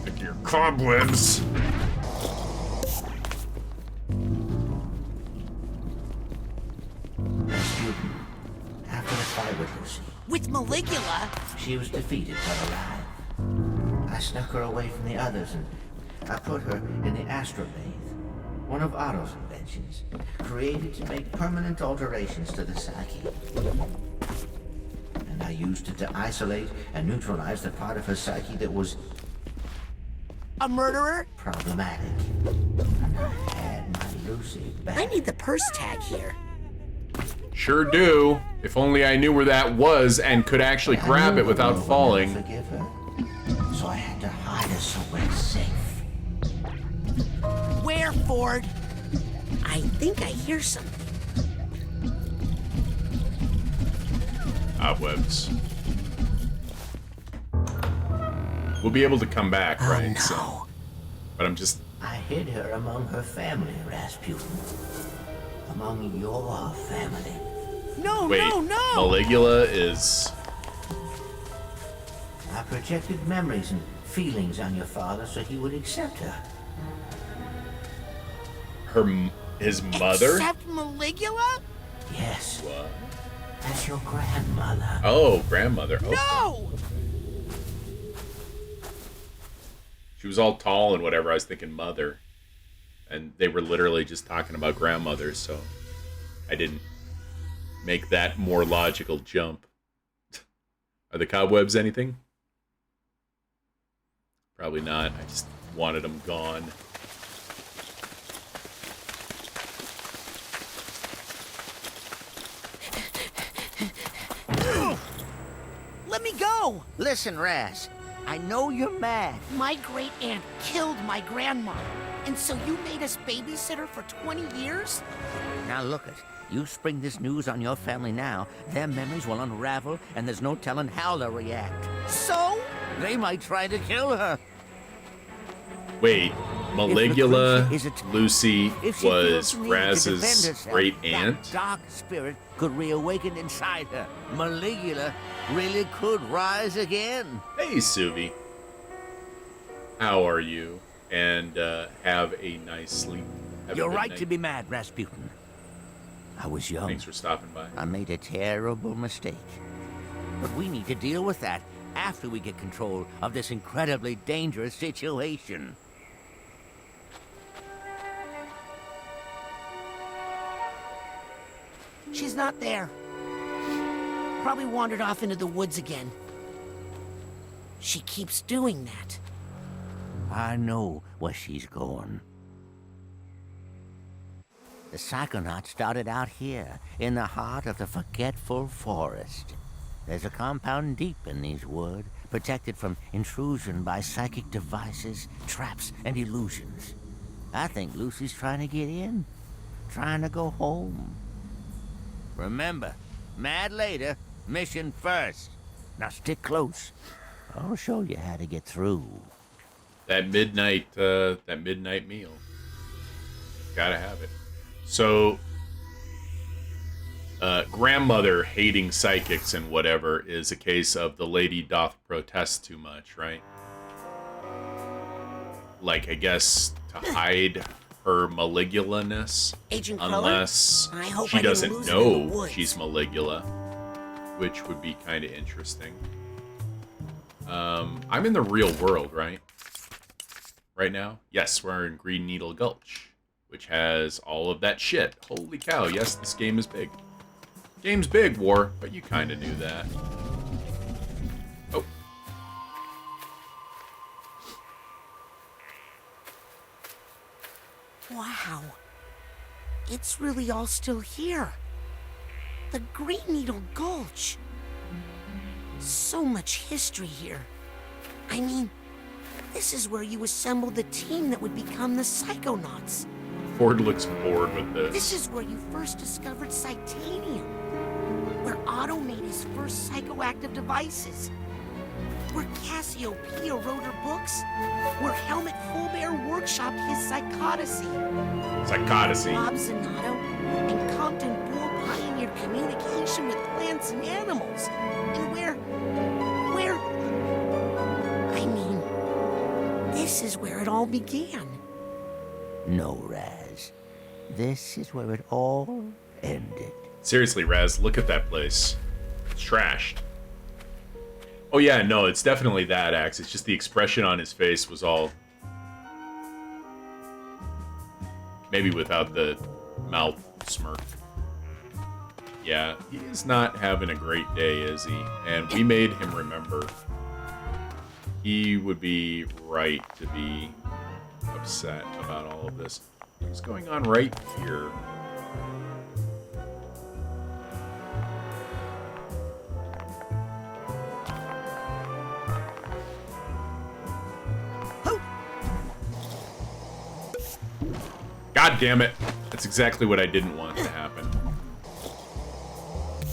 Stick your cobwebs. After the fight with Lucy, With Maligula? she was defeated but alive. I snuck her away from the others and I put her in the Astrobathe, one of Otto's inventions, created to make permanent alterations to the psyche. And I used it to isolate and neutralize the part of her psyche that was A murderer? problematic. And I had my Lucy back. I need the purse tag here. Sure do. If only I knew where that was and could actually grab it without falling. Forgive her. So I had to hide her somewhere safe. Where, Ford? I think I hear something. Cobwebs. We'll be able to come back, right? No. So, but I'm just... I hid her among her family, Rasputin. Among your family. No, Wait, no, no! Maligula is... I projected memories and feelings on your father so he would accept her. His mother? Except Maligula? Yes. What? That's your grandmother. Oh, grandmother. Okay. No! She was all tall and whatever. I was thinking mother. And they were literally just talking about grandmothers, so I didn't make that more logical jump. Are the cobwebs anything? Probably not. I just wanted them gone. Let me go! Listen, Raz. I know you're mad. My great aunt killed my grandma. And so you made us babysitter for 20 years? Now look it. You spring this news on your family now, their memories will unravel, and there's no telling how they'll react. So? They might try to kill her. Wait, Maligula, Lucy If she was feels the need to defend Raz's herself, great that aunt? dark spirit could reawaken inside her. Maligula really could rise again. Hey, Suvi. How are you? And have a nice sleep. Have a You're good right night. to be mad, Rasputin. I was young. Thanks for stopping by. I made a terrible mistake. But we need to deal with that after we get control of this incredibly dangerous situation. She's not there. Probably wandered off into the woods again. She keeps doing that. I know where she's going. The Psychonauts started out here, in the heart of the forgetful forest. There's a compound deep in these woods, protected from intrusion by psychic devices, traps, and illusions. I think Lucy's trying to get in, trying to go home. Remember, mad later, mission first. Now stick close. I'll show you how to get through. That midnight meal. Gotta have it. So, grandmother hating psychics and whatever is a case of the lady doth protest too much, right? Like, I guess, to hide her Maligula-ness. Agent Cruller? Unless I hope she I didn't doesn't lose it in the know woods. she's Maligula, which would be kind of interesting. I'm in the real world, right? Right now? Yes, we're in Green Needle Gulch, which has all of that shit. Holy cow, yes, this game is big. Game's big, War, but you kind of knew that. Oh. Wow. It's really all still here. The Green Needle Gulch. So much history here. I mean, this is where you assembled the team that would become the Psychonauts. Ford looks bored with this. This is where you first discovered Psytanium. Where Otto made his first psychoactive devices. Where Cassiopeia wrote her books. Where Helmut Fullbear workshopped his psychodicy. Psychodicy. Bob Zanato and Compton Bull pioneered communication with plants and animals. And where... I mean, this is where it all began. No, Raz. This is where it all ended. Seriously, Raz, look at that place. It's trashed. Oh yeah, no, it's definitely that, Axe. It's just the expression on his face was all... Maybe without the mouth smirk. Yeah, he's not having a great day, is he? And we made him remember. He would be right to be upset about all of this. What's going on right here? God damn it. That's exactly what I didn't want to happen.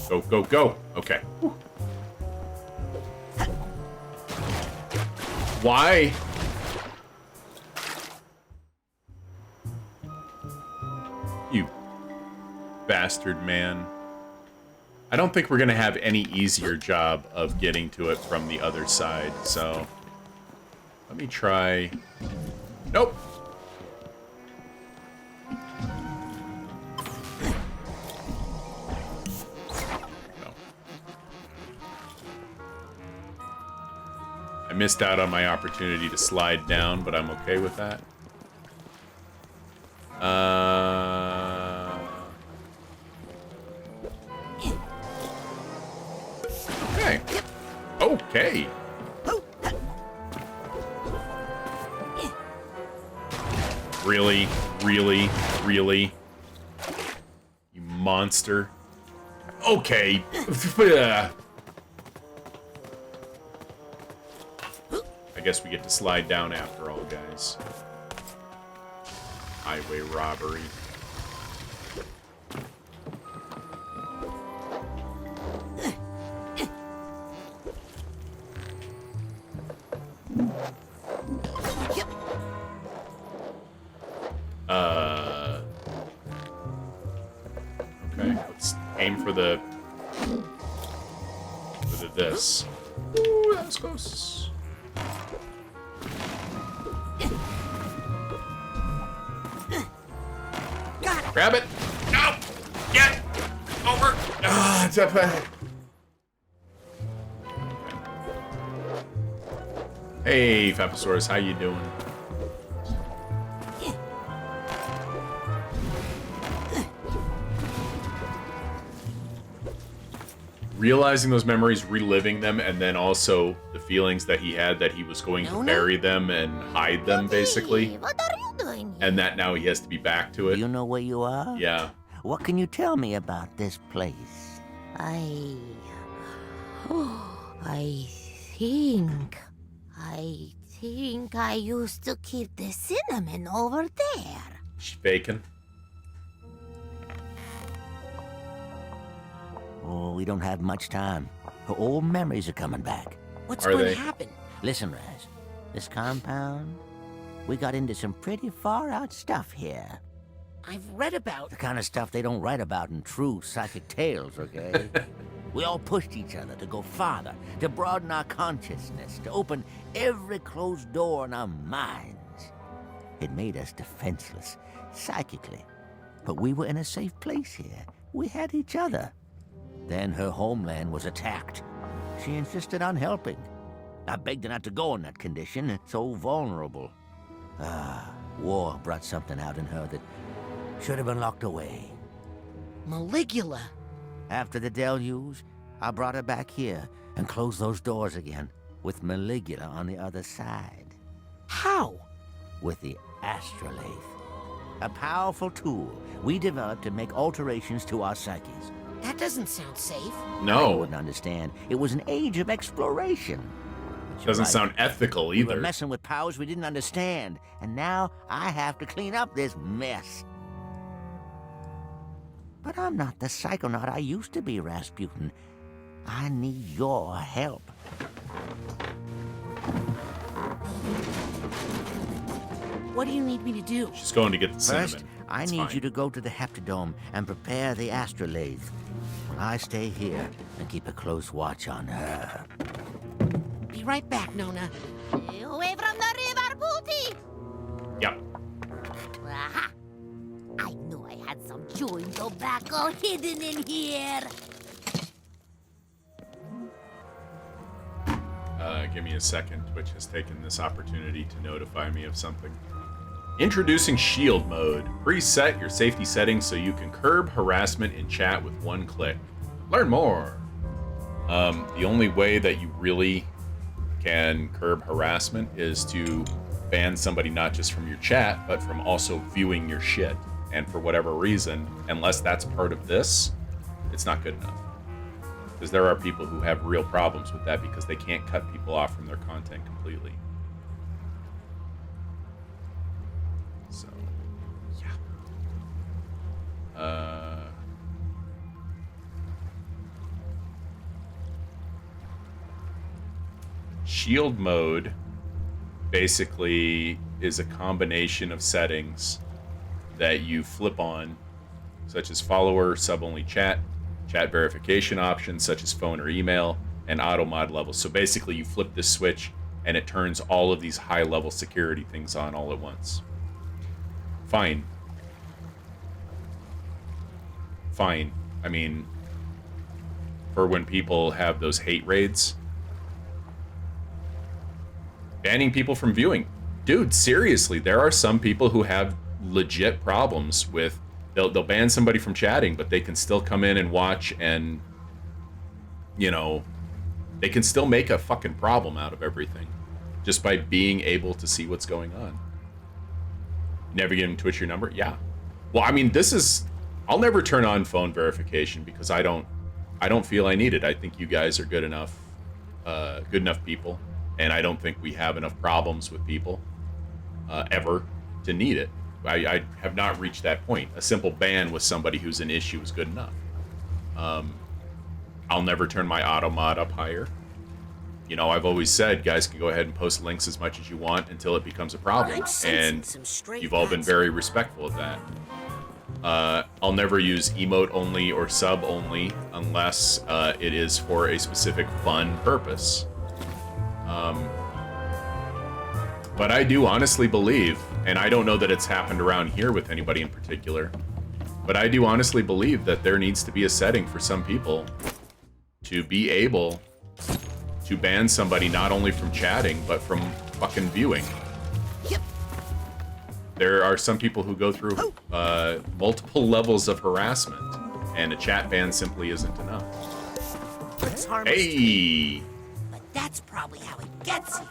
Go, go, go. Okay. Whew. Why? You bastard man. I don't think we're going to have any easier job of getting to it from the other side, so... Let me try... Nope. I missed out on my opportunity to slide down, but I'm okay with that. Okay. Okay. Really? Really? Really? You monster. Okay. I guess we get to slide down after all, guys. Highway robbery. Okay, let's aim for the this. Ooh, that was close. Grab it. No! Get over. Ah, it's up. Hey, Faposaurus, how you doing? Realizing those memories, reliving them, and then also the feelings that he had that he was going to bury them and hide them, basically. What are you doing? And that now he has to be back to it. Do you know where you are? Yeah. What can you tell me about this place? I think I used to keep the cinnamon over there. She's faking. Oh, we don't have much time. Her old memories are coming back. What's going to happen? Listen, Raz. This compound, we got into some pretty far-out stuff here. I've read about... The kind of stuff they don't write about in true psychic tales, okay? We all pushed each other to go farther, to broaden our consciousness, to open every closed door in our minds. It made us defenseless, psychically. But we were in a safe place here. We had each other. Then her homeland was attacked. She insisted on helping. I begged her not to go in that condition, so vulnerable. War brought something out in her that should have been locked away. Maligula. After the deluge, I brought her back here and closed those doors again, with Maligula on the other side. How? With the astrolabe. A powerful tool we developed to make alterations to our psyches. That doesn't sound safe. No. You wouldn't understand. It was an age of exploration. Doesn't sound ethical either. We were messing with powers we didn't understand, and now I have to clean up this mess. But I'm not the psychonaut I used to be, Rasputin. I need your help. What do you need me to do? She's going to get the First, cinnamon. I It's need fine. you to go to the Heptadome and prepare the astrolabe. While I stay here and keep a close watch on her. Be right back, Nona. Away from the river, booty! Yep. Aha! I knew I had some chewing tobacco hidden in here. Give me a second. Twitch has taken this opportunity to notify me of something. Introducing Shield Mode. Preset your safety settings so you can curb harassment in chat with one click. Learn more. The only way that you really can curb harassment is to ban somebody not just from your chat, but from also viewing your shit. And for whatever reason, unless that's part of this, it's not good enough. Because there are people who have real problems with that because they can't cut people off from their content completely. So, yeah. Shield mode basically is a combination of settings that you flip on, such as follower, sub-only chat, chat verification options such as phone or email, and auto mod levels. So basically you flip this switch and it turns all of these high level security things on all at once. Fine. Fine. I mean, for when people have those hate raids. Banning people from viewing. Dude, seriously, there are some people who have legit problems with they'll ban somebody from chatting, but they can still come in and watch, and you know, they can still make a fucking problem out of everything just by being able to see what's going on. Never give them Twitch your number? Yeah. Well, I mean, I'll never turn on phone verification because I don't feel I need it. I think you guys are good enough people, and I don't think we have enough problems with people ever to need it. I have not reached that point. A simple ban with somebody who's an issue is good enough. I'll never turn my auto mod up higher. You know, I've always said, guys can go ahead and post links as much as you want until it becomes a problem. And you've all been very respectful of that. I'll never use emote only or sub only unless it is for a specific fun purpose. But I do honestly believe, and I don't know that it's happened around here with anybody in particular, but I do honestly believe that there needs to be a setting for some people to be able to ban somebody not only from chatting, but from fucking viewing. Yep. There are some people who go through multiple levels of harassment, and a chat ban simply isn't enough. It's harmless. Hey! But that's probably how it gets you.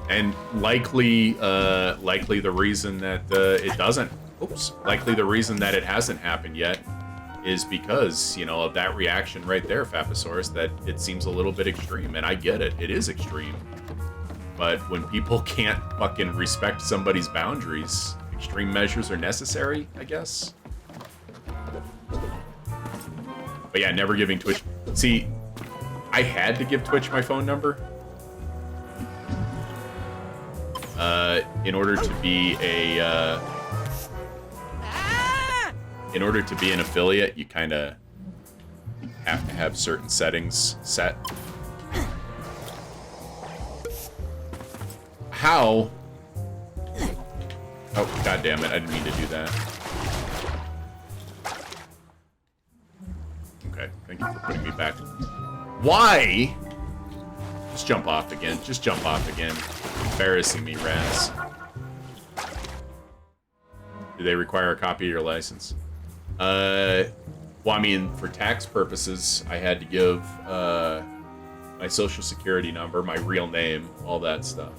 And likely the reason that it doesn't, likely the reason that it hasn't happened yet is because, you know, of that reaction right there, Faposaurus, that it seems a little bit extreme. And I get it, it is extreme. But when people can't fucking respect somebody's boundaries, extreme measures are necessary, I guess. But yeah, never giving Twitch. See, I had to give Twitch my phone number. In order to be an affiliate, you kind of have to have certain settings set. How? Oh, god damn it, I didn't mean to do that. Okay, thank you for putting me back. Why? Just jump off again. Just jump off again. Embarrassing me, Raz. Do they require a copy of your license? Well, I mean, for tax purposes, I had to give my social security number, my real name, all that stuff.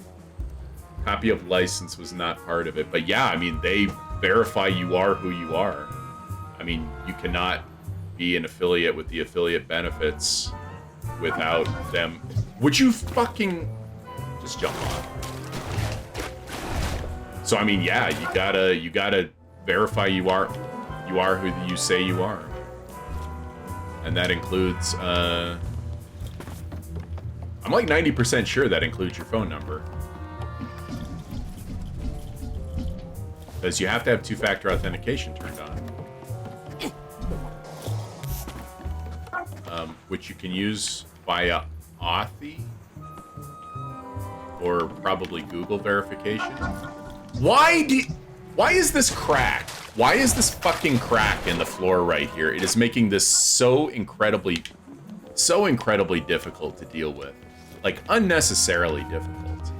Copy of license was not part of it. But yeah, I mean, they verify you are who you are. I mean, you cannot be an affiliate with the affiliate benefits without them. Would you fucking just jump off? So I mean, yeah, you gotta verify you are who you say you are, and that includes. I'm like 90% sure that includes your phone number. Because you have to have two-factor authentication turned on. Which you can use via Authy. Or probably Google verification. Why is this crack? Why is this fucking crack in the floor right here? It is making this so incredibly difficult to deal with. Like, unnecessarily difficult.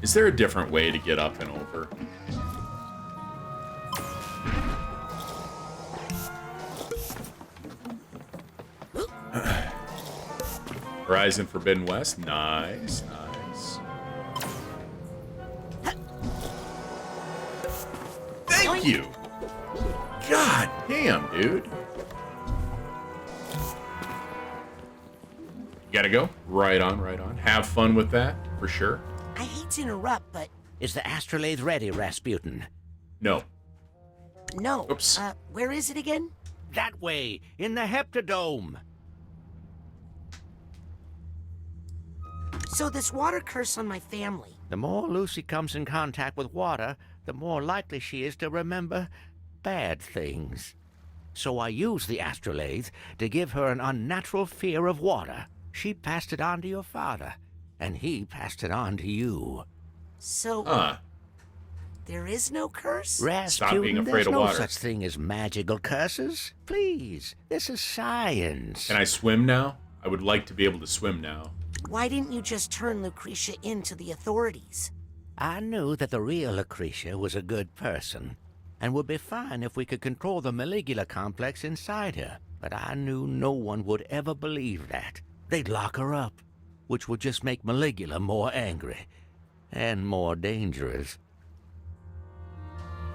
Is there a different way to get up and over? Horizon Forbidden West. Nice, nice. Thank you! God damn, dude. You gotta go? Right on, right on. Have fun with that, for sure. I hate to interrupt, but... Is the astrolabe ready, Rasputin? No. No. Oops. Where is it again? That way, in the Heptadome. So this water curse on my family. The more Lucy comes in contact with water, the more likely she is to remember bad things. So I used the astrolabe to give her an unnatural fear of water. She passed it on to your father, and he passed it on to you. So, there is no curse? Rasputin, Stop being afraid there's of no water. such thing as magical curses. Please, this is science. Can I swim now? I would like to be able to swim now. Why didn't you just turn Lucretia in to the authorities? I knew that the real Lucretia was a good person, and would be fine if we could control the Maligula complex inside her. But I knew no one would ever believe that. They'd lock her up, which would just make Maligula more angry and more dangerous.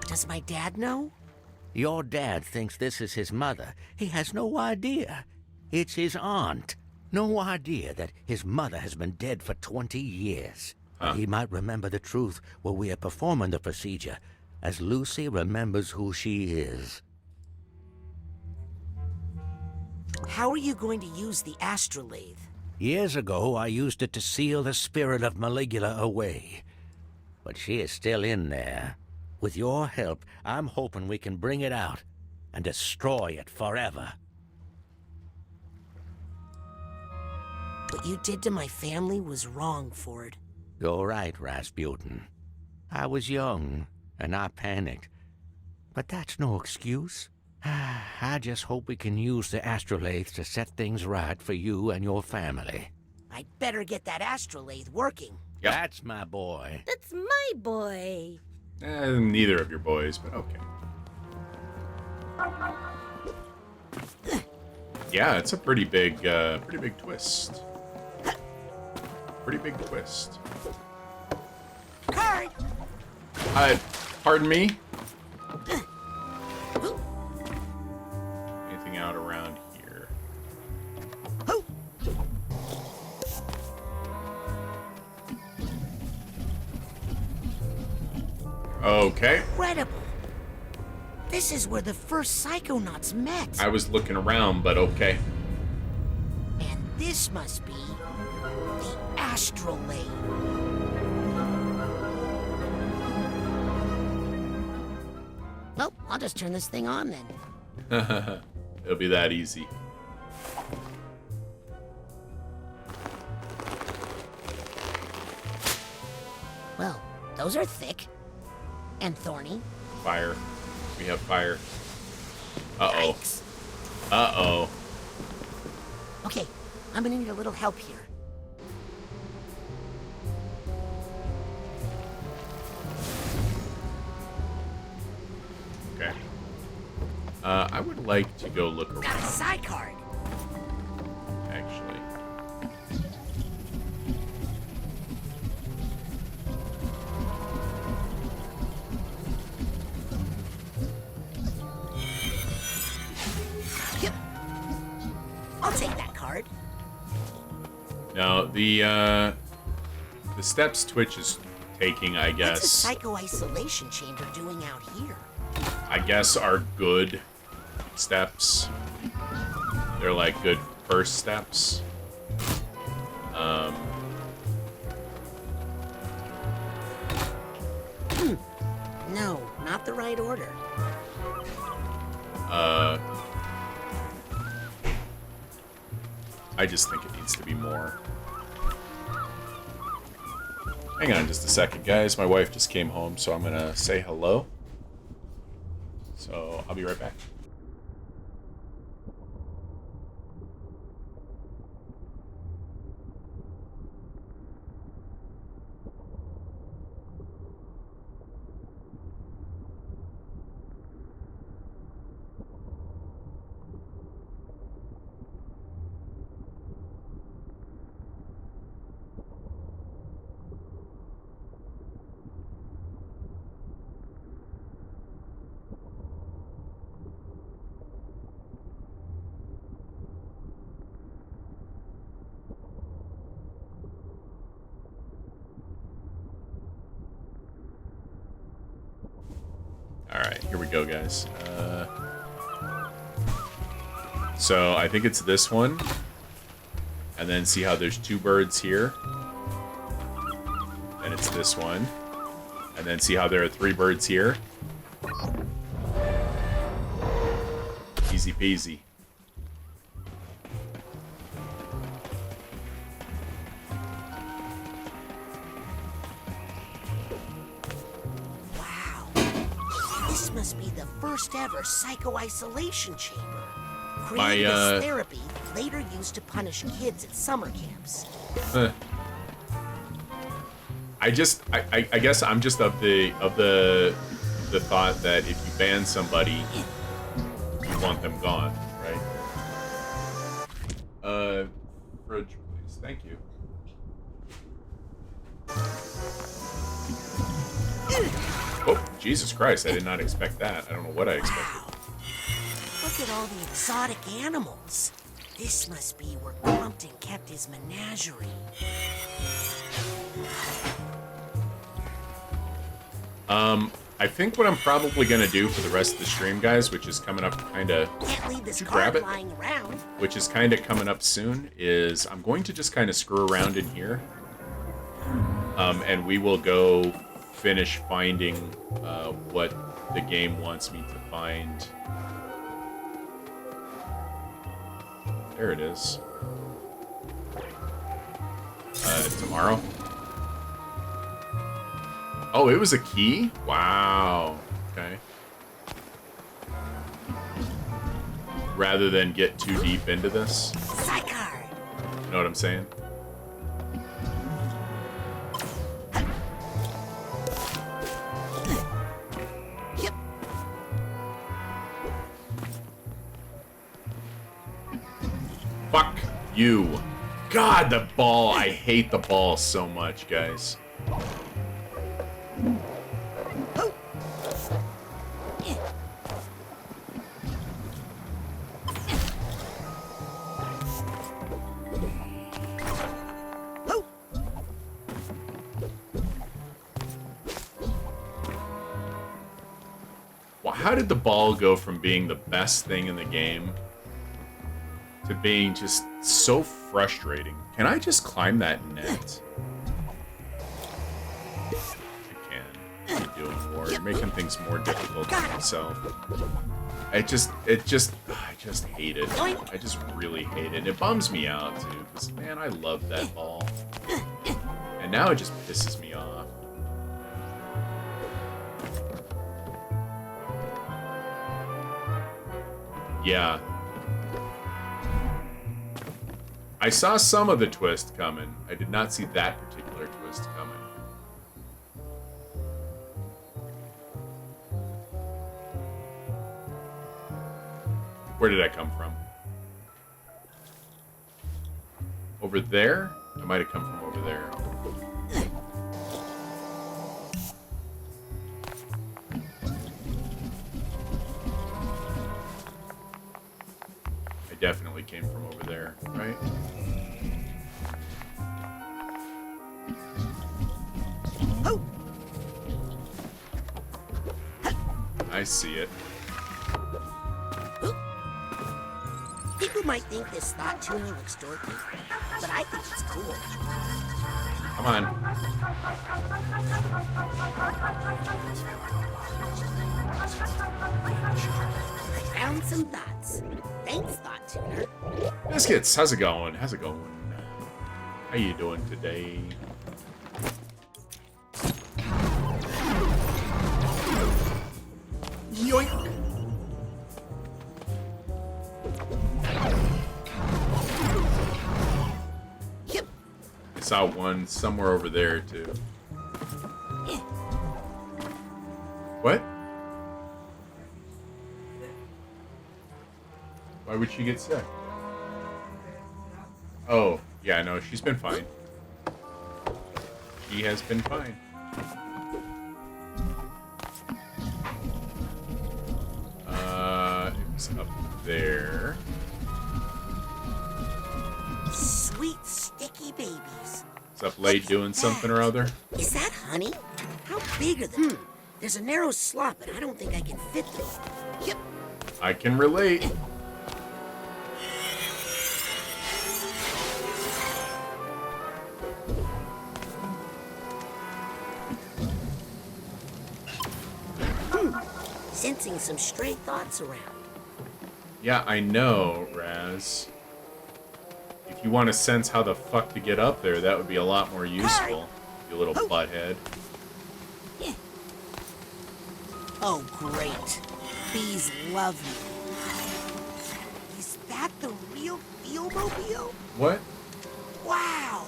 Does my dad know? Your dad thinks this is his mother. He has no idea. It's his aunt. No idea that his mother has been dead for 20 years. He might remember the truth while we are performing the procedure, as Lucy remembers who she is. How are you going to use the astrolabe? Years ago, I used it to seal the spirit of Maligula away. But she is still in there. With your help, I'm hoping we can bring it out and destroy it forever. What you did to my family was wrong, Ford. You're right, Rasputin. I was young, and I panicked. But that's no excuse. I just hope we can use the astrolabe to set things right for you and your family. I'd better get that astrolabe working. Yep. That's my boy. That's my boy. Neither of your boys, but okay. Yeah, it's a pretty big twist. Pretty big twist. Card! Pardon me? Anything out around here? Okay. Incredible! This is where the first Psychonauts met. I was looking around, but okay. And this must be the astrolabe. Well, I'll just turn this thing on then. It'll be that easy. Well, those are thick. And thorny. Fire. We have fire. Uh-oh. Uh-oh. Okay, I'm gonna need a little help here. Okay. I would like to go look around. Got a side card. Actually. Yep. I'll take that card. Now, the steps Twitch is taking, I guess. What's a psycho-isolation chamber doing out here? I guess are good steps. They're like good first No, not the right order. I just think it needs to be more. Hang on just a second, guys. My wife just came home, so I'm gonna say hello. So I'll be right back. Alright, here we go, guys. So, I think it's this one. And then see how there's two birds here. And it's this one. And then see how there are three birds here. Easy peasy. This must be the first ever psycho-isolation chamber. My, Created as therapy, later used to punish kids at summer camps. I guess I'm just of the thought that if you ban somebody, you want them gone, right? Fridge, please. Thank you. Oh, Jesus Christ, I did not expect that. I don't know what I expected. Look at all the exotic animals. This must be where Compton kept his menagerie. I think what I'm probably gonna do for the rest of the stream, guys, which is coming up kinda... Can't leave this Did you card grab it? lying around. Which is kinda coming up soon, is I'm going to just kinda screw around in here. And we will go finish finding what the game wants me to find. There it is. Tomorrow. Oh, it was a key? Wow. Okay. Rather than get too deep into this. Psychard. You know what I'm saying? Fuck you. God, the ball. I hate the ball so much, guys. Well, how did the ball go from being the best thing in the game to being just so frustrating? Can I just climb that net? I can. What are you doing, War? You're making things more difficult for myself. I just hate it. I just really hate it. It bums me out, too, because, man, I love that ball. And now it just pisses me off. Yeah. I saw some of the twist coming. I did not see that particular twist coming. Where did I come from? Over there? I might have come from over there. I definitely came from over there, right? I see it. People might think this thought tuner looks dorky, but I think it's cool. Come on. I found some thoughts. Thanks, Thought Tuner. Biscuits, how's it going? How's it going? How you doing today? Yoink! Yep. I saw one somewhere over there too. What? Why would she get sick? Oh, yeah, no, she's been fine. She has been fine. It was up there. Sweet, sticky babies. What's up, late doing something or other? Is that honey? How big are they? There's a narrow slot, but I don't think I can fit through. Yep. I can relate. Sensing some stray thoughts around. Yeah, I know, Raz. If you want to sense how the fuck to get up there, that would be a lot more useful, you little butthead. Oh, great. Bees love me. Is that the real Feel-Mobile? What? Wow!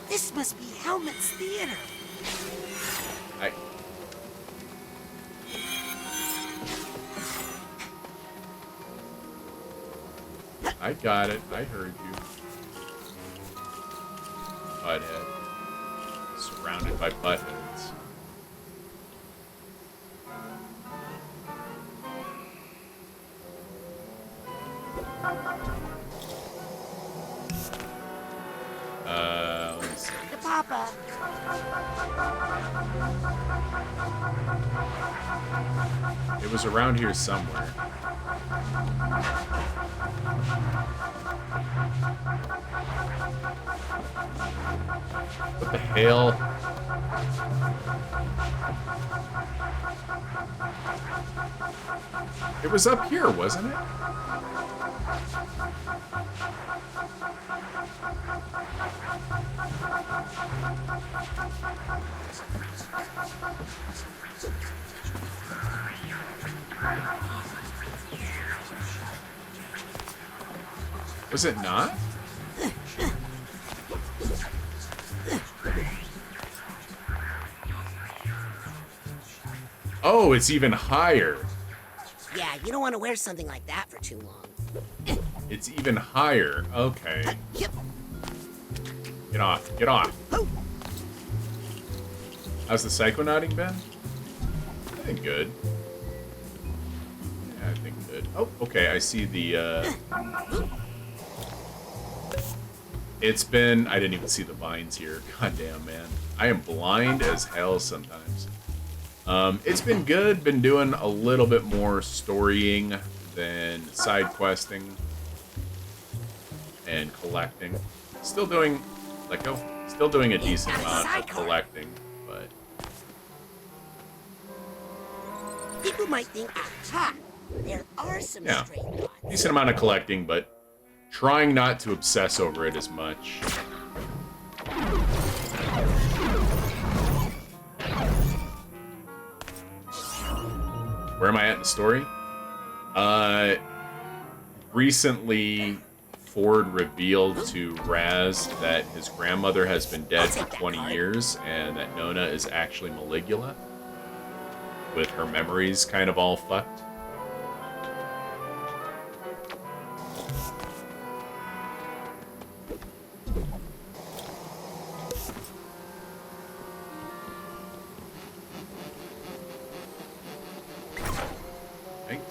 This must be Helmet's theater. I got it. I heard you. Butthead. Surrounded by buttheads. Let me see. The Papa. It was around here somewhere. What the hell? It was up here, wasn't it? Was it not? Oh, it's even higher. Yeah, you don't want to wear something like that for too long. It's even higher. Okay. Yep. Get off. Get off. How's the psychonauting been? I think good. Yeah, I think good. Oh, okay. I see the, It's been... I didn't even see the vines here. Goddamn, man. I am blind as hell sometimes. It's been good. Been doing a little bit more storying than side questing and collecting. Still doing... Let go. Still doing a decent amount of collecting, but... People might think, aha, there are some stray thoughts. Decent amount of collecting, but trying not to obsess over it as much. Where am I at in the story? Recently, Ford revealed to Raz that his grandmother has been dead for 20 years and that Nona is actually Maligula, with her memories kind of all fucked.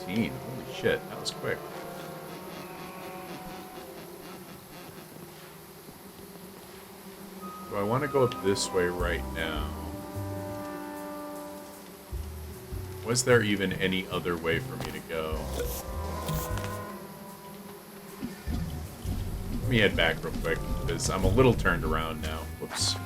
Holy shit, that was quick. Do I want to go up this way right now? Was there even any other way for me to go? Let me head back real quick, because I'm a little turned around now. Whoops.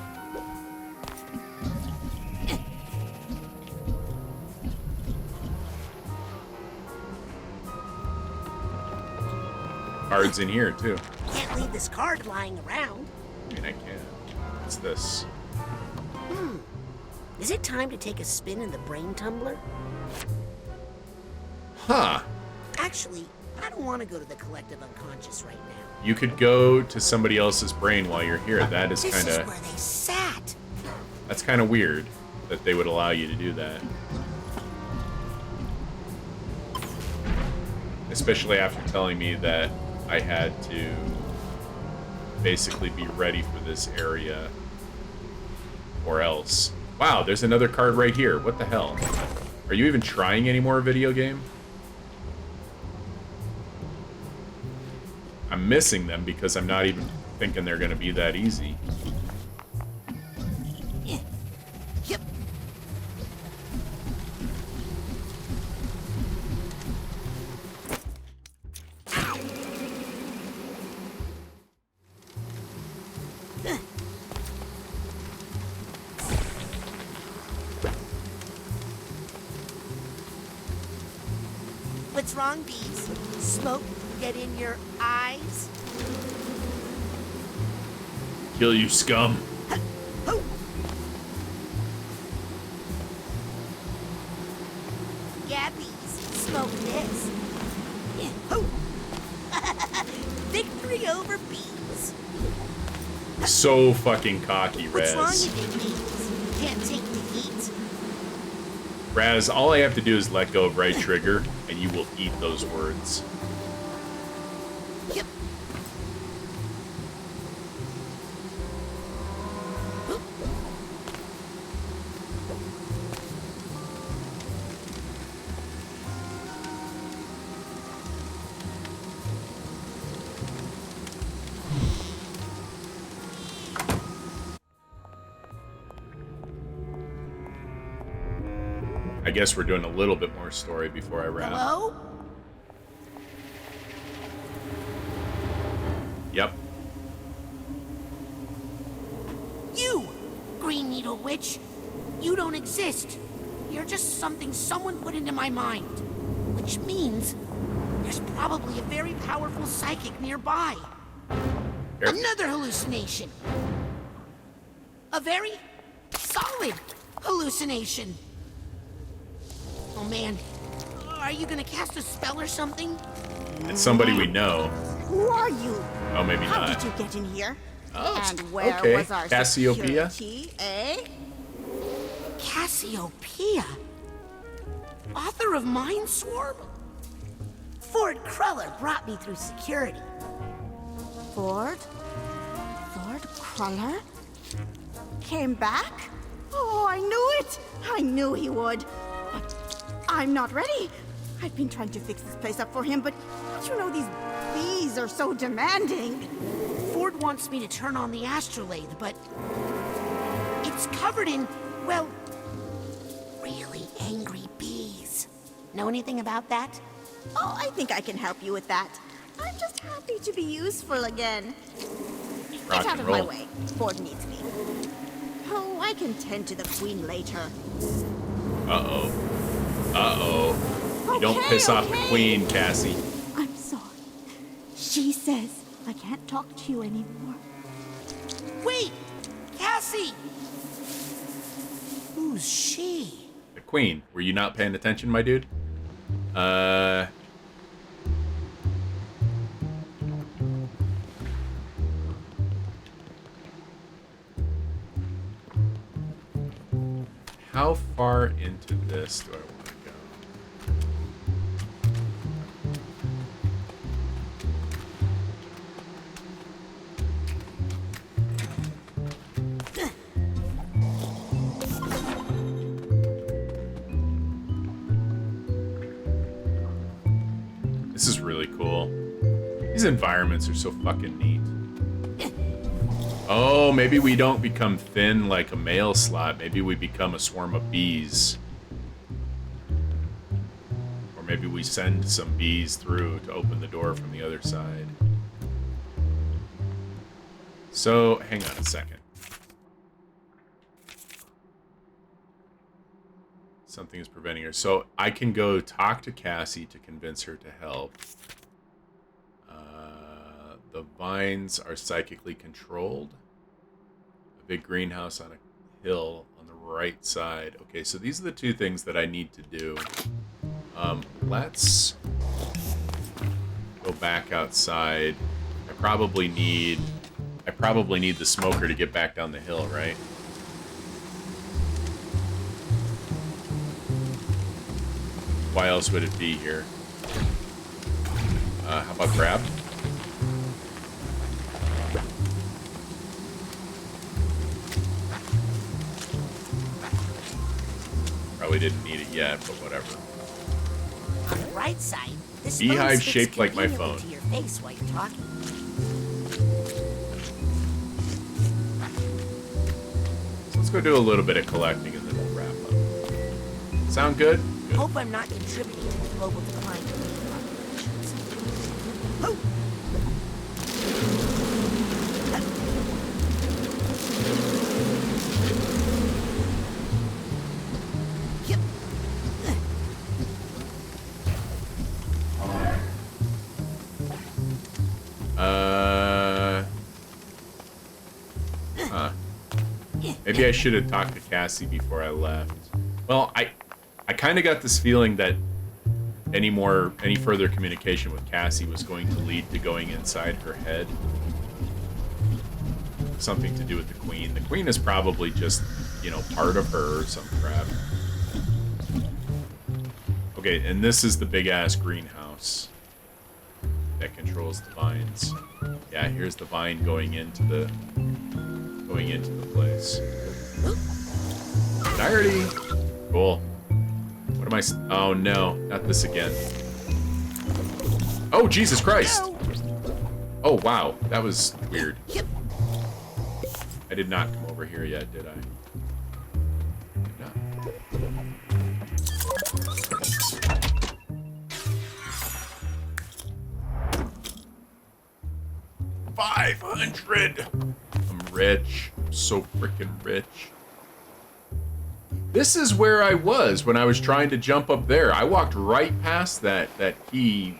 cards in here, too. Can't leave this card lying around. I mean, I can. What's this? Is it time to take a spin in the brain tumbler? Huh. Actually, I don't want to go to the collective unconscious right now. You could go to somebody else's brain while you're here. That is This kind is of... where they sat. That's kind of weird that they would allow you to do that. Especially after telling me that I had to basically be ready for this area or else. Wow, there's another card right here. What the hell? Are you even trying any more, video game? I'm missing them because I'm not even thinking they're going to be that easy. Yep. What's wrong, bees? Smoke get in your eyes? Kill you, scum. Yeah, bees. Smoke this. Victory over bees. So fucking cocky, What's wrong Raz. with you, bees? Can't take the heat. Raz, all I have to do is let go of right trigger, and you will eat those words. Yep. I guess we're doing a little bit more story before I wrap. Hello? Yep. You, Green Needle Witch. You don't exist. You're just something someone put into my mind. Which means there's probably a very powerful psychic nearby. Here. Another hallucination. A very solid hallucination. Oh man, are you gonna cast a spell or something? It's somebody we know. Who are you? Oh, maybe How not. did you get in here? Oh, And where okay. was our Cassiopeia? security, eh? Cassiopeia? Author of Mindswarm? Ford Cruller brought me through security. Ford? Ford Cruller? Came back? Oh, I knew it! I knew he would. But I'm not ready. I've been trying to fix this place up for him, but don't you know these bees are so demanding? Ford wants me to turn on the astrolabe, but it's covered in, well, really angry bees. Know anything about that? Oh, I think I can help you with that. I'm just happy to be useful again. Rock Get out and of my roll. way. Ford needs me. Oh, I can tend to the queen later. Uh-oh. Uh-oh. You don't piss off the queen, Cassie. I'm sorry. She says I can't talk to you anymore. Wait! Cassie! Who's she? The queen. Were you not paying attention, my dude? How far into this do I want to go? This is really cool. These environments are so fucking neat. Oh, maybe we don't become thin like a mail slot. Maybe we become a swarm of bees. Or maybe we send some bees through to open the door from the other side. So, hang on a second. Something is preventing her. So, I can go talk to Cassie to convince her to help. The vines are psychically controlled. A big greenhouse on a hill on the right side. Okay, so these are the two things that I need to do. Let's go back outside. I probably need the smoker to get back down the hill, right? Why else would it be here? How about grab? Probably didn't need it yet, but whatever. On the bright side, this Beehive phone sticks shaped like my conveniently phone. to your face while you're talking. So let's go do a little bit of collecting and then we'll wrap up. Sound good? Good. Hope I'm not contributing to the global decline of bee populations. Oh. Maybe I should have talked to Cassie before I left. Well, I kind of got this feeling that any further communication with Cassie was going to lead to going inside her head. Something to do with the Queen. The Queen is probably just, you know, part of her or some crap. Okay, and this is the big-ass greenhouse that controls the vines. Yeah, here's the vine going into the place. Did I already? Cool. What am I? Oh no, not this again. Oh Jesus Christ! Oh wow, that was weird. I did not come over here yet, did I? No. 500. I'm rich. I'm so freaking rich. This is where I was when I was trying to jump up there. I walked right past that key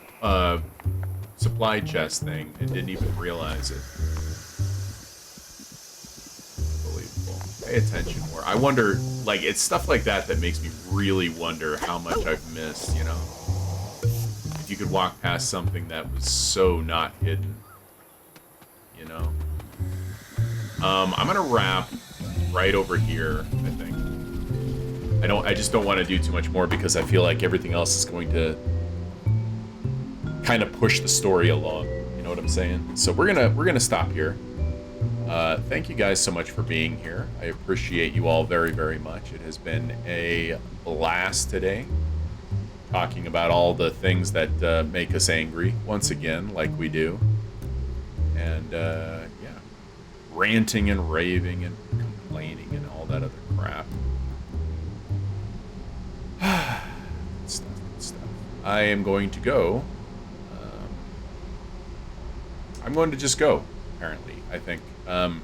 supply chest thing and didn't even realize it. Unbelievable. Pay attention more. I wonder, like, it's stuff like that that makes me really wonder how much I've missed, you know? If you could walk past something that was so not hidden, you know? I'm gonna wrap right over here, I think. I just don't want to do too much more because I feel like everything else is going to kind of push the story along. You know what I'm saying? So we're gonna stop here. Thank you guys so much for being here. I appreciate you all very, very much. It has been a blast today, talking about all the things that make us angry once again, like we do, and yeah, ranting and raving and complaining and all that other crap. Good stuff. I am going to go. I'm going to just go, apparently, I think. I'll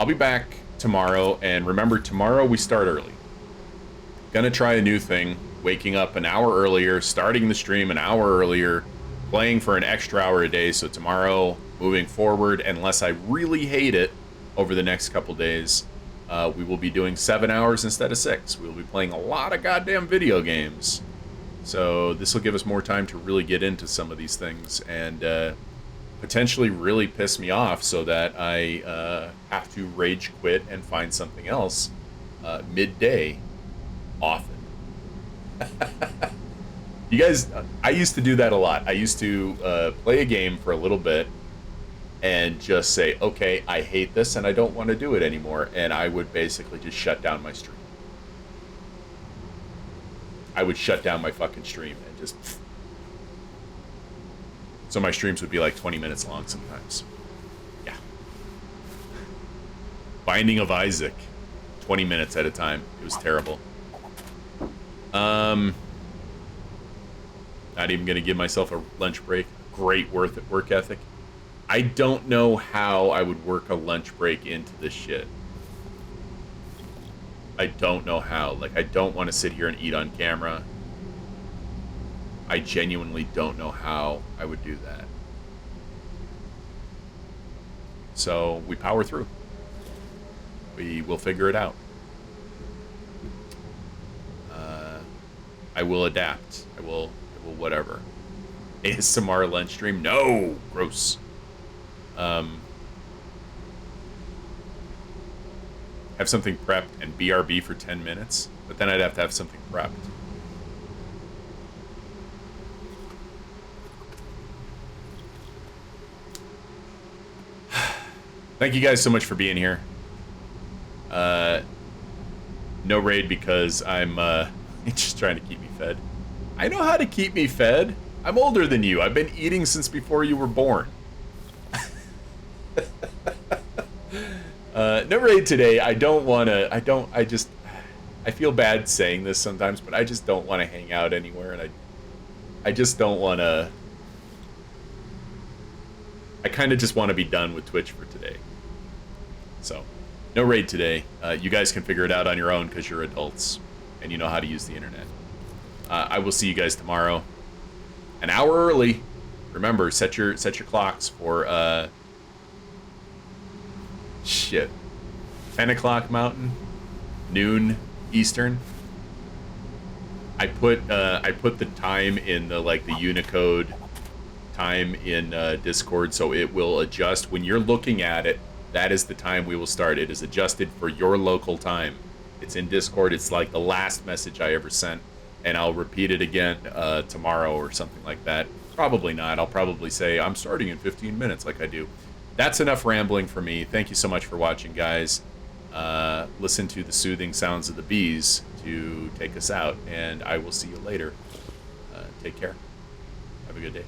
be back tomorrow, and remember, tomorrow we start early. Gonna try a new thing, waking up an hour earlier, starting the stream an hour earlier, playing for an extra hour a day, so tomorrow, moving forward, unless I really hate it over the next couple days, we will be doing 7 hours instead of 6. We'll be playing a lot of goddamn video games. So this will give us more time to really get into some of these things and potentially really piss me off so that I have to rage quit and find something else midday often. You guys, I used to do that a lot. I used to play a game for a little bit and just say, okay, I hate this and I don't want to do it anymore. And I would basically just shut down my stream. I would shut down my fucking stream and just... So my streams would be like 20 minutes long sometimes. Yeah. Binding of Isaac. 20 minutes at a time. It was terrible. Not even going to give myself a lunch break. Great work ethic. I don't know how I would work a lunch break into this shit. I don't know how. Like, I don't want to sit here and eat on camera. I genuinely don't know how I would do that. So we power through. We will figure it out. I will adapt. I will whatever. ASMR lunch stream? No! Gross. Have something prepped and BRB for 10 minutes, but then I'd have to have something prepped. Thank you guys so much for being here. No raid because I'm just trying to keep me fed. I know how to keep me fed. I'm older than you. I've been eating since before you were born. No raid today. I don't want to. I feel bad saying this sometimes, but I just don't want to hang out anywhere, and I just don't want to. I kind of just want to be done with Twitch for today. So, no raid today. You guys can figure it out on your own because you're adults and you know how to use the internet. I will see you guys tomorrow, an hour early. Remember, set your clocks for 10 o'clock Mountain, noon Eastern. I put the time in the Unicode time in Discord, so it will adjust when you're looking at it. That is the time we will start. It is adjusted for your local time. It's in Discord. It's like the last message I ever sent, and I'll repeat it again tomorrow or something like that. Probably not. I'll probably say I'm starting in 15 minutes like I do. That's enough rambling for me. Thank you so much for watching, guys. Listen to the soothing sounds of the bees to take us out, and I will see you later. Take care. Have a good day.